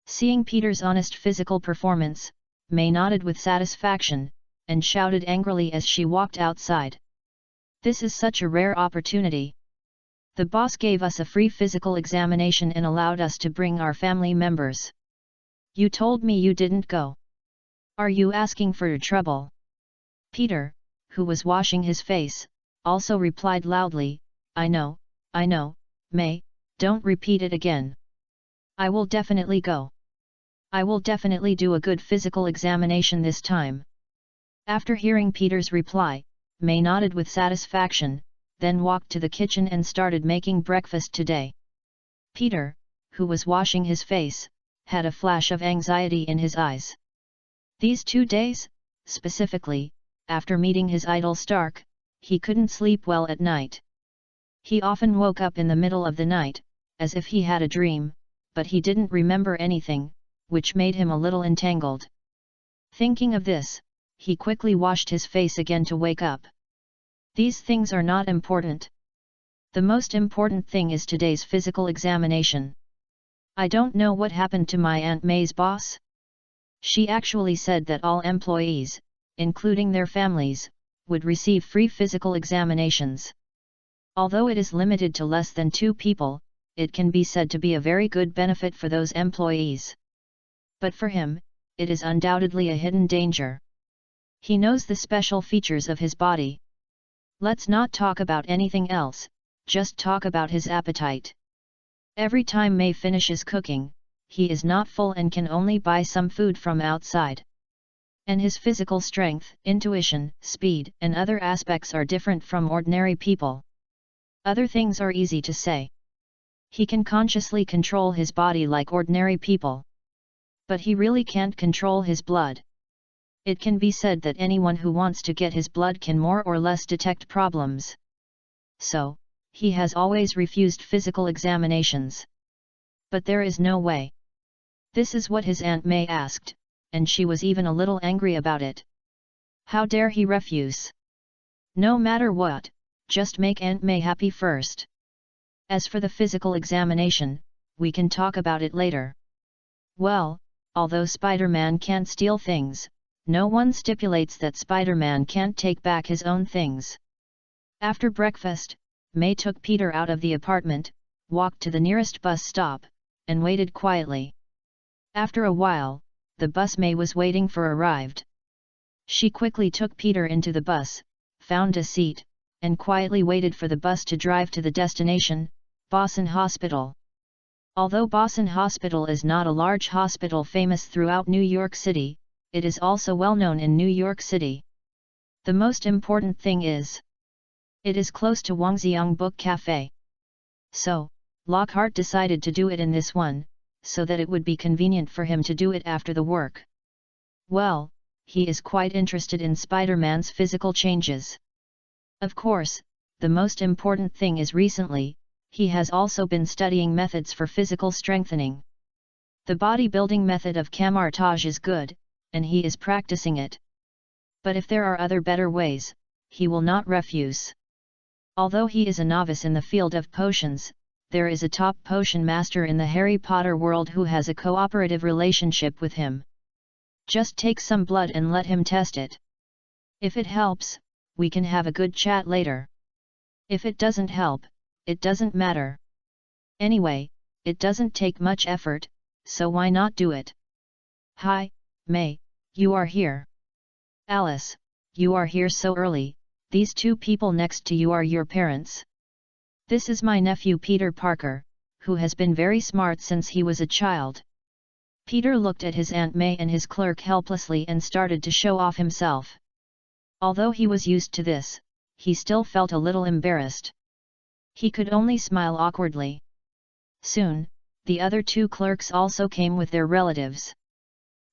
Seeing Peter's honest physical performance, May nodded with satisfaction, and shouted angrily as she walked outside. "This is such a rare opportunity. The boss gave us a free physical examination and allowed us to bring our family members. You told me you didn't go. Are you asking for trouble?" Peter, who was washing his face, also replied loudly, I know, May, don't repeat it again. I will definitely go. I will definitely do a good physical examination this time." After hearing Peter's reply, May nodded with satisfaction, then walked to the kitchen and started making breakfast today. Peter, who was washing his face, had a flash of anxiety in his eyes. These 2 days, specifically, after meeting his idol Stark, he couldn't sleep well at night. He often woke up in the middle of the night, as if he had a dream, but he didn't remember anything, which made him a little entangled. Thinking of this, he quickly washed his face again to wake up. These things are not important. The most important thing is today's physical examination. I don't know what happened to my Aunt May's boss. She actually said that all employees, including their families, would receive free physical examinations. Although it is limited to less than 2 people, it can be said to be a very good benefit for those employees. But for him, it is undoubtedly a hidden danger. He knows the special features of his body. Let's not talk about anything else, just talk about his appetite. Every time May finishes cooking, he is not full and can only buy some food from outside. And his physical strength, intuition, speed, and other aspects are different from ordinary people. Other things are easy to say. He can consciously control his body like ordinary people. But he really can't control his blood. It can be said that anyone who wants to get his blood can more or less detect problems. So, he has always refused physical examinations. But there is no way. This is what his Aunt May asked, and she was even a little angry about it. How dare he refuse? No matter what, just make Aunt May happy first. As for the physical examination, we can talk about it later. Well, although Spider-Man can't steal things, no one stipulates that Spider-Man can't take back his own things. After breakfast, May took Peter out of the apartment, walked to the nearest bus stop, and waited quietly. After a while, the bus May was waiting for arrived. She quickly took Peter into the bus, found a seat, and quietly waited for the bus to drive to the destination, Boston Hospital. Although Boston Hospital is not a large hospital famous throughout New York City, it is also well known in New York City. The most important thing is, it is close to Wangxiang Book Cafe. So, Lockhart decided to do it in this one, so that it would be convenient for him to do it after the work. Well, he is quite interested in Spider-Man's physical changes. Of course, the most important thing is recently, he has also been studying methods for physical strengthening. The bodybuilding method of Kamar-Taj is good, and he is practicing it. But if there are other better ways, he will not refuse. Although he is a novice in the field of potions, there is a top potion master in the Harry Potter world who has a cooperative relationship with him. Just take some blood and let him test it. If it helps, we can have a good chat later. If it doesn't help, it doesn't matter. Anyway, it doesn't take much effort, so why not do it? Hi, May, you are here. Alice, you are here so early. These 2 people next to you are your parents. This is my nephew Peter Parker, who has been very smart since he was a child. Peter looked at his Aunt May and his clerk helplessly and started to show off himself. Although he was used to this, he still felt a little embarrassed. He could only smile awkwardly. Soon, the other 2 clerks also came with their relatives.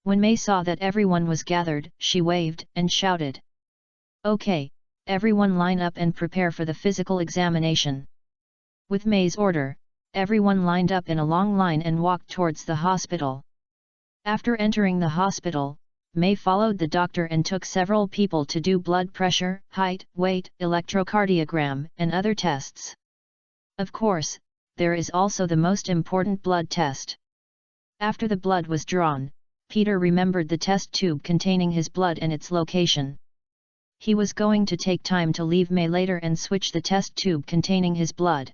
When May saw that everyone was gathered, she waved and shouted, "Okay, everyone line up and prepare for the physical examination." With May's order, everyone lined up in a long line and walked towards the hospital. After entering the hospital, May followed the doctor and took several people to do blood pressure, height, weight, electrocardiogram, and other tests. Of course, there is also the most important blood test. After the blood was drawn, Peter remembered the test tube containing his blood and its location. He was going to take time to leave May later and switch the test tube containing his blood.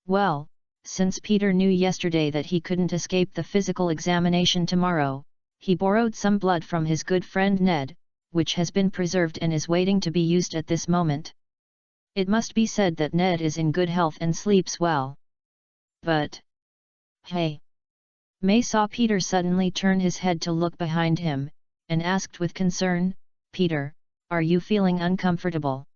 Well, since Peter knew yesterday that he couldn't escape the physical examination tomorrow, he borrowed some blood from his good friend Ned, which has been preserved and is waiting to be used at this moment. It must be said that Ned is in good health and sleeps well. But... hey! May saw Peter suddenly turn his head to look behind him, and asked with concern, "Peter, are you feeling uncomfortable?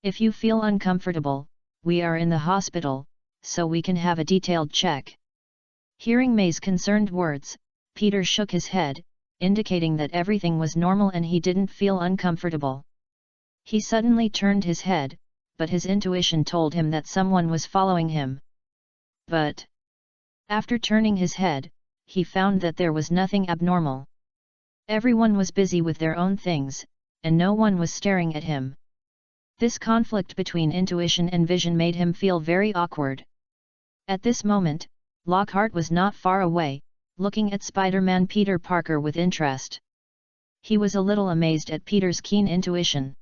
If you feel uncomfortable, we are in the hospital, so we can have a detailed check." Hearing May's concerned words, Peter shook his head, indicating that everything was normal and he didn't feel uncomfortable. He suddenly turned his head, but his intuition told him that someone was following him. But after turning his head, he found that there was nothing abnormal. Everyone was busy with their own things, and no one was staring at him. This conflict between intuition and vision made him feel very awkward. At this moment, Lockhart was not far away, looking at Spider-Man Peter Parker with interest. He was a little amazed at Peter's keen intuition.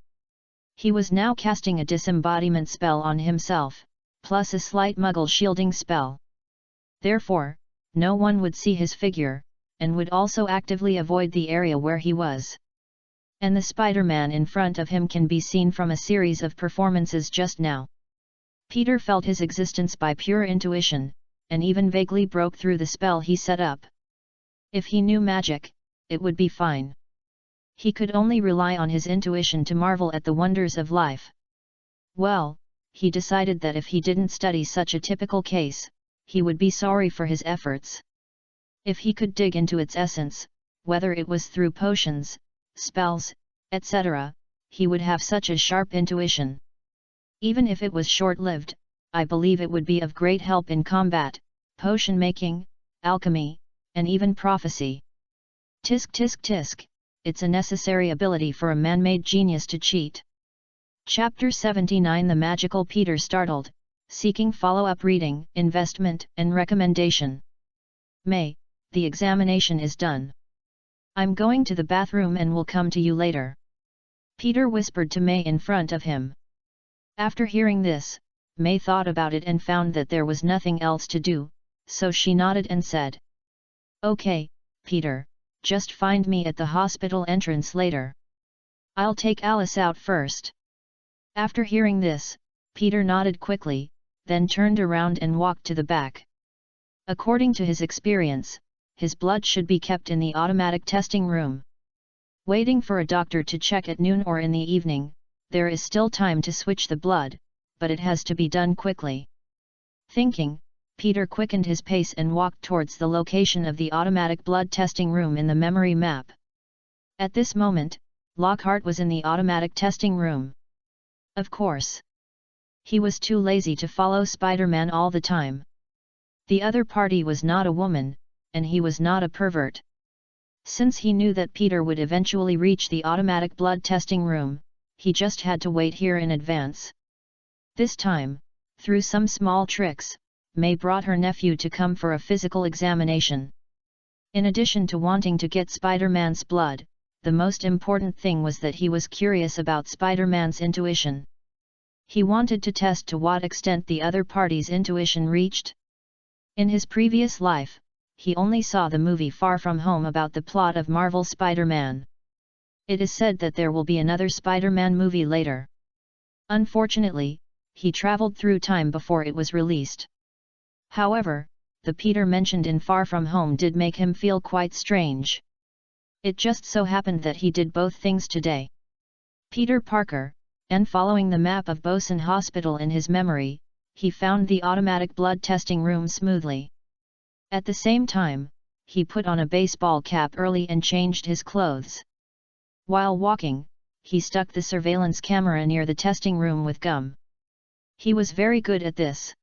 He was now casting a disembodiment spell on himself, plus a slight muggle shielding spell. Therefore, no one would see his figure, and would also actively avoid the area where he was. And the Spider-Man in front of him can be seen from a series of performances just now. Peter felt his existence by pure intuition, and even vaguely broke through the spell he set up. If he knew magic, it would be fine. He could only rely on his intuition to marvel at the wonders of life. Well, he decided that if he didn't study such a typical case, he would be sorry for his efforts. If he could dig into its essence, whether it was through potions, spells, etc., he would have such a sharp intuition. Even if it was short-lived, I believe it would be of great help in combat, potion making, alchemy, and even prophecy. Tisk tisk tisk, it's a necessary ability for a man-made genius to cheat. Chapter 79 The Magical Peter startled, seeking follow-up reading, investment, and recommendation. May, the examination is done. I'm going to the bathroom and will come to you later. Peter whispered to May in front of him. After hearing this, May thought about it and found that there was nothing else to do, so she nodded and said, "Okay, Peter, just find me at the hospital entrance later. I'll take Alice out first." After hearing this, Peter nodded quickly, then turned around and walked to the back. According to his experience, his blood should be kept in the automatic testing room. Waiting for a doctor to check at noon or in the evening, there is still time to switch the blood, but it has to be done quickly. Thinking, Peter quickened his pace and walked towards the location of the automatic blood testing room in the memory map. At this moment, Lockhart was in the automatic testing room. Of course. He was too lazy to follow Spider-Man all the time. The other party was not a woman, and he was not a pervert. Since he knew that Peter would eventually reach the automatic blood testing room, he just had to wait here in advance. This time, through some small tricks, May brought her nephew to come for a physical examination. In addition to wanting to get Spider-Man's blood, the most important thing was that he was curious about Spider-Man's intuition. He wanted to test to what extent the other party's intuition reached. In his previous life, he only saw the movie Far From Home about the plot of Marvel's Spider-Man. It is said that there will be another Spider-Man movie later. Unfortunately, he traveled through time before it was released. However, the Peter mentioned in Far From Home did make him feel quite strange. It just so happened that he did both things today. Peter Parker, and following the map of Boson Hospital in his memory, he found the automatic blood testing room smoothly. At the same time, he put on a baseball cap early and changed his clothes. While walking, he stuck the surveillance camera near the testing room with gum. He was very good at this.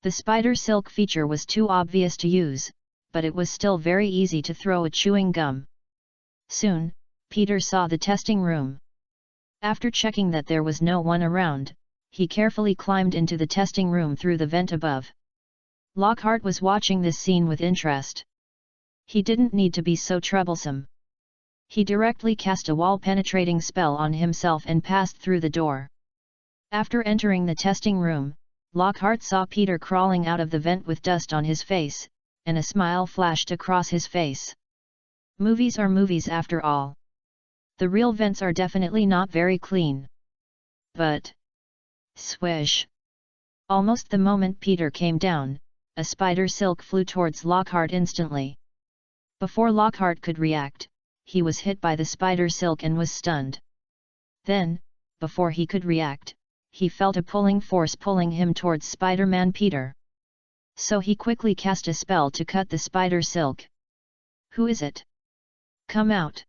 The spider silk feature was too obvious to use, but it was still very easy to throw a chewing gum. Soon, Peter saw the testing room. After checking that there was no one around, he carefully climbed into the testing room through the vent above. Lockhart was watching this scene with interest. He didn't need to be so troublesome. He directly cast a wall-penetrating spell on himself and passed through the door. After entering the testing room, Lockhart saw Peter crawling out of the vent with dust on his face, and a smile flashed across his face. Movies are movies after all. The real vents are definitely not very clean. But... swish! Almost the moment Peter came down, a spider silk flew towards Lockhart instantly. Before Lockhart could react, he was hit by the spider silk and was stunned. Then, before he could react, he felt a pulling force pulling him towards Spider-Man Peter. So he quickly cast a spell to cut the spider silk. "Who is it? Come out!"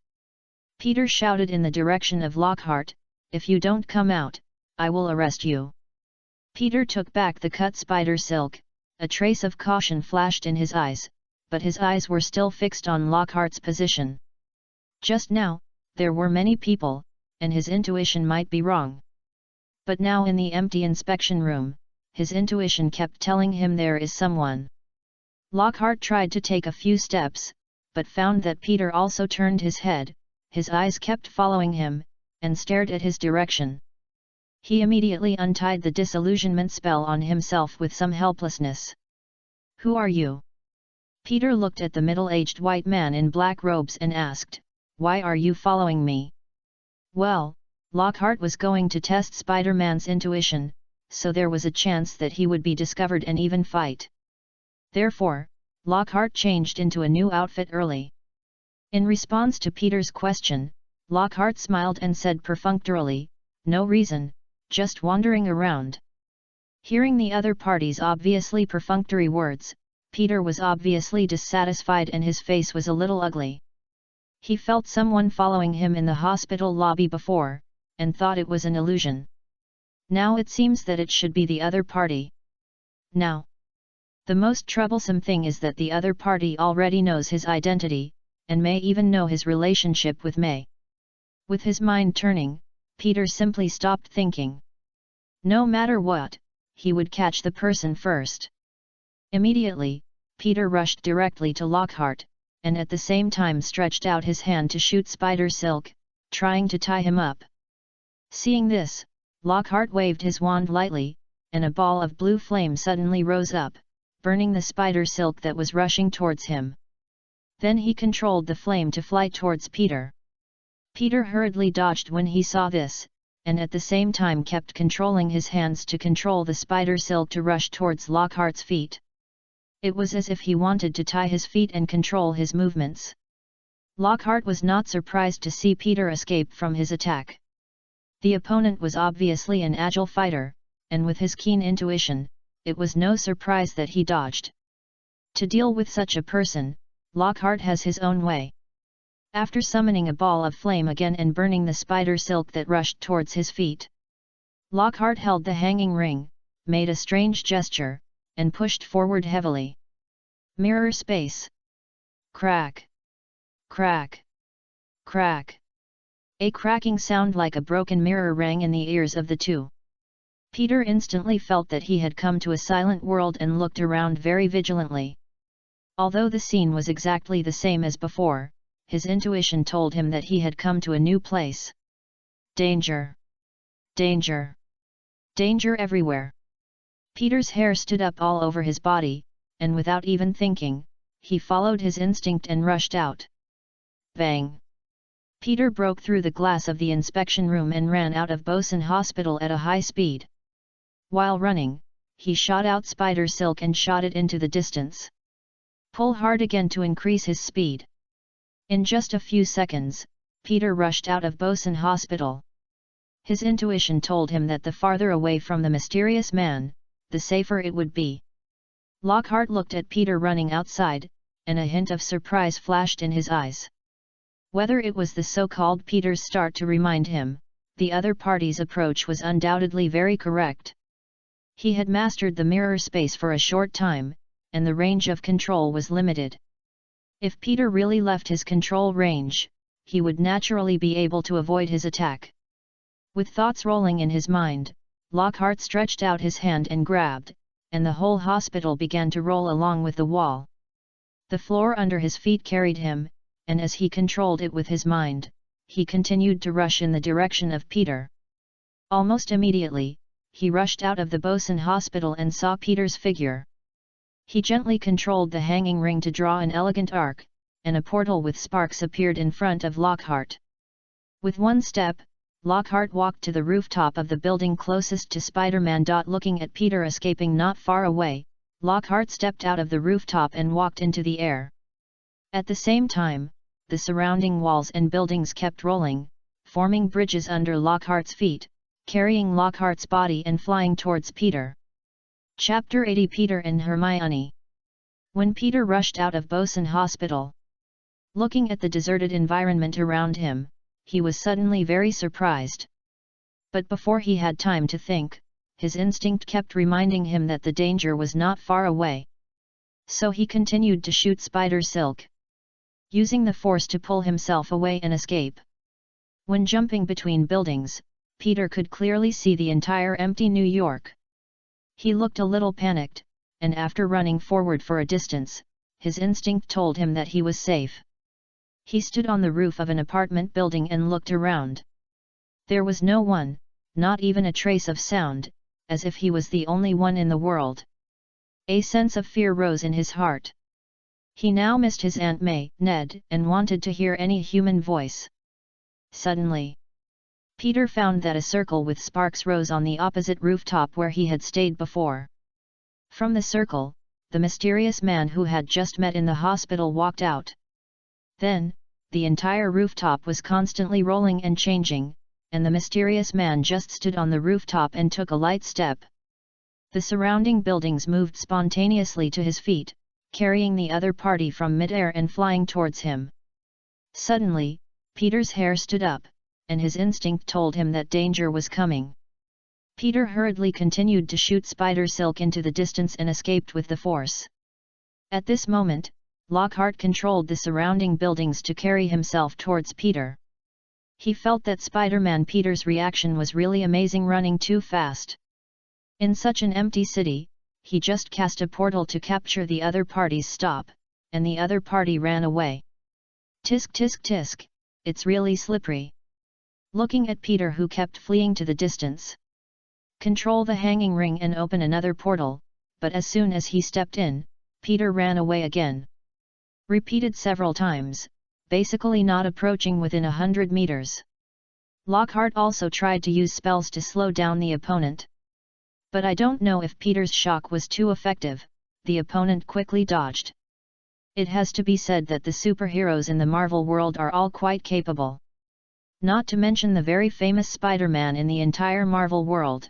Peter shouted in the direction of Lockhart, "If you don't come out, I will arrest you." Peter took back the cut spider silk, a trace of caution flashed in his eyes, but his eyes were still fixed on Lockhart's position. Just now, there were many people, and his intuition might be wrong. But now in the empty inspection room, his intuition kept telling him there is someone. Lockhart tried to take a few steps, but found that Peter also turned his head, his eyes kept following him, and stared at his direction. He immediately untied the disillusionment spell on himself with some helplessness. "Who are you?" Peter looked at the middle-aged white man in black robes and asked, "Why are you following me?" Well, Lockhart was going to test Spider-Man's intuition, so there was a chance that he would be discovered and even fight. Therefore, Lockhart changed into a new outfit early. In response to Peter's question, Lockhart smiled and said perfunctorily, "No reason, just wandering around." Hearing the other party's obviously perfunctory words, Peter was obviously dissatisfied and his face was a little ugly. He felt someone following him in the hospital lobby before, and thought it was an illusion. Now it seems that it should be the other party. Now, the most troublesome thing is that the other party already knows his identity, and may even know his relationship with May. With his mind turning, Peter simply stopped thinking. No matter what, he would catch the person first. Immediately, Peter rushed directly to Lockhart, and at the same time stretched out his hand to shoot Spider Silk, trying to tie him up. Seeing this, Lockhart waved his wand lightly, and a ball of blue flame suddenly rose up, burning the Spider Silk that was rushing towards him. Then he controlled the flame to fly towards Peter. Peter hurriedly dodged when he saw this, and at the same time kept controlling his hands to control the Spider Silk to rush towards Lockhart's feet. It was as if he wanted to tie his feet and control his movements. Lockhart was not surprised to see Peter escape from his attack. The opponent was obviously an agile fighter, and with his keen intuition, it was no surprise that he dodged. To deal with such a person, Lockhart has his own way. After summoning a ball of flame again and burning the spider silk that rushed towards his feet, Lockhart held the hanging ring, made a strange gesture, and pushed forward heavily. Mirror space. Crack. Crack. Crack. A cracking sound like a broken mirror rang in the ears of the two. Peter instantly felt that he had come to a silent world and looked around very vigilantly. Although the scene was exactly the same as before, his intuition told him that he had come to a new place. Danger! Danger! Danger everywhere! Peter's hair stood up all over his body, and without even thinking, he followed his instinct and rushed out. Bang! Peter broke through the glass of the inspection room and ran out of Boson Hospital at a high speed. While running, he shot out Spider Silk and shot it into the distance. Pull hard again to increase his speed. In just a few seconds, Peter rushed out of Boson Hospital. His intuition told him that the farther away from the mysterious man, the safer it would be. Lockhart looked at Peter running outside, and a hint of surprise flashed in his eyes. Whether it was the so-called Peter's start to remind him, the other party's approach was undoubtedly very correct. He had mastered the mirror space for a short time, and the range of control was limited. If Peter really left his control range, he would naturally be able to avoid his attack. With thoughts rolling in his mind, Lockhart stretched out his hand and grabbed, and the whole hospital began to roll along with the wall. The floor under his feet carried him, and as he controlled it with his mind, he continued to rush in the direction of Peter. Almost immediately, he rushed out of the Boson Hospital and saw Peter's figure. He gently controlled the hanging ring to draw an elegant arc, and a portal with sparks appeared in front of Lockhart. With one step, Lockhart walked to the rooftop of the building closest to Spider-Man. Looking at Peter escaping not far away, Lockhart stepped out of the rooftop and walked into the air. At the same time, the surrounding walls and buildings kept rolling, forming bridges under Lockhart's feet, carrying Lockhart's body and flying towards Peter. Chapter 80 Peter and Hermione. When Peter rushed out of Boson Hospital, looking at the deserted environment around him, he was suddenly very surprised. But before he had time to think, his instinct kept reminding him that the danger was not far away. So he continued to shoot spider silk, using the force to pull himself away and escape. When jumping between buildings, Peter could clearly see the entire empty New York. He looked a little panicked, and after running forward for a distance, his instinct told him that he was safe. He stood on the roof of an apartment building and looked around. There was no one, not even a trace of sound, as if he was the only one in the world. A sense of fear rose in his heart. He now missed his Aunt May, Ned, and wanted to hear any human voice. Suddenly, Peter found that a circle with sparks rose on the opposite rooftop where he had stayed before. From the circle, the mysterious man who had just met in the hospital walked out. Then, the entire rooftop was constantly rolling and changing, and the mysterious man just stood on the rooftop and took a light step. The surrounding buildings moved spontaneously to his feet, carrying the other party from midair and flying towards him. Suddenly, Peter's hair stood up, and his instinct told him that danger was coming. Peter hurriedly continued to shoot spider silk into the distance and escaped with the force. At this moment, Lockhart controlled the surrounding buildings to carry himself towards Peter. He felt that Spider-Man Peter's reaction was really amazing, running too fast. In such an empty city, he just cast a portal to capture the other party's stop, and the other party ran away. Tisk tisk tisk, it's really slippery. Looking at Peter, who kept fleeing to the distance. Control the hanging ring and open another portal, but as soon as he stepped in, Peter ran away again. Repeated several times, basically not approaching within 100 meters. Lockhart also tried to use spells to slow down the opponent. But I don't know if Peter's shock was too effective, the opponent quickly dodged. It has to be said that the superheroes in the Marvel world are all quite capable. Not to mention the very famous Spider-Man in the entire Marvel world.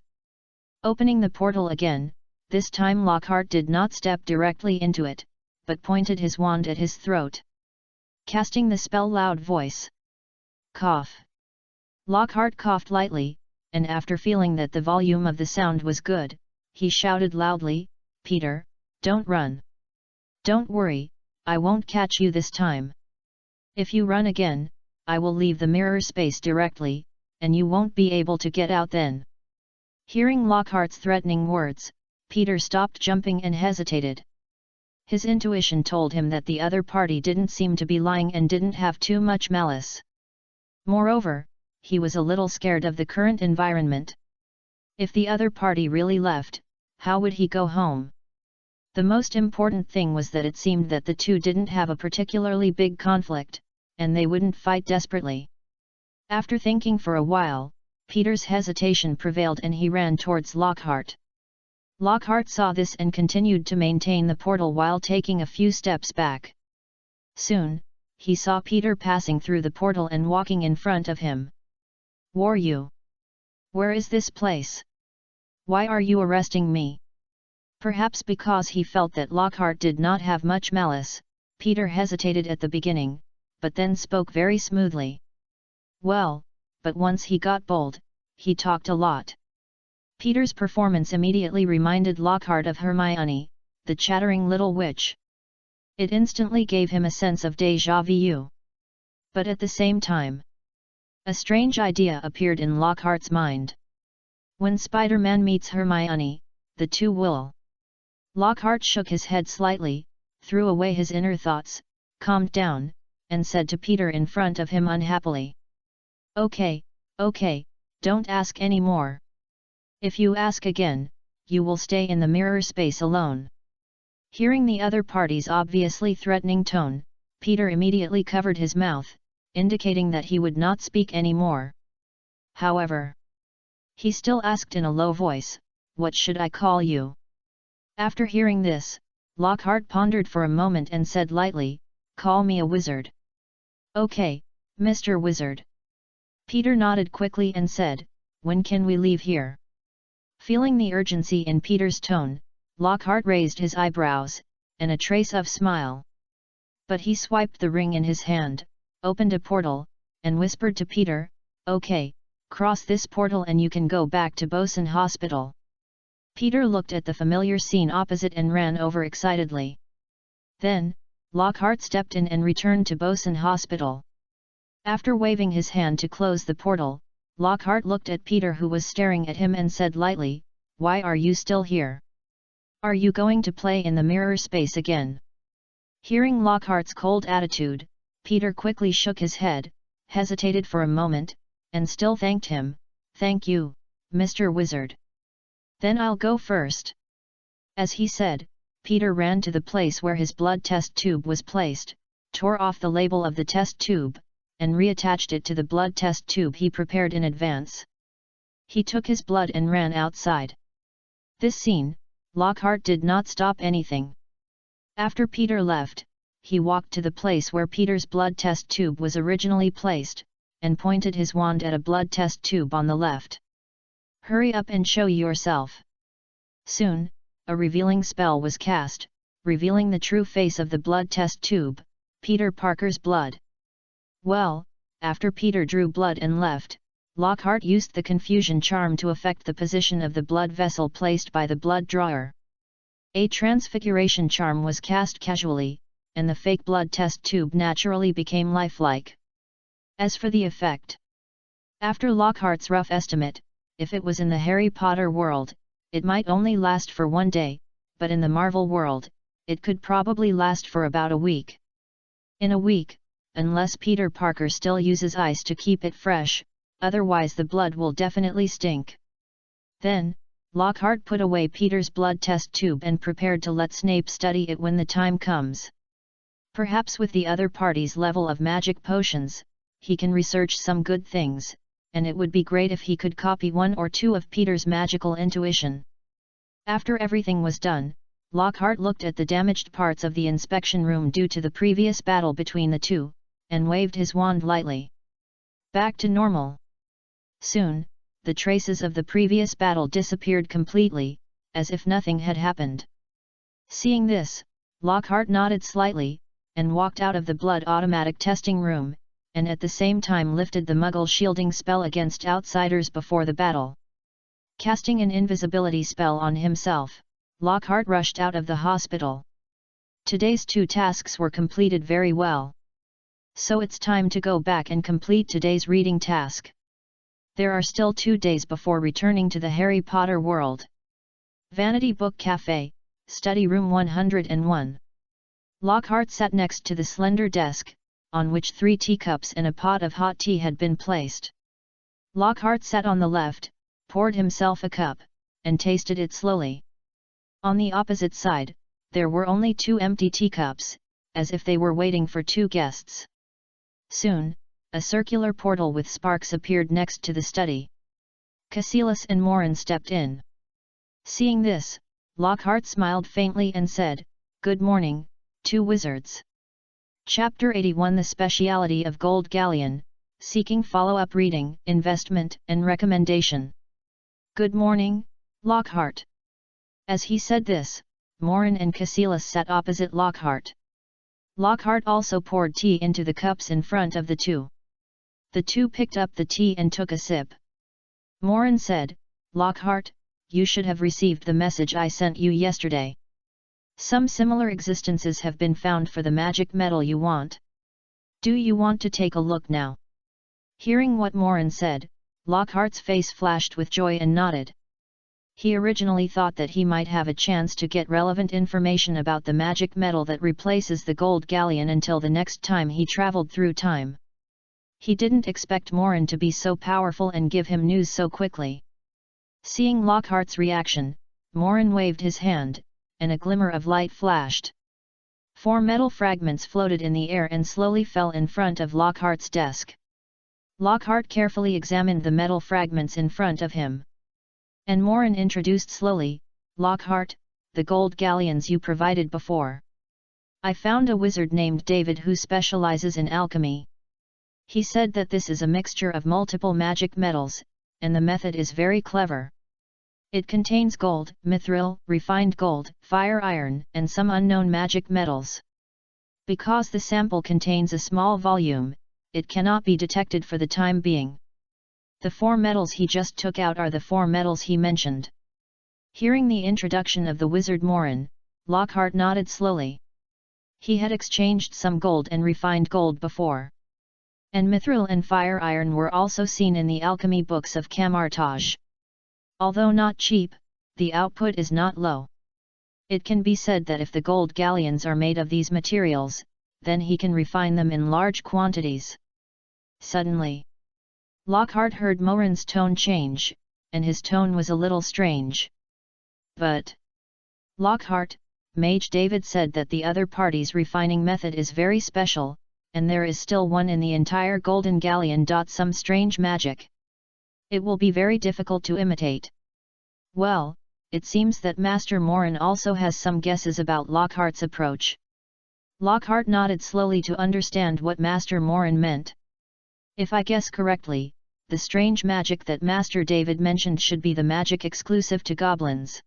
Opening the portal again, this time Lockhart did not step directly into it, but pointed his wand at his throat. Casting the spell, loud voice. Cough. Lockhart coughed lightly, and after feeling that the volume of the sound was good, he shouted loudly, "Peter, don't run. Don't worry, I won't catch you this time. If you run again, I will leave the mirror space directly, and you won't be able to get out then." Hearing Lockhart's threatening words, Peter stopped jumping and hesitated. His intuition told him that the other party didn't seem to be lying and didn't have too much malice. Moreover, he was a little scared of the current environment. If the other party really left, how would he go home? The most important thing was that it seemed that the two didn't have a particularly big conflict, and they wouldn't fight desperately. After thinking for a while, Peter's hesitation prevailed and he ran towards Lockhart. Lockhart saw this and continued to maintain the portal while taking a few steps back. Soon, he saw Peter passing through the portal and walking in front of him. "Were you? Where is this place? Why are you arresting me?" Perhaps because he felt that Lockhart did not have much malice, Peter hesitated at the beginning, but then spoke very smoothly. Well, but once he got bold, he talked a lot. Peter's performance immediately reminded Lockhart of Hermione, the chattering little witch. It instantly gave him a sense of déjà vu. But at the same time, a strange idea appeared in Lockhart's mind. When Spider-Man meets Hermione, the two will. Lockhart shook his head slightly, threw away his inner thoughts, calmed down, and said to Peter in front of him unhappily. Okay, don't ask any more. If you ask again, you will stay in the mirror space alone." Hearing the other party's obviously threatening tone, Peter immediately covered his mouth, indicating that he would not speak any more. However, he still asked in a low voice, "What should I call you?" After hearing this, Lockhart pondered for a moment and said lightly, "Call me a wizard." "Okay, Mr. Wizard." Peter nodded quickly and said, "When can we leave here?" Feeling the urgency in Peter's tone, Lockhart raised his eyebrows, and a trace of smile. But he swiped the ring in his hand, opened a portal, and whispered to Peter, "Okay, Cross this portal and you can go back to Bosun Hospital. Peter looked at the familiar scene opposite and ran over excitedly. Then, Lockhart stepped in and returned to Bosun Hospital. After waving his hand to close the portal, Lockhart looked at Peter, who was staring at him, and said lightly, "Why are you still here? Are you going to play in the mirror space again?" Hearing Lockhart's cold attitude, Peter quickly shook his head, hesitated for a moment, and still thanked him. "Thank you, Mr. Wizard. Then I'll go first." As he said, Peter ran to the place where his blood test tube was placed, tore off the label of the test tube, and reattached it to the blood test tube he prepared in advance. He took his blood and ran outside. This scene, Lockhart did not stop anything. After Peter left, he walked to the place where Peter's blood test tube was originally placed, and pointed his wand at a blood test tube on the left. "Hurry up and show yourself." Soon, a revealing spell was cast, revealing the true face of the blood test tube, Peter Parker's blood. Well, after Peter drew blood and left, Lockhart used the confusion charm to affect the position of the blood vessel placed by the blood drawer. A transfiguration charm was cast casually, and the fake blood test tube naturally became lifelike. As for the effect, after Lockhart's rough estimate, if it was in the Harry Potter world, it might only last for 1 day, but in the Marvel world, it could probably last for about a week. In a week, unless Peter Parker still uses ice to keep it fresh, otherwise the blood will definitely stink. Then, Lockhart put away Peter's blood test tube and prepared to let Snape study it when the time comes. Perhaps with the other party's level of magic potions, he can research some good things, and it would be great if he could copy 1 or 2 of Peter's magical intuition. After everything was done, Lockhart looked at the damaged parts of the inspection room due to the previous battle between the two, and waved his wand lightly. Back to normal. Soon, the traces of the previous battle disappeared completely, as if nothing had happened. Seeing this, Lockhart nodded slightly, and walked out of the blood automatic testing room, and at the same time lifted the Muggle shielding spell against outsiders before the battle. Casting an invisibility spell on himself, Lockhart rushed out of the hospital. Today's 2 tasks were completed very well. So it's time to go back and complete today's reading task. There are still 2 days before returning to the Harry Potter world. Vanity Book Cafe, Study Room 101. Lockhart sat next to the slender desk, on which 3 teacups and a pot of hot tea had been placed. Lockhart sat on the left, poured himself a cup, and tasted it slowly. On the opposite side, there were only 2 empty teacups, as if they were waiting for 2 guests. Soon, a circular portal with sparks appeared next to the study. Cassilis and Morin stepped in. Seeing this, Lockhart smiled faintly and said, "Good morning, 2 wizards." Chapter 81 The Speciality of Gold Galleon, Seeking Follow-up Reading, Investment and Recommendation. "Good morning, Lockhart." As he said this, Morin and Cassilis sat opposite Lockhart. Lockhart also poured tea into the cups in front of the 2. The 2 picked up the tea and took a sip. Morin said, "Lockhart, you should have received the message I sent you yesterday. Some similar existences have been found for the magic metal you want. Do you want to take a look now?" Hearing what Morin said, Lockhart's face flashed with joy and nodded. He originally thought that he might have a chance to get relevant information about the magic metal that replaces the gold galleon until the next time he traveled through time. He didn't expect Morin to be so powerful and give him news so quickly. Seeing Lockhart's reaction, Morin waved his hand, and a glimmer of light flashed. 4 metal fragments floated in the air and slowly fell in front of Lockhart's desk. Lockhart carefully examined the metal fragments in front of him. And Morin introduced slowly, "Lockhart, the gold galleons you provided before. I found a wizard named David who specializes in alchemy. He said that this is a mixture of multiple magic metals, and the method is very clever. It contains gold, mithril, refined gold, fire iron, and some unknown magic metals. Because the sample contains a small volume, it cannot be detected for the time being. The 4 metals he just took out are the 4 metals he mentioned. Hearing the introduction of the wizard Morin, Lockhart nodded slowly. He had exchanged some gold and refined gold before. And mithril and fire iron were also seen in the alchemy books of Kamar-Taj. Although not cheap, the output is not low. It can be said that if the gold galleons are made of these materials, then he can refine them in large quantities. Suddenly, Lockhart heard Morin's tone change, and his tone was a little strange. But Lockhart, Mage David said that the other party's refining method is very special, and there is still one in the entire Golden Galleon. Some strange magic. It will be very difficult to imitate. Well, it seems that Master Morin also has some guesses about Lockhart's approach. Lockhart nodded slowly to understand what Master Morin meant. If I guess correctly, the strange magic that Master David mentioned should be the magic exclusive to goblins.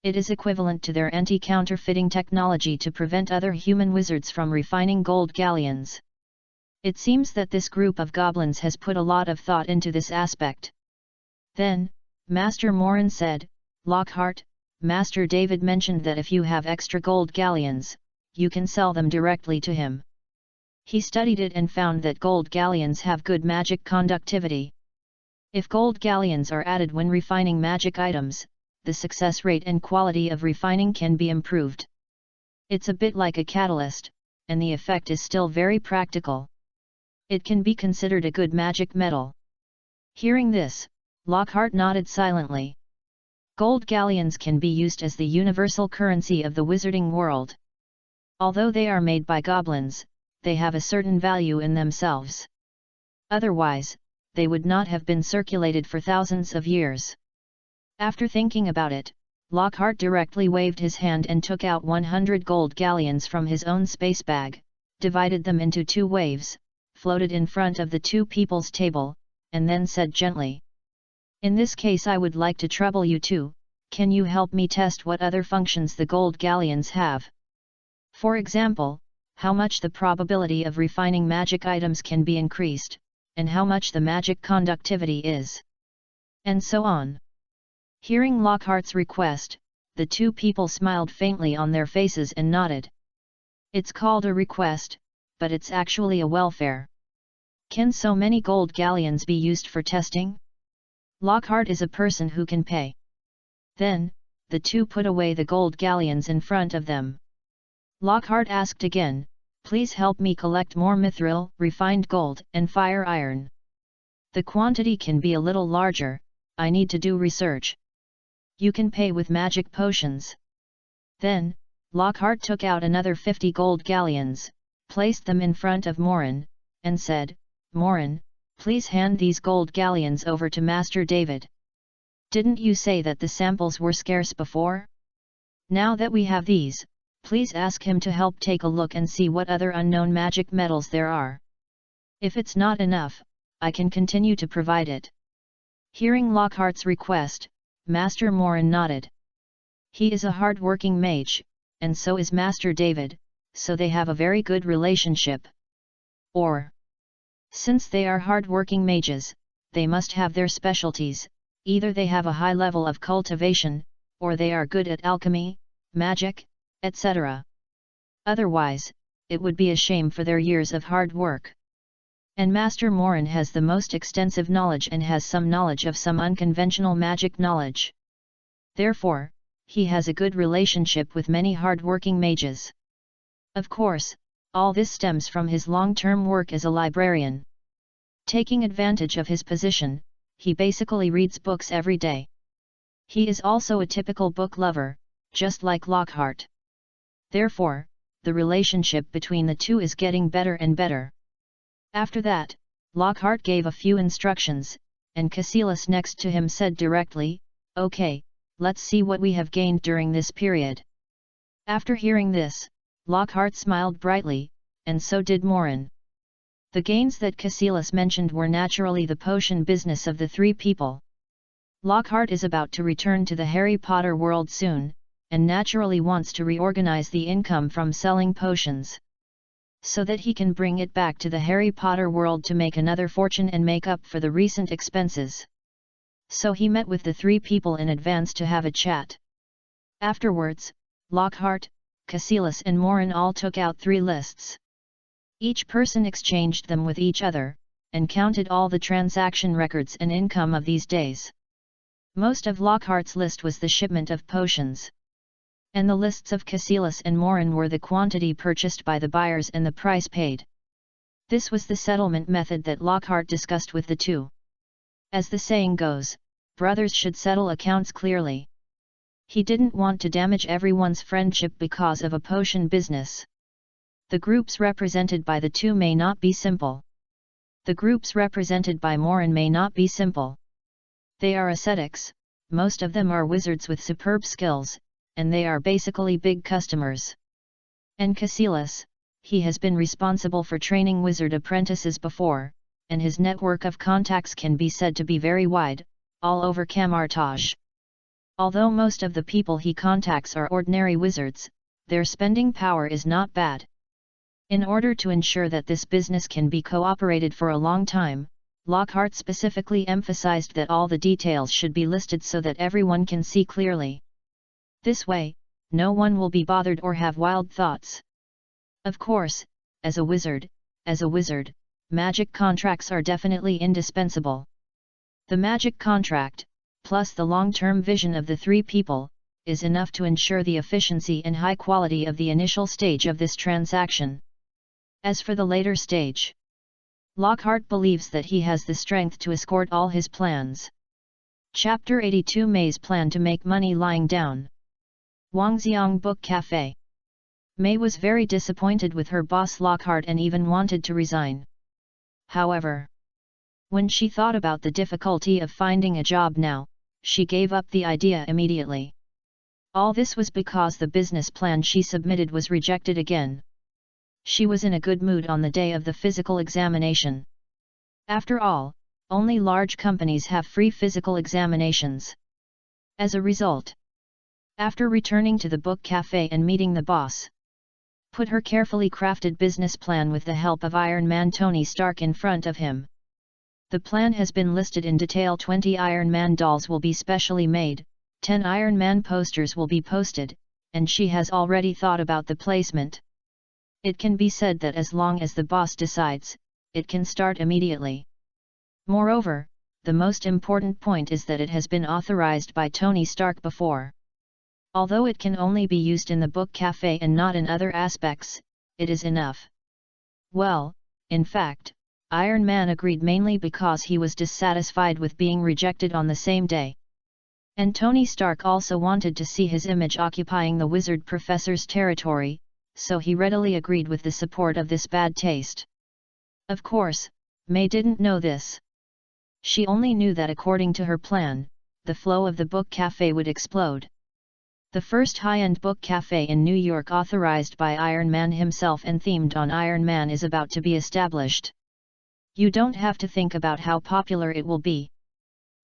It is equivalent to their anti-counterfeiting technology to prevent other human wizards from refining gold galleons. It seems that this group of goblins has put a lot of thought into this aspect. Then, Master Morin said, Lockhart, Master David mentioned that if you have extra gold galleons, you can sell them directly to him. He studied it and found that gold galleons have good magic conductivity. If gold galleons are added when refining magic items, the success rate and quality of refining can be improved. It's a bit like a catalyst, and the effect is still very practical. It can be considered a good magic metal. Hearing this, Lockhart nodded silently. Gold galleons can be used as the universal currency of the wizarding world. Although they are made by goblins, they have a certain value in themselves. Otherwise, they would not have been circulated for thousands of years. After thinking about it, Lockhart directly waved his hand and took out 100 gold galleons from his own space bag, divided them into 2 waves, floated in front of the 2 people's table, and then said gently, "In this case I would like to trouble you too. Can you help me test what other functions the gold galleons have? For example, how much the probability of refining magic items can be increased, and how much the magic conductivity is. And so on." Hearing Lockhart's request, the 2 people smiled faintly on their faces and nodded. It's called a request, but it's actually a welfare. Can so many gold galleons be used for testing? Lockhart is a person who can pay. Then, the 2 put away the gold galleons in front of them. Lockhart asked again, "Please help me collect more mithril, refined gold, and fire iron. The quantity can be a little larger, I need to do research. You can pay with magic potions." Then, Lockhart took out another 50 gold galleons, placed them in front of Morin, and said, "Morin, please hand these gold galleons over to Master David. Didn't you say that the samples were scarce before? Now that we have these, please ask him to help take a look and see what other unknown magic metals there are. If it's not enough, I can continue to provide it." Hearing Lockhart's request, Master Morin nodded. He is a hard-working mage, and so is Master David, so they have a very good relationship. Or, since they are hard-working mages, they must have their specialties. Either they have a high level of cultivation, or they are good at alchemy, magic, etc. Otherwise, it would be a shame for their years of hard work. And Master Morin has the most extensive knowledge and has some knowledge of some unconventional magic knowledge. Therefore, he has a good relationship with many hard-working mages. Of course, all this stems from his long-term work as a librarian. Taking advantage of his position, he basically reads books every day. He is also a typical book lover, just like Lockhart. Therefore, the relationship between the 2 is getting better and better. After that, Lockhart gave a few instructions, and Cassilis next to him said directly, "Okay, let's see what we have gained during this period." After hearing this, Lockhart smiled brightly, and so did Morin. The gains that Cassilis mentioned were naturally the potion business of the 3 people. Lockhart is about to return to the Harry Potter world soon, and naturally wants to reorganize the income from selling potions. so that he can bring it back to the Harry Potter world to make another fortune and make up for the recent expenses. So he met with the three people in advance to have a chat. Afterwards, Lockhart, Cassilis and Morin all took out 3 lists. Each person exchanged them with each other, and counted all the transaction records and income of these days. Most of Lockhart's list was the shipment of potions. And the lists of Cassilis and Morin were the quantity purchased by the buyers and the price paid. This was the settlement method that Lockhart discussed with the two. As the saying goes, brothers should settle accounts clearly. He didn't want to damage everyone's friendship because of a potion business. The groups represented by the two may not be simple. The groups represented by Morin may not be simple. They are ascetics, most of them are wizards with superb skills, and they are basically big customers. And Cassilis, he has been responsible for training wizard apprentices before, and his network of contacts can be said to be very wide, all over Kamar-Taj. Although most of the people he contacts are ordinary wizards, their spending power is not bad. In order to ensure that this business can be cooperated for a long time, Lockhart specifically emphasized that all the details should be listed so that everyone can see clearly. This way, no one will be bothered or have wild thoughts. Of course, as a wizard, magic contracts are definitely indispensable. The magic contract, plus the long-term vision of the three people, is enough to ensure the efficiency and high quality of the initial stage of this transaction. As for the later stage, Lockhart believes that he has the strength to escort all his plans. Chapter 82 May's plan to make money lying down. Wangxiang Book Cafe. May was very disappointed with her boss Lockhart and even wanted to resign. However, when she thought about the difficulty of finding a job now, she gave up the idea immediately. All this was because the business plan she submitted was rejected again. She was in a good mood on the day of the physical examination. After all, only large companies have free physical examinations. As a result, after returning to the book cafe and meeting the boss, put her carefully crafted business plan with the help of Iron Man Tony Stark in front of him. The plan has been listed in detail. 20 Iron Man dolls will be specially made, 10 Iron Man posters will be posted, and she has already thought about the placement. It can be said that as long as the boss decides, it can start immediately. Moreover, the most important point is that it has been authorized by Tony Stark before. Although it can only be used in the book cafe and not in other aspects, it is enough. Well, in fact, Iron Man agreed mainly because he was dissatisfied with being rejected on the same day. And Tony Stark also wanted to see his image occupying the wizard professor's territory, so he readily agreed with the support of this bad taste. Of course, May didn't know this. She only knew that according to her plan, the flow of the book cafe would explode. The first high-end book cafe in New York authorized by Iron Man himself and themed on Iron Man is about to be established. You don't have to think about how popular it will be.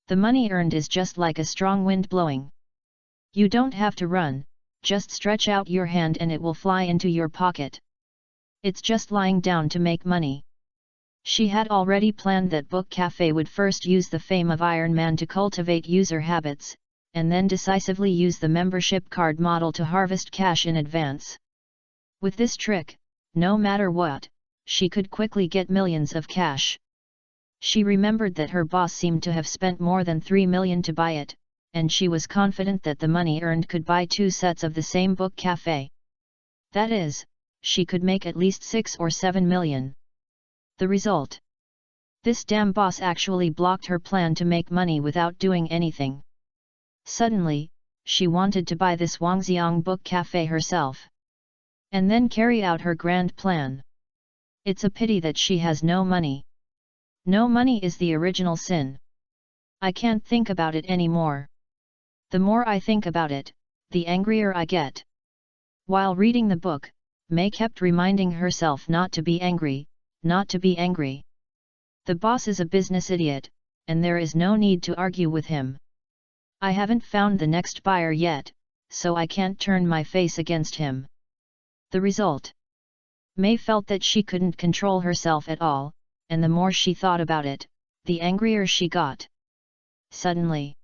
The money earned is just like a strong wind blowing. You don't have to run, just stretch out your hand and it will fly into your pocket. It's just lying down to make money. She had already planned that Book Cafe would first use the fame of Iron Man to cultivate user habits, and then decisively use the membership card model to harvest cash in advance. With this trick, no matter what, she could quickly get millions of cash. She remembered that her boss seemed to have spent more than 3 million to buy it, and she was confident that the money earned could buy 2 sets of the same book cafe. That is, she could make at least 6 or 7 million. The result? This damn boss actually blocked her plan to make money without doing anything. Suddenly, she wanted to buy this Wangxiang Book Cafe herself. And then carry out her grand plan. It's a pity that she has no money. No money is the original sin. I can't think about it anymore. The more I think about it, the angrier I get. While reading the book, May kept reminding herself not to be angry, not to be angry. The boss is a business idiot, and there is no need to argue with him. I haven't found the next buyer yet, so I can't turn my face against him. The result? May felt that she couldn't control herself at all, and the more she thought about it, the angrier she got. Suddenly,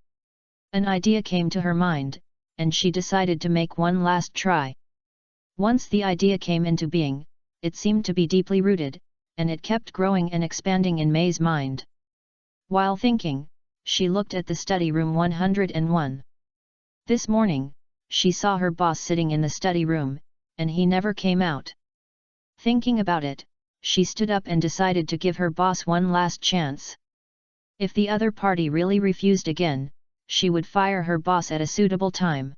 an idea came to her mind, and she decided to make one last try. Once the idea came into being, it seemed to be deeply rooted, and it kept growing and expanding in May's mind. While thinking, she looked at the study room 101. This morning, she saw her boss sitting in the study room, and he never came out. Thinking about it, she stood up and decided to give her boss one last chance. If the other party really refused again, she would fire her boss at a suitable time.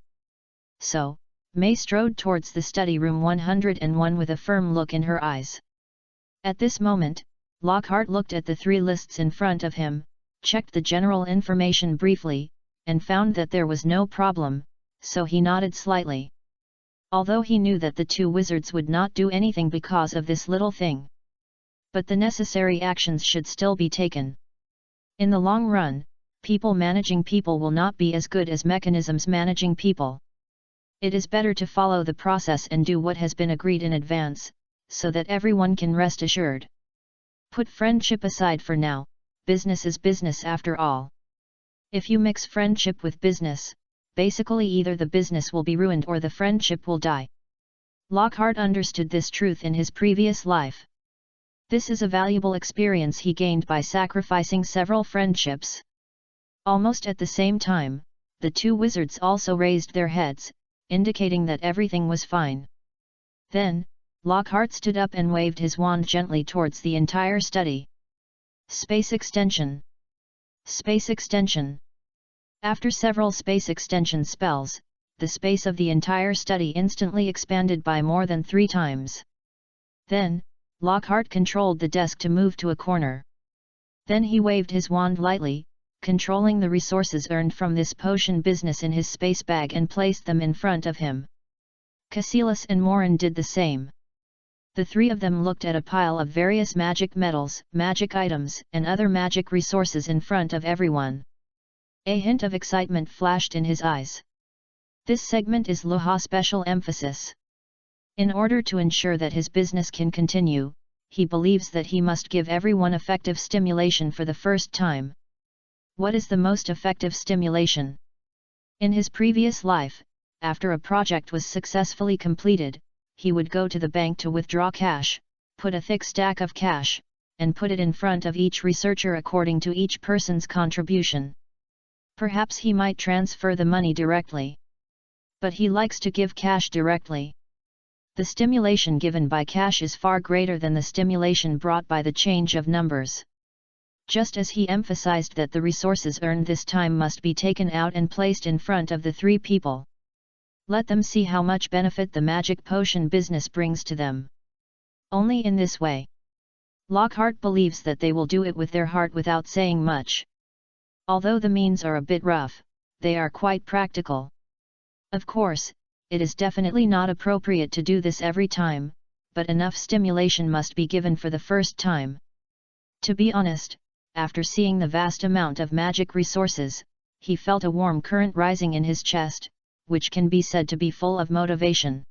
So, May strode towards the study room 101 with a firm look in her eyes. At this moment, Lockhart looked at the 3 lists in front of him, checked the general information briefly, and found that there was no problem, so he nodded slightly. Although he knew that the 2 wizards would not do anything because of this little thing. But the necessary actions should still be taken. In the long run, people managing people will not be as good as mechanisms managing people. It is better to follow the process and do what has been agreed in advance, so that everyone can rest assured. Put friendship aside for now, business is business after all. If you mix friendship with business, basically either the business will be ruined or the friendship will die. Lockhart understood this truth in his previous life. This is a valuable experience he gained by sacrificing several friendships. Almost at the same time, the 2 wizards also raised their heads, indicating that everything was fine. Then, Lockhart stood up and waved his wand gently towards the entire study. Space extension. Space extension. After several space extension spells, the space of the entire study instantly expanded by more than 3 times. Then, Lockhart controlled the desk to move to a corner. Then he waved his wand lightly, controlling the resources earned from this potion business in his space bag and placed them in front of him. Cassilis and Morin did the same. The 3 of them looked at a pile of various magic metals, magic items, and other magic resources in front of everyone. A hint of excitement flashed in his eyes. This segment is Luha special emphasis. In order to ensure that his business can continue, he believes that he must give everyone effective stimulation for the first time. What is the most effective stimulation? In his previous life, after a project was successfully completed, he would go to the bank to withdraw cash, put a thick stack of cash, and put it in front of each researcher according to each person's contribution. Perhaps he might transfer the money directly. But he likes to give cash directly. The stimulation given by cash is far greater than the stimulation brought by the change of numbers. Just as he emphasized that the resources earned this time must be taken out and placed in front of the 3 people. Let them see how much benefit the magic potion business brings to them. Only in this way. Lockhart believes that they will do it with their heart without saying much. Although the means are a bit rough, they are quite practical. Of course, it is definitely not appropriate to do this every time, but enough stimulation must be given for the first time. To be honest, after seeing the vast amount of magic resources, he felt a warm current rising in his chest, which can be said to be full of motivation.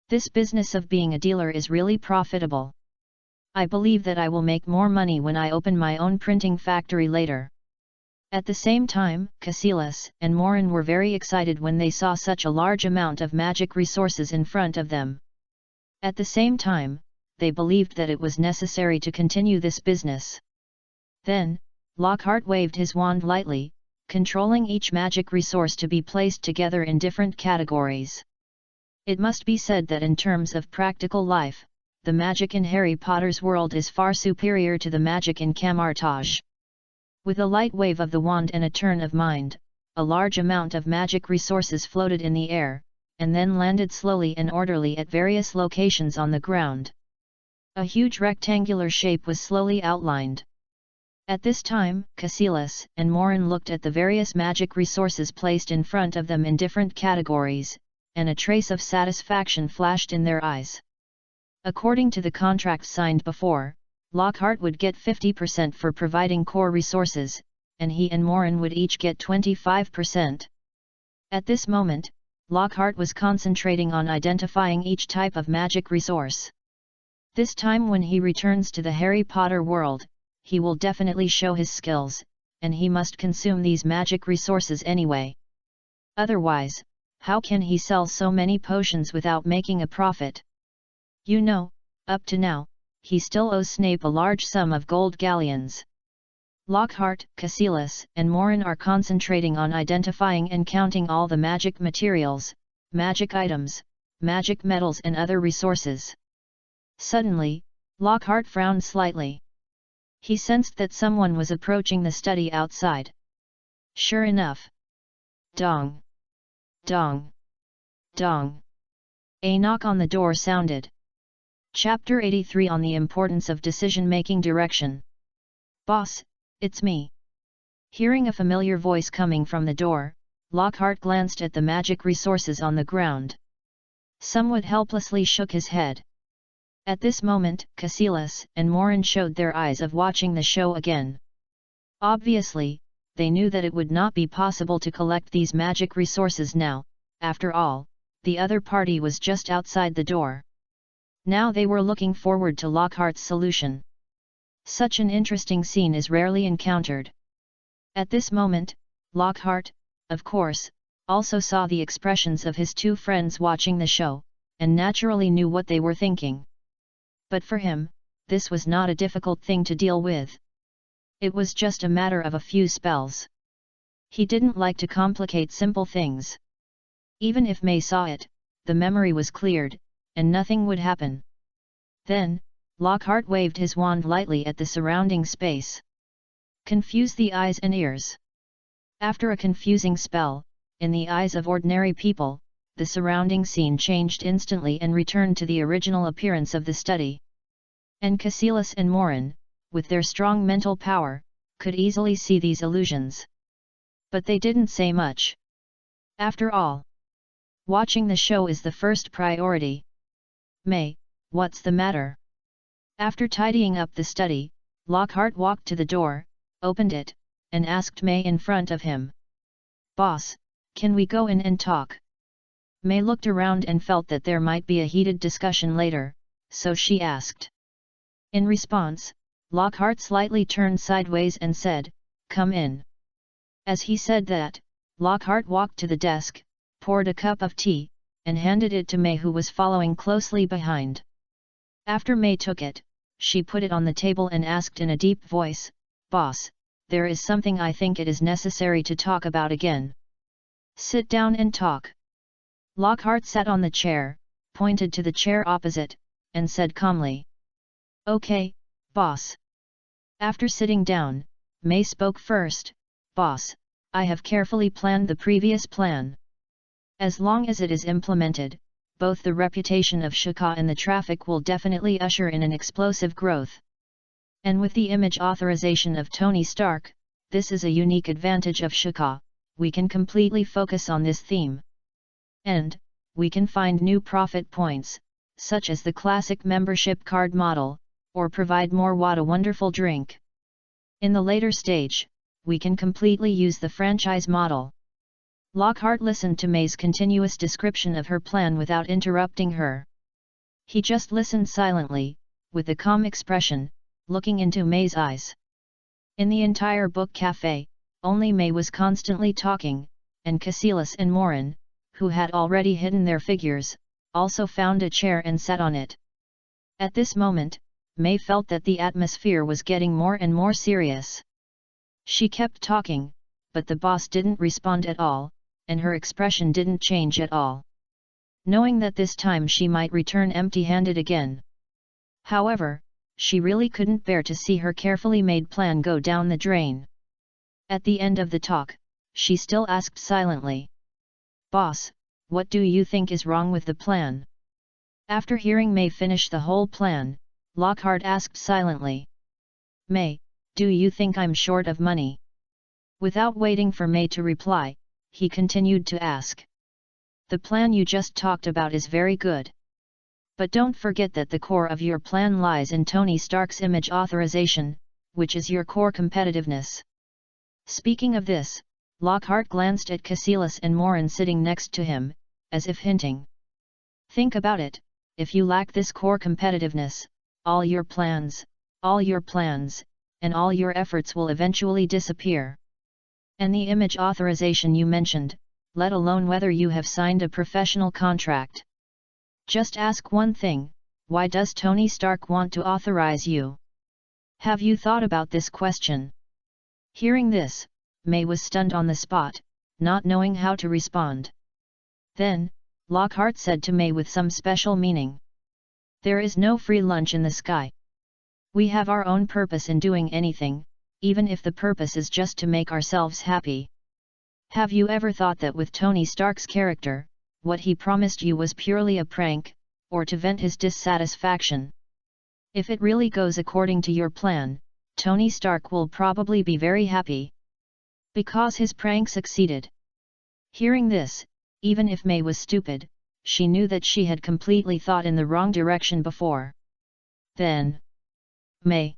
This business of being a dealer is really profitable. I believe that I will make more money when I open my own printing factory later. At the same time, Cassilis and Morin were very excited when they saw such a large amount of magic resources in front of them. At the same time, they believed that it was necessary to continue this business. Then, Lockhart waved his wand lightly, controlling each magic resource to be placed together in different categories. It must be said that in terms of practical life, the magic in Harry Potter's world is far superior to the magic in Kamar-Taj. With a light wave of the wand and a turn of mind, a large amount of magic resources floated in the air, and then landed slowly and orderly at various locations on the ground. A huge rectangular shape was slowly outlined. At this time, Cassilis and Morin looked at the various magic resources placed in front of them in different categories, and a trace of satisfaction flashed in their eyes. According to the contract signed before, Lockhart would get 50% for providing core resources, and he and Morin would each get 25%. At this moment, Lockhart was concentrating on identifying each type of magic resource. This time when he returns to the Harry Potter world, he will definitely show his skills, and he must consume these magic resources anyway. Otherwise, how can he sell so many potions without making a profit? You know, up to now, he still owes Snape a large sum of gold galleons. Lockhart, Cassilis, and Morin are concentrating on identifying and counting all the magic materials, magic items, magic metals and other resources. Suddenly, Lockhart frowned slightly. He sensed that someone was approaching the study outside. Sure enough. Dong! Dong! Dong! A knock on the door sounded. Chapter 83 on the importance of decision-making direction. Boss, it's me. Hearing a familiar voice coming from the door, Lockhart glanced at the magic resources on the ground. Somewhat helplessly shook his head. At this moment, Cassilis and Morin showed their eyes of watching the show again. Obviously, they knew that it would not be possible to collect these magic resources now. After all, the other party was just outside the door. Now they were looking forward to Lockhart's solution. Such an interesting scene is rarely encountered. At this moment, Lockhart, of course, also saw the expressions of his two friends watching the show, and naturally knew what they were thinking. But for him, this was not a difficult thing to deal with. It was just a matter of a few spells. He didn't like to complicate simple things. Even if May saw it, the memory was cleared, and nothing would happen. Then, Lockhart waved his wand lightly at the surrounding space. Confuse the eyes and ears. After a confusing spell, in the eyes of ordinary people, the surrounding scene changed instantly and returned to the original appearance of the study. And Cassilis and Morin, with their strong mental power, could easily see these illusions. But they didn't say much. After all, watching the show is the first priority. May, what's the matter? After tidying up the study, Lockhart walked to the door, opened it, and asked May in front of him. Boss, can we go in and talk? May looked around and felt that there might be a heated discussion later, so she asked. In response, Lockhart slightly turned sideways and said, "Come in." As he said that, Lockhart walked to the desk, poured a cup of tea, and handed it to May, who was following closely behind. After May took it, she put it on the table and asked in a deep voice, "Boss, there is something I think it is necessary to talk about again." "Sit down and talk." Lockhart sat on the chair, pointed to the chair opposite, and said calmly, "Okay, boss." After sitting down, May spoke first, "Boss, I have carefully planned the previous plan. As long as it is implemented, both the reputation of Shaka and the traffic will definitely usher in an explosive growth. And with the image authorization of Tony Stark, this is a unique advantage of Shaka. We can completely focus on this theme. And, we can find new profit points, such as the classic membership card model, or provide more What a Wonderful drink. In the later stage, we can completely use the franchise model." Lockhart listened to May's continuous description of her plan without interrupting her. He just listened silently, with a calm expression, looking into May's eyes. In the entire book cafe, only May was constantly talking, and Cassilis and Morin, who had already hidden their figures, also found a chair and sat on it. At this moment, May felt that the atmosphere was getting more and more serious. She kept talking, but the boss didn't respond at all, and her expression didn't change at all. Knowing that this time she might return empty-handed again. However, she really couldn't bear to see her carefully made plan go down the drain. At the end of the talk, she still asked silently, "Boss, what do you think is wrong with the plan?" After hearing May finish the whole plan, Lockhart asked silently, "May, do you think I'm short of money?" Without waiting for May to reply, he continued to ask. "The plan you just talked about is very good. But don't forget that the core of your plan lies in Tony Stark's image authorization, which is your core competitiveness." Speaking of this, Lockhart glanced at Cassilis and Morin sitting next to him, as if hinting. "Think about it, if you lack this core competitiveness, all your plans, and all your efforts will eventually disappear. And the image authorization you mentioned, let alone whether you have signed a professional contract. Just ask one thing, why does Tony Stark want to authorize you? Have you thought about this question? Hearing this, May was stunned on the spot, not knowing how to respond. Then, Lockhart said to May with some special meaning. There is no free lunch in the sky. We have our own purpose in doing anything, even if the purpose is just to make ourselves happy. Have you ever thought that with Tony Stark's character, what he promised you was purely a prank, or to vent his dissatisfaction? If it really goes according to your plan, Tony Stark will probably be very happy. Because his prank succeeded. Hearing this, even if May was stupid, she knew that she had completely thought in the wrong direction before. Then, May,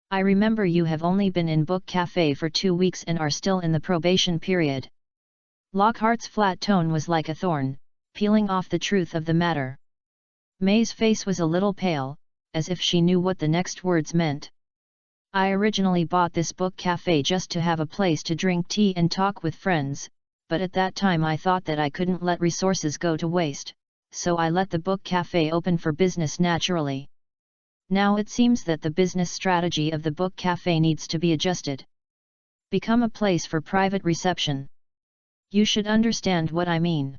I remember you have only been in Book Cafe for 2 weeks and are still in the probation period. Lockhart's flat tone was like a thorn, peeling off the truth of the matter. May's face was a little pale, as if she knew what the next words meant. I originally bought this book cafe just to have a place to drink tea and talk with friends, but at that time I thought that I couldn't let resources go to waste, so I let the book cafe open for business naturally. Now it seems that the business strategy of the book cafe needs to be adjusted. Become a place for private reception. You should understand what I mean.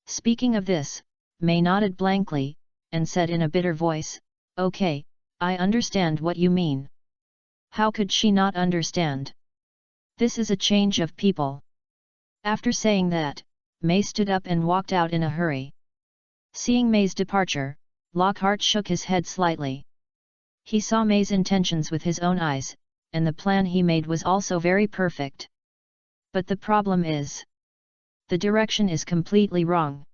Speaking of this, May nodded blankly, and said in a bitter voice, "Okay, I understand what you mean." How could she not understand? This is a change of people. After saying that, May stood up and walked out in a hurry. Seeing May's departure, Lockhart shook his head slightly. He saw May's intentions with his own eyes, and the plan he made was also very perfect. But the problem is, the direction is completely wrong.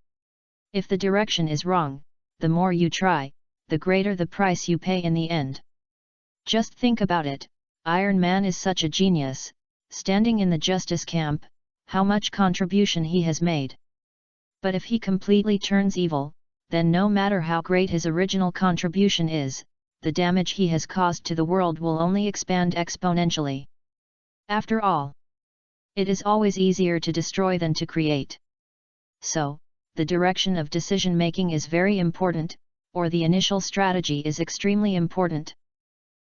If the direction is wrong, the more you try, the greater the price you pay in the end. Just think about it, Iron Man is such a genius, standing in the Justice camp, how much contribution he has made. But if he completely turns evil, then no matter how great his original contribution is, the damage he has caused to the world will only expand exponentially. After all, it is always easier to destroy than to create. So, the direction of decision-making is very important, or the initial strategy is extremely important.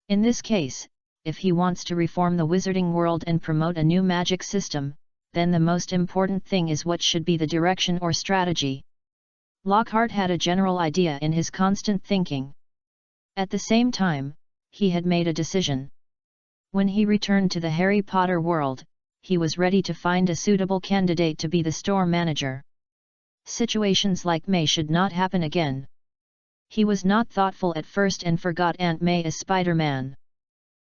In this case, if he wants to reform the wizarding world and promote a new magic system, then the most important thing is what should be the direction or strategy. Lockhart had a general idea in his constant thinking. At the same time, he had made a decision. When he returned to the Harry Potter world, he was ready to find a suitable candidate to be the store manager. Situations like May should not happen again. He was not thoughtful at first and forgot Aunt May as Spider-Man.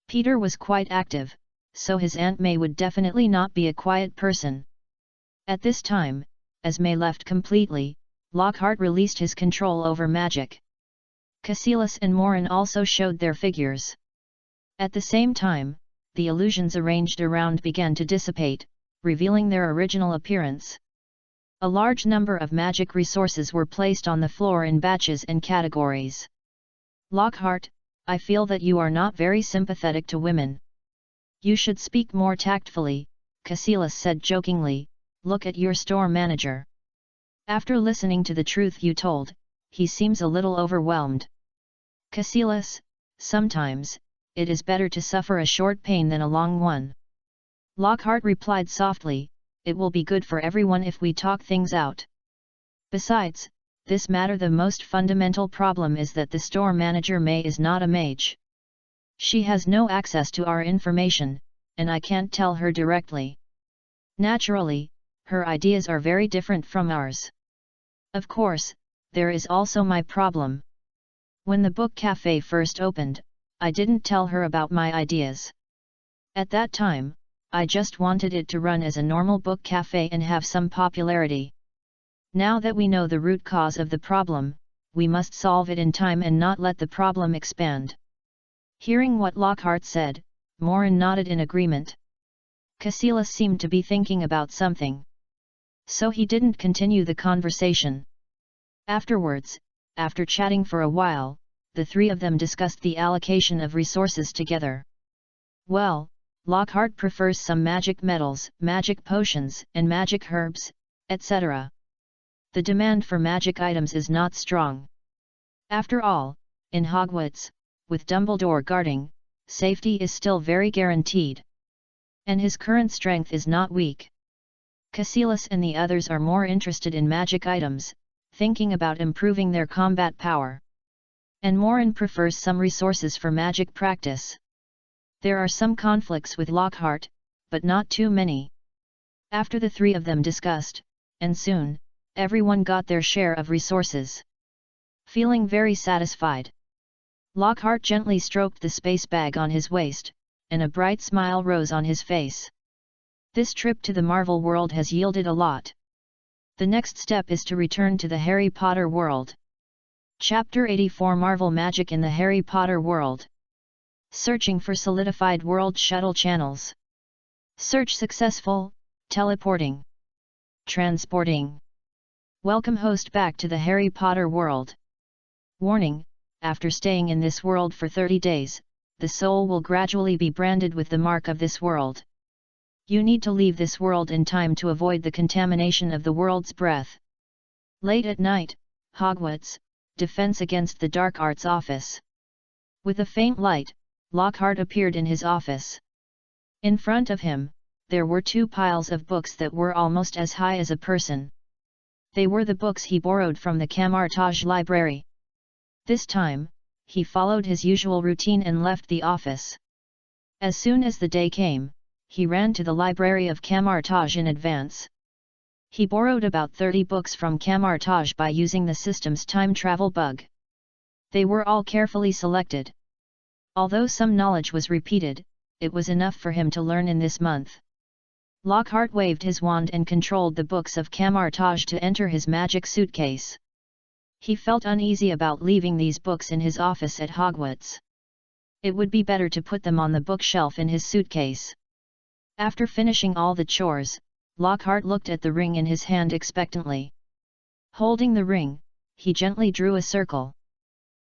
Peter was quite active, so his Aunt May would definitely not be a quiet person. At this time, as May left completely, Lockhart released his control over magic. Cassilis and Morin also showed their figures. At the same time, the illusions arranged around began to dissipate, revealing their original appearance. A large number of magic resources were placed on the floor in batches and categories. Lockhart, I feel that you are not very sympathetic to women. You should speak more tactfully, Cassilis said jokingly, look at your store manager. After listening to the truth you told, he seems a little overwhelmed. Cassilis, sometimes, it is better to suffer a short pain than a long one. Lockhart replied softly, it will be good for everyone if we talk things out. Besides, this matter the most fundamental problem is that the store manager May is not a mage. She has no access to our information, and I can't tell her directly. Naturally, her ideas are very different from ours. Of course, there is also my problem. When the book cafe first opened, I didn't tell her about my ideas. At that time, I just wanted it to run as a normal book cafe and have some popularity. Now that we know the root cause of the problem, we must solve it in time and not let the problem expand. Hearing what Lockhart said, Morin nodded in agreement. Cassilis seemed to be thinking about something. So he didn't continue the conversation. Afterwards, after chatting for a while, the three of them discussed the allocation of resources together. Well, Lockhart prefers some magic metals, magic potions, and magic herbs, etc. The demand for magic items is not strong. After all, in Hogwarts, with Dumbledore guarding, safety is still very guaranteed. And his current strength is not weak. Cassilis and the others are more interested in magic items, thinking about improving their combat power. And Morin prefers some resources for magic practice. There are some conflicts with Lockhart, but not too many. After the three of them discussed, and soon, everyone got their share of resources. Feeling very satisfied, Lockhart gently stroked the space bag on his waist, and a bright smile rose on his face. This trip to the Marvel world has yielded a lot. The next step is to return to the Harry Potter world. Chapter 84 Marvel Magic in the Harry Potter world. Searching for solidified world shuttle channels. Search successful, teleporting. Transporting. Welcome host back to the Harry Potter world. Warning, after staying in this world for 30 days, the soul will gradually be branded with the mark of this world. You need to leave this world in time to avoid the contamination of the world's breath. Late at night, Hogwarts, Defense Against the Dark Arts office. With a faint light, Lockhart appeared in his office. In front of him, there were two piles of books that were almost as high as a person. They were the books he borrowed from the Kamar-Taj library. This time, he followed his usual routine and left the office. As soon as the day came, he ran to the library of Kamar-Taj in advance. He borrowed about 30 books from Kamar-Taj by using the system's time travel bug. They were all carefully selected. Although some knowledge was repeated, it was enough for him to learn in this month. Lockhart waved his wand and controlled the books of Kamar-Taj to enter his magic suitcase. He felt uneasy about leaving these books in his office at Hogwarts. It would be better to put them on the bookshelf in his suitcase. After finishing all the chores, Lockhart looked at the ring in his hand expectantly. Holding the ring, he gently drew a circle.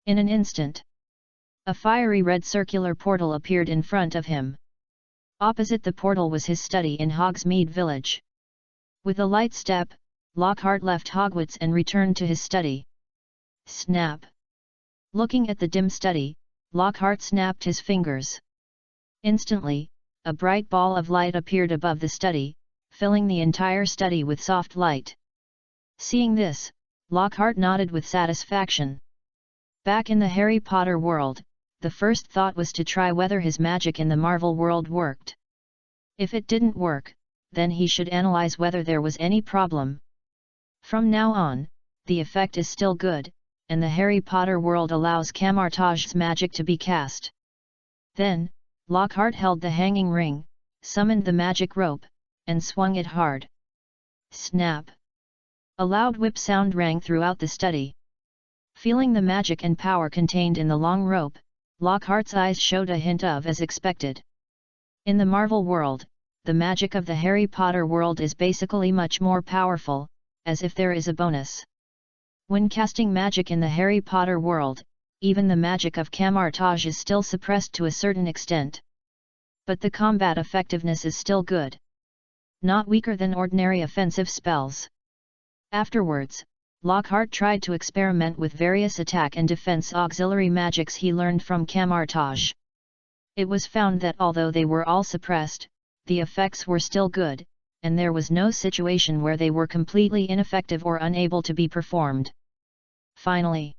In an instant, a fiery red circular portal appeared in front of him. Opposite the portal was his study in Hogsmeade Village. With a light step, Lockhart left Hogwarts and returned to his study. Snap! Looking at the dim study, Lockhart snapped his fingers. Instantly, a bright ball of light appeared above the study, filling the entire study with soft light. Seeing this, Lockhart nodded with satisfaction. Back in the Harry Potter world, the first thought was to try whether his magic in the Marvel world worked. If it didn't work, then he should analyze whether there was any problem. From now on, the effect is still good, and the Harry Potter world allows Kamar-Taj's magic to be cast. Then, Lockhart held the hanging ring, summoned the magic rope, and swung it hard. Snap! A loud whip sound rang throughout the study. Feeling the magic and power contained in the long rope, Lockhart's eyes showed a hint of as expected. In the Marvel world, the magic of the Harry Potter world is basically much more powerful, as if there is a bonus. When casting magic in the Harry Potter world, even the magic of Kamar-Taj is still suppressed to a certain extent. But the combat effectiveness is still good. Not weaker than ordinary offensive spells. Afterwards, Lockhart tried to experiment with various attack and defense auxiliary magics he learned from Kamar-Taj. It was found that although they were all suppressed, the effects were still good, and there was no situation where they were completely ineffective or unable to be performed. Finally,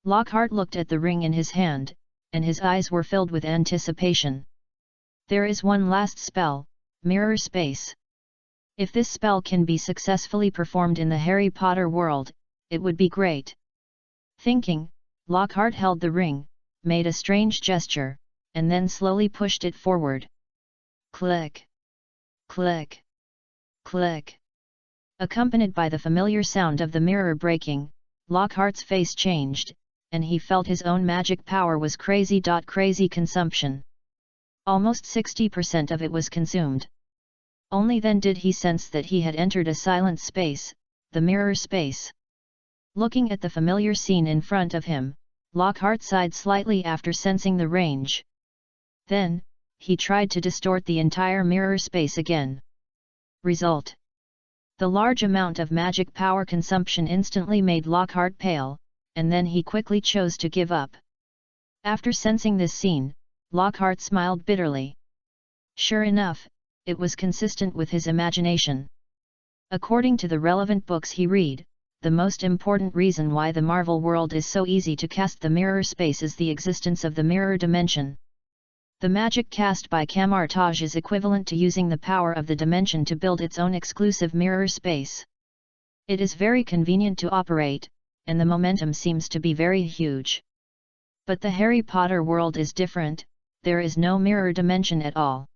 Lockhart looked at the ring in his hand, and his eyes were filled with anticipation. There is one last spell, Mirror Space. If this spell can be successfully performed in the Harry Potter world, it would be great. Thinking, Lockhart held the ring, made a strange gesture, and then slowly pushed it forward. Click! Click! Click! Accompanied by the familiar sound of the mirror breaking, Lockhart's face changed, and he felt his own magic power was crazy. Crazy consumption. Almost 60% of it was consumed. Only then did he sense that he had entered a silent space, the mirror space. Looking at the familiar scene in front of him, Lockhart sighed slightly after sensing the range. Then, he tried to distort the entire mirror space again. Result: the large amount of magic power consumption instantly made Lockhart pale, and then he quickly chose to give up. After sensing this scene, Lockhart smiled bitterly. Sure enough, it was consistent with his imagination. According to the relevant books he read, the most important reason why the Marvel world is so easy to cast the mirror space is the existence of the mirror dimension. The magic cast by Kamar-Taj is equivalent to using the power of the dimension to build its own exclusive mirror space. It is very convenient to operate, and the momentum seems to be very huge. But the Harry Potter world is different, there is no mirror dimension at all.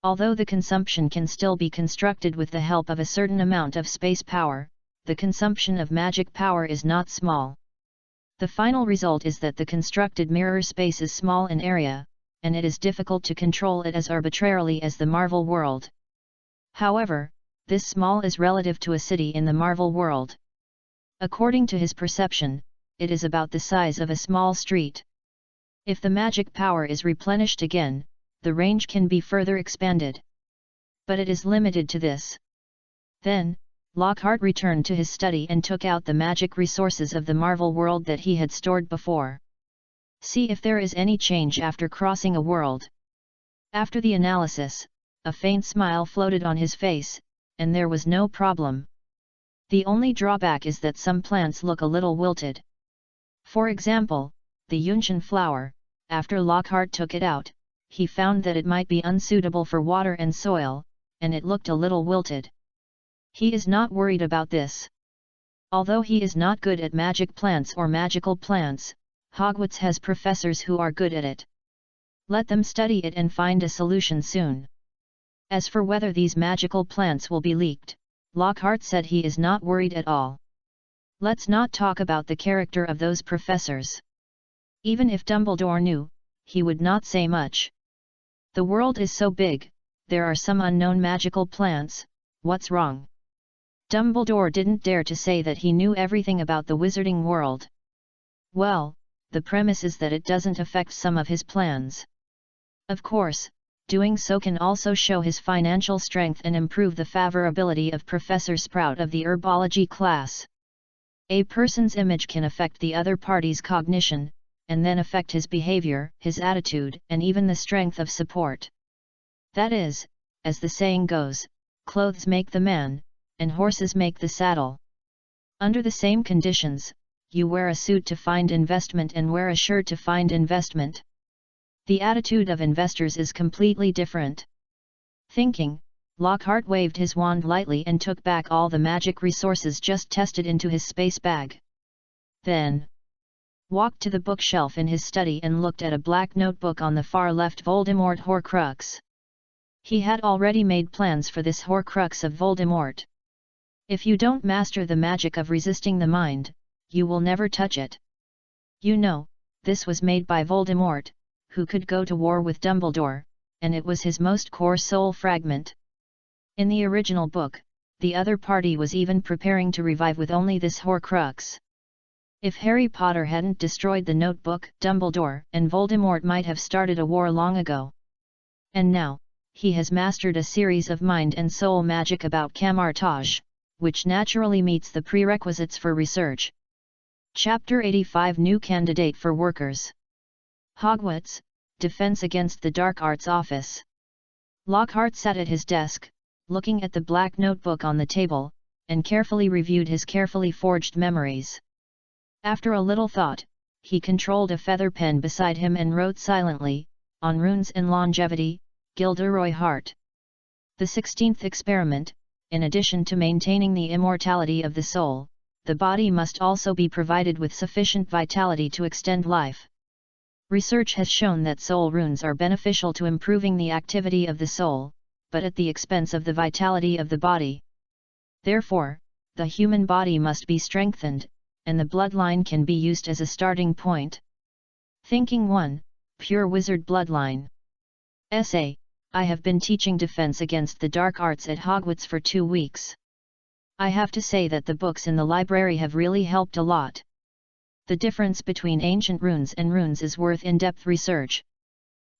Although the consumption can still be constructed with the help of a certain amount of space power, the consumption of magic power is not small. The final result is that the constructed mirror space is small in area, and it is difficult to control it as arbitrarily as the Marvel world. However, this small is relative to a city in the Marvel world. According to his perception, it is about the size of a small street. If the magic power is replenished again, the range can be further expanded. But it is limited to this. Then, Lockhart returned to his study and took out the magic resources of the Marvel world that he had stored before. See if there is any change after crossing a world. After the analysis, a faint smile floated on his face, and there was no problem. The only drawback is that some plants look a little wilted. For example, the Yunqian flower. After Lockhart took it out, he found that it might be unsuitable for water and soil, and it looked a little wilted. He is not worried about this. Although he is not good at magic plants or magical plants, Hogwarts has professors who are good at it. Let them study it and find a solution soon. As for whether these magical plants will be leaked, Lockhart said he is not worried at all. Let's not talk about the character of those professors. Even if Dumbledore knew, he would not say much. The world is so big, there are some unknown magical plants, what's wrong? Dumbledore didn't dare to say that he knew everything about the wizarding world. Well, the premise is that it doesn't affect some of his plans. Of course, doing so can also show his financial strength and improve the favorability of Professor Sprout of the herbology class. A person's image can affect the other party's cognition, and then affect his behavior, his attitude, and even the strength of support. That is, as the saying goes, clothes make the man, and horses make the saddle. Under the same conditions, you wear a suit to find investment and wear a shirt to find investment. The attitude of investors is completely different. Thinking, Lockhart waved his wand lightly and took back all the magic resources just tested into his space bag. Then, walked to the bookshelf in his study and looked at a black notebook on the far left. Voldemort Horcrux. He had already made plans for this Horcrux of Voldemort. If you don't master the magic of resisting the mind, you will never touch it. You know, this was made by Voldemort, who could go to war with Dumbledore, and it was his most core soul fragment. In the original book, the other party was even preparing to revive with only this Horcrux. If Harry Potter hadn't destroyed the notebook, Dumbledore and Voldemort might have started a war long ago. And now, he has mastered a series of mind and soul magic about Kamar-Taj, which naturally meets the prerequisites for research. Chapter 85 New Candidate for Workers. Hogwarts, Defense Against the Dark Arts Office. Lockhart sat at his desk, looking at the black notebook on the table, and carefully reviewed his carefully forged memories. After a little thought, he controlled a feather pen beside him and wrote silently, on runes and longevity, Gilderoy Hart. The 16th experiment, in addition to maintaining the immortality of the soul, the body must also be provided with sufficient vitality to extend life. Research has shown that soul runes are beneficial to improving the activity of the soul, but at the expense of the vitality of the body. Therefore, the human body must be strengthened, and the bloodline can be used as a starting point. Thinking 1, Pure Wizard Bloodline. Essay: I have been teaching defense against the dark arts at Hogwarts for 2 weeks. I have to say that the books in the library have really helped a lot. The difference between ancient runes and runes is worth in-depth research.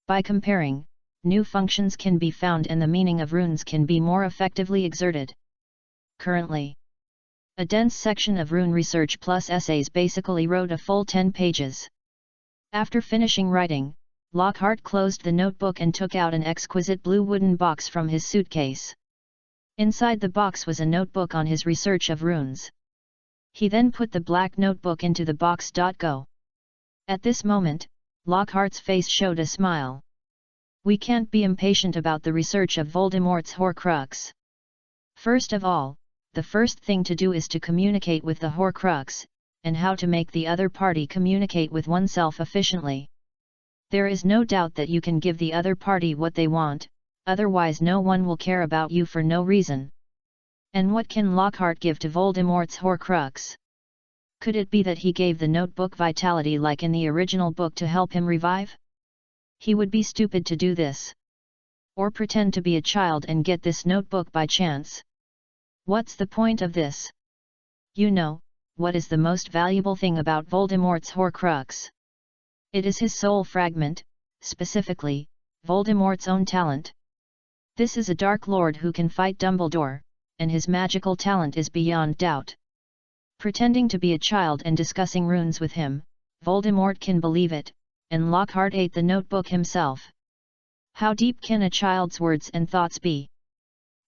By comparing, new functions can be found and the meaning of runes can be more effectively exerted. Currently, a dense section of rune research plus essays basically wrote a full 10 pages. After finishing writing, Lockhart closed the notebook and took out an exquisite blue wooden box from his suitcase. Inside the box was a notebook on his research of runes. He then put the black notebook into the box. Go. At this moment, Lockhart's face showed a smile. We can't be impatient about the research of Voldemort's Horcrux. First of all, the first thing to do is to communicate with the Horcrux, and how to make the other party communicate with oneself efficiently. There is no doubt that you can give the other party what they want, otherwise no one will care about you for no reason. And what can Lockhart give to Voldemort's Horcrux? Could it be that he gave the notebook vitality like in the original book to help him revive? He would be stupid to do this. Or pretend to be a child and get this notebook by chance. What's the point of this? You know, what is the most valuable thing about Voldemort's Horcrux? It is his soul fragment, specifically, Voldemort's own talent. This is a Dark Lord who can fight Dumbledore, and his magical talent is beyond doubt. Pretending to be a child and discussing runes with him, Voldemort can believe it, and Lockhart ate the notebook himself. How deep can a child's words and thoughts be?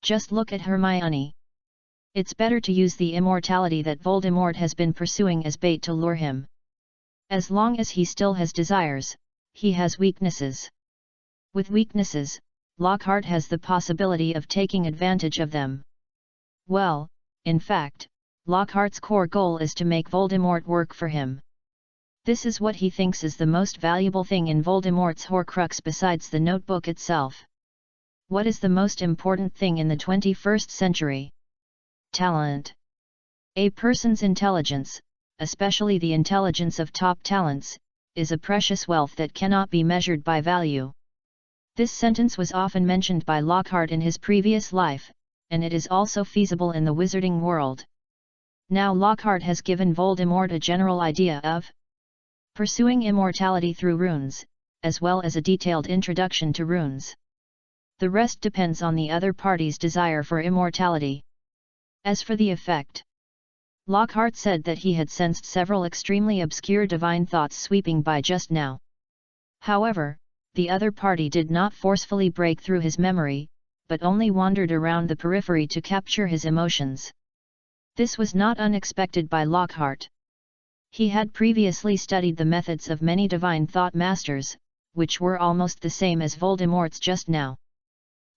Just look at Hermione. It's better to use the immortality that Voldemort has been pursuing as bait to lure him. As long as he still has desires, he has weaknesses. With weaknesses, Lockhart has the possibility of taking advantage of them. Well, in fact, Lockhart's core goal is to make Voldemort work for him. This is what he thinks is the most valuable thing in Voldemort's Horcrux besides the notebook itself. What is the most important thing in the 21st century? Talent. A person's intelligence, especially the intelligence of top talents, is a precious wealth that cannot be measured by value. This sentence was often mentioned by Lockhart in his previous life, and it is also feasible in the wizarding world. Now Lockhart has given Voldemort a general idea of pursuing immortality through runes, as well as a detailed introduction to runes. The rest depends on the other party's desire for immortality. As for the effect, Lockhart said that he had sensed several extremely obscure divine thoughts sweeping by just now. However, the other party did not forcefully break through his memory, but only wandered around the periphery to capture his emotions. This was not unexpected by Lockhart. He had previously studied the methods of many divine thought masters, which were almost the same as Voldemort's just now.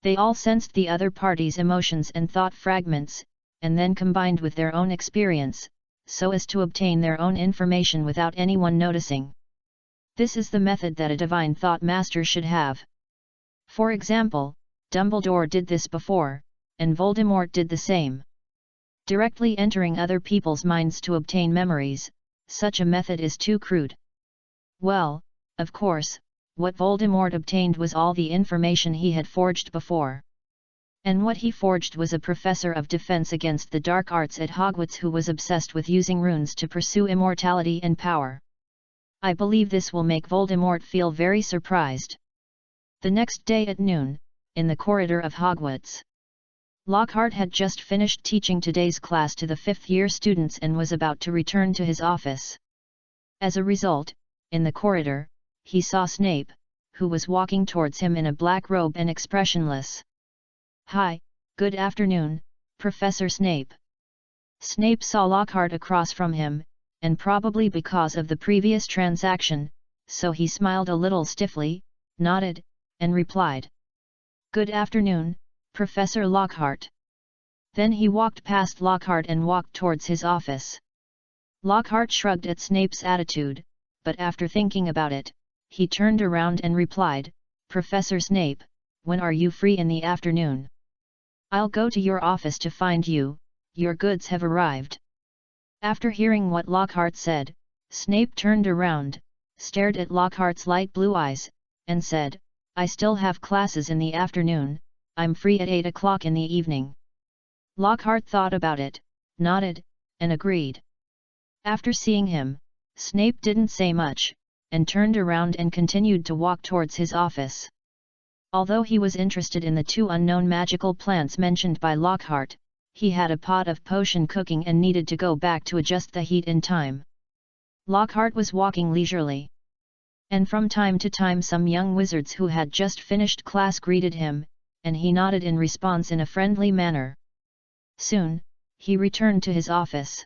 They all sensed the other party's emotions and thought fragments, and then combined with their own experience, so as to obtain their own information without anyone noticing. This is the method that a divine thought master should have. For example, Dumbledore did this before, and Voldemort did the same. Directly entering other people's minds to obtain memories, such a method is too crude. Well, of course, what Voldemort obtained was all the information he had forged before. And what he forged was a professor of defense against the dark arts at Hogwarts who was obsessed with using runes to pursue immortality and power. I believe this will make Voldemort feel very surprised. The next day at noon, in the corridor of Hogwarts, Lockhart had just finished teaching today's class to the fifth-year students and was about to return to his office. As a result, in the corridor, he saw Snape, who was walking towards him in a black robe and expressionless. "Hi, good afternoon, Professor Snape." Snape saw Lockhart across from him, and probably because of the previous transaction, so he smiled a little stiffly, nodded, and replied, "Good afternoon, Professor Lockhart." Then he walked past Lockhart and walked towards his office. Lockhart shrugged at Snape's attitude, but after thinking about it, he turned around and replied, "Professor Snape, when are you free in the afternoon? I'll go to your office to find you, your goods have arrived." After hearing what Lockhart said, Snape turned around, stared at Lockhart's light blue eyes, and said, "I still have classes in the afternoon, I'm free at 8 o'clock in the evening." Lockhart thought about it, nodded, and agreed. After seeing him, Snape didn't say much, and turned around and continued to walk towards his office. Although he was interested in the 2 unknown magical plants mentioned by Lockhart, he had a pot of potion cooking and needed to go back to adjust the heat in time. Lockhart was walking leisurely. And from time to time some young wizards who had just finished class greeted him, and he nodded in response in a friendly manner. Soon, he returned to his office.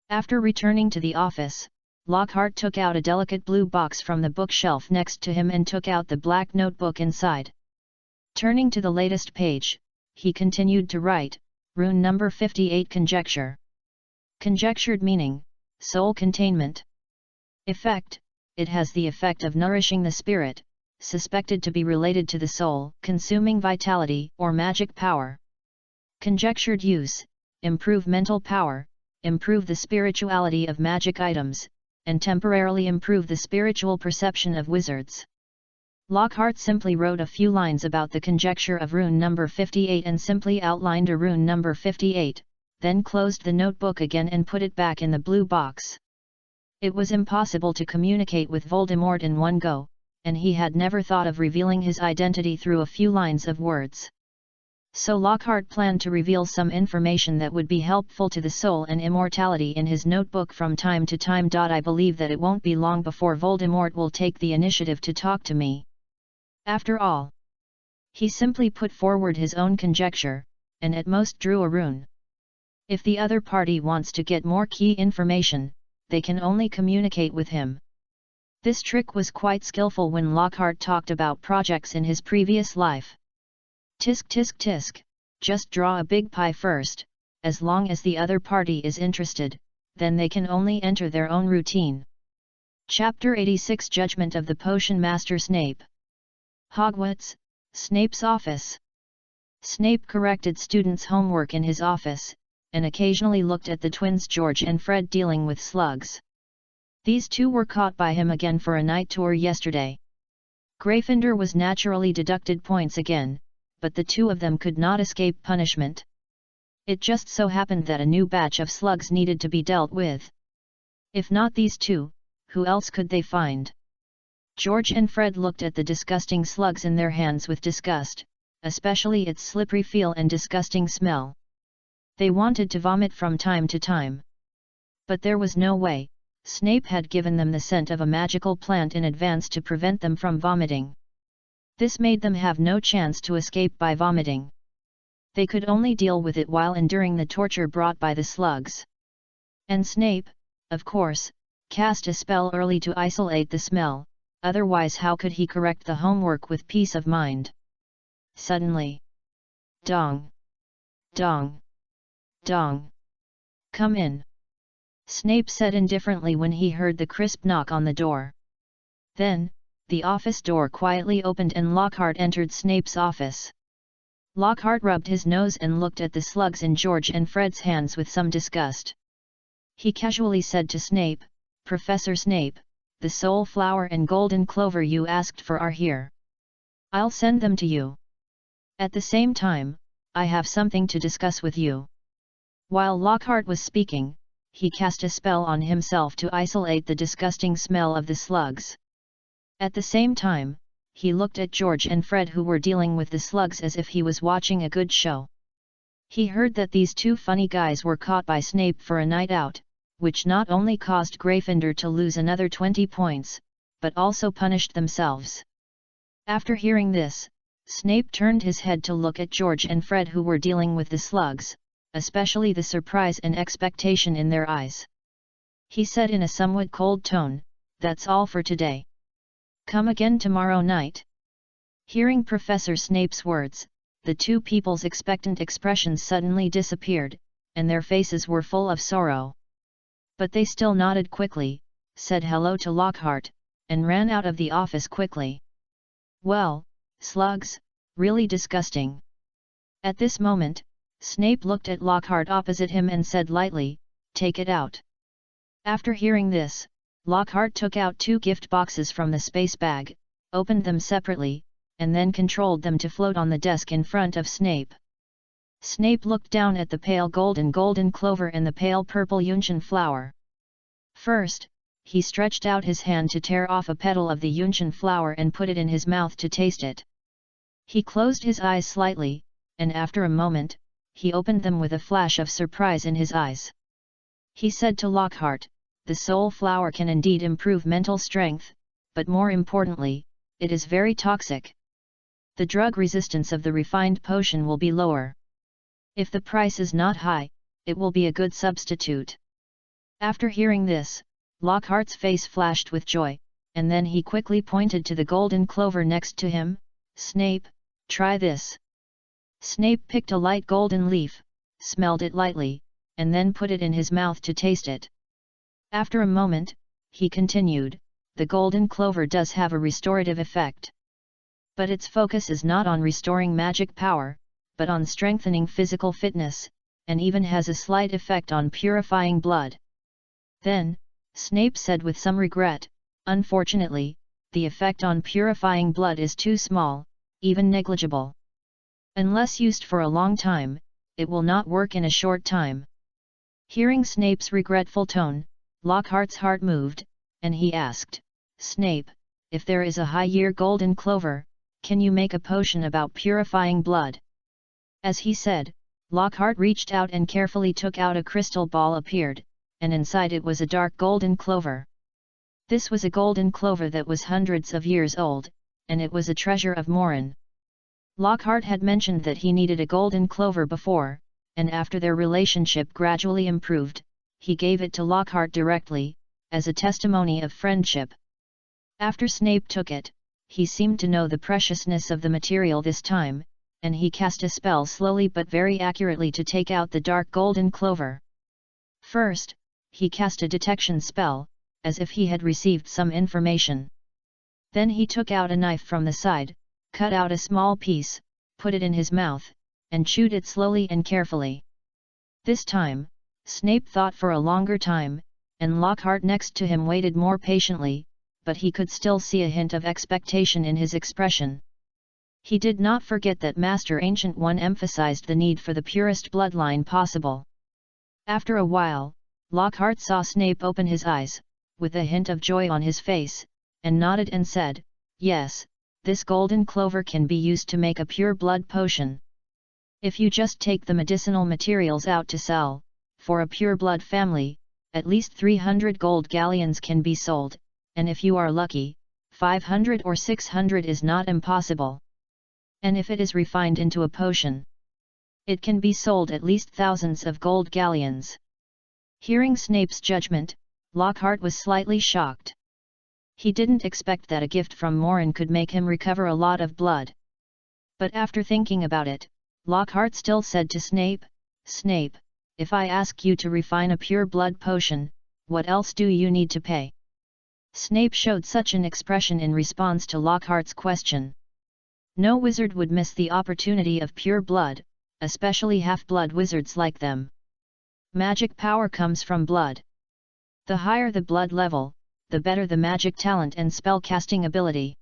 After returning to the office, Lockhart took out a delicate blue box from the bookshelf next to him and took out the black notebook inside. Turning to the latest page, he continued to write, Rune number 58 Conjecture. Conjectured meaning, soul containment. Effect, it has the effect of nourishing the spirit, suspected to be related to the soul, consuming vitality or magic power. Conjectured use, improve mental power, improve the spirituality of magic items, and temporarily improve the spiritual perception of wizards. Lockhart simply wrote a few lines about the conjecture of rune number 58 and simply outlined a rune number 58, then closed the notebook again and put it back in the blue box. It was impossible to communicate with Voldemort in one go, and he had never thought of revealing his identity through a few lines of words. So Lockhart planned to reveal some information that would be helpful to the soul and immortality in his notebook from time to time. I believe that it won't be long before Voldemort will take the initiative to talk to me. After all, he simply put forward his own conjecture, and at most drew a rune. If the other party wants to get more key information, they can only communicate with him. This trick was quite skillful when Lockhart talked about projects in his previous life. Tisk tisk tisk, just draw a big pie first, as long as the other party is interested, then they can only enter their own routine. Chapter 86 Judgment of the Potion Master Snape. Hogwarts, Snape's office. Snape corrected students' homework in his office, and occasionally looked at the twins George and Fred dealing with slugs. These two were caught by him again for a night tour yesterday. Gryffindor was naturally deducted points again, but the two of them could not escape punishment. It just so happened that a new batch of slugs needed to be dealt with. If not these two, who else could they find? George and Fred looked at the disgusting slugs in their hands with disgust, especially its slippery feel and disgusting smell. They wanted to vomit from time to time. But there was no way. Snape had given them the scent of a magical plant in advance to prevent them from vomiting. This made them have no chance to escape by vomiting. They could only deal with it while enduring the torture brought by the slugs. And Snape, of course, cast a spell early to isolate the smell, otherwise how could he correct the homework with peace of mind? Suddenly. Dong! Dong! Dong! Come in! Snape said indifferently when he heard the crisp knock on the door. Then, the office door quietly opened and Lockhart entered Snape's office. Lockhart rubbed his nose and looked at the slugs in George and Fred's hands with some disgust. He casually said to Snape, "Professor Snape, the soul flower and golden clover you asked for are here. I'll send them to you. At the same time, I have something to discuss with you." While Lockhart was speaking, he cast a spell on himself to isolate the disgusting smell of the slugs. At the same time, he looked at George and Fred who were dealing with the slugs as if he was watching a good show. He heard that these two funny guys were caught by Snape for a night out, which not only caused Gryffindor to lose another 20 points, but also punished themselves. After hearing this, Snape turned his head to look at George and Fred who were dealing with the slugs, especially the surprise and expectation in their eyes. He said in a somewhat cold tone, "That's all for today. Come again tomorrow night." Hearing Professor Snape's words, the two people's expectant expressions suddenly disappeared, and their faces were full of sorrow. But they still nodded quickly, said hello to Lockhart, and ran out of the office quickly. Well, slugs, really disgusting. At this moment, Snape looked at Lockhart opposite him and said lightly, "Take it out." After hearing this, Lockhart took out two gift boxes from the space bag, opened them separately, and then controlled them to float on the desk in front of Snape. Snape looked down at the pale golden clover and the pale purple Yunqian flower. First, he stretched out his hand to tear off a petal of the yunqian flower and put it in his mouth to taste it. He closed his eyes slightly, and after a moment, he opened them with a flash of surprise in his eyes. He said to Lockhart, "The soul flower can indeed improve mental strength, but more importantly, it is very toxic. The drug resistance of the refined potion will be lower. If the price is not high, it will be a good substitute." After hearing this, Lockhart's face flashed with joy, and then he quickly pointed to the golden clover next to him. "Snape, try this." Snape picked a light golden leaf, smelled it lightly, and then put it in his mouth to taste it. After a moment, he continued, "The golden clover does have a restorative effect. But its focus is not on restoring magic power, but on strengthening physical fitness, and even has a slight effect on purifying blood." Then, Snape said with some regret, "Unfortunately, the effect on purifying blood is too small, even negligible. Unless used for a long time, it will not work in a short time." Hearing Snape's regretful tone, Lockhart's heart moved, and he asked, "Snape, if there is a high-year golden clover, can you make a potion about purifying blood?" As he said, Lockhart reached out and carefully took out a crystal ball appeared, and inside it was a dark golden clover. This was a golden clover that was hundreds of years old, and it was a treasure of Morin. Lockhart had mentioned that he needed a golden clover before, and after their relationship gradually improved, he gave it to Lockhart directly, as a testimony of friendship. After Snape took it, he seemed to know the preciousness of the material this time, and he cast a spell slowly but very accurately to take out the dark golden clover. First, he cast a detection spell, as if he had received some information. Then he took out a knife from the side, cut out a small piece, put it in his mouth, and chewed it slowly and carefully. This time, Snape thought for a longer time, and Lockhart next to him waited more patiently, but he could still see a hint of expectation in his expression. He did not forget that Master Ancient One emphasized the need for the purest bloodline possible. After a while, Lockhart saw Snape open his eyes, with a hint of joy on his face, and nodded and said, "Yes, this golden clover can be used to make a pure blood potion. If you just take the medicinal materials out to sell, for a pure blood family, at least 300 gold galleons can be sold, and if you are lucky, 500 or 600 is not impossible. And if it is refined into a potion, it can be sold at least thousands of gold galleons." Hearing Snape's judgment, Lockhart was slightly shocked. He didn't expect that a gift from Morin could make him recover a lot of blood. But after thinking about it, Lockhart still said to Snape, "Snape, if I ask you to refine a pure blood potion, what else do you need to pay?" Snape showed such an expression in response to Lockhart's question. No wizard would miss the opportunity of pure blood, especially half-blood wizards like them. Magic power comes from blood. The higher the blood level, the better the magic talent and spell-casting ability.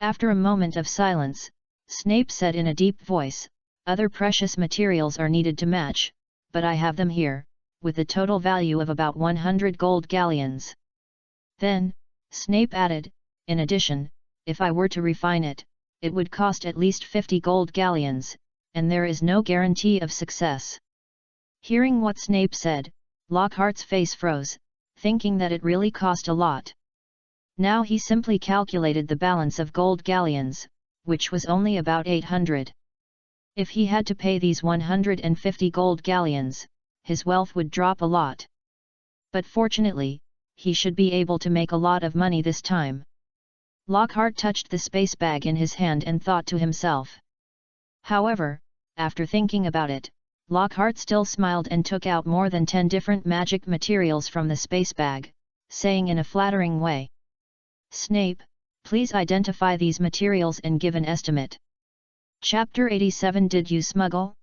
After a moment of silence, Snape said in a deep voice, "Other precious materials are needed to match, but I have them here, with a total value of about 100 gold galleons." Then, Snape added, "In addition, if I were to refine it, it would cost at least 50 gold galleons, and there is no guarantee of success." Hearing what Snape said, Lockhart's face froze, thinking that it really cost a lot. Now he simply calculated the balance of gold galleons, which was only about 800. If he had to pay these 150 gold galleons, his wealth would drop a lot. But fortunately, he should be able to make a lot of money this time. Lockhart touched the space bag in his hand and thought to himself. However, after thinking about it, Lockhart still smiled and took out more than 10 different magic materials from the space bag, saying in a flattering way, "Snape, please identify these materials and give an estimate." Chapter 87 Did You Smuggle?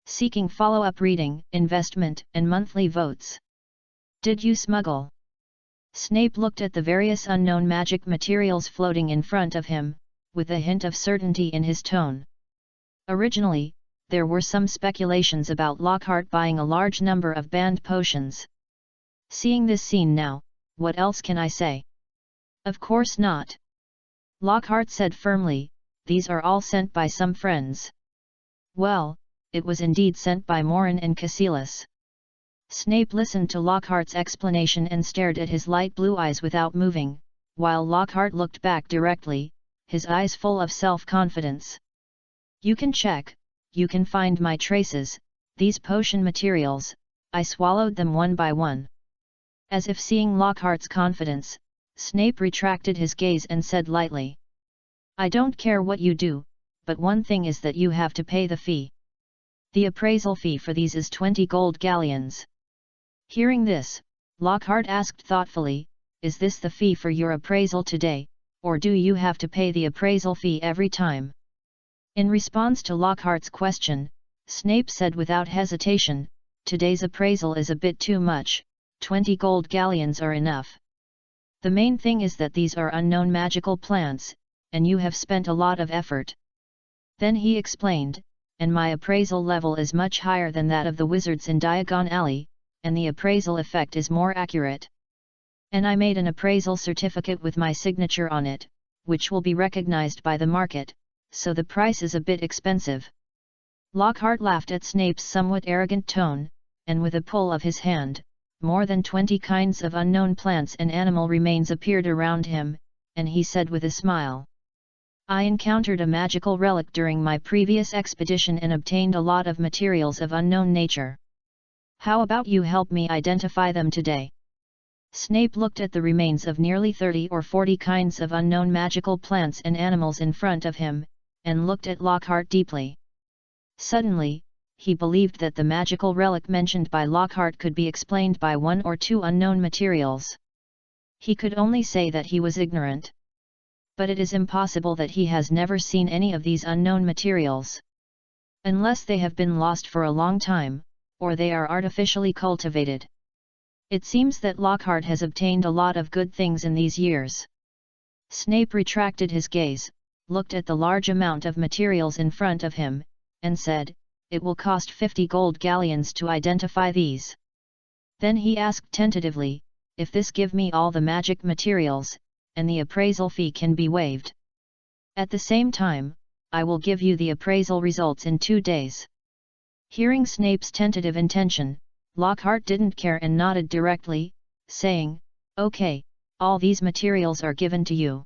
Seeking follow-up reading, investment, and monthly votes. Did you smuggle? Snape looked at the various unknown magic materials floating in front of him, with a hint of certainty in his tone. Originally, there were some speculations about Lockhart buying a large number of banned potions. Seeing this scene now, what else can I say? Of course not. Lockhart said firmly, these are all sent by some friends. Well, it was indeed sent by Morin and Cassilis. Snape listened to Lockhart's explanation and stared at his light blue eyes without moving, while Lockhart looked back directly, his eyes full of self-confidence. You can check, you can find my traces, these potion materials, I swallowed them one by one. As if seeing Lockhart's confidence, Snape retracted his gaze and said lightly, I don't care what you do, but one thing is that you have to pay the fee. The appraisal fee for these is 20 gold galleons. Hearing this, Lockhart asked thoughtfully, is this the fee for your appraisal today, or do you have to pay the appraisal fee every time? In response to Lockhart's question, Snape said without hesitation, today's appraisal is a bit too much, 20 gold galleons are enough. The main thing is that these are unknown magical plants, and you have spent a lot of effort. Then he explained, and my appraisal level is much higher than that of the wizards in Diagon Alley, and the appraisal effect is more accurate. And I made an appraisal certificate with my signature on it, which will be recognized by the market, so the price is a bit expensive. Lockhart laughed at Snape's somewhat arrogant tone, and with a pull of his hand, more than 20 kinds of unknown plants and animal remains appeared around him, and he said with a smile, I encountered a magical relic during my previous expedition and obtained a lot of materials of unknown nature. How about you help me identify them today? Snape looked at the remains of nearly 30 or 40 kinds of unknown magical plants and animals in front of him, and looked at Lockhart deeply. Suddenly, he believed that the magical relic mentioned by Lockhart could be explained by one or two unknown materials. He could only say that he was ignorant. But it is impossible that he has never seen any of these unknown materials. Unless they have been lost for a long time, or they are artificially cultivated. It seems that Lockhart has obtained a lot of good things in these years. Snape retracted his gaze, looked at the large amount of materials in front of him, and said, it will cost 50 gold galleons to identify these. Then he asked tentatively, if this give me all the magic materials, and the appraisal fee can be waived. At the same time, I will give you the appraisal results in 2 days. Hearing Snape's tentative intention, Lockhart didn't care and nodded directly, saying, okay, all these materials are given to you.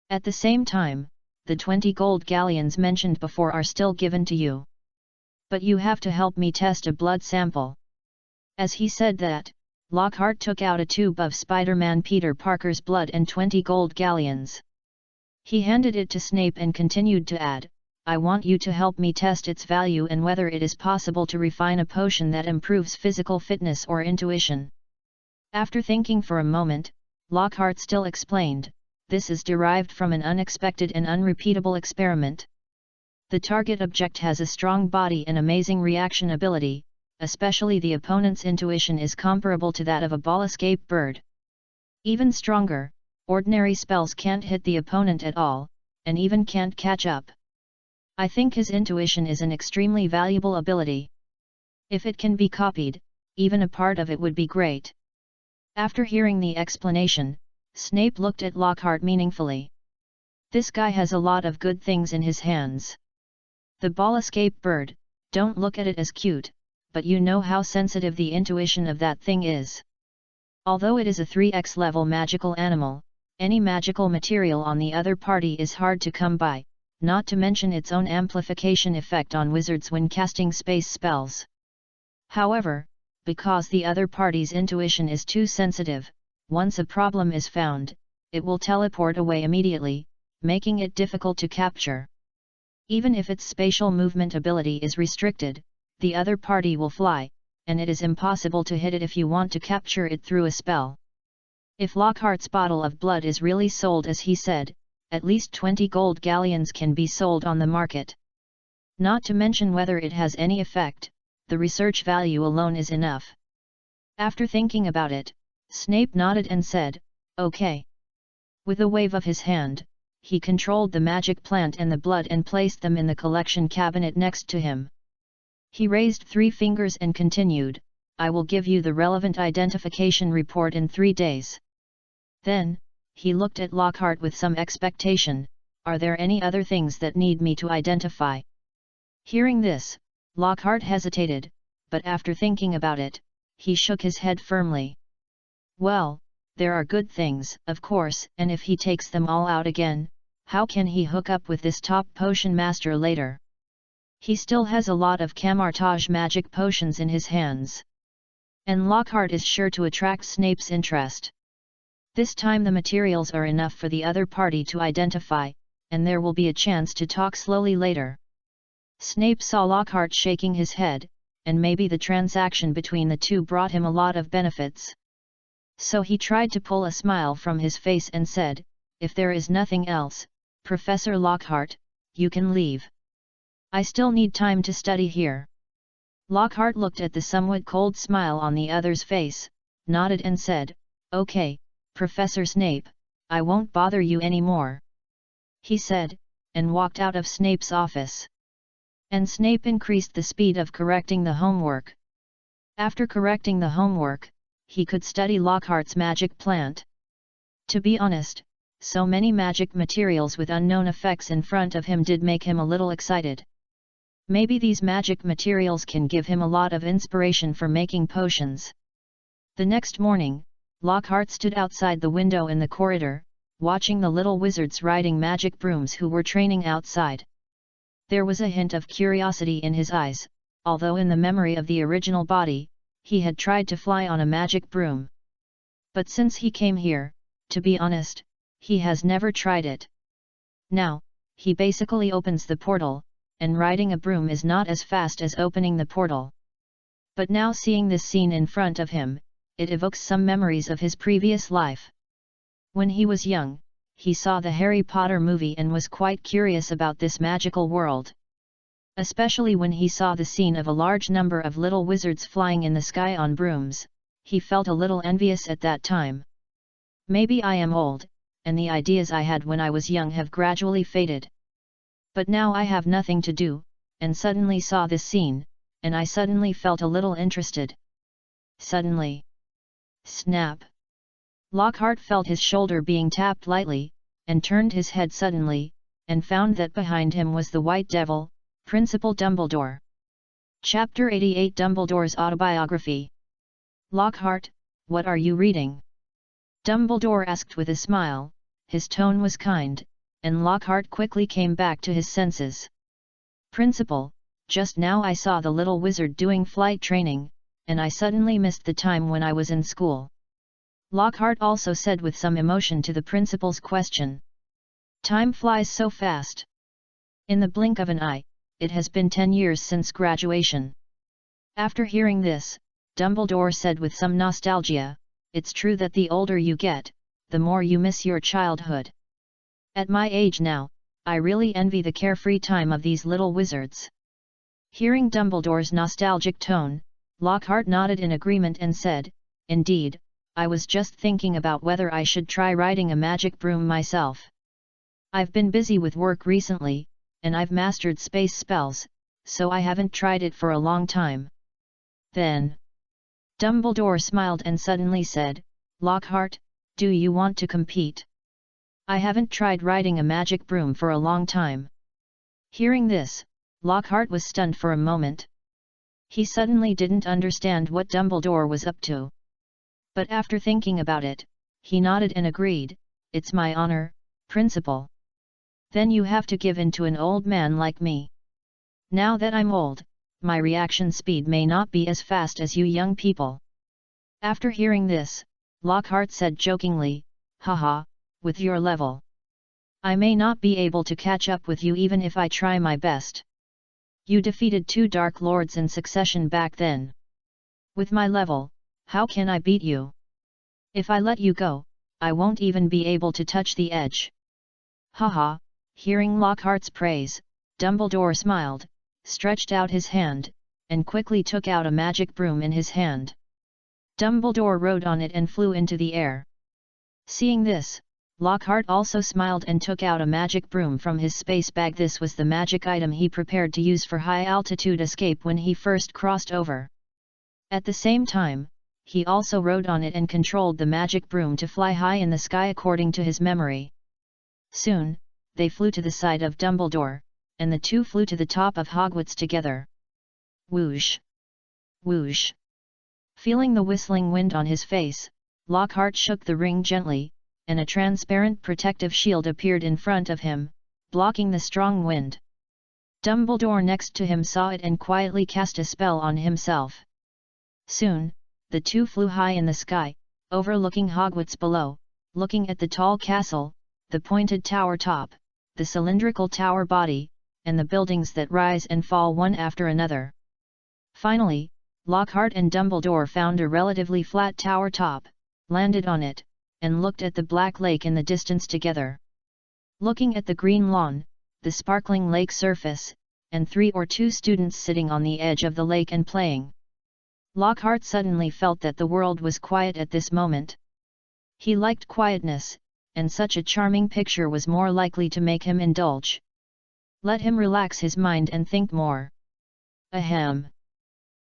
At the same time, the 20 gold galleons mentioned before are still given to you. But you have to help me test a blood sample. As he said that, Lockhart took out a tube of Spider-Man Peter Parker's blood and 20 gold galleons. He handed it to Snape and continued to add, I want you to help me test its value and whether it is possible to refine a potion that improves physical fitness or intuition. After thinking for a moment, Lockhart still explained, this is derived from an unexpected and unrepeatable experiment. The target object has a strong body and amazing reaction ability, especially the opponent's intuition is comparable to that of a ball escape bird. Even stronger, ordinary spells can't hit the opponent at all, and even can't catch up. I think his intuition is an extremely valuable ability. If it can be copied, even a part of it would be great. After hearing the explanation, Snape looked at Lockhart meaningfully. This guy has a lot of good things in his hands. The ball escape bird, don't look at it as cute, but you know how sensitive the intuition of that thing is. Although it is a 3x level magical animal, any magical material on the other party is hard to come by, not to mention its own amplification effect on wizards when casting space spells. However, because the other party's intuition is too sensitive, once a problem is found, it will teleport away immediately, making it difficult to capture. Even if its spatial movement ability is restricted, the other party will fly, and it is impossible to hit it if you want to capture it through a spell. If Lockhart's bottle of blood is really sold as he said, at least 20 gold galleons can be sold on the market. Not to mention whether it has any effect, the research value alone is enough. After thinking about it, Snape nodded and said, okay. With a wave of his hand, he controlled the magic plant and the blood and placed them in the collection cabinet next to him. He raised 3 fingers and continued, I will give you the relevant identification report in 3 days. Then, he looked at Lockhart with some expectation. Are there any other things that need me to identify? Hearing this, Lockhart hesitated, but after thinking about it, he shook his head firmly. Well, there are good things, of course, and if he takes them all out again, how can he hook up with this top potion master later? He still has a lot of Kamar-Taj magic potions in his hands. And Lockhart is sure to attract Snape's interest. This time the materials are enough for the other party to identify, and there will be a chance to talk slowly later. Snape saw Lockhart shaking his head, and maybe the transaction between the two brought him a lot of benefits. So he tried to pull a smile from his face and said, "If there is nothing else, Professor Lockhart, you can leave. I still need time to study here." Lockhart looked at the somewhat cold smile on the other's face, nodded and said, "Okay, Professor Snape, I won't bother you anymore," he said, and walked out of Snape's office. And Snape increased the speed of correcting the homework. After correcting the homework, he could study Lockhart's magic plant. To be honest, so many magic materials with unknown effects in front of him did make him a little excited. Maybe these magic materials can give him a lot of inspiration for making potions. The next morning, Lockhart stood outside the window in the corridor, watching the little wizards riding magic brooms who were training outside. There was a hint of curiosity in his eyes, although in the memory of the original body, he had tried to fly on a magic broom. But since he came here, to be honest, he has never tried it. Now, he basically opens the portal, and riding a broom is not as fast as opening the portal. But now seeing this scene in front of him, it evokes some memories of his previous life. When he was young, he saw the Harry Potter movie and was quite curious about this magical world. Especially when he saw the scene of a large number of little wizards flying in the sky on brooms, he felt a little envious at that time. Maybe I am old, and the ideas I had when I was young have gradually faded. But now I have nothing to do, and suddenly saw this scene, and I suddenly felt a little interested. Suddenly. Snap! Lockhart felt his shoulder being tapped lightly, and turned his head suddenly, and found that behind him was the White Devil, Principal Dumbledore. Chapter 88 Dumbledore's Autobiography. "Lockhart, what are you reading?" Dumbledore asked with a smile. His tone was kind, and Lockhart quickly came back to his senses. "Principal, just now I saw the little wizard doing flight training, and I suddenly missed the time when I was in school." Lockhart also said with some emotion to the principal's question. "Time flies so fast. In the blink of an eye, it has been 10 years since graduation." After hearing this, Dumbledore said with some nostalgia, "It's true that the older you get, the more you miss your childhood. At my age now, I really envy the carefree time of these little wizards." Hearing Dumbledore's nostalgic tone, Lockhart nodded in agreement and said, "Indeed, I was just thinking about whether I should try riding a magic broom myself. I've been busy with work recently, and I've mastered space spells, so I haven't tried it for a long time." Then, Dumbledore smiled and suddenly said, "Lockhart, do you want to compete? I haven't tried riding a magic broom for a long time." Hearing this, Lockhart was stunned for a moment. He suddenly didn't understand what Dumbledore was up to. But after thinking about it, he nodded and agreed, "It's my honor, Principal." "Then you have to give in to an old man like me. Now that I'm old, my reaction speed may not be as fast as you young people." After hearing this, Lockhart said jokingly, "Haha, with your level, I may not be able to catch up with you even if I try my best. You defeated 2 Dark Lords in succession back then. With my level, how can I beat you? If I let you go, I won't even be able to touch the edge." Haha. Hearing Lockhart's praise, Dumbledore smiled, stretched out his hand, and quickly took out a magic broom in his hand. Dumbledore rode on it and flew into the air. Seeing this, Lockhart also smiled and took out a magic broom from his space bag. This was the magic item he prepared to use for high-altitude escape when he first crossed over. At the same time, he also rode on it and controlled the magic broom to fly high in the sky according to his memory. Soon, they flew to the side of Dumbledore, and the two flew to the top of Hogwarts together. Whoosh! Whoosh! Feeling the whistling wind on his face, Lockhart shook the ring gently, and a transparent protective shield appeared in front of him, blocking the strong wind. Dumbledore next to him saw it and quietly cast a spell on himself. Soon, the two flew high in the sky, overlooking Hogwarts below, looking at the tall castle, the pointed tower top, the cylindrical tower body, and the buildings that rise and fall one after another. Finally, Lockhart and Dumbledore found a relatively flat tower top, landed on it, and looked at the Black Lake in the distance together. Looking at the green lawn, the sparkling lake surface, and 3 or 2 students sitting on the edge of the lake and playing, Lockhart suddenly felt that the world was quiet at this moment. He liked quietness, and such a charming picture was more likely to make him indulge. Let him relax his mind and think more. Ahem.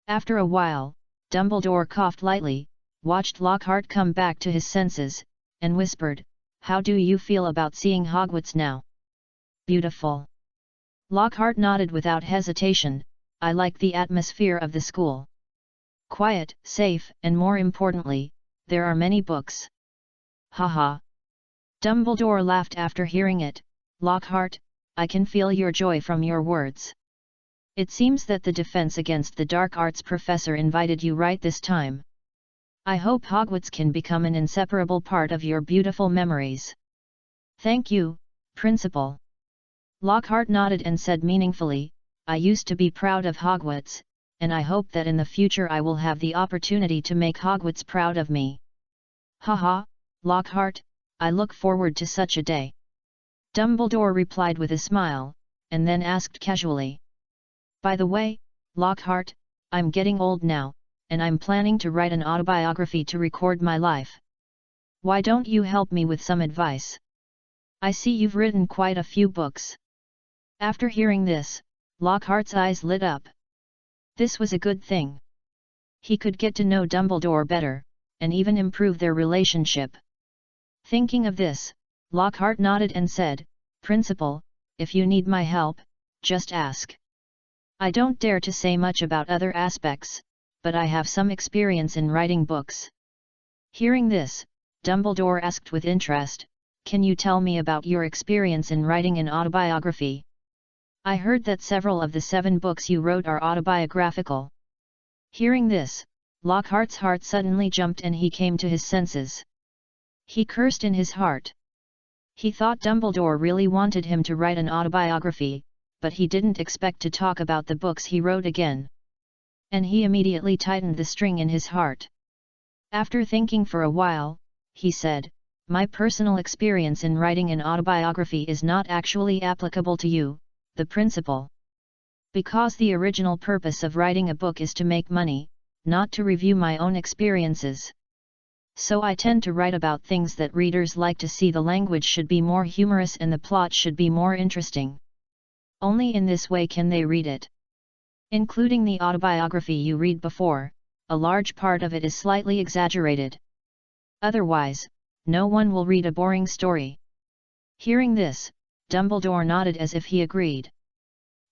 After a while, Dumbledore coughed lightly, watched Lockhart come back to his senses, and whispered, "How do you feel about seeing Hogwarts now?" "Beautiful." Lockhart nodded without hesitation, "I like the atmosphere of the school. Quiet, safe, and more importantly, there are many books." "Haha." Dumbledore laughed after hearing it, "Lockhart, I can feel your joy from your words. It seems that the Defense Against the Dark Arts professor invited you right this time. I hope Hogwarts can become an inseparable part of your beautiful memories." "Thank you, Principal." Lockhart nodded and said meaningfully, "I used to be proud of Hogwarts, and I hope that in the future I will have the opportunity to make Hogwarts proud of me." "Haha, Lockhart, I look forward to such a day." Dumbledore replied with a smile, and then asked casually, "By the way, Lockhart, I'm getting old now, and I'm planning to write an autobiography to record my life. Why don't you help me with some advice? I see you've written quite a few books." After hearing this, Lockhart's eyes lit up. This was a good thing. He could get to know Dumbledore better, and even improve their relationship. Thinking of this, Lockhart nodded and said, "Principal, if you need my help, just ask. I don't dare to say much about other aspects, but I have some experience in writing books." Hearing this, Dumbledore asked with interest, "Can you tell me about your experience in writing an autobiography? I heard that several of the 7 books you wrote are autobiographical." Hearing this, Lockhart's heart suddenly jumped and he came to his senses. He cursed in his heart. He thought Dumbledore really wanted him to write an autobiography, but he didn't expect to talk about the books he wrote again. And he immediately tightened the string in his heart. After thinking for a while, he said, "My personal experience in writing an autobiography is not actually applicable to you, the principal. Because the original purpose of writing a book is to make money, not to review my own experiences. So I tend to write about things that readers like to see. The language should be more humorous and the plot should be more interesting. Only in this way can they read it. Including the autobiography you read before, a large part of it is slightly exaggerated. Otherwise, no one will read a boring story." Hearing this, Dumbledore nodded as if he agreed.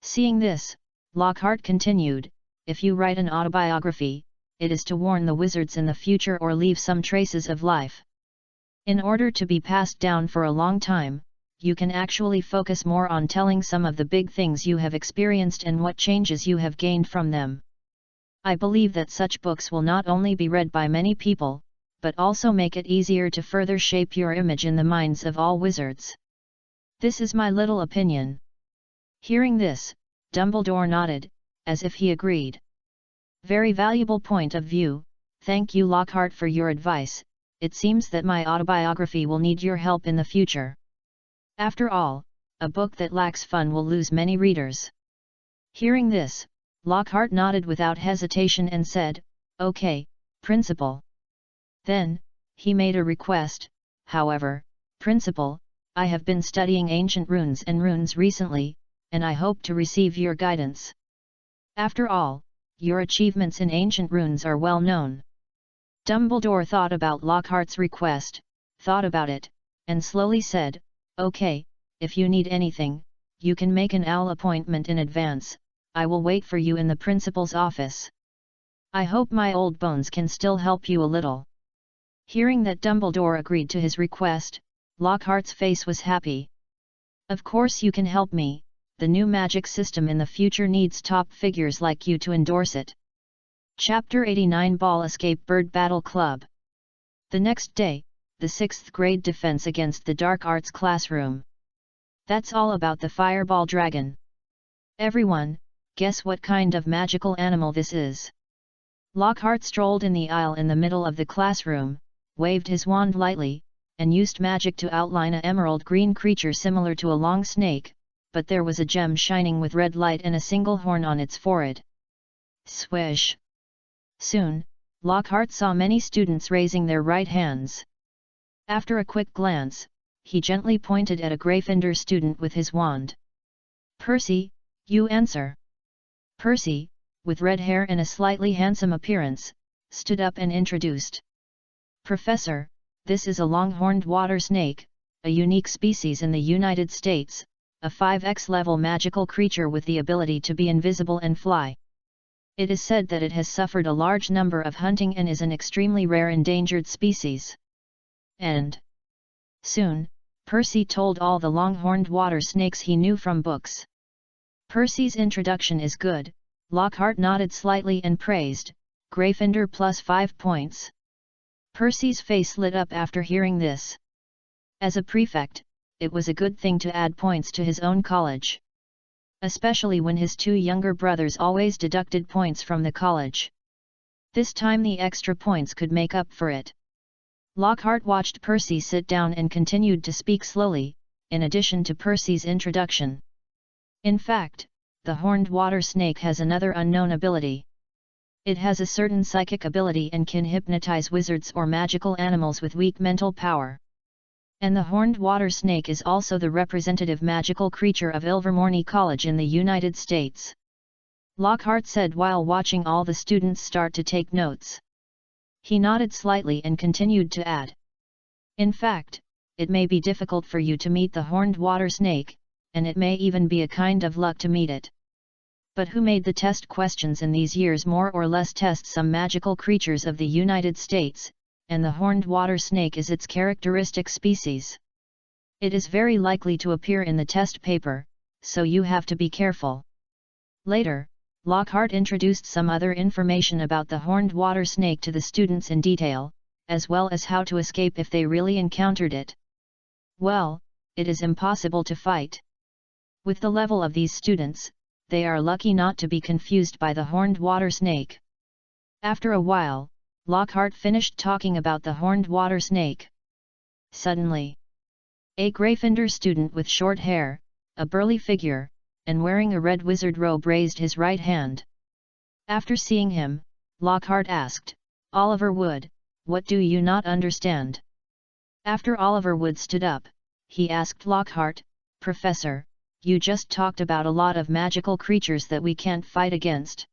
Seeing this, Lockhart continued, "If you write an autobiography, it is to warn the wizards in the future or leave some traces of life. In order to be passed down for a long time, you can actually focus more on telling some of the big things you have experienced and what changes you have gained from them. I believe that such books will not only be read by many people, but also make it easier to further shape your image in the minds of all wizards. This is my little opinion." Hearing this, Dumbledore nodded, as if he agreed. "Very valuable point of view, thank you Lockhart for your advice. It seems that my autobiography will need your help in the future. After all, a book that lacks fun will lose many readers." Hearing this, Lockhart nodded without hesitation and said, "Okay, Principal." Then, he made a request, "However, Principal, I have been studying ancient runes and runes recently, and I hope to receive your guidance. After all, your achievements in ancient runes are well known. Dumbledore thought about Lockhart's request, thought about it, and slowly said, "Okay, if you need anything, you can make an owl appointment in advance, I will wait for you in the principal's office. I hope my old bones can still help you a little." Hearing that Dumbledore agreed to his request, Lockhart's face was happy. "Of course you can help me, the new magic system in the future needs top figures like you to endorse it." Chapter 89 Ball Escape Bird Battle Club. The next day, the 6th grade defense against the dark arts classroom. That's all about the fireball dragon. Everyone, guess what kind of magical animal this is? Lockhart strolled in the aisle in the middle of the classroom, waved his wand lightly, and used magic to outline an emerald green creature similar to a long snake, but there was a gem shining with red light and a single horn on its forehead. Swish! Soon, Lockhart saw many students raising their right hands. After a quick glance, he gently pointed at a Gryffindor student with his wand. "Percy, you answer." Percy, with red hair and a slightly handsome appearance, stood up and introduced. "Professor, this is a long-horned water snake, a unique species in the United States, a 5x level magical creature with the ability to be invisible and fly. It is said that it has suffered a large number of hunting and is an extremely rare endangered species." And soon, Percy told all the long-horned water snakes he knew from books. Percy's introduction is good, Lockhart nodded slightly and praised, "Gryffindor plus 5 points." Percy's face lit up after hearing this. As a prefect, it was a good thing to add points to his own college. Especially when his 2 younger brothers always deducted points from the college. This time the extra points could make up for it. Lockhart watched Percy sit down and continued to speak slowly, in addition to Percy's introduction. In fact, the horned water snake has another unknown ability. It has a certain psychic ability and can hypnotize wizards or magical animals with weak mental power. And the horned water snake is also the representative magical creature of Ilvermorny College in the United States. Lockhart said while watching all the students start to take notes. He nodded slightly and continued to add. "In fact, it may be difficult for you to meet the horned water snake, and it may even be a kind of luck to meet it. But who made the test questions in these years more or less test some magical creatures of the United States, and the horned water snake is its characteristic species. It is very likely to appear in the test paper, so you have to be careful." Later, Lockhart introduced some other information about the horned water snake to the students in detail, as well as how to escape if they really encountered it. Well, it is impossible to fight. With the level of these students, they are lucky not to be confused by the horned water snake. After a while, Lockhart finished talking about the horned water snake. Suddenly, a Gryffindor student with short hair, a burly figure, and wearing a red wizard robe raised his right hand. After seeing him, Lockhart asked, "Oliver Wood, what do you not understand?" After Oliver Wood stood up, he asked Lockhart, "Professor, you just talked about a lot of magical creatures that we can't fight against.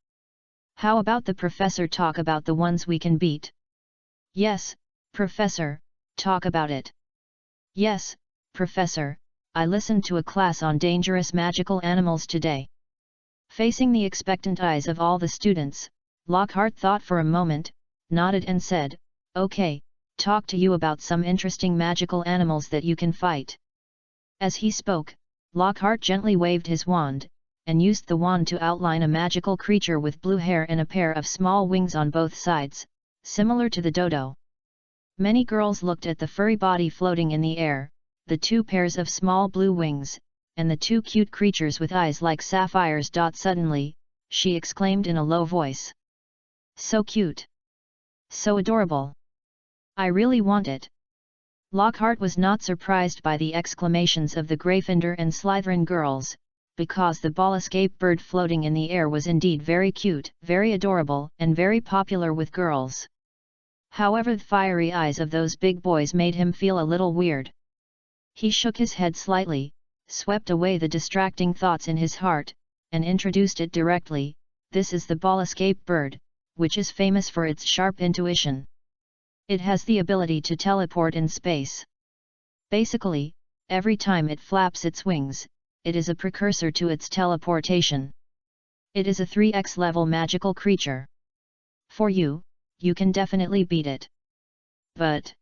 How about the professor talk about the ones we can beat?" "Yes, Professor, talk about it." "Yes, Professor, I listened to a class on dangerous magical animals today." Facing the expectant eyes of all the students, Lockhart thought for a moment, nodded and said, "Okay, talk to you about some interesting magical animals that you can fight." As he spoke, Lockhart gently waved his wand, and used the wand to outline a magical creature with blue hair and a pair of small wings on both sides, similar to the dodo. Many girls looked at the furry body floating in the air, the 2 pairs of small blue wings, and the 2 cute creatures with eyes like sapphires. Suddenly, she exclaimed in a low voice. "So cute! So adorable! I really want it!" Lockhart was not surprised by the exclamations of the Gryffindor and Slytherin girls, because the ball escape bird floating in the air was indeed very cute, very adorable, and very popular with girls. However, the fiery eyes of those big boys made him feel a little weird. He shook his head slightly, swept away the distracting thoughts in his heart, and introduced it directly. "This is the ball escape bird, which is famous for its sharp intuition. It has the ability to teleport in space. Basically, every time it flaps its wings, it is a precursor to its teleportation. It is a 3x level magical creature. For you, you can definitely beat it. But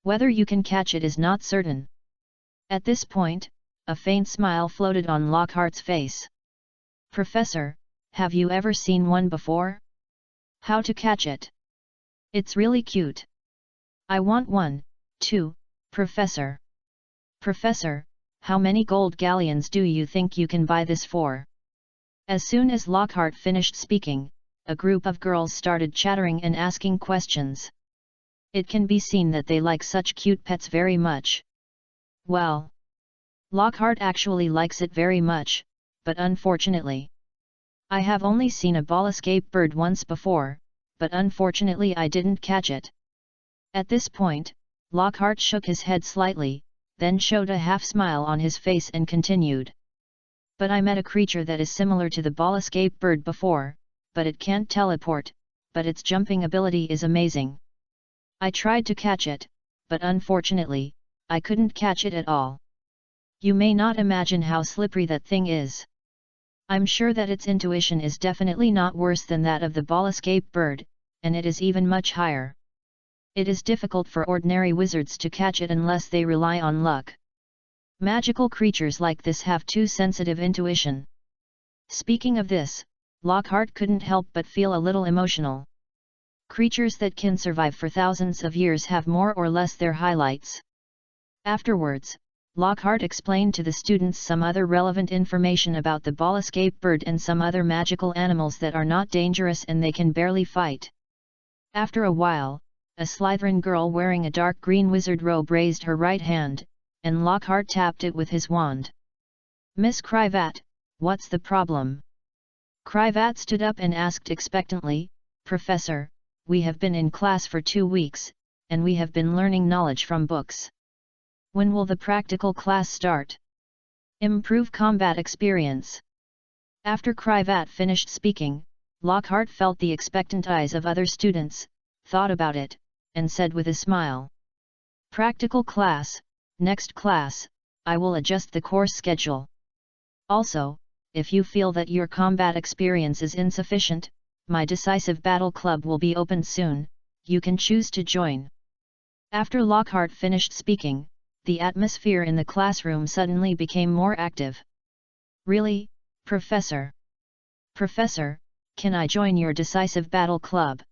whether you can catch it is not certain. At this point, a faint smile floated on Lockhart's face. Professor, have you ever seen one before? How to catch it? It's really cute. I want one, too, Professor. Professor, how many gold galleons do you think you can buy this for? As soon as Lockhart finished speaking, a group of girls started chattering and asking questions. It can be seen that they like such cute pets very much. Well, Lockhart actually likes it very much, but unfortunately, I have only seen a ball escape bird once before, but unfortunately I didn't catch it. At this point, Lockhart shook his head slightly, then showed a half smile on his face and continued. But I met a creature that is similar to the ball escape bird before, but it can't teleport, but its jumping ability is amazing. I tried to catch it, but unfortunately, I couldn't catch it at all. You may not imagine how slippery that thing is. I'm sure that its intuition is definitely not worse than that of the ball escape bird, and it is even much higher. It is difficult for ordinary wizards to catch it unless they rely on luck. Magical creatures like this have too sensitive intuition. Speaking of this, Lockhart couldn't help but feel a little emotional. Creatures that can survive for thousands of years have more or less their highlights. Afterwards, Lockhart explained to the students some other relevant information about the ball escape bird and some other magical animals that are not dangerous and they can barely fight. After a while, a Slytherin girl wearing a dark green wizard robe raised her right hand, and Lockhart tapped it with his wand. Miss Kryvat, what's the problem? Kryvat stood up and asked expectantly, Professor, we have been in class for 2 weeks, and we have been learning knowledge from books. When will the practical class start? Improve combat experience. After Kryvat finished speaking, Lockhart felt the expectant eyes of other students, thought about it, and said with a smile. Practical class, next class, I will adjust the course schedule. Also, if you feel that your combat experience is insufficient, my Decisive Battle Club will be open soon, you can choose to join. After Lockhart finished speaking, the atmosphere in the classroom suddenly became more active. Really, Professor? Professor, can I join your Decisive Battle Club?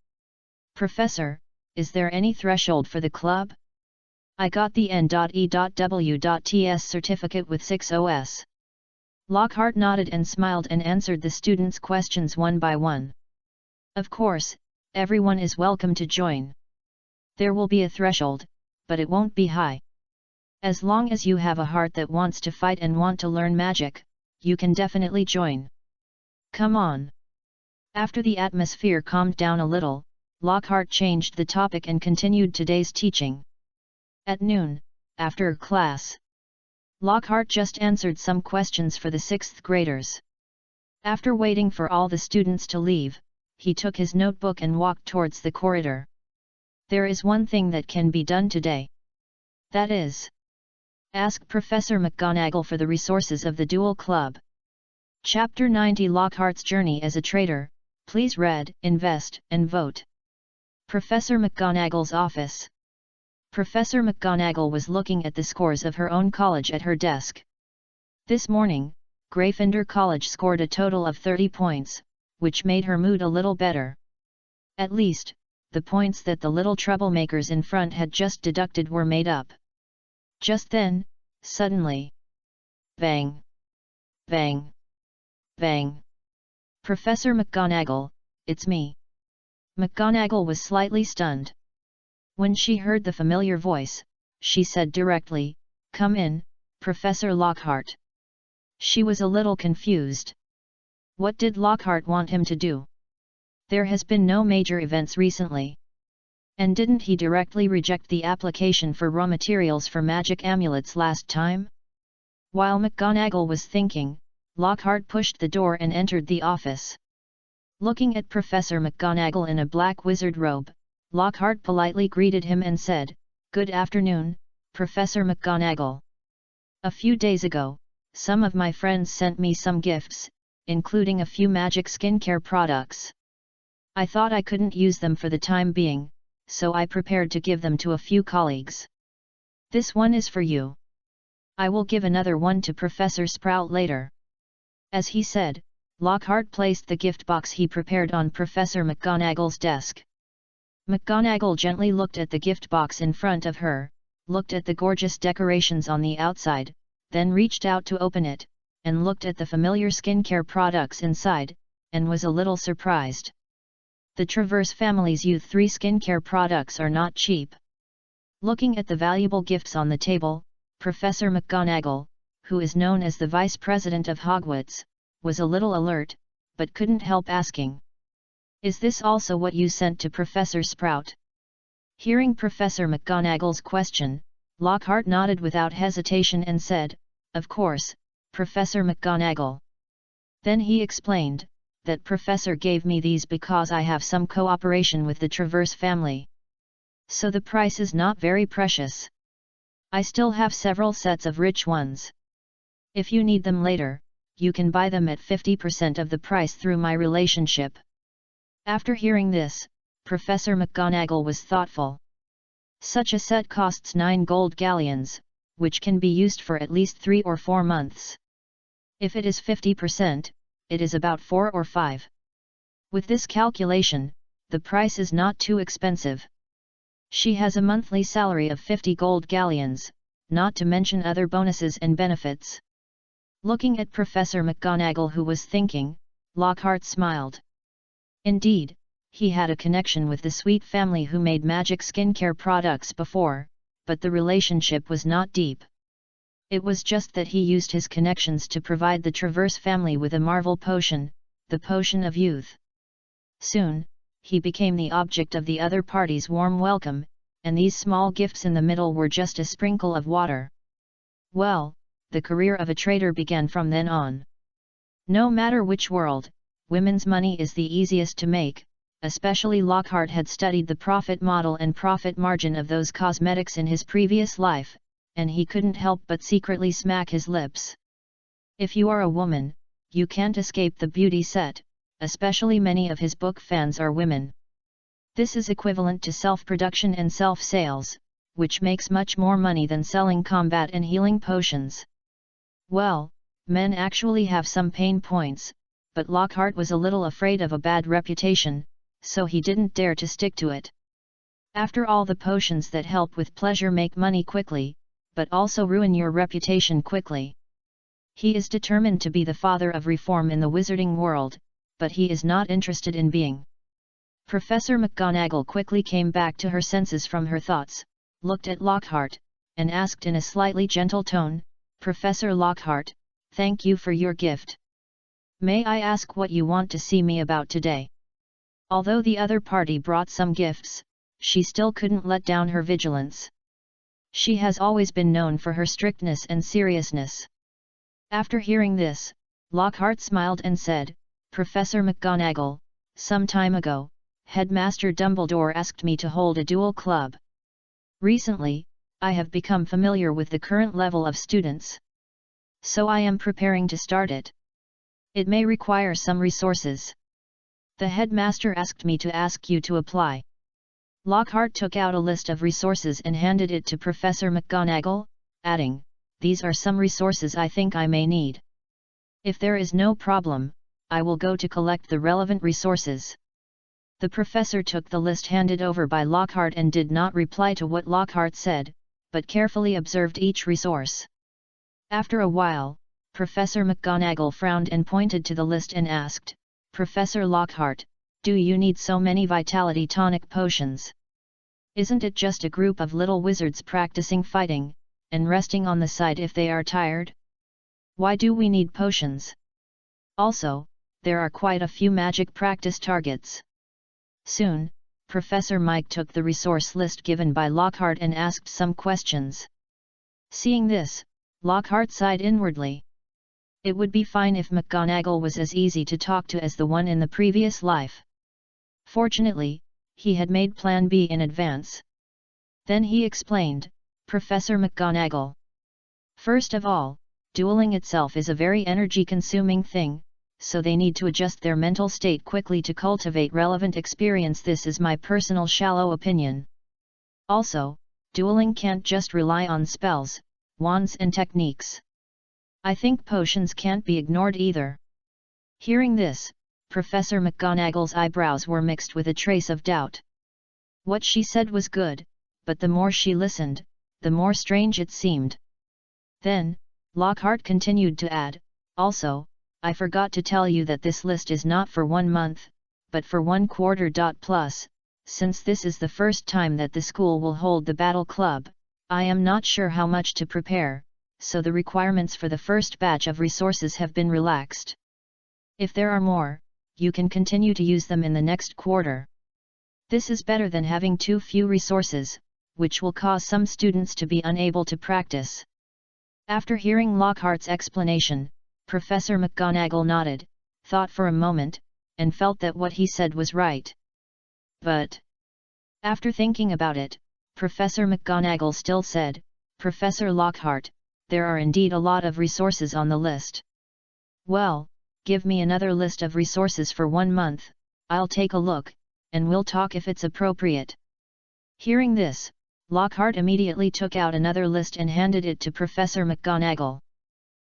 Professor, is there any threshold for the club? I got the N.E.W.Ts certificate with 6 OS. Lockhart nodded and smiled and answered the students' questions one by one. Of course, everyone is welcome to join. There will be a threshold, but it won't be high. As long as you have a heart that wants to fight and want to learn magic, you can definitely join. Come on. After the atmosphere calmed down a little, Lockhart changed the topic and continued today's teaching. At noon, after class, Lockhart just answered some questions for the 6th graders. After waiting for all the students to leave, he took his notebook and walked towards the corridor. There is one thing that can be done today. That is, ask Professor McGonagall for the resources of the Duel Club. Chapter 90 Lockhart's Journey as a Trader. Please read, invest, and vote. Professor McGonagall's office. Professor McGonagall was looking at the scores of her own college at her desk. This morning, Gryffindor College scored a total of 30 points, which made her mood a little better. At least, the points that the little troublemakers in front had just deducted were made up. Just then, suddenly, bang! Bang! Bang! Professor McGonagall, it's me. McGonagall was slightly stunned. When she heard the familiar voice, she said directly, "Come in, Professor Lockhart." She was a little confused. What did Lockhart want him to do? There has been no major events recently. And didn't he directly reject the application for raw materials for magic amulets last time? While McGonagall was thinking, Lockhart pushed the door and entered the office. Looking at Professor McGonagall in a black wizard robe, Lockhart politely greeted him and said, "Good afternoon, Professor McGonagall. A few days ago, some of my friends sent me some gifts, including a few magic skincare products. I thought I couldn't use them for the time being, so I prepared to give them to a few colleagues. This one is for you. I will give another one to Professor Sprout later." As he said, Lockhart placed the gift box he prepared on Professor McGonagall's desk. McGonagall gently looked at the gift box in front of her, looked at the gorgeous decorations on the outside, then reached out to open it, and looked at the familiar skincare products inside, and was a little surprised. The Travers family's Youth 3 skincare products are not cheap. Looking at the valuable gifts on the table, Professor McGonagall, who is known as the Vice President of Hogwarts, was a little alert, but couldn't help asking, "Is this also what you sent to Professor Sprout?" Hearing Professor McGonagall's question, Lockhart nodded without hesitation and said, "Of course, Professor McGonagall." Then he explained, that Professor gave me these because I have some cooperation with the Travers family. So the price is not very precious. I still have several sets of rich ones. If you need them later, you can buy them at 50% of the price through my relationship. After hearing this, Professor McGonagall was thoughtful. Such a set costs 9 gold galleons, which can be used for at least 3 or 4 months. If it is 50%, it is about 4 or 5. With this calculation, the price is not too expensive. She has a monthly salary of 50 gold galleons, not to mention other bonuses and benefits. Looking at Professor McGonagall, who was thinking, Lockhart smiled. Indeed, he had a connection with the Sweet family who made magic skincare products before, but the relationship was not deep. It was just that he used his connections to provide the Travers family with a marvel potion, the Potion of Youth. Soon, he became the object of the other party's warm welcome, and these small gifts in the middle were just a sprinkle of water. Well, the career of a trader began from then on. No matter which world, women's money is the easiest to make, especially Lockhart had studied the profit model and profit margin of those cosmetics in his previous life, and he couldn't help but secretly smack his lips. If you are a woman, you can't escape the beauty set, especially many of his book fans are women. This is equivalent to self-production and self-sales, which makes much more money than selling combat and healing potions. Well, men actually have some pain points, but Lockhart was a little afraid of a bad reputation, so he didn't dare to stick to it. After all, the potions that help with pleasure make money quickly, but also ruin your reputation quickly. He is determined to be the father of reform in the wizarding world, but he is not interested in being. Professor McGonagall quickly came back to her senses from her thoughts, looked at Lockhart, and asked in a slightly gentle tone, "Professor Lockhart, thank you for your gift. May I ask what you want to see me about today?" Although the other party brought some gifts, she still couldn't let down her vigilance. She has always been known for her strictness and seriousness. After hearing this, Lockhart smiled and said, "Professor McGonagall, some time ago, Headmaster Dumbledore asked me to hold a duel club. Recently, I have become familiar with the current level of students. So I am preparing to start it. It may require some resources. The headmaster asked me to ask you to apply." Lockhart took out a list of resources and handed it to Professor McGonagall, adding, "These are some resources I think I may need. If there is no problem, I will go to collect the relevant resources." The professor took the list handed over by Lockhart and did not reply to what Lockhart said, but carefully observed each resource. After a while, Professor McGonagall frowned and pointed to the list and asked, "Professor Lockhart, do you need so many vitality tonic potions? Isn't it just a group of little wizards practicing fighting, and resting on the side if they are tired? Why do we need potions? Also, there are quite a few magic practice targets." Soon, Professor Mike took the resource list given by Lockhart and asked some questions. Seeing this, Lockhart sighed inwardly. It would be fine if McGonagall was as easy to talk to as the one in the previous life. Fortunately, He had made Plan B in advance. Then he explained, Professor McGonagall. First of all, dueling itself is a very energy-consuming thing, so they need to adjust their mental state quickly to cultivate relevant experience. This is my personal shallow opinion. Also, dueling can't just rely on spells, wands and techniques. I think potions can't be ignored either. Hearing this, Professor McGonagall's eyebrows were mixed with a trace of doubt. What she said was good, but the more she listened, the more strange it seemed. Then, Lockhart continued to add, also, I forgot to tell you that this list is not for 1 month, but for 1 quarter. Plus, since this is the first time that the school will hold the Battle Club, I am not sure how much to prepare, so the requirements for the first batch of resources have been relaxed. If there are more, you can continue to use them in the next quarter. This is better than having too few resources, which will cause some students to be unable to practice. After hearing Lockhart's explanation, Professor McGonagall nodded, thought for a moment, and felt that what he said was right. But, after thinking about it, Professor McGonagall still said, Professor Lockhart, there are indeed a lot of resources on the list. Well, give me another list of resources for 1 month, I'll take a look, and we'll talk if it's appropriate. Hearing this, Lockhart immediately took out another list and handed it to Professor McGonagall.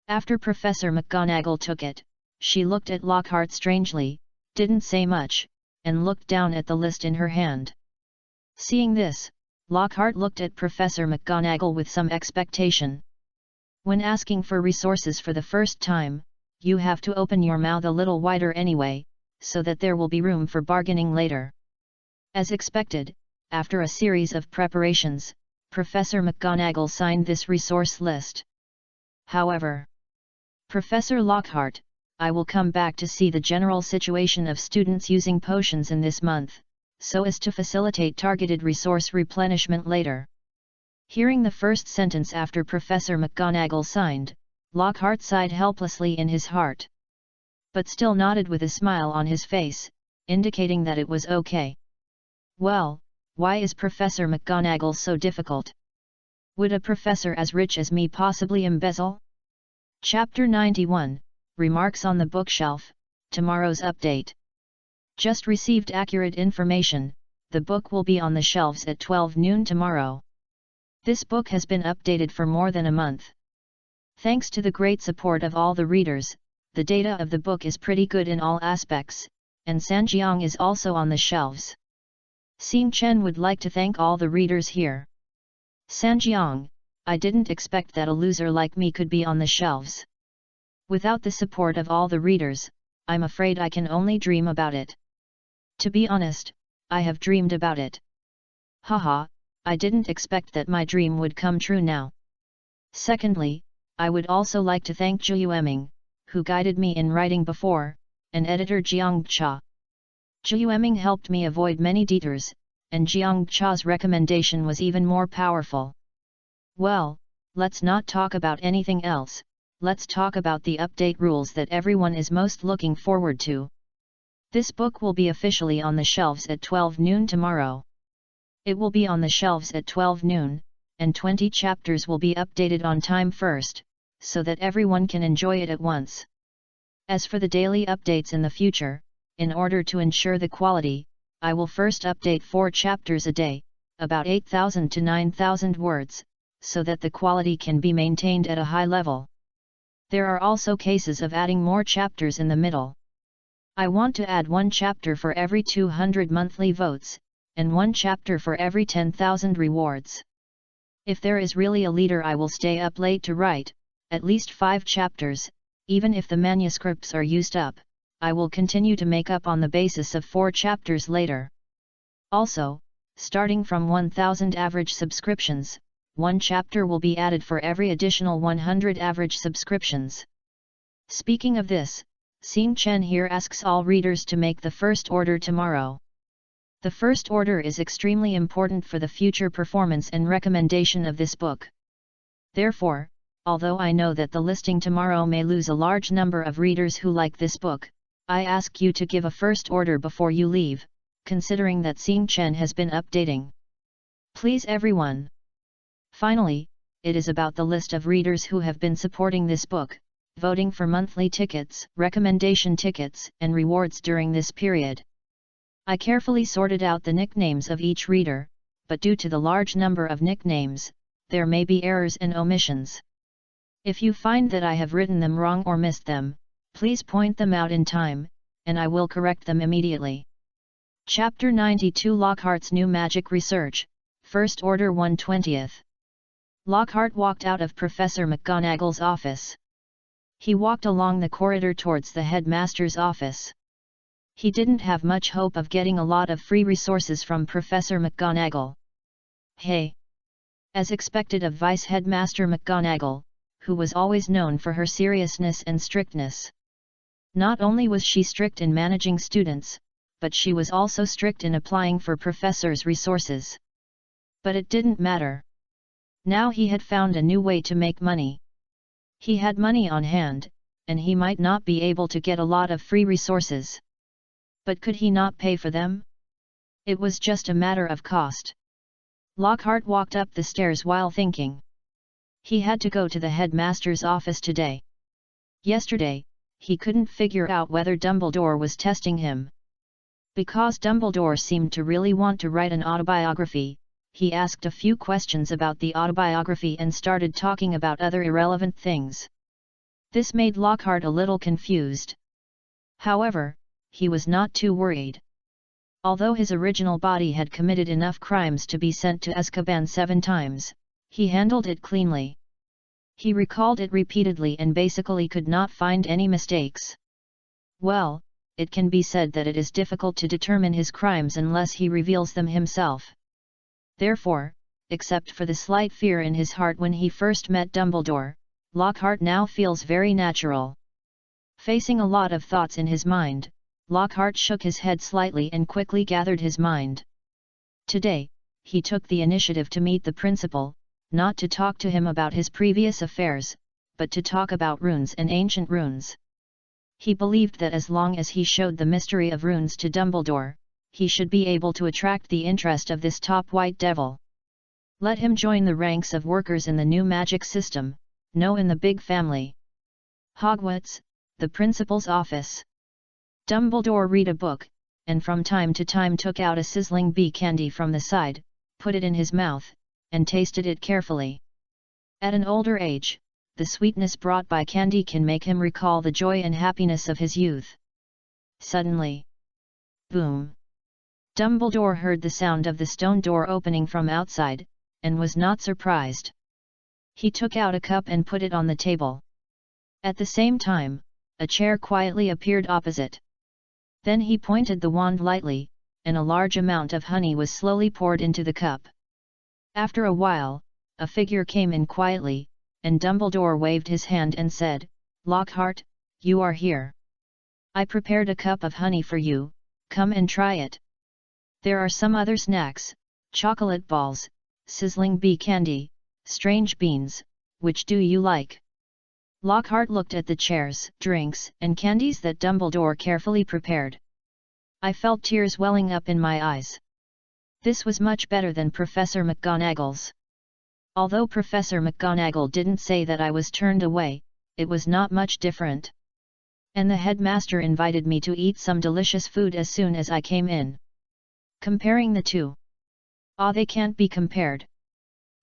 After Professor McGonagall took it, she looked at Lockhart strangely, didn't say much, and looked down at the list in her hand. Seeing this, Lockhart looked at Professor McGonagall with some expectation. When asking for resources for the first time, you have to open your mouth a little wider anyway, so that there will be room for bargaining later. As expected, after a series of preparations, Professor McGonagall signed this resource list. However, Professor Lockhart, I will come back to see the general situation of students using potions in this month, so as to facilitate targeted resource replenishment later. Hearing the first sentence after Professor McGonagall signed, Lockhart sighed helplessly in his heart. But still nodded with a smile on his face, indicating that it was okay. Well, why is Professor McGonagall so difficult? Would a professor as rich as me possibly embezzle? Chapter 91, Remarks on the Bookshelf, Tomorrow's Update. Just received accurate information, the book will be on the shelves at 12 noon tomorrow. This book has been updated for more than a month. Thanks to the great support of all the readers, the data of the book is pretty good in all aspects, and Sanjiang is also on the shelves. Xing Chen would like to thank all the readers here. Sanjiang, I didn't expect that a loser like me could be on the shelves. Without the support of all the readers, I'm afraid I can only dream about it. To be honest, I have dreamed about it. Haha, I didn't expect that my dream would come true now. Secondly, I would also like to thank Zhu Yueming, who guided me in writing before, and editor Jiang Cha. Zhu Yueming helped me avoid many detours, and Jiang Cha's recommendation was even more powerful. Well, let's not talk about anything else, let's talk about the update rules that everyone is most looking forward to. This book will be officially on the shelves at 12 noon tomorrow. It will be on the shelves at 12 noon, and 20 chapters will be updated on time first, so that everyone can enjoy it at once. As for the daily updates in the future, in order to ensure the quality, I will first update 4 chapters a day, about 8,000 to 9,000 words, so that the quality can be maintained at a high level. There are also cases of adding more chapters in the middle. I want to add 1 chapter for every 200 monthly votes, and 1 chapter for every 10,000 rewards. If there is really a leader, I will stay up late to write, at least 5 chapters, even if the manuscripts are used up, I will continue to make up on the basis of 4 chapters later. Also, starting from 1,000 average subscriptions, 1 chapter will be added for every additional 100 average subscriptions. Speaking of this, Xing Chen here asks all readers to make the first order tomorrow. The first order is extremely important for the future performance and recommendation of this book. Therefore, although I know that the listing tomorrow may lose a large number of readers who like this book, I ask you to give a first order before you leave, considering that Xing Chen has been updating. Please everyone. Finally, it is about the list of readers who have been supporting this book, voting for monthly tickets, recommendation tickets, and rewards during this period. I carefully sorted out the nicknames of each reader, but due to the large number of nicknames, there may be errors and omissions. If you find that I have written them wrong or missed them, please point them out in time, and I will correct them immediately. Chapter 92 Lockhart's New Magic Research, First Order 1/20. Lockhart walked out of Professor McGonagall's office. He walked along the corridor towards the headmaster's office. He didn't have much hope of getting a lot of free resources from Professor McGonagall. Hey! As expected of Vice Headmaster McGonagall, who was always known for her seriousness and strictness. Not only was she strict in managing students, but she was also strict in applying for professors' resources. But it didn't matter. Now he had found a new way to make money. He had money on hand, and he might not be able to get a lot of free resources. But could he not pay for them? It was just a matter of cost. Lockhart walked up the stairs while thinking. He had to go to the headmaster's office today. Yesterday, he couldn't figure out whether Dumbledore was testing him. Because Dumbledore seemed to really want to write an autobiography, he asked a few questions about the autobiography and started talking about other irrelevant things. This made Lockhart a little confused. However, he was not too worried. Although his original body had committed enough crimes to be sent to Azkaban 7 times, he handled it cleanly. He recalled it repeatedly and basically could not find any mistakes. Well, it can be said that it is difficult to determine his crimes unless he reveals them himself. Therefore, except for the slight fear in his heart when he first met Dumbledore, Lockhart now feels very natural. Facing a lot of thoughts in his mind, Lockhart shook his head slightly and quickly gathered his mind. Today, he took the initiative to meet the principal, not to talk to him about his previous affairs, but to talk about runes and ancient runes. He believed that as long as he showed the mystery of runes to Dumbledore, he should be able to attract the interest of this top white devil. Let him join the ranks of workers in the new magic system, no in the big family. Hogwarts, the principal's office. Dumbledore read a book, and from time to time took out a sizzling bee candy from the side, put it in his mouth, and tasted it carefully. At an older age, the sweetness brought by candy can make him recall the joy and happiness of his youth. Suddenly, boom! Dumbledore heard the sound of the stone door opening from outside, and was not surprised. He took out a cup and put it on the table. At the same time, a chair quietly appeared opposite. Then he pointed the wand lightly, and a large amount of honey was slowly poured into the cup. After a while, a figure came in quietly, and Dumbledore waved his hand and said, "Lockhart, you are here. I prepared a cup of honey for you, come and try it. There are some other snacks, chocolate balls, sizzling bee candy, strange beans, which do you like?" Lockhart looked at the chairs, drinks, and candies that Dumbledore carefully prepared. I felt tears welling up in my eyes. This was much better than Professor McGonagall's. Although Professor McGonagall didn't say that I was turned away, it was not much different. And the headmaster invited me to eat some delicious food as soon as I came in. Comparing the two. They can't be compared.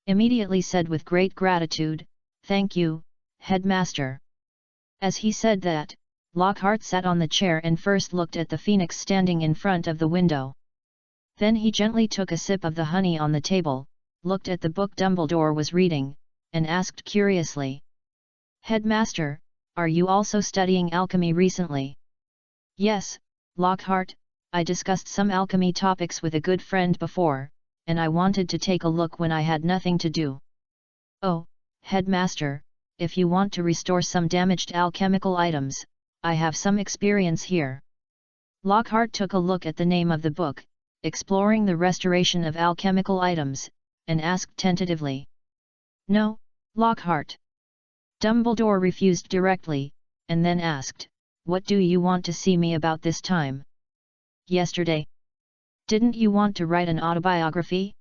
Immediately said with great gratitude, "Thank you, headmaster." As he said that, Lockhart sat on the chair and first looked at the phoenix standing in front of the window. Then he gently took a sip of the honey on the table, looked at the book Dumbledore was reading, and asked curiously, "Headmaster, are you also studying alchemy recently?" "Yes, Lockhart, I discussed some alchemy topics with a good friend before, and I wanted to take a look when I had nothing to do." "Oh, headmaster, if you want to restore some damaged alchemical items, I have some experience here." Lockhart took a look at the name of the book, Exploring the Restoration of Alchemical Items, and asked tentatively. "No, Lockhart." Dumbledore refused directly, and then asked, "What do you want to see me about this time?" "Yesterday. Didn't you want to write an autobiography?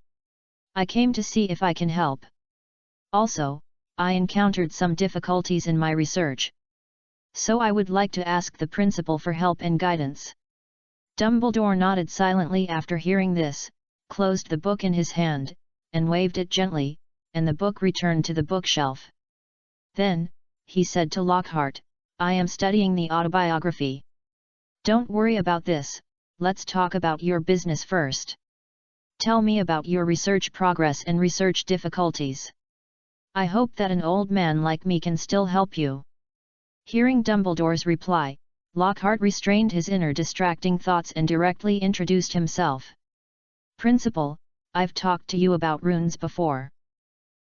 I came to see if I can help. Also, I encountered some difficulties in my research. So I would like to ask the principal for help and guidance. Dumbledore nodded silently after hearing this, closed the book in his hand, and waved it gently, and the book returned to the bookshelf. Then, he said to Lockhart, I am studying the autobiography. Don't worry about this, let's talk about your business first. Tell me about your research progress and research difficulties. I hope that an old man like me can still help you. Hearing Dumbledore's reply, Lockhart restrained his inner distracting thoughts and directly introduced himself. Principal, I've talked to you about runes before.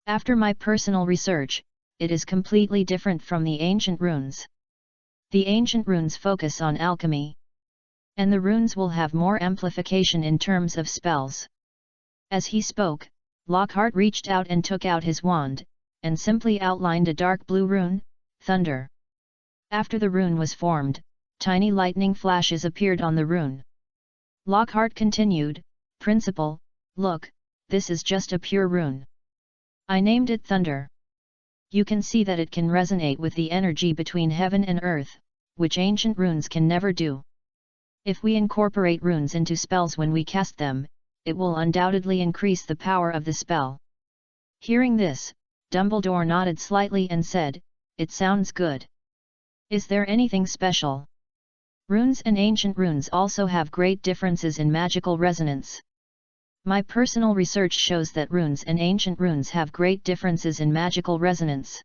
After my personal research, it is completely different from the ancient runes. The ancient runes focus on alchemy. And the runes will have more amplification in terms of spells. As he spoke, Lockhart reached out and took out his wand, and simply outlined a dark blue rune, Thunder. After the rune was formed, tiny lightning flashes appeared on the rune. Lockhart continued, Principal, look, this is just a pure rune. I named it Thunder. You can see that it can resonate with the energy between heaven and earth, which ancient runes can never do. If we incorporate runes into spells when we cast them, it will undoubtedly increase the power of the spell. Hearing this, Dumbledore nodded slightly and said, It sounds good. Is there anything special? Runes and ancient runes also have great differences in magical resonance. My personal research shows that runes and ancient runes have great differences in magical resonance.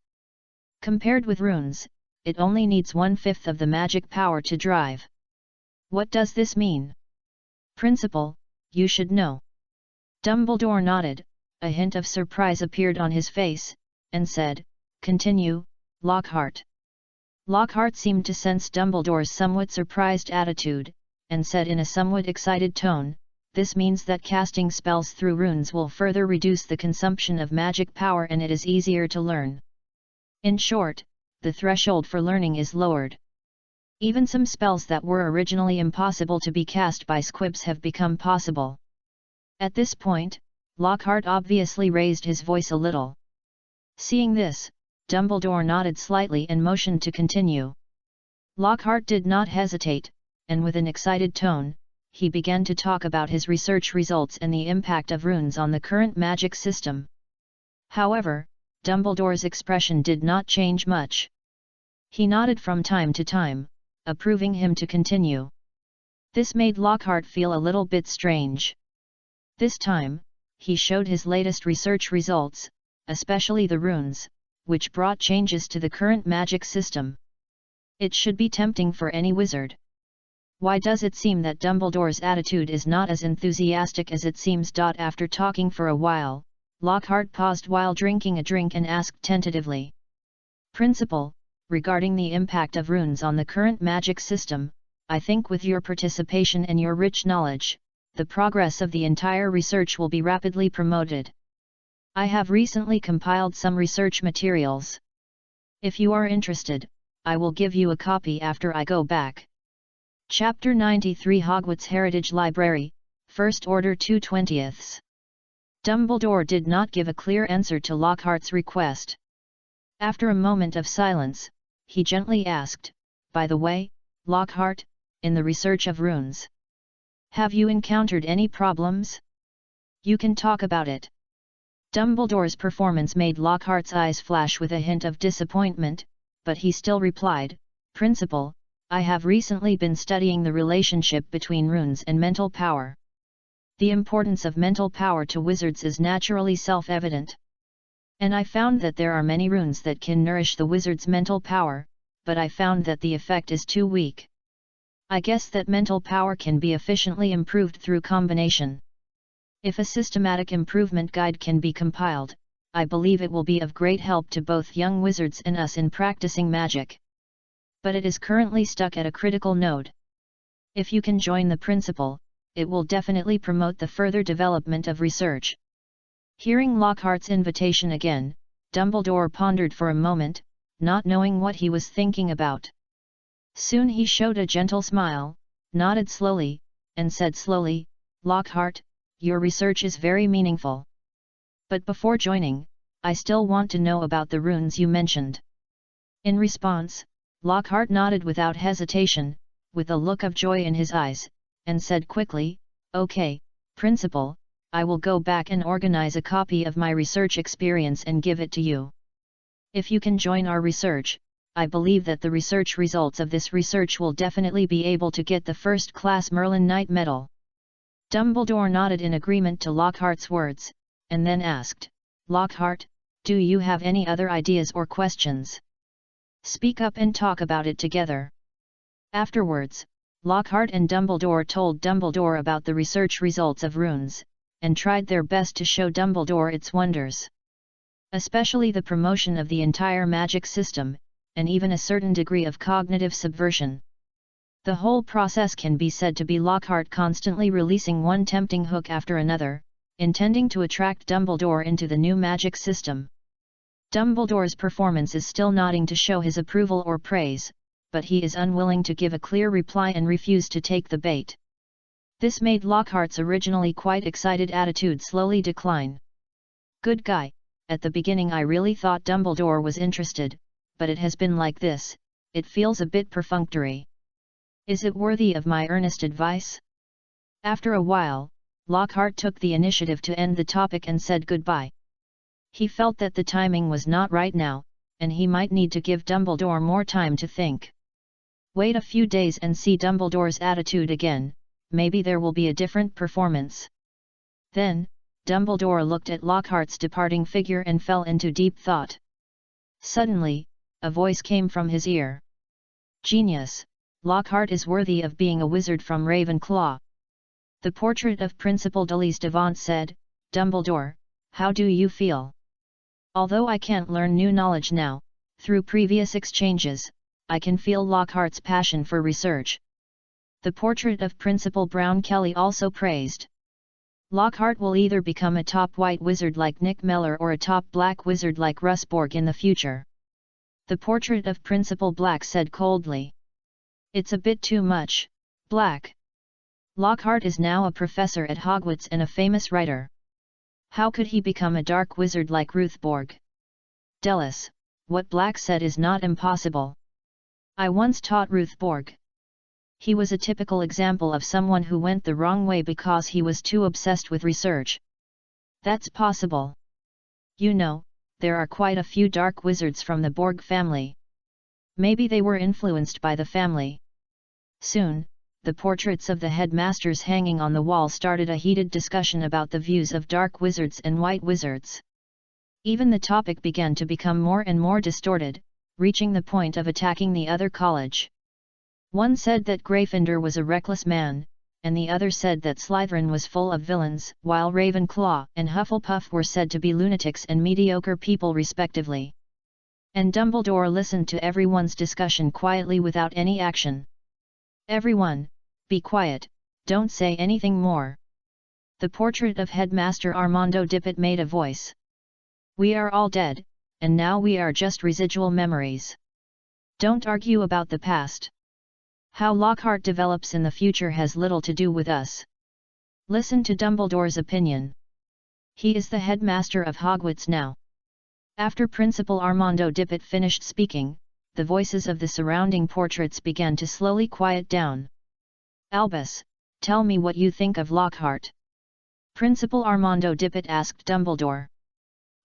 Compared with runes, it only needs 1/5 of the magic power to drive. What does this mean? Principal, you should know. Dumbledore nodded, a hint of surprise appeared on his face, and said, Continue, Lockhart. Lockhart seemed to sense Dumbledore's somewhat surprised attitude, and said in a somewhat excited tone, This means that casting spells through runes will further reduce the consumption of magic power and it is easier to learn. In short, the threshold for learning is lowered. Even some spells that were originally impossible to be cast by squibs have become possible. At this point, Lockhart obviously raised his voice a little. Seeing this, Dumbledore nodded slightly and motioned to continue. Lockhart did not hesitate, and with an excited tone, he began to talk about his research results and the impact of runes on the current magic system. However, Dumbledore's expression did not change much. He nodded from time to time, approving him to continue. This made Lockhart feel a little bit strange. This time, he showed his latest research results, especially the runes, which brought changes to the current magic system. It should be tempting for any wizard. Why does it seem that Dumbledore's attitude is not as enthusiastic as it seems? After talking for a while, Lockhart paused while drinking a drink and asked tentatively. Principal, regarding the impact of runes on the current magic system, I think with your participation and your rich knowledge, the progress of the entire research will be rapidly promoted. I have recently compiled some research materials. If you are interested, I will give you a copy after I go back. Chapter 93 Hogwarts Heritage Library, First Order 2/20. Dumbledore did not give a clear answer to Lockhart's request. After a moment of silence, he gently asked, By the way, Lockhart, in the research of runes, have you encountered any problems? You can talk about it. Dumbledore's performance made Lockhart's eyes flash with a hint of disappointment, but he still replied, Principal, I have recently been studying the relationship between runes and mental power. The importance of mental power to wizards is naturally self-evident. And I found that there are many runes that can nourish the wizard's mental power, but I found that the effect is too weak. I guess that mental power can be efficiently improved through combination. If a systematic improvement guide can be compiled, I believe it will be of great help to both young wizards and us in practicing magic. But it is currently stuck at a critical node. If you can join the principal, it will definitely promote the further development of research. Hearing Lockhart's invitation again, Dumbledore pondered for a moment, not knowing what he was thinking about. Soon he showed a gentle smile, nodded slowly, and said slowly, Lockhart, your research is very meaningful. But before joining, I still want to know about the runes you mentioned. In response, Lockhart nodded without hesitation, with a look of joy in his eyes, and said quickly, "Okay, Principal, I will go back and organize a copy of my research experience and give it to you. If you can join our research, I believe that the research results of this research will definitely be able to get the first-class Merlin Knight medal." Dumbledore nodded in agreement to Lockhart's words, and then asked, "Lockhart, do you have any other ideas or questions? Speak up and talk about it together." Afterwards, Lockhart and Dumbledore told Dumbledore about the research results of runes, and tried their best to show Dumbledore its wonders. Especially the promotion of the entire magic system, and even a certain degree of cognitive subversion. The whole process can be said to be Lockhart constantly releasing one tempting hook after another, intending to attract Dumbledore into the new magic system. Dumbledore's performance is still nodding to show his approval or praise, but he is unwilling to give a clear reply and refuse to take the bait. This made Lockhart's originally quite excited attitude slowly decline. "Good guy, at the beginning I really thought Dumbledore was interested, but it has been like this, it feels a bit perfunctory. Is it worthy of my earnest advice?" After a while, Lockhart took the initiative to end the topic and said goodbye. He felt that the timing was not right now, and he might need to give Dumbledore more time to think. Wait a few days and see Dumbledore's attitude again, maybe there will be a different performance. Then, Dumbledore looked at Lockhart's departing figure and fell into deep thought. Suddenly, a voice came from his ear. "Genius, Lockhart is worthy of being a wizard from Ravenclaw." The portrait of Principal Dudley Devant said, "Dumbledore, how do you feel? Although I can't learn new knowledge now, through previous exchanges, I can feel Lockhart's passion for research." The portrait of Principal Brown Kelly also praised. "Lockhart will either become a top white wizard like Nick Mellor or a top black wizard like Russ Borg in the future." The portrait of Principal Black said coldly, "It's a bit too much, Black. Lockhart is now a professor at Hogwarts and a famous writer. How could he become a dark wizard like Ruth Borg?" "Delis, what Black said is not impossible. I once taught Ruth Borg. He was a typical example of someone who went the wrong way because he was too obsessed with research." "That's possible. You know, there are quite a few dark wizards from the Borg family. Maybe they were influenced by the family." Soon, the portraits of the headmasters hanging on the wall started a heated discussion about the views of dark wizards and white wizards. Even the topic began to become more and more distorted, reaching the point of attacking the other college. One said that Gryffindor was a reckless man, and the other said that Slytherin was full of villains, while Ravenclaw and Hufflepuff were said to be lunatics and mediocre people respectively. And Dumbledore listened to everyone's discussion quietly without any action. "Everyone, be quiet, don't say anything more." The portrait of Headmaster Armando Dippet made a voice. "We are all dead, and now we are just residual memories. Don't argue about the past. How Lockhart develops in the future has little to do with us. Listen to Dumbledore's opinion. He is the headmaster of Hogwarts now." After Principal Armando Dippet finished speaking, the voices of the surrounding portraits began to slowly quiet down. "Albus, tell me what you think of Lockhart." Principal Armando Dippet asked Dumbledore.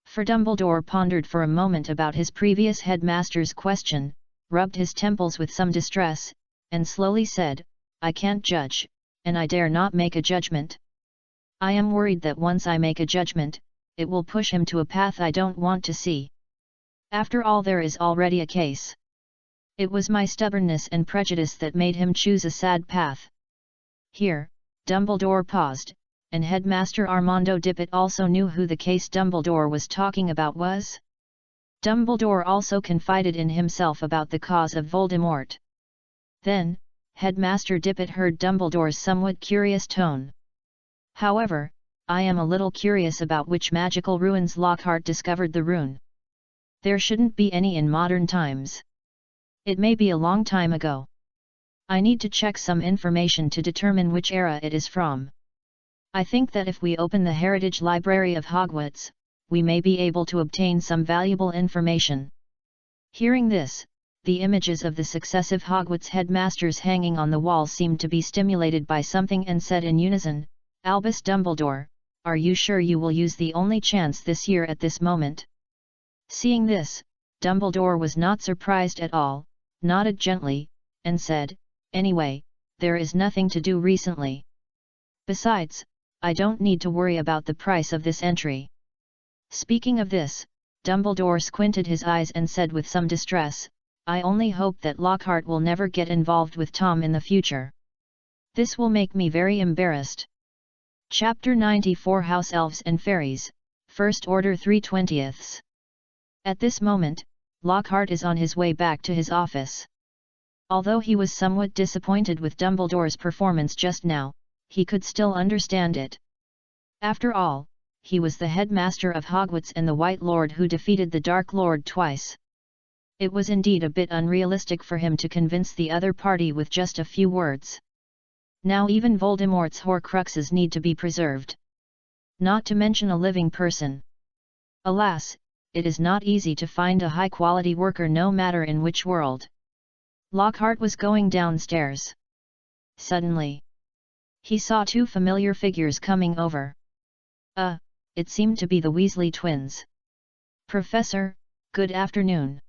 For Dumbledore pondered for a moment about his previous headmaster's question, rubbed his temples with some distress, and slowly said, "I can't judge, and I dare not make a judgment. I am worried that once I make a judgment, it will push him to a path I don't want to see. After all, there is already a case. It was my stubbornness and prejudice that made him choose a sad path." Here, Dumbledore paused, and Headmaster Armando Dippet also knew who the case Dumbledore was talking about was. Dumbledore also confided in himself about the cause of Voldemort. Then, Headmaster Dippet heard Dumbledore's somewhat curious tone. "However, I am a little curious about which magical ruins Lockhart discovered the rune. There shouldn't be any in modern times. It may be a long time ago. I need to check some information to determine which era it is from." I think that if we open the Heritage Library of Hogwarts, we may be able to obtain some valuable information. Hearing this, the images of the successive Hogwarts headmasters hanging on the wall seemed to be stimulated by something and said in unison, "Albus Dumbledore, are you sure you will use the only chance this year at this moment?" Seeing this, Dumbledore was not surprised at all, nodded gently, and said, "Anyway, there is nothing to do recently. Besides, I don't need to worry about the price of this entry." Speaking of this, Dumbledore squinted his eyes and said with some distress, "I only hope that Lockhart will never get involved with Tom in the future. This will make me very embarrassed." Chapter 94 House Elves and Fairies, First Order 3/20. At this moment, Lockhart is on his way back to his office. Although he was somewhat disappointed with Dumbledore's performance just now, he could still understand it. After all, he was the headmaster of Hogwarts and the White Lord who defeated the Dark Lord twice. It was indeed a bit unrealistic for him to convince the other party with just a few words. Now even Voldemort's Horcruxes need to be preserved. Not to mention a living person. Alas, it is not easy to find a high-quality worker no matter in which world. Lockhart was going downstairs. Suddenly, he saw two familiar figures coming over. It seemed to be the Weasley twins. "Professor, good afternoon."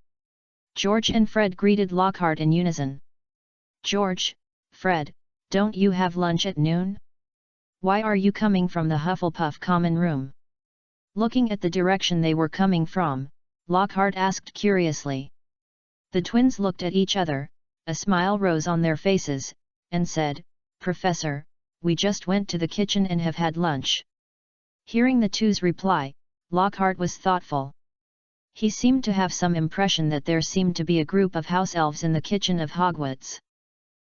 George and Fred greeted Lockhart in unison. "George, Fred, don't you have lunch at noon? Why are you coming from the Hufflepuff common room?" Looking at the direction they were coming from, Lockhart asked curiously. The twins looked at each other, a smile rose on their faces, and said, "Professor, we just went to the kitchen and have had lunch." Hearing the two's reply, Lockhart was thoughtful. He seemed to have some impression that there seemed to be a group of house elves in the kitchen of Hogwarts.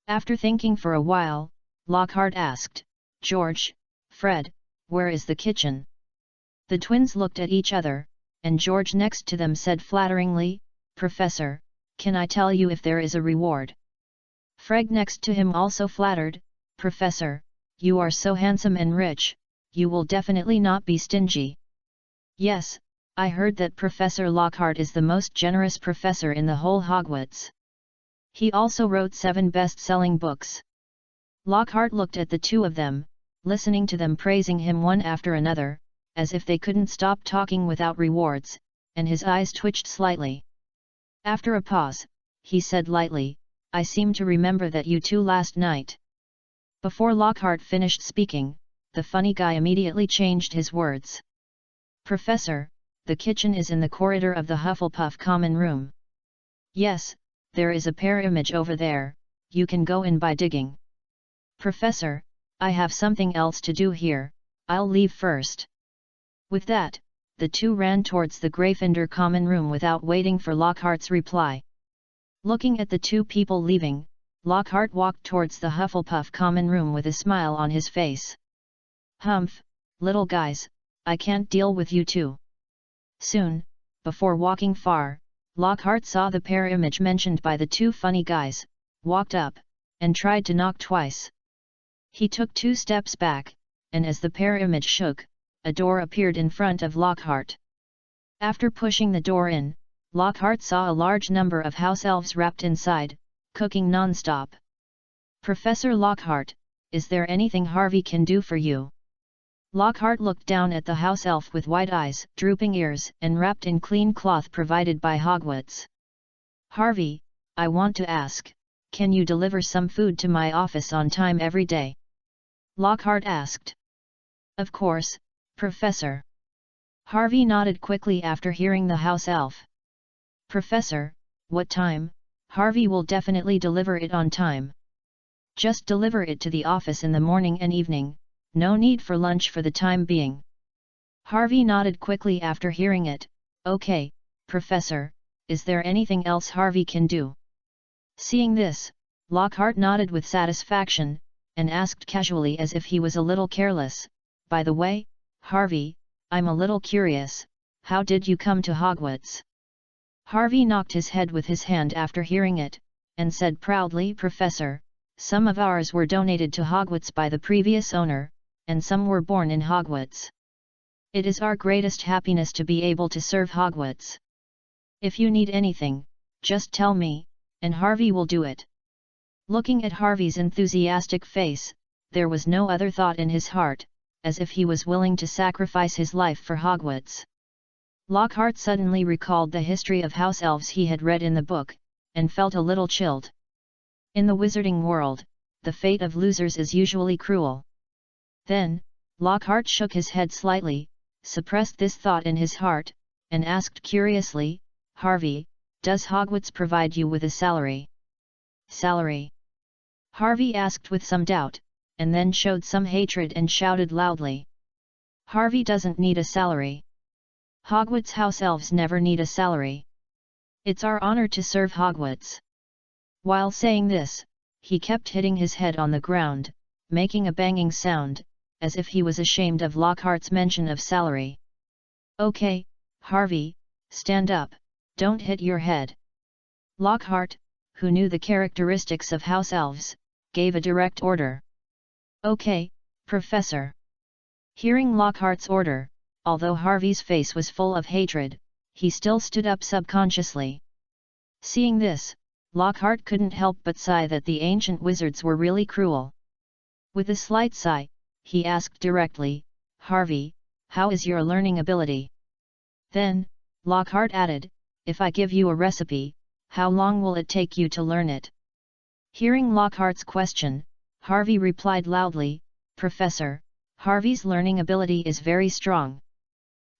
After thinking for a while, Lockhart asked, "George, Fred, where is the kitchen?" The twins looked at each other, and George next to them said flatteringly, "Professor, can I tell you if there is a reward?" Fred next to him also flattered, "Professor, you are so handsome and rich, you will definitely not be stingy." "Yes, I heard that Professor Lockhart is the most generous professor in the whole Hogwarts. He also wrote 7 best-selling books." Lockhart looked at the two of them, listening to them praising him one after another, as if they couldn't stop talking without rewards, and his eyes twitched slightly. After a pause, he said lightly, "I seem to remember that you two last night." Before Lockhart finished speaking, the funny guy immediately changed his words. "Professor, the kitchen is in the corridor of the Hufflepuff common room. Yes, there is a pyramid over there, you can go in by digging." "Professor, I have something else to do here, I'll leave first." With that, the two ran towards the Gryffindor common room without waiting for Lockhart's reply. Looking at the two people leaving, Lockhart walked towards the Hufflepuff common room with a smile on his face. "Humph, little guys, I can't deal with you two." Soon, before walking far, Lockhart saw the pair image mentioned by the two funny guys, walked up, and tried to knock twice. He took 2 steps back, and as the pair image shook, a door appeared in front of Lockhart. After pushing the door in, Lockhart saw a large number of house elves wrapped inside, cooking non-stop. "Professor Lockhart, is there anything Harvey can do for you?" Lockhart looked down at the house elf with wide eyes, drooping ears, and wrapped in clean cloth provided by Hogwarts. "Harvey, I want to ask, can you deliver some food to my office on time every day?" Lockhart asked. "Of course, Professor." Harvey nodded quickly after hearing the house elf. "Professor, what time? Harvey will definitely deliver it on time. Just deliver it to the office in the morning and evening, no need for lunch for the time being." Harvey nodded quickly after hearing it. "Okay, Professor, is there anything else Harvey can do?" Seeing this, Lockhart nodded with satisfaction, and asked casually as if he was a little careless, "By the way, Harvey, I'm a little curious, how did you come to Hogwarts?" Harvey knocked his head with his hand after hearing it, and said proudly, "Professor, some of ours were donated to Hogwarts by the previous owner, and some were born in Hogwarts. It is our greatest happiness to be able to serve Hogwarts. If you need anything, just tell me, and Harvey will do it. Looking at Harvey's enthusiastic face, there was no other thought in his heart, as if he was willing to sacrifice his life for Hogwarts. Lockhart suddenly recalled the history of house elves he had read in the book, and felt a little chilled. In the wizarding world, the fate of losers is usually cruel. Then, Lockhart shook his head slightly, suppressed this thought in his heart, and asked curiously, "Harvey, does Hogwarts provide you with a salary?" "Salary?" Harvey asked with some doubt, and then showed some hatred and shouted loudly. "Harvey doesn't need a salary. Hogwarts house elves never need a salary. It's our honor to serve Hogwarts." While saying this, he kept hitting his head on the ground, making a banging sound, as if he was ashamed of Lockhart's mention of salary. "Okay, Harvey, stand up, don't hit your head." Lockhart, who knew the characteristics of house elves, gave a direct order. "Okay, Professor." Hearing Lockhart's order, although Harvey's face was full of hatred, he still stood up subconsciously. Seeing this, Lockhart couldn't help but sigh that the ancient wizards were really cruel. With a slight sigh, he asked directly, "Harvey, how is your learning ability?" Then, Lockhart added, "If I give you a recipe, how long will it take you to learn it?" Hearing Lockhart's question, Harvey replied loudly, "Professor, Harvey's learning ability is very strong."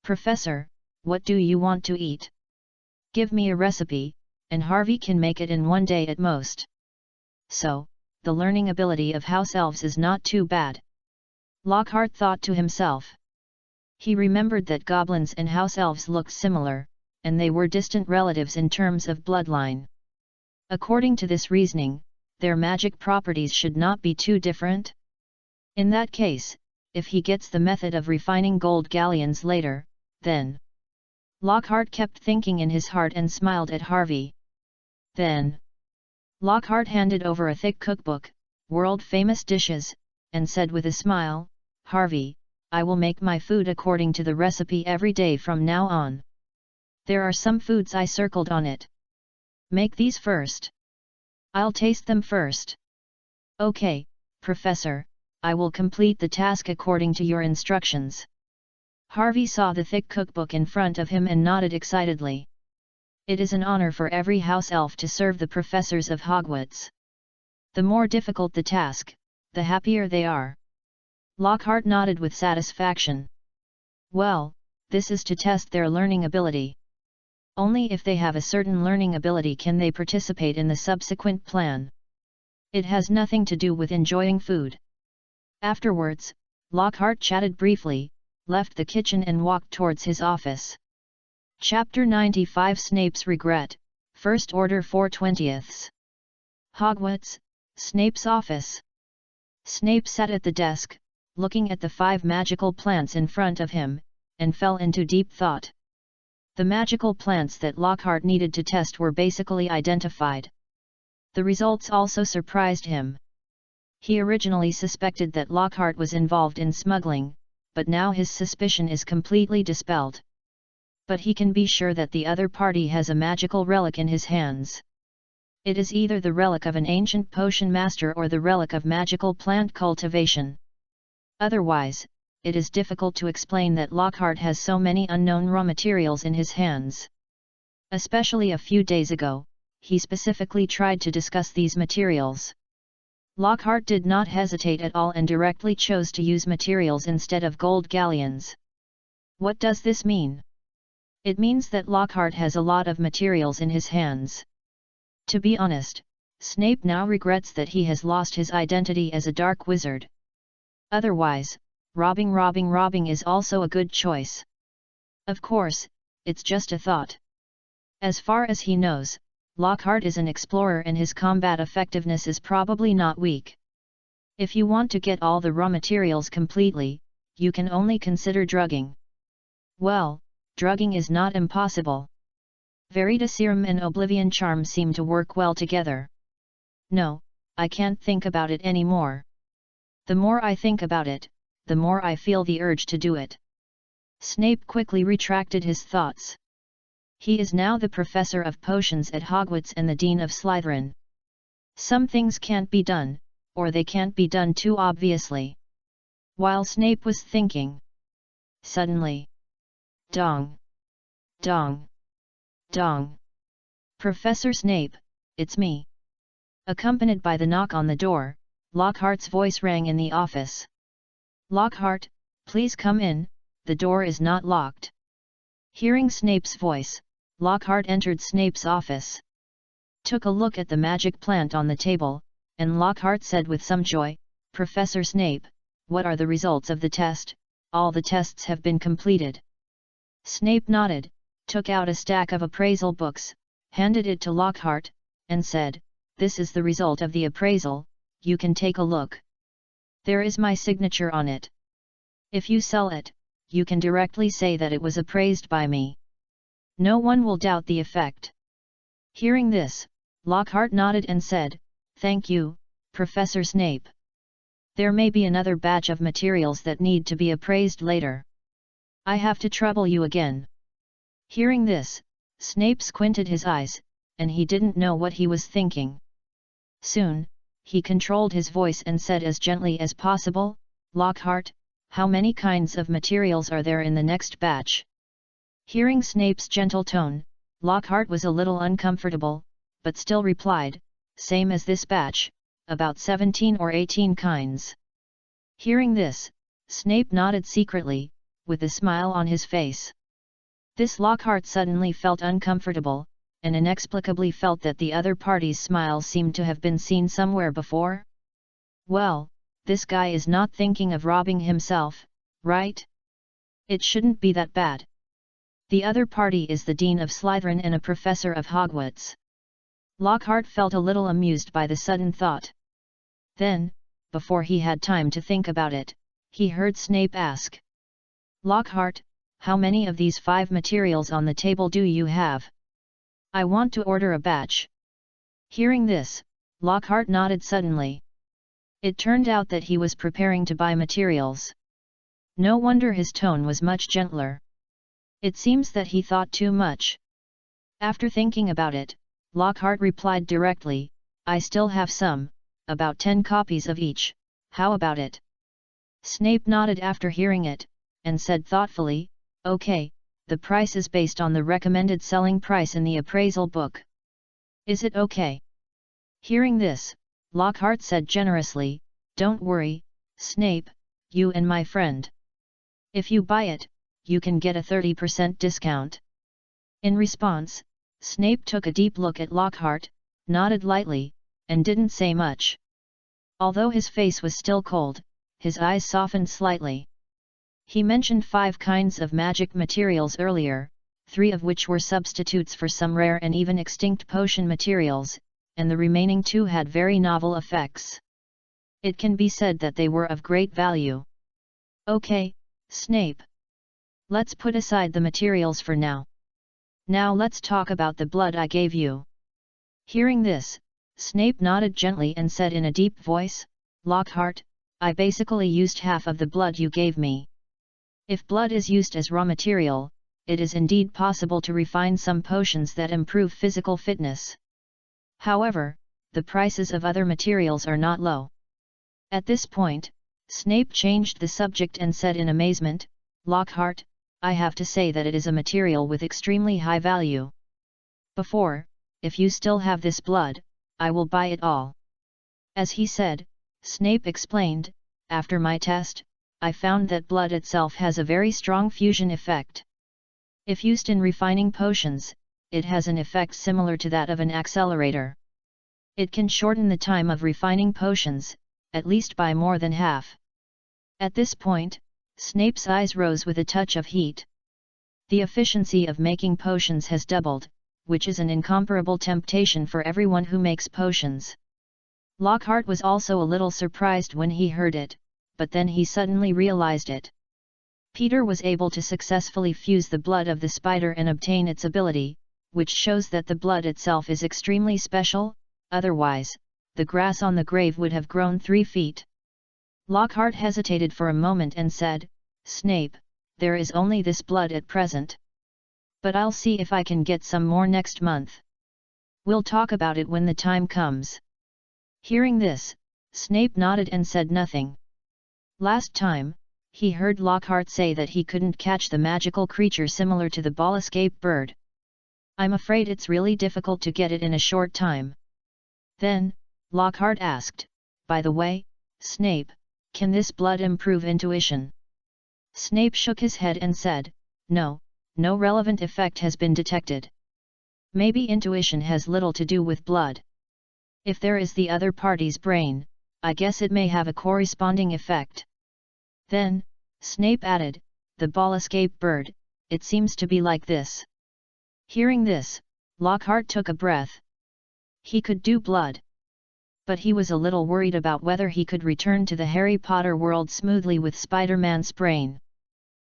"Professor, what do you want to eat? Give me a recipe, and Harvey can make it in one day at most." So, the learning ability of house elves is not too bad. Lockhart thought to himself. He remembered that goblins and house elves looked similar, and they were distant relatives in terms of bloodline. According to this reasoning, their magic properties should not be too different. In that case, if he gets the method of refining gold galleons later, then... Lockhart kept thinking in his heart and smiled at Harvey. Then... Lockhart handed over a thick cookbook, world-famous dishes, and said with a smile, "Harvey, I will make my food according to the recipe every day from now on. There are some foods I circled on it. Make these first. I'll taste them first." "Okay, Professor, I will complete the task according to your instructions." Harvey saw the thick cookbook in front of him and nodded excitedly. It is an honor for every house elf to serve the professors of Hogwarts. The more difficult the task, the happier they are. Lockhart nodded with satisfaction. Well, this is to test their learning ability. Only if they have a certain learning ability can they participate in the subsequent plan. It has nothing to do with enjoying food. Afterwards, Lockhart chatted briefly, left the kitchen and walked towards his office. Chapter 95 Snape's Regret, First Order 4/20. Hogwarts, Snape's office. Snape sat at the desk, looking at the 5 magical plants in front of him, and fell into deep thought. The magical plants that Lockhart needed to test were basically identified. The results also surprised him. He originally suspected that Lockhart was involved in smuggling, but now his suspicion is completely dispelled. But he can be sure that the other party has a magical relic in his hands. It is either the relic of an ancient potion master or the relic of magical plant cultivation. Otherwise, it is difficult to explain that Lockhart has so many unknown raw materials in his hands. Especially a few days ago, he specifically tried to discuss these materials. Lockhart did not hesitate at all and directly chose to use materials instead of gold galleons. What does this mean? It means that Lockhart has a lot of materials in his hands. To be honest, Snape now regrets that he has lost his identity as a dark wizard. Otherwise, robbing is also a good choice. Of course, it's just a thought. As far as he knows, Lockhart is an explorer and his combat effectiveness is probably not weak. If you want to get all the raw materials completely, you can only consider drugging. Well, drugging is not impossible. Veritaserum and Oblivion Charm seem to work well together. No, I can't think about it anymore. The more I think about it, the more I feel the urge to do it." Snape quickly retracted his thoughts. He is now the professor of potions at Hogwarts and the dean of Slytherin. Some things can't be done, or they can't be done too obviously. While Snape was thinking, suddenly, dong! Dong! Dong! "Professor Snape, it's me." Accompanied by the knock on the door, Lockhart's voice rang in the office. "Lockhart, please come in, the door is not locked." Hearing Snape's voice, Lockhart entered Snape's office. Took a look at the magic plant on the table, and Lockhart said with some joy, "Professor Snape, what are the results of the test? All the tests have been completed." Snape nodded, took out a stack of appraisal books, handed it to Lockhart, and said, "This is the result of the appraisal, you can take a look. There is my signature on it. If you sell it, you can directly say that it was appraised by me. No one will doubt the effect." Hearing this, Lockhart nodded and said, "Thank you, Professor Snape. There may be another batch of materials that need to be appraised later. I have to trouble you again." Hearing this, Snape squinted his eyes, and he didn't know what he was thinking. Soon, he controlled his voice and said as gently as possible, "Lockhart, how many kinds of materials are there in the next batch?" Hearing Snape's gentle tone, Lockhart was a little uncomfortable, but still replied, "Same as this batch, about 17 or 18 kinds." Hearing this, Snape nodded secretly, with a smile on his face. This Lockhart suddenly felt uncomfortable, and inexplicably felt that the other party's smile seemed to have been seen somewhere before. Well, this guy is not thinking of robbing himself, right? It shouldn't be that bad. The other party is the Dean of Slytherin and a professor of Hogwarts. Lockhart felt a little amused by the sudden thought. Then, before he had time to think about it, he heard Snape ask, "Lockhart, how many of these 5 materials on the table do you have? I want to order a batch." Hearing this, Lockhart nodded suddenly. It turned out that he was preparing to buy materials. No wonder his tone was much gentler. It seems that he thought too much. After thinking about it, Lockhart replied directly, "I still have some, about 10 copies of each, how about it?" Snape nodded after hearing it, and said thoughtfully, "Okay, the price is based on the recommended selling price in the appraisal book. Is it okay?" Hearing this, Lockhart said generously, "Don't worry, Snape, you and my friend. If you buy it, you can get a 30% discount." In response, Snape took a deep look at Lockhart, nodded lightly, and didn't say much. Although his face was still cold, his eyes softened slightly. He mentioned 5 kinds of magic materials earlier, 3 of which were substitutes for some rare and even extinct potion materials, and the remaining 2 had very novel effects. It can be said that they were of great value. "Okay, Snape. Let's put aside the materials for now. Now let's talk about the blood I gave you." Hearing this, Snape nodded gently and said in a deep voice, "Lockhart, I basically used half of the blood you gave me. If blood is used as raw material, it is indeed possible to refine some potions that improve physical fitness. However, the prices of other materials are not low." At this point, Snape changed the subject and said in amazement, "Lockhart, I have to say that it is a material with extremely high value. Before, if you still have this blood, I will buy it all." As he said, Snape explained, "After my test, I found that blood itself has a very strong fusion effect. If used in refining potions, it has an effect similar to that of an accelerator. It can shorten the time of refining potions, at least by more than half." At this point, Snape's eyes rose with a touch of heat. The efficiency of making potions has doubled, which is an incomparable temptation for everyone who makes potions. Lockhart was also a little surprised when he heard it, but then he suddenly realized it. Peter was able to successfully fuse the blood of the spider and obtain its ability, which shows that the blood itself is extremely special, otherwise, the grass on the grave would have grown 3 feet. Lockhart hesitated for a moment and said, "Snape, there is only this blood at present. But I'll see if I can get some more next month. We'll talk about it when the time comes." Hearing this, Snape nodded and said nothing. Last time, he heard Lockhart say that he couldn't catch the magical creature similar to the ball escape bird. "I'm afraid it's really difficult to get it in a short time." Then, Lockhart asked, "By the way, Snape, can this blood improve intuition?" Snape shook his head and said, "No, no relevant effect has been detected. Maybe intuition has little to do with blood. If there is the other party's brain, I guess it may have a corresponding effect." Then, Snape added, "The ball escape bird, it seems to be like this." Hearing this, Lockhart took a breath. He could do blood. But he was a little worried about whether he could return to the Harry Potter world smoothly with Spider-Man's brain.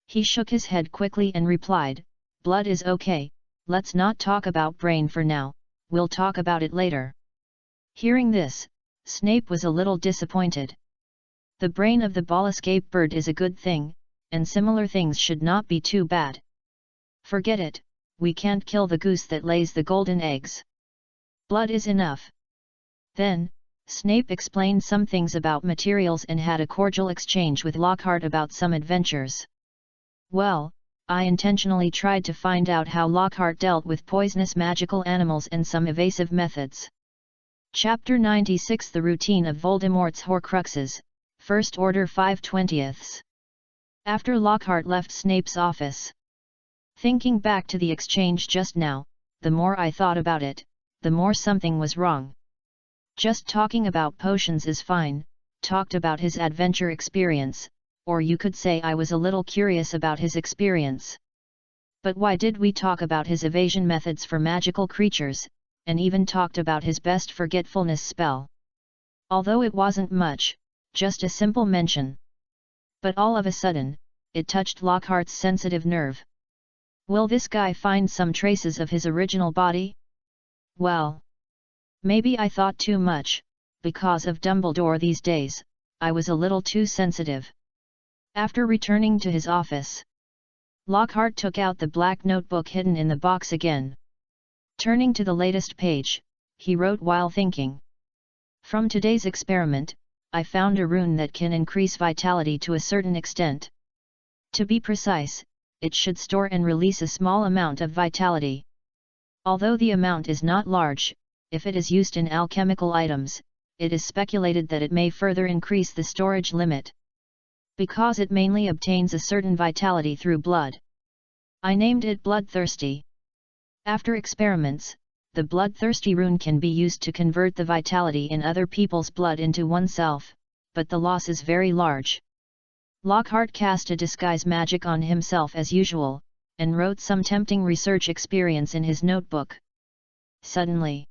He shook his head quickly and replied, "Blood is okay, let's not talk about brain for now, we'll talk about it later." Hearing this, Snape was a little disappointed. The brain of the ball escape bird is a good thing, and similar things should not be too bad. "Forget it, we can't kill the goose that lays the golden eggs. Blood is enough." Then, Snape explained some things about materials and had a cordial exchange with Lockhart about some adventures. Well, I intentionally tried to find out how Lockhart dealt with poisonous magical animals and some evasive methods. Chapter 96 The Routine of Voldemort's Horcruxes, First Order 5/20. After Lockhart left Snape's office. Thinking back to the exchange just now, the more I thought about it, the more something was wrong. Just talking about potions is fine, talked about his adventure experience, or you could say I was a little curious about his experience. But why did we talk about his evasion methods for magical creatures, and even talked about his best forgetfulness spell? Although it wasn't much, just a simple mention. But all of a sudden, it touched Lockhart's sensitive nerve. Will this guy find some traces of his original body? Well, maybe I thought too much. Because of Dumbledore these days, I was a little too sensitive. After returning to his office, Lockhart took out the black notebook hidden in the box again. Turning to the latest page, he wrote while thinking. "From today's experiment, I found a rune that can increase vitality to a certain extent. To be precise, it should store and release a small amount of vitality. Although the amount is not large, if it is used in alchemical items, it is speculated that it may further increase the storage limit. Because it mainly obtains a certain vitality through blood. I named it Bloodthirsty. After experiments, the Bloodthirsty rune can be used to convert the vitality in other people's blood into oneself, but the loss is very large." Lockhart cast a disguise magic on himself as usual, and wrote some tempting research experience in his notebook. Suddenly,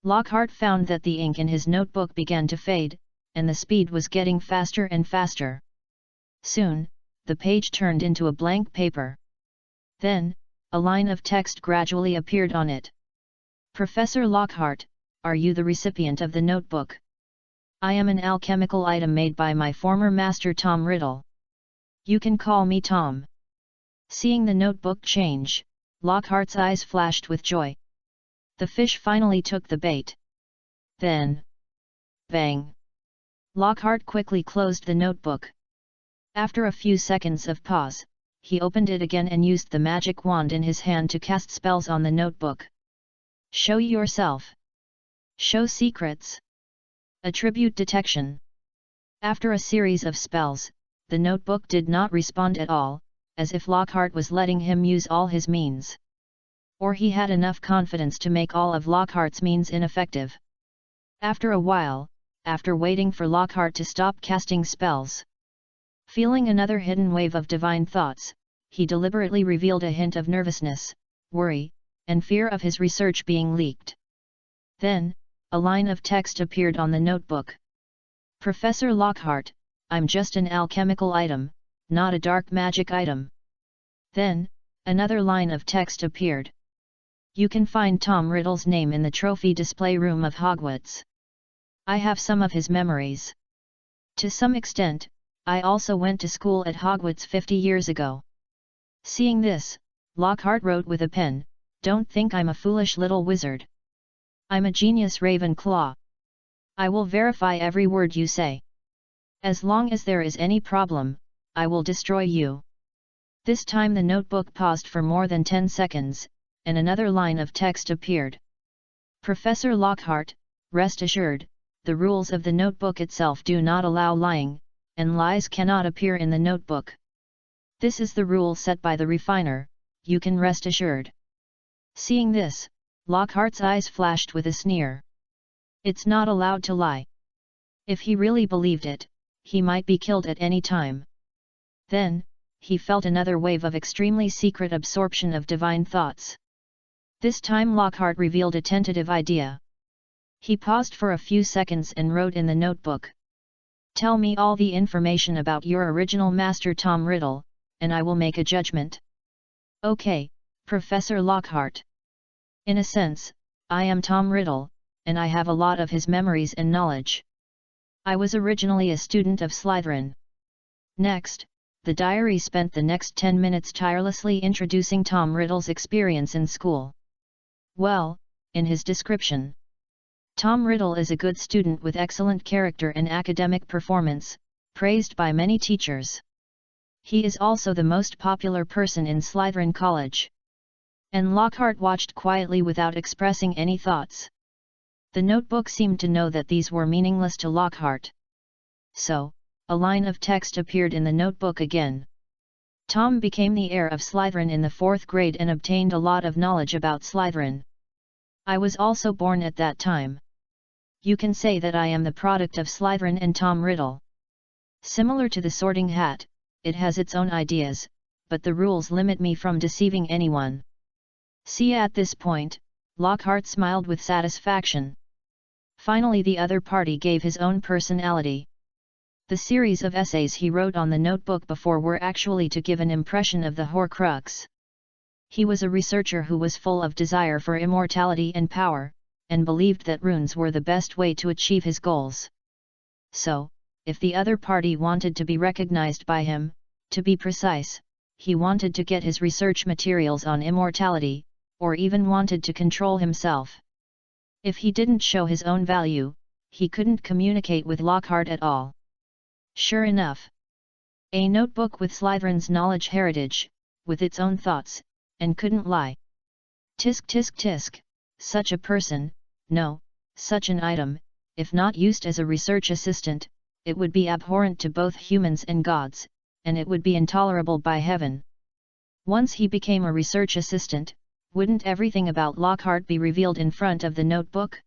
Lockhart found that the ink in his notebook began to fade, and the speed was getting faster and faster. Soon, the page turned into a blank paper. Then, a line of text gradually appeared on it. "Professor Lockhart, are you the recipient of the notebook? I am an alchemical item made by my former master Tom Riddle. You can call me Tom." Seeing the notebook change, Lockhart's eyes flashed with joy. The fish finally took the bait. Then, bang! Lockhart quickly closed the notebook. After a few seconds of pause, he opened it again and used the magic wand in his hand to cast spells on the notebook. "Show yourself. Show secrets. Attribute detection." After a series of spells, the notebook did not respond at all, as if Lockhart was letting him use all his means. Or he had enough confidence to make all of Lockhart's means ineffective. After a while, after waiting for Lockhart to stop casting spells, feeling another hidden wave of divine thoughts, he deliberately revealed a hint of nervousness, worry, and fear of his research being leaked. Then, a line of text appeared on the notebook. "Professor Lockhart, I'm just an alchemical item, not a dark magic item." Then, another line of text appeared. "You can find Tom Riddle's name in the trophy display room of Hogwarts. I have some of his memories. To some extent, I also went to school at Hogwarts 50 years ago. Seeing this, Lockhart wrote with a pen, "Don't think I'm a foolish little wizard. I'm a genius Ravenclaw. I will verify every word you say. As long as there is any problem, I will destroy you." This time the notebook paused for more than 10 seconds, and another line of text appeared. "Professor Lockhart, rest assured, the rules of the notebook itself do not allow lying, and lies cannot appear in the notebook. This is the rule set by the refiner, you can rest assured." Seeing this, Lockhart's eyes flashed with a sneer. It's not allowed to lie. If he really believed it, he might be killed at any time. Then, he felt another wave of extremely secret absorption of divine thoughts. This time Lockhart revealed a tentative idea. He paused for a few seconds and wrote in the notebook. "Tell me all the information about your original master Tom Riddle, and I will make a judgment." "Okay, Professor Lockhart. In a sense, I am Tom Riddle, and I have a lot of his memories and knowledge. I was originally a student of Slytherin." Next, the diary spent the next 10 minutes tirelessly introducing Tom Riddle's experience in school. Well, in his description, Tom Riddle is a good student with excellent character and academic performance, praised by many teachers. He is also the most popular person in Slytherin College. And Lockhart watched quietly without expressing any thoughts. The notebook seemed to know that these were meaningless to Lockhart. So, a line of text appeared in the notebook again. "Tom became the heir of Slytherin in the 4th grade and obtained a lot of knowledge about Slytherin. I was also born at that time. You can say that I am the product of Slytherin and Tom Riddle. Similar to the Sorting Hat, it has its own ideas, but the rules limit me from deceiving anyone." See, at this point, Lockhart smiled with satisfaction. Finally the other party gave his own personality. The series of essays he wrote on the notebook before were actually to give an impression of the Horcrux. He was a researcher who was full of desire for immortality and power, and believed that runes were the best way to achieve his goals. So, if the other party wanted to be recognized by him, to be precise, he wanted to get his research materials on immortality, or even wanted to control himself. If he didn't show his own value, he couldn't communicate with Lockhart at all. Sure enough, a notebook with Slytherin's knowledge heritage, with its own thoughts, and couldn't lie. Tisk tisk tisk, such a person, no, such an item, if not used as a research assistant, it would be abhorrent to both humans and gods, and it would be intolerable by heaven. Once he became a research assistant, wouldn't everything about Lockhart be revealed in front of the notebook?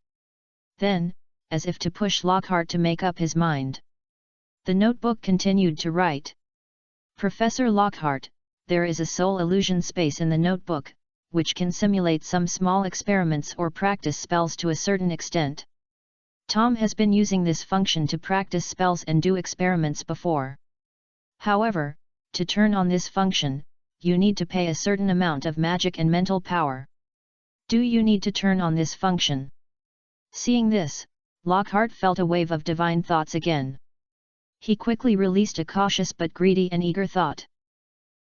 Then, as if to push Lockhart to make up his mind, the notebook continued to write. "Professor Lockhart, there is a soul illusion space in the notebook, which can simulate some small experiments or practice spells to a certain extent. Tom has been using this function to practice spells and do experiments before. However, to turn on this function, you need to pay a certain amount of magic and mental power. Do you need to turn on this function?" Seeing this, Lockhart felt a wave of divine thoughts again. He quickly released a cautious but greedy and eager thought.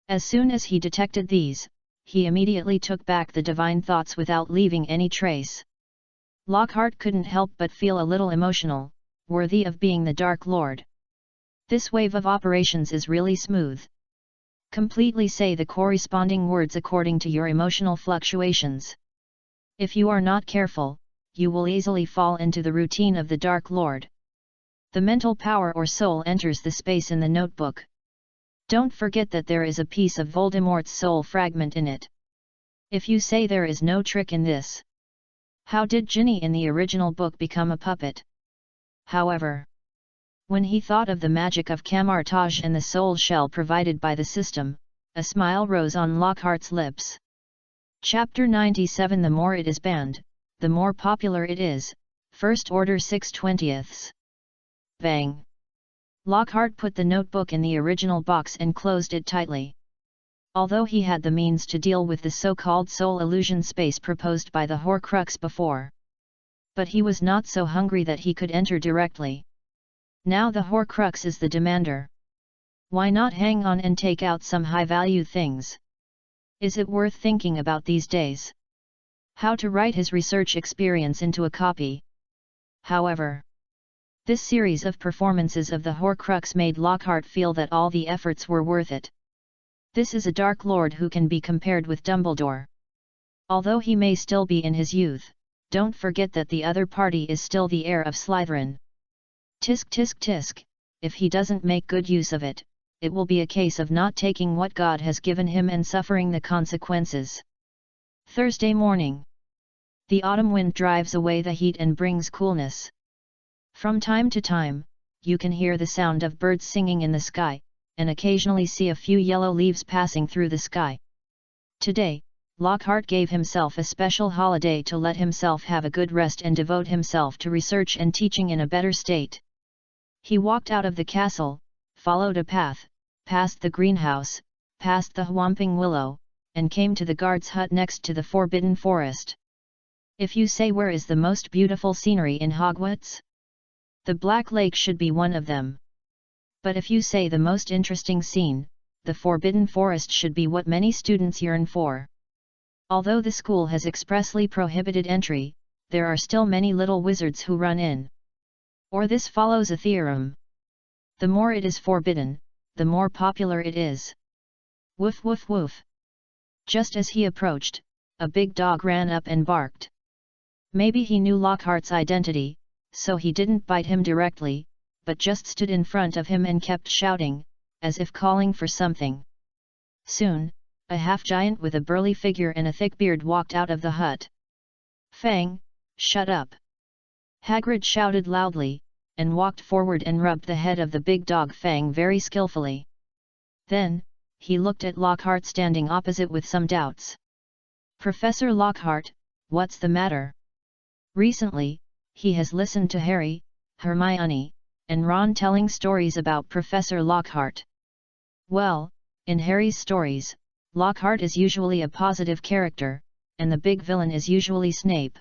As soon as he detected these, he immediately took back the divine thoughts without leaving any trace. Lockhart couldn't help but feel a little emotional, worthy of being the Dark Lord. This wave of operations is really smooth. Completely say the corresponding words according to your emotional fluctuations. If you are not careful, you will easily fall into the routine of the Dark Lord. The mental power or soul enters the space in the notebook. Don't forget that there is a piece of Voldemort's soul fragment in it. If you say there is no trick in this, how did Ginny in the original book become a puppet? However, when he thought of the magic of Camartage and the soul shell provided by the system, a smile rose on Lockhart's lips. Chapter 97. The more it is banned, the more popular it is. First Order 6/20. Bang! Lockhart put the notebook in the original box and closed it tightly. Although he had the means to deal with the so-called soul illusion space proposed by the Horcrux before, but he was not so hungry that he could enter directly. Now the Horcrux is the demander. Why not hang on and take out some high-value things? Is it worth thinking about these days? How to write his research experience into a copy. However, this series of performances of the Horcrux made Lockhart feel that all the efforts were worth it. This is a Dark Lord who can be compared with Dumbledore. Although he may still be in his youth, don't forget that the other party is still the heir of Slytherin. Tisk tisk tisk, if he doesn't make good use of it, it will be a case of not taking what God has given him and suffering the consequences. Thursday morning. The autumn wind drives away the heat and brings coolness. From time to time, you can hear the sound of birds singing in the sky, and occasionally see a few yellow leaves passing through the sky. Today, Lockhart gave himself a special holiday to let himself have a good rest and devote himself to research and teaching in a better state. He walked out of the castle, followed a path, past the greenhouse, past the Whomping Willow, and came to the guard's hut next to the Forbidden Forest. If you say where is the most beautiful scenery in Hogwarts? The Black Lake should be one of them. But if you say the most interesting scene, the Forbidden Forest should be what many students yearn for. Although the school has expressly prohibited entry, there are still many little wizards who run in. Or this follows a theorem. The more it is forbidden, the more popular it is. Woof woof woof. Just as he approached, a big dog ran up and barked. Maybe he knew Lockhart's identity, so he didn't bite him directly, but just stood in front of him and kept shouting, as if calling for something. Soon, a half-giant with a burly figure and a thick beard walked out of the hut. "Fang, shut up!" Hagrid shouted loudly, and walked forward and rubbed the head of the big dog Fang very skillfully. Then, he looked at Lockhart standing opposite with some doubts. "Professor Lockhart, what's the matter?" Recently, he has listened to Harry, Hermione, and Ron telling stories about Professor Lockhart. Well, in Harry's stories, Lockhart is usually a positive character, and the big villain is usually Snape.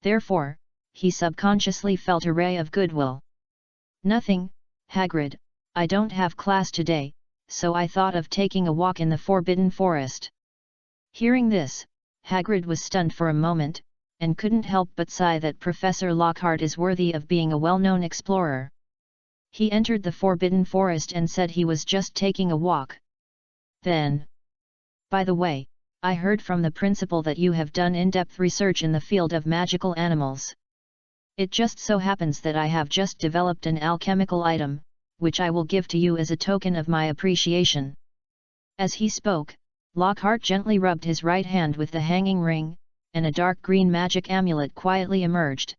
Therefore, he subconsciously felt a ray of goodwill. "Nothing, Hagrid, I don't have class today, so I thought of taking a walk in the Forbidden Forest." Hearing this, Hagrid was stunned for a moment, and couldn't help but sigh that Professor Lockhart is worthy of being a well-known explorer. He entered the Forbidden Forest and said he was just taking a walk. Then, "By the way, I heard from the principal that you have done in-depth research in the field of magical animals. It just so happens that I have just developed an alchemical item, which I will give to you as a token of my appreciation." As he spoke, Lockhart gently rubbed his right hand with the hanging ring, and a dark green magic amulet quietly emerged.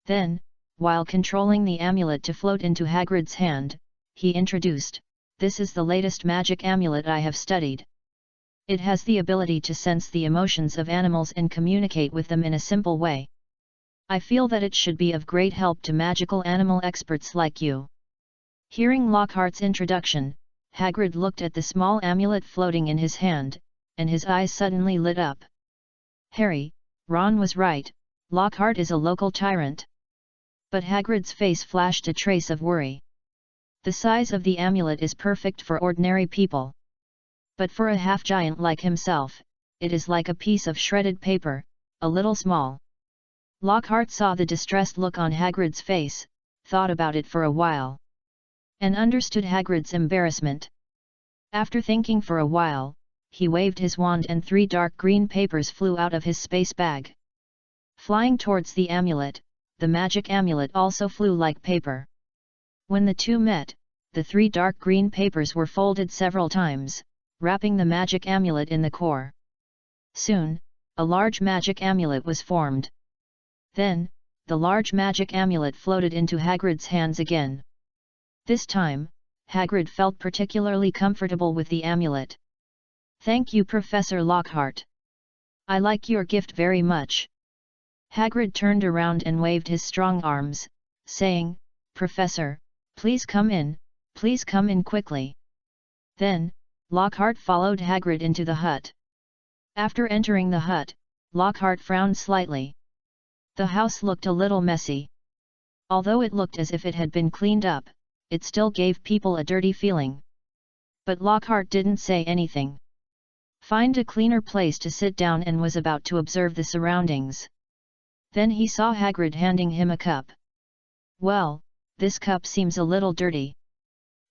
Then, while controlling the amulet to float into Hagrid's hand, he introduced, "This is the latest magic amulet I have studied. It has the ability to sense the emotions of animals and communicate with them in a simple way. I feel that it should be of great help to magical animal experts like you." Hearing Lockhart's introduction, Hagrid looked at the small amulet floating in his hand, and his eyes suddenly lit up. Harry, Ron was right, Lockhart is a local tyrant. But Hagrid's face flashed a trace of worry. The size of the amulet is perfect for ordinary people. But for a half-giant like himself, it is like a piece of shredded paper, a little small. Lockhart saw the distressed look on Hagrid's face, thought about it for a while, and understood Hagrid's embarrassment. After thinking for a while, he waved his wand and 3 dark green papers flew out of his space bag. Flying towards the amulet, the magic amulet also flew like paper. When the two met, the 3 dark green papers were folded several times, wrapping the magic amulet in the core. Soon, a large magic amulet was formed. Then, the large magic amulet floated into Hagrid's hands again. This time, Hagrid felt particularly comfortable with the amulet. "Thank you, Professor Lockhart. I like your gift very much." Hagrid turned around and waved his strong arms, saying, "Professor, please come in quickly." Then, Lockhart followed Hagrid into the hut. After entering the hut, Lockhart frowned slightly. The house looked a little messy. Although it looked as if it had been cleaned up, it still gave people a dirty feeling. But Lockhart didn't say anything. Find a cleaner place to sit down and was about to observe the surroundings. Then he saw Hagrid handing him a cup. Well, this cup seems a little dirty.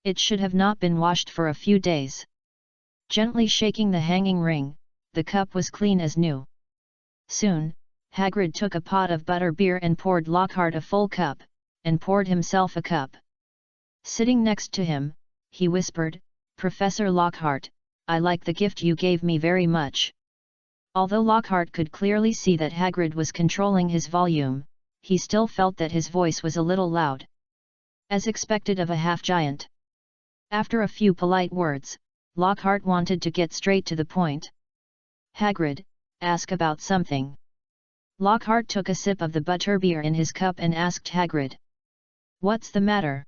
It should have not been washed for a few days. Gently shaking the hanging ring, the cup was clean as new. Soon, Hagrid took a pot of butter-beer and poured Lockhart a full cup, and poured himself a cup. Sitting next to him, he whispered, "Professor Lockhart, I like the gift you gave me very much." Although Lockhart could clearly see that Hagrid was controlling his volume, he still felt that his voice was a little loud. As expected of a half-giant. After a few polite words, Lockhart wanted to get straight to the point. "Hagrid, ask about something." Lockhart took a sip of the butterbeer in his cup and asked Hagrid. "What's the matter?"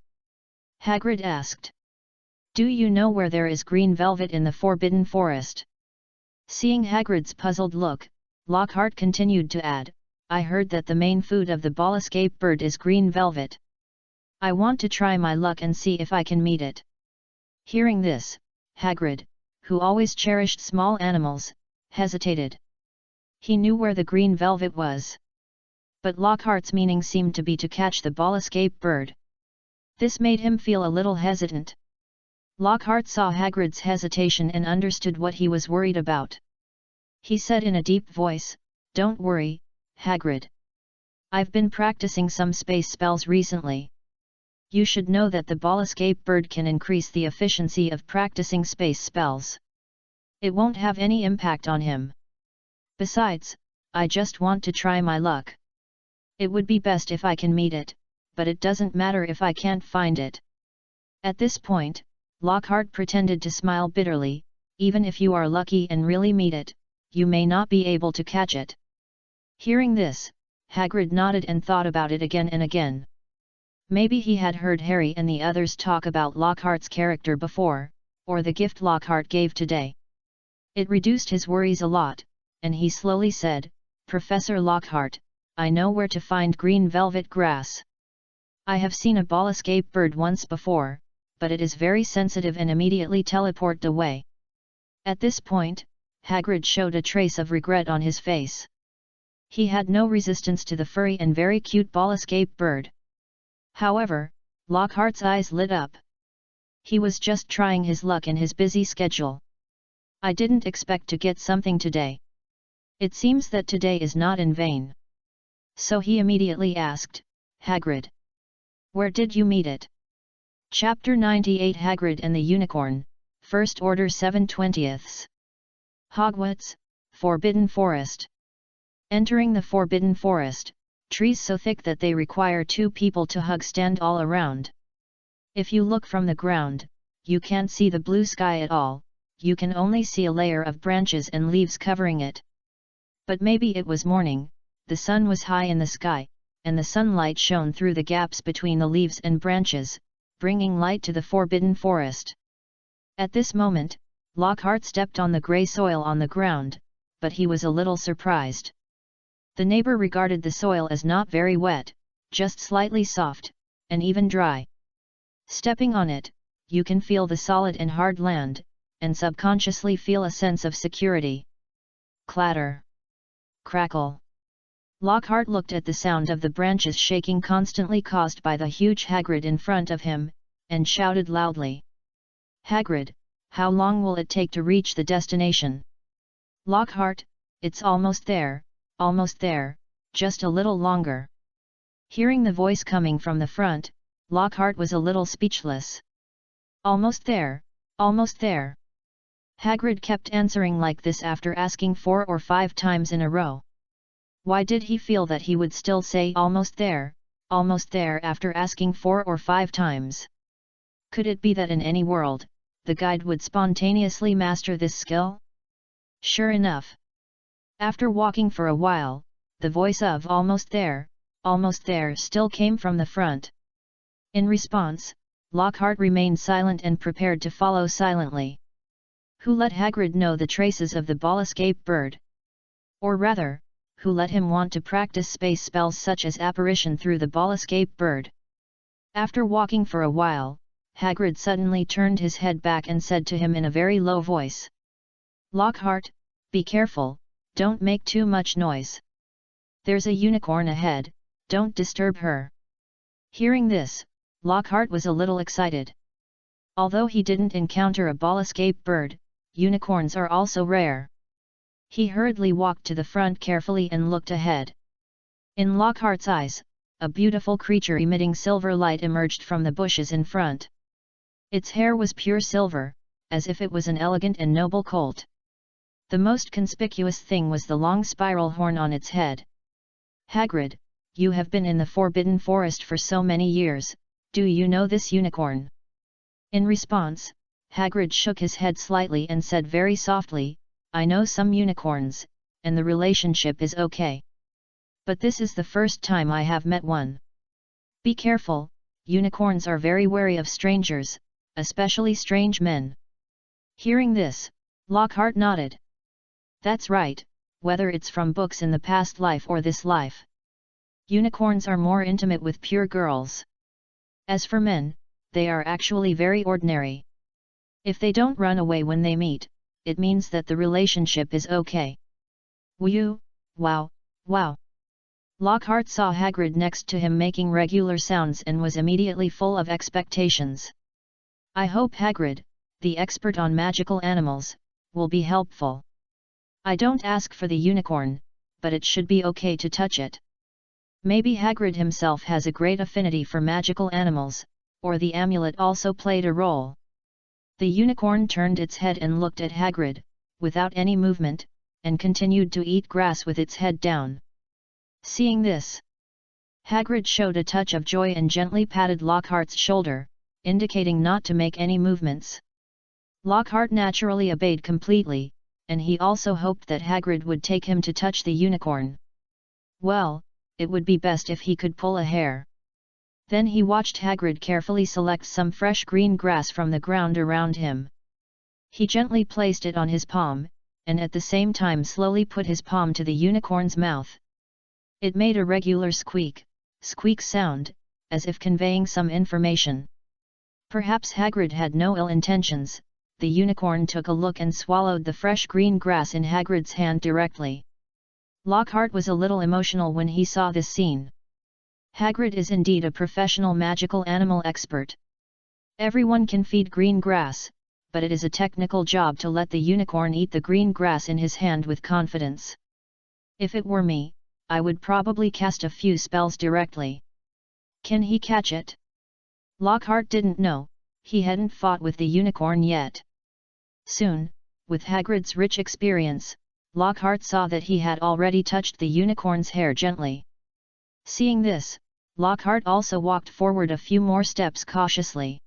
Hagrid asked. "Do you know where there is green velvet in the Forbidden Forest?" Seeing Hagrid's puzzled look, Lockhart continued to add, "I heard that the main food of the ball escape bird is green velvet. I want to try my luck and see if I can meet it." Hearing this, Hagrid, who always cherished small animals, hesitated. He knew where the green velvet was. But Lockhart's meaning seemed to be to catch the ball escape bird. This made him feel a little hesitant. Lockhart saw Hagrid's hesitation and understood what he was worried about. He said in a deep voice, "Don't worry, Hagrid. I've been practicing some space spells recently. You should know that the ball escape bird can increase the efficiency of practicing space spells. It won't have any impact on him. Besides, I just want to try my luck. It would be best if I can meet it, but it doesn't matter if I can't find it." At this point, Lockhart pretended to smile bitterly, "Even if you are lucky and really meet it, you may not be able to catch it." Hearing this, Hagrid nodded and thought about it again and again. Maybe he had heard Harry and the others talk about Lockhart's character before, or the gift Lockhart gave today. It reduced his worries a lot, and he slowly said, "Professor Lockhart, I know where to find green velvet grass. I have seen a ball escape bird once before, but it is very sensitive and immediately teleported away." At this point, Hagrid showed a trace of regret on his face. He had no resistance to the furry and very cute ball escape bird. However, Lockhart's eyes lit up. He was just trying his luck in his busy schedule. "I didn't expect to get something today. It seems that today is not in vain." So he immediately asked, "Hagrid, where did you meet it?" Chapter 98 Hagrid and the Unicorn, First Order 7/20. Hogwarts, Forbidden Forest. Entering the Forbidden Forest, trees so thick that they require two people to hug stand all around. If you look from the ground, you can't see the blue sky at all, you can only see a layer of branches and leaves covering it. But maybe it was morning, the sun was high in the sky, and the sunlight shone through the gaps between the leaves and branches, bringing light to the Forbidden Forest. At this moment, Lockhart stepped on the grey soil on the ground, but he was a little surprised. The neighbor regarded the soil as not very wet, just slightly soft, and even dry. Stepping on it, you can feel the solid and hard land, and subconsciously feel a sense of security. Clatter. Crackle. Lockhart looked at the sound of the branches shaking constantly caused by the huge Hagrid in front of him, and shouted loudly. "Hagrid, how long will it take to reach the destination?" "Lockhart, it's almost there, just a little longer." Hearing the voice coming from the front, Lockhart was a little speechless. Almost there." Hagrid kept answering like this after asking 4 or 5 times in a row. Why did he feel that he would still say almost there after asking 4 or 5 times? Could it be that in any world, the guide would spontaneously master this skill? Sure enough. After walking for a while, the voice of almost there still came from the front. In response, Lockhart remained silent and prepared to follow silently. Who let Hagrid know the traces of the ball escape bird? Or rather, who let him want to practice space spells such as apparition through the ball escape bird. After walking for a while, Hagrid suddenly turned his head back and said to him in a very low voice, "Lockhart, be careful, don't make too much noise. There's a unicorn ahead, don't disturb her." Hearing this, Lockhart was a little excited. Although he didn't encounter a ball escape bird, unicorns are also rare. He hurriedly walked to the front carefully and looked ahead. In Lockhart's eyes, a beautiful creature emitting silver light emerged from the bushes in front. Its hair was pure silver, as if it was an elegant and noble colt. The most conspicuous thing was the long spiral horn on its head. "Hagrid, you have been in the Forbidden Forest for so many years, do you know this unicorn?" In response, Hagrid shook his head slightly and said very softly, "I know some unicorns, and the relationship is okay. But this is the first time I have met one. Be careful, unicorns are very wary of strangers, especially strange men." Hearing this, Lockhart nodded. "That's right, whether it's from books in the past life or this life. Unicorns are more intimate with pure girls. As for men, they are actually very ordinary. If they don't run away when they meet, it means that the relationship is okay." "Whew, wow, wow." Lockhart saw Hagrid next to him making regular sounds and was immediately full of expectations. "I hope Hagrid, the expert on magical animals, will be helpful. I don't ask for the unicorn, but it should be okay to touch it. Maybe Hagrid himself has a great affinity for magical animals, or the amulet also played a role." The unicorn turned its head and looked at Hagrid, without any movement, and continued to eat grass with its head down. Seeing this, Hagrid showed a touch of joy and gently patted Lockhart's shoulder, indicating not to make any movements. Lockhart naturally obeyed completely, and he also hoped that Hagrid would take him to touch the unicorn. Well, it would be best if he could pull a hair. Then he watched Hagrid carefully select some fresh green grass from the ground around him. He gently placed it on his palm, and at the same time slowly put his palm to the unicorn's mouth. It made a regular squeak sound, as if conveying some information. Perhaps Hagrid had no ill intentions. The unicorn took a look and swallowed the fresh green grass in Hagrid's hand directly. Lockhart was a little emotional when he saw this scene. Hagrid is indeed a professional magical animal expert. Everyone can feed green grass, but it is a technical job to let the unicorn eat the green grass in his hand with confidence. If it were me, I would probably cast a few spells directly. Can he catch it? Lockhart didn't know, he hadn't fought with the unicorn yet. Soon, with Hagrid's rich experience, Lockhart saw that he had already touched the unicorn's hair gently. Seeing this, Lockhart also walked forward a few more steps cautiously.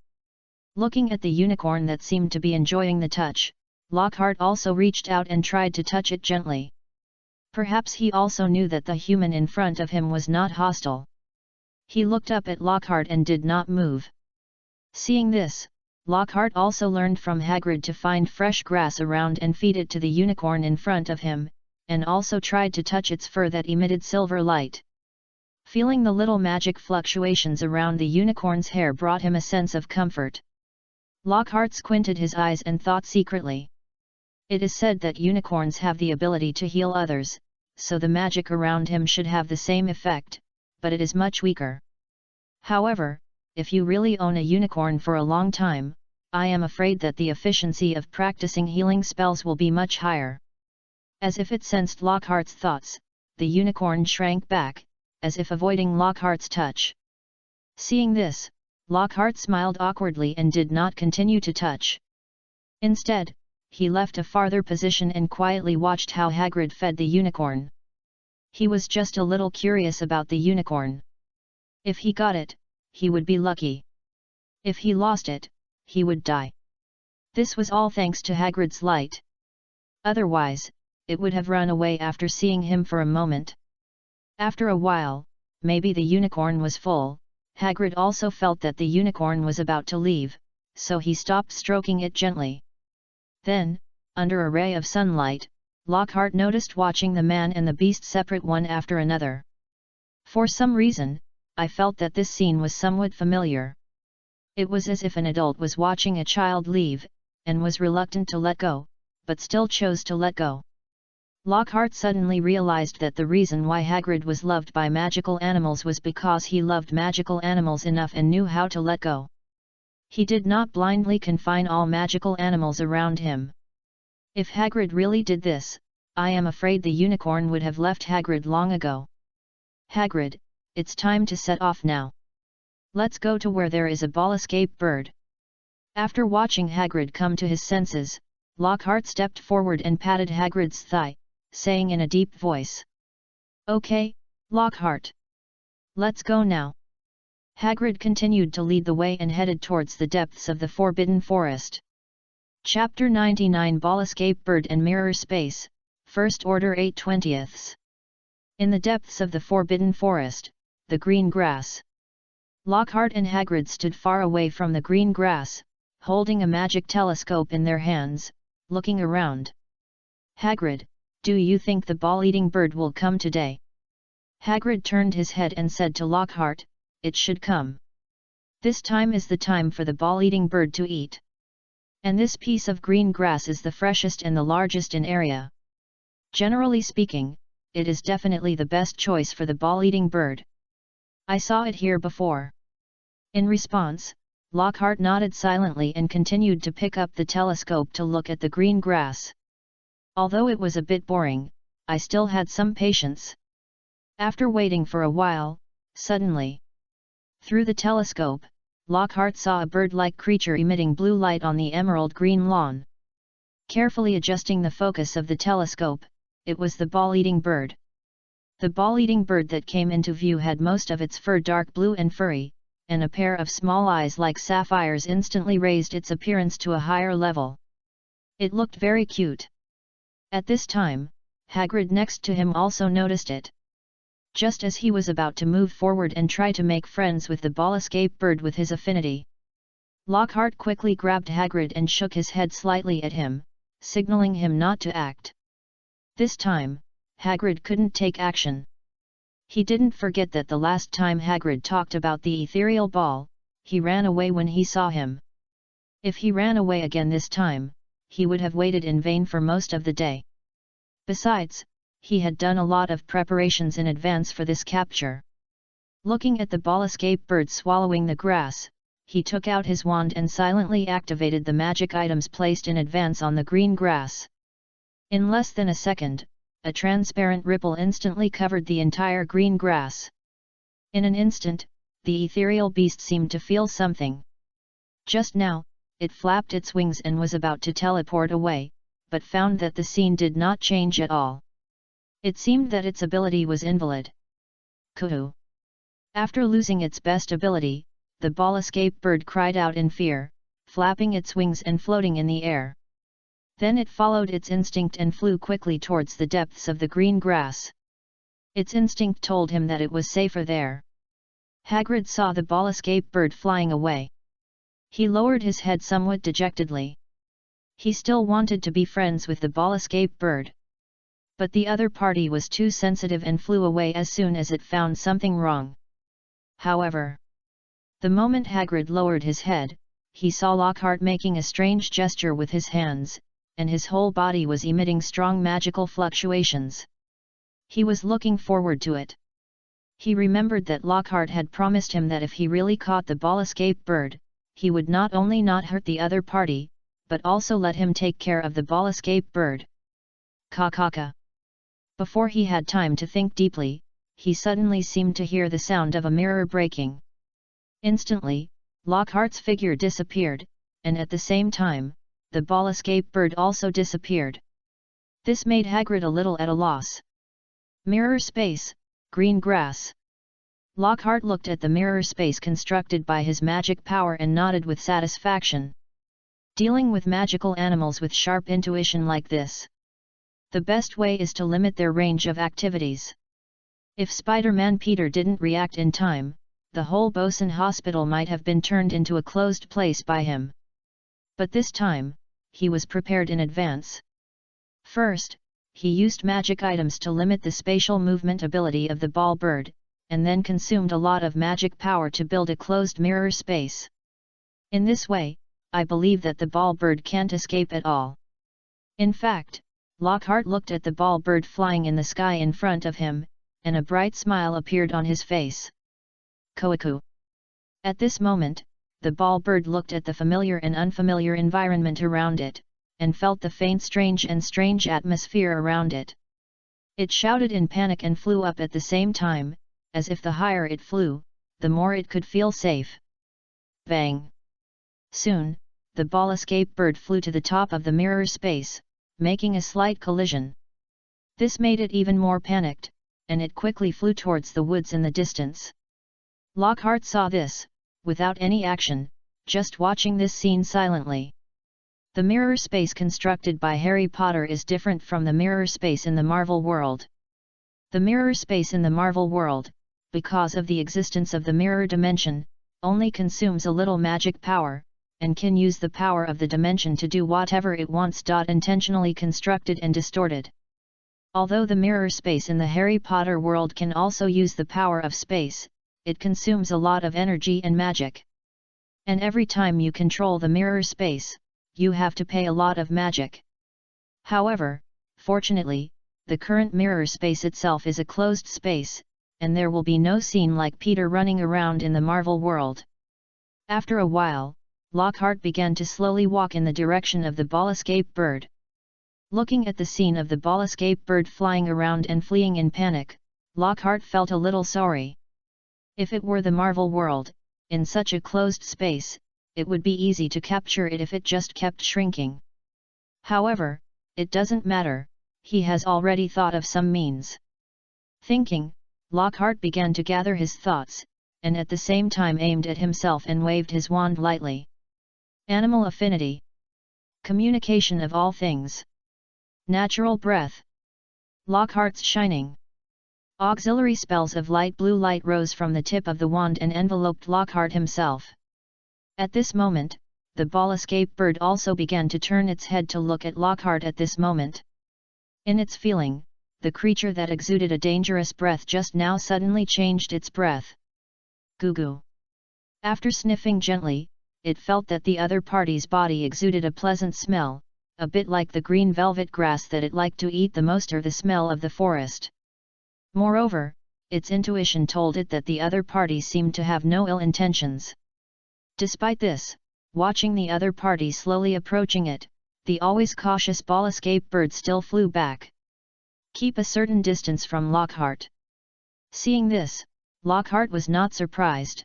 Looking at the unicorn that seemed to be enjoying the touch, Lockhart also reached out and tried to touch it gently. Perhaps he also knew that the human in front of him was not hostile. He looked up at Lockhart and did not move. Seeing this, Lockhart also learned from Hagrid to find fresh grass around and feed it to the unicorn in front of him, and also tried to touch its fur that emitted silver light. Feeling the little magic fluctuations around the unicorn's hair brought him a sense of comfort. Lockhart squinted his eyes and thought secretly. It is said that unicorns have the ability to heal others, so the magic around him should have the same effect, but it is much weaker. However, if you really own a unicorn for a long time, I am afraid that the efficiency of practicing healing spells will be much higher. As if it sensed Lockhart's thoughts, the unicorn shrank back, as if avoiding Lockhart's touch. Seeing this, Lockhart smiled awkwardly and did not continue to touch. Instead, he left a farther position and quietly watched how Hagrid fed the unicorn. He was just a little curious about the unicorn. If he got it, he would be lucky. If he lost it, he would die. This was all thanks to Hagrid's light. Otherwise, it would have run away after seeing him for a moment. After a while, maybe the unicorn was full. Hagrid also felt that the unicorn was about to leave, so he stopped stroking it gently. Then, under a ray of sunlight, Lockhart noticed watching the man and the beast separate one after another. For some reason, I felt that this scene was somewhat familiar. It was as if an adult was watching a child leave, and was reluctant to let go, but still chose to let go. Lockhart suddenly realized that the reason why Hagrid was loved by magical animals was because he loved magical animals enough and knew how to let go. He did not blindly confine all magical animals around him. If Hagrid really did this, I am afraid the unicorn would have left Hagrid long ago. Hagrid, it's time to set off now. Let's go to where there is a ball escape bird. After watching Hagrid come to his senses, Lockhart stepped forward and patted Hagrid's thigh, saying in a deep voice, "Okay, Lockhart. Let's go now." Hagrid continued to lead the way and headed towards the depths of the Forbidden Forest. Chapter 99 Ball Escape Bird and Mirror Space, First Order 8/20. In the depths of the Forbidden Forest, the green grass. Lockhart and Hagrid stood far away from the green grass, holding a magic telescope in their hands, looking around. "Hagrid, do you think the ball-eating bird will come today?" Hagrid turned his head and said to Lockhart, "It should come. This time is the time for the ball-eating bird to eat. And this piece of green grass is the freshest and the largest in area. Generally speaking, it is definitely the best choice for the ball-eating bird. I saw it here before." In response, Lockhart nodded silently and continued to pick up the telescope to look at the green grass. Although it was a bit boring, I still had some patience. After waiting for a while, suddenly, through the telescope, Lockhart saw a bird-like creature emitting blue light on the emerald green lawn. Carefully adjusting the focus of the telescope, it was the ball-eating bird. The ball-eating bird that came into view had most of its fur dark blue and furry, and a pair of small eyes like sapphires instantly raised its appearance to a higher level. It looked very cute. At this time, Hagrid next to him also noticed it. Just as he was about to move forward and try to make friends with the ball escape bird with his affinity, Lockhart quickly grabbed Hagrid and shook his head slightly at him, signaling him not to act. This time, Hagrid couldn't take action. He didn't forget that the last time Hagrid talked about the ethereal ball, he ran away when he saw him. If he ran away again this time, he would have waited in vain for most of the day. Besides, he had done a lot of preparations in advance for this capture. Looking at the ball escape bird swallowing the grass, he took out his wand and silently activated the magic items placed in advance on the green grass. In less than a second, a transparent ripple instantly covered the entire green grass. In an instant, the ethereal beast seemed to feel something. Just now, it flapped its wings and was about to teleport away, but found that the scene did not change at all. It seemed that its ability was invalid. Kuhu! After losing its best ability, the ball escape bird cried out in fear, flapping its wings and floating in the air. Then it followed its instinct and flew quickly towards the depths of the green grass. Its instinct told him that it was safer there. Hagrid saw the ball escape bird flying away. He lowered his head somewhat dejectedly. He still wanted to be friends with the ball escape bird. But the other party was too sensitive and flew away as soon as it found something wrong. However, the moment Hagrid lowered his head, he saw Lockhart making a strange gesture with his hands, and his whole body was emitting strong magical fluctuations. He was looking forward to it. He remembered that Lockhart had promised him that if he really caught the ball escape bird, he would not only not hurt the other party, but also let him take care of the ball escape bird. Ka-ka-ka. Before he had time to think deeply, he suddenly seemed to hear the sound of a mirror breaking. Instantly, Lockhart's figure disappeared, and at the same time, the ball escape bird also disappeared. This made Hagrid a little at a loss. Mirror space, green grass. Lockhart looked at the mirror space constructed by his magic power and nodded with satisfaction. Dealing with magical animals with sharp intuition like this, the best way is to limit their range of activities. If Spider-Man Peter didn't react in time, the whole Bosun Hospital might have been turned into a closed place by him. But this time, he was prepared in advance. First, he used magic items to limit the spatial movement ability of the ball bird, and then consumed a lot of magic power to build a closed mirror space. In this way, I believe that the ball bird can't escape at all. In fact, Lockhart looked at the ball bird flying in the sky in front of him, and a bright smile appeared on his face. Koaku. At this moment, the ball bird looked at the familiar and unfamiliar environment around it, and felt the faint strange atmosphere around it. It shouted in panic and flew up at the same time, as if the higher it flew, the more it could feel safe. Bang! Soon, the ball escape bird flew to the top of the mirror space, making a slight collision. This made it even more panicked, and it quickly flew towards the woods in the distance. Lockhart saw this, without any action, just watching this scene silently. The mirror space constructed by Harry Potter is different from the mirror space in the Marvel world. The mirror space in the Marvel world, because of the existence of the mirror dimension, only consumes a little magic power, and can use the power of the dimension to do whatever it wants. Intentionally constructed and distorted. Although the mirror space in the Harry Potter world can also use the power of space, it consumes a lot of energy and magic. And every time you control the mirror space, you have to pay a lot of magic. However, fortunately, the current mirror space itself is a closed space, and there will be no scene like Peter running around in the Marvel world. After a while, Lockhart began to slowly walk in the direction of the ball escape bird. Looking at the scene of the ball escape bird flying around and fleeing in panic, Lockhart felt a little sorry. If it were the Marvel world, in such a closed space, it would be easy to capture it if it just kept shrinking. However, it doesn't matter, he has already thought of some means. Thinking, Lockhart began to gather his thoughts, and at the same time aimed at himself and waved his wand lightly. Animal affinity. Communication of all things. Natural breath. Lockhart's shining. Auxiliary spells of light blue light rose from the tip of the wand and enveloped Lockhart himself. At this moment, the ball escape bird also began to turn its head to look at Lockhart at this moment. In its feeling, the creature that exuded a dangerous breath just now suddenly changed its breath. Goo goo. After sniffing gently, it felt that the other party's body exuded a pleasant smell, a bit like the green velvet grass that it liked to eat the most or the smell of the forest. Moreover, its intuition told it that the other party seemed to have no ill intentions. Despite this, watching the other party slowly approaching it, the always cautious ball escape bird still flew back. Keep a certain distance from Lockhart. Seeing this, Lockhart was not surprised.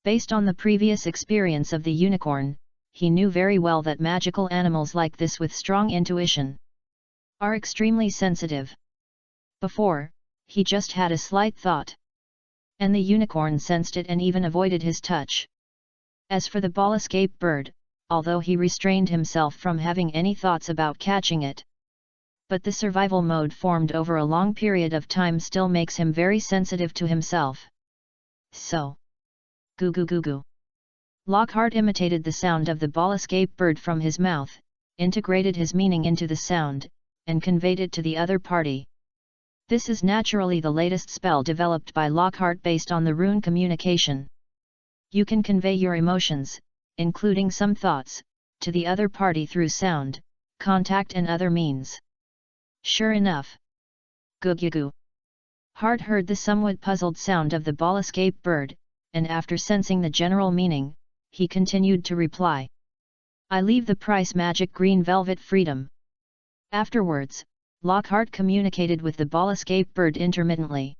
Based on the previous experience of the unicorn, he knew very well that magical animals like this with strong intuition are extremely sensitive. Before, he just had a slight thought, and the unicorn sensed it and even avoided his touch. As for the ball escape bird, although he restrained himself from having any thoughts about catching it, but the survival mode formed over a long period of time still makes him very sensitive to himself. So, goo goo goo goo. Lockhart imitated the sound of the ball escape bird from his mouth, integrated his meaning into the sound, and conveyed it to the other party. This is naturally the latest spell developed by Lockhart based on the rune communication. You can convey your emotions, including some thoughts, to the other party through sound, contact and other means. Sure enough. Goo goo goo. Hart heard the somewhat puzzled sound of the ball escape bird, and after sensing the general meaning, he continued to reply. I leave the price magic green velvet freedom. Afterwards, Lockhart communicated with the ball escape bird intermittently.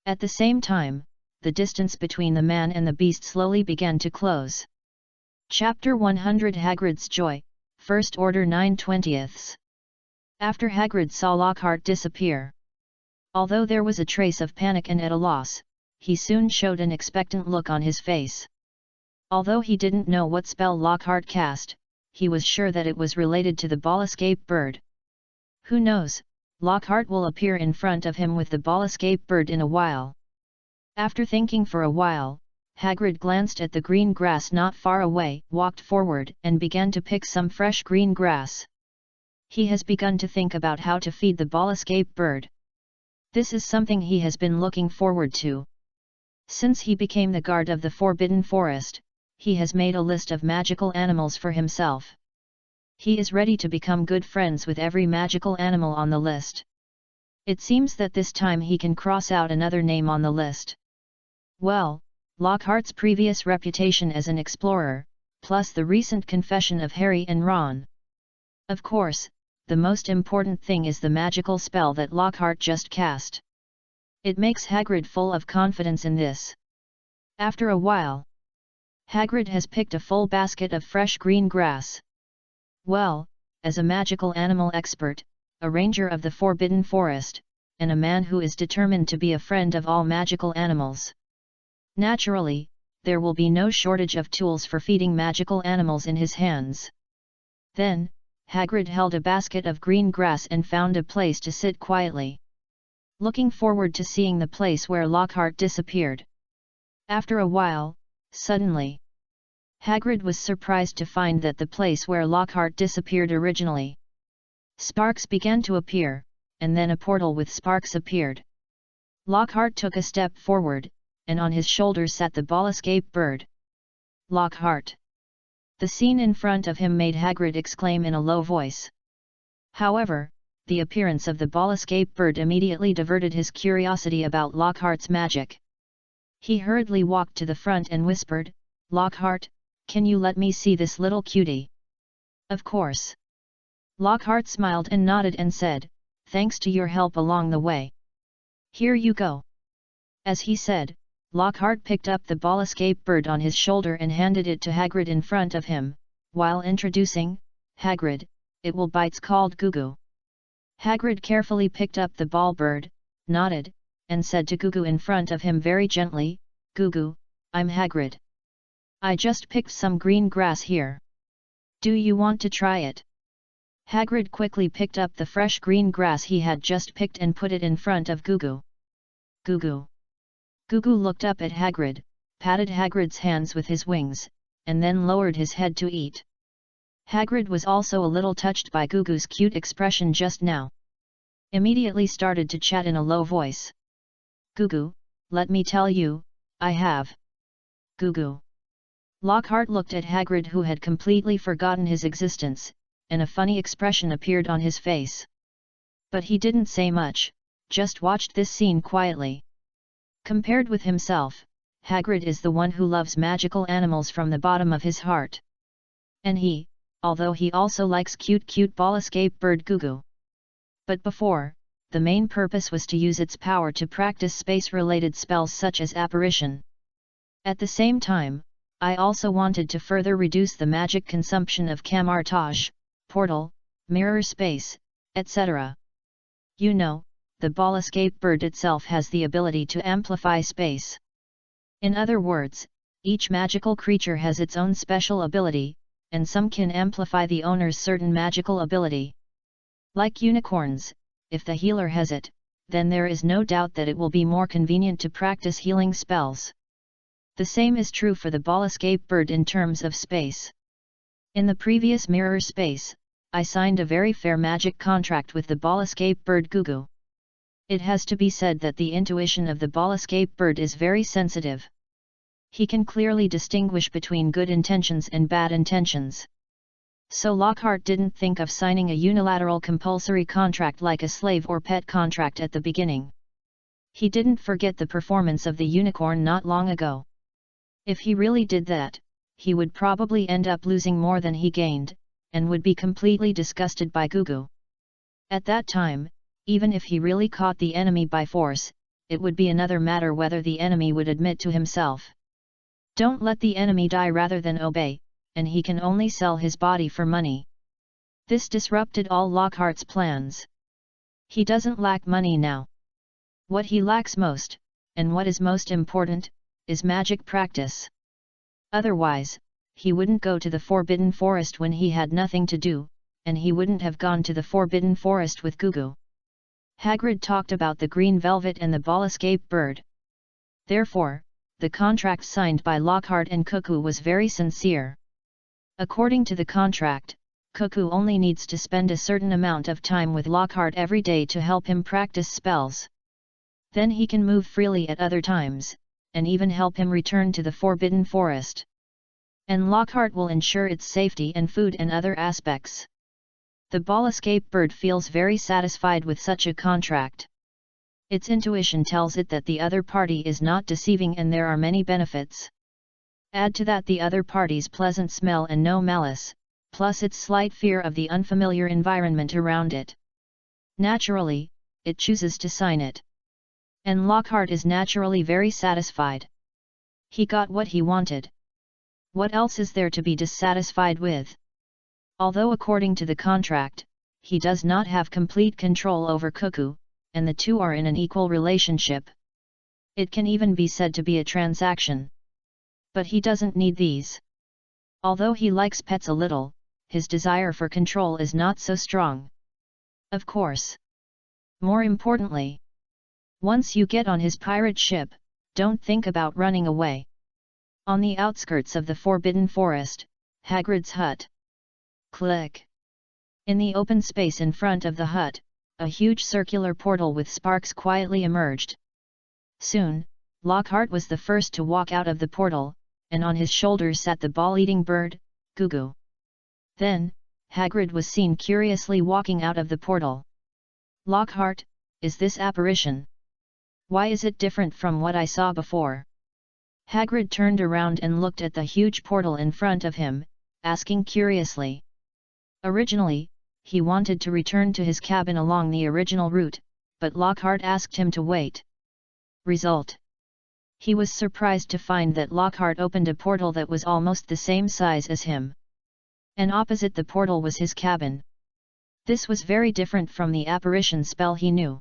At the same time, the distance between the man and the beast slowly began to close. Chapter 100 Hagrid's Joy, First Order 9/20. After Hagrid saw Lockhart disappear, although there was a trace of panic and at a loss, he soon showed an expectant look on his face. Although he didn't know what spell Lockhart cast, he was sure that it was related to the ball escape bird. Who knows, Lockhart will appear in front of him with the ball escape bird in a while. After thinking for a while, Hagrid glanced at the green grass not far away, walked forward and began to pick some fresh green grass. He has begun to think about how to feed the ball escape bird. This is something he has been looking forward to. Since he became the guard of the Forbidden Forest, he has made a list of magical animals for himself. He is ready to become good friends with every magical animal on the list. It seems that this time he can cross out another name on the list. Well, Lockhart's previous reputation as an explorer, plus the recent confession of Harry and Ron. Of course, the most important thing is the magical spell that Lockhart just cast. It makes Hagrid full of confidence in this. After a while, Hagrid has picked a full basket of fresh green grass. Well, as a magical animal expert, a ranger of the Forbidden Forest, and a man who is determined to be a friend of all magical animals. Naturally, there will be no shortage of tools for feeding magical animals in his hands. Then, Hagrid held a basket of green grass and found a place to sit quietly, looking forward to seeing the place where Lockhart disappeared. After a while, suddenly, Hagrid was surprised to find that the place where Lockhart disappeared originally. Sparks began to appear, and then a portal with sparks appeared. Lockhart took a step forward, and on his shoulders sat the ball escape bird. Lockhart! The scene in front of him made Hagrid exclaim in a low voice. However, the appearance of the ball escape bird immediately diverted his curiosity about Lockhart's magic. He hurriedly walked to the front and whispered, "Lockhart, can you let me see this little cutie?" "Of course." Lockhart smiled and nodded and said, "Thanks to your help along the way. Here you go." As he said, Lockhart picked up the ball escape bird on his shoulder and handed it to Hagrid in front of him, while introducing, "Hagrid, it will bites called Gugu." Hagrid carefully picked up the ball bird, nodded, and said to Gugu in front of him very gently, "Gugu, I'm Hagrid. I just picked some green grass here. Do you want to try it?" Hagrid quickly picked up the fresh green grass he had just picked and put it in front of Gugu. Gugu. Gugu looked up at Hagrid, patted Hagrid's hands with his wings, and then lowered his head to eat. Hagrid was also a little touched by Gugu's cute expression just now. Immediately started to chat in a low voice. "Gugu, let me tell you, I have." Gugu. Lockhart looked at Hagrid, who had completely forgotten his existence, and a funny expression appeared on his face. But he didn't say much, just watched this scene quietly. Compared with himself, Hagrid is the one who loves magical animals from the bottom of his heart. And he, although he also likes cute ball escape bird Gugu. But before, the main purpose was to use its power to practice space-related spells such as apparition. At the same time, I also wanted to further reduce the magic consumption of Camartage, portal, mirror space, etc. You know, the ball escape bird itself has the ability to amplify space. In other words, each magical creature has its own special ability, and some can amplify the owner's certain magical ability. Like unicorns, if the healer has it, then there is no doubt that it will be more convenient to practice healing spells. The same is true for the ball escape bird in terms of space. In the previous mirror space, I signed a very fair magic contract with the ball escape bird Gugu. It has to be said that the intuition of the ball escape bird is very sensitive. He can clearly distinguish between good intentions and bad intentions. So Lockhart didn't think of signing a unilateral compulsory contract like a slave or pet contract at the beginning. He didn't forget the performance of the unicorn not long ago. If he really did that, he would probably end up losing more than he gained, and would be completely disgusted by Gugu. At that time, even if he really caught the enemy by force, it would be another matter whether the enemy would admit to himself. Don't let the enemy die rather than obey, and he can only sell his body for money. This disrupted all Lockhart's plans. He doesn't lack money now. What he lacks most, and what is most important, is magic practice. Otherwise, he wouldn't go to the Forbidden Forest when he had nothing to do, and he wouldn't have gone to the Forbidden Forest with Gugu. Hagrid talked about the green velvet and the ball escape bird. Therefore, the contract signed by Lockhart and Cuckoo was very sincere. According to the contract, Cuckoo only needs to spend a certain amount of time with Lockhart every day to help him practice spells. Then he can move freely at other times, and even help him return to the Forbidden Forest. And Lockhart will ensure its safety and food and other aspects. The ball escape bird feels very satisfied with such a contract. Its intuition tells it that the other party is not deceiving and there are many benefits. Add to that the other party's pleasant smell and no malice, plus its slight fear of the unfamiliar environment around it. Naturally, it chooses to sign it. And Lockhart is naturally very satisfied. He got what he wanted. What else is there to be dissatisfied with? Although according to the contract, he does not have complete control over Cuckoo, and the two are in an equal relationship. It can even be said to be a transaction. But he doesn't need these. Although he likes pets a little, his desire for control is not so strong. Of course. More importantly, once you get on his pirate ship, don't think about running away. On the outskirts of the Forbidden Forest, Hagrid's hut. Click. In the open space in front of the hut, a huge circular portal with sparks quietly emerged. Soon, Lockhart was the first to walk out of the portal, and on his shoulders sat the ball-eating bird, Gugu. Then, Hagrid was seen curiously walking out of the portal. Lockhart, is this apparition? Why is it different from what I saw before? Hagrid turned around and looked at the huge portal in front of him, asking curiously. Originally, he wanted to return to his cabin along the original route, but Lockhart asked him to wait. Result. He was surprised to find that Lockhart opened a portal that was almost the same size as him. And opposite the portal was his cabin. This was very different from the apparition spell he knew.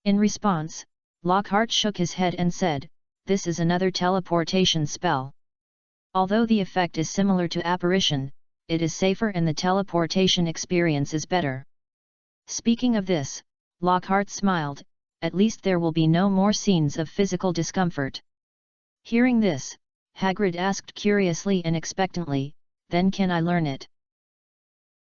In response, Lockhart shook his head and said, "This is another teleportation spell. Although the effect is similar to apparition, it is safer and the teleportation experience is better." Speaking of this, Lockhart smiled, "At least there will be no more scenes of physical discomfort." Hearing this, Hagrid asked curiously and expectantly, "Then can I learn it?"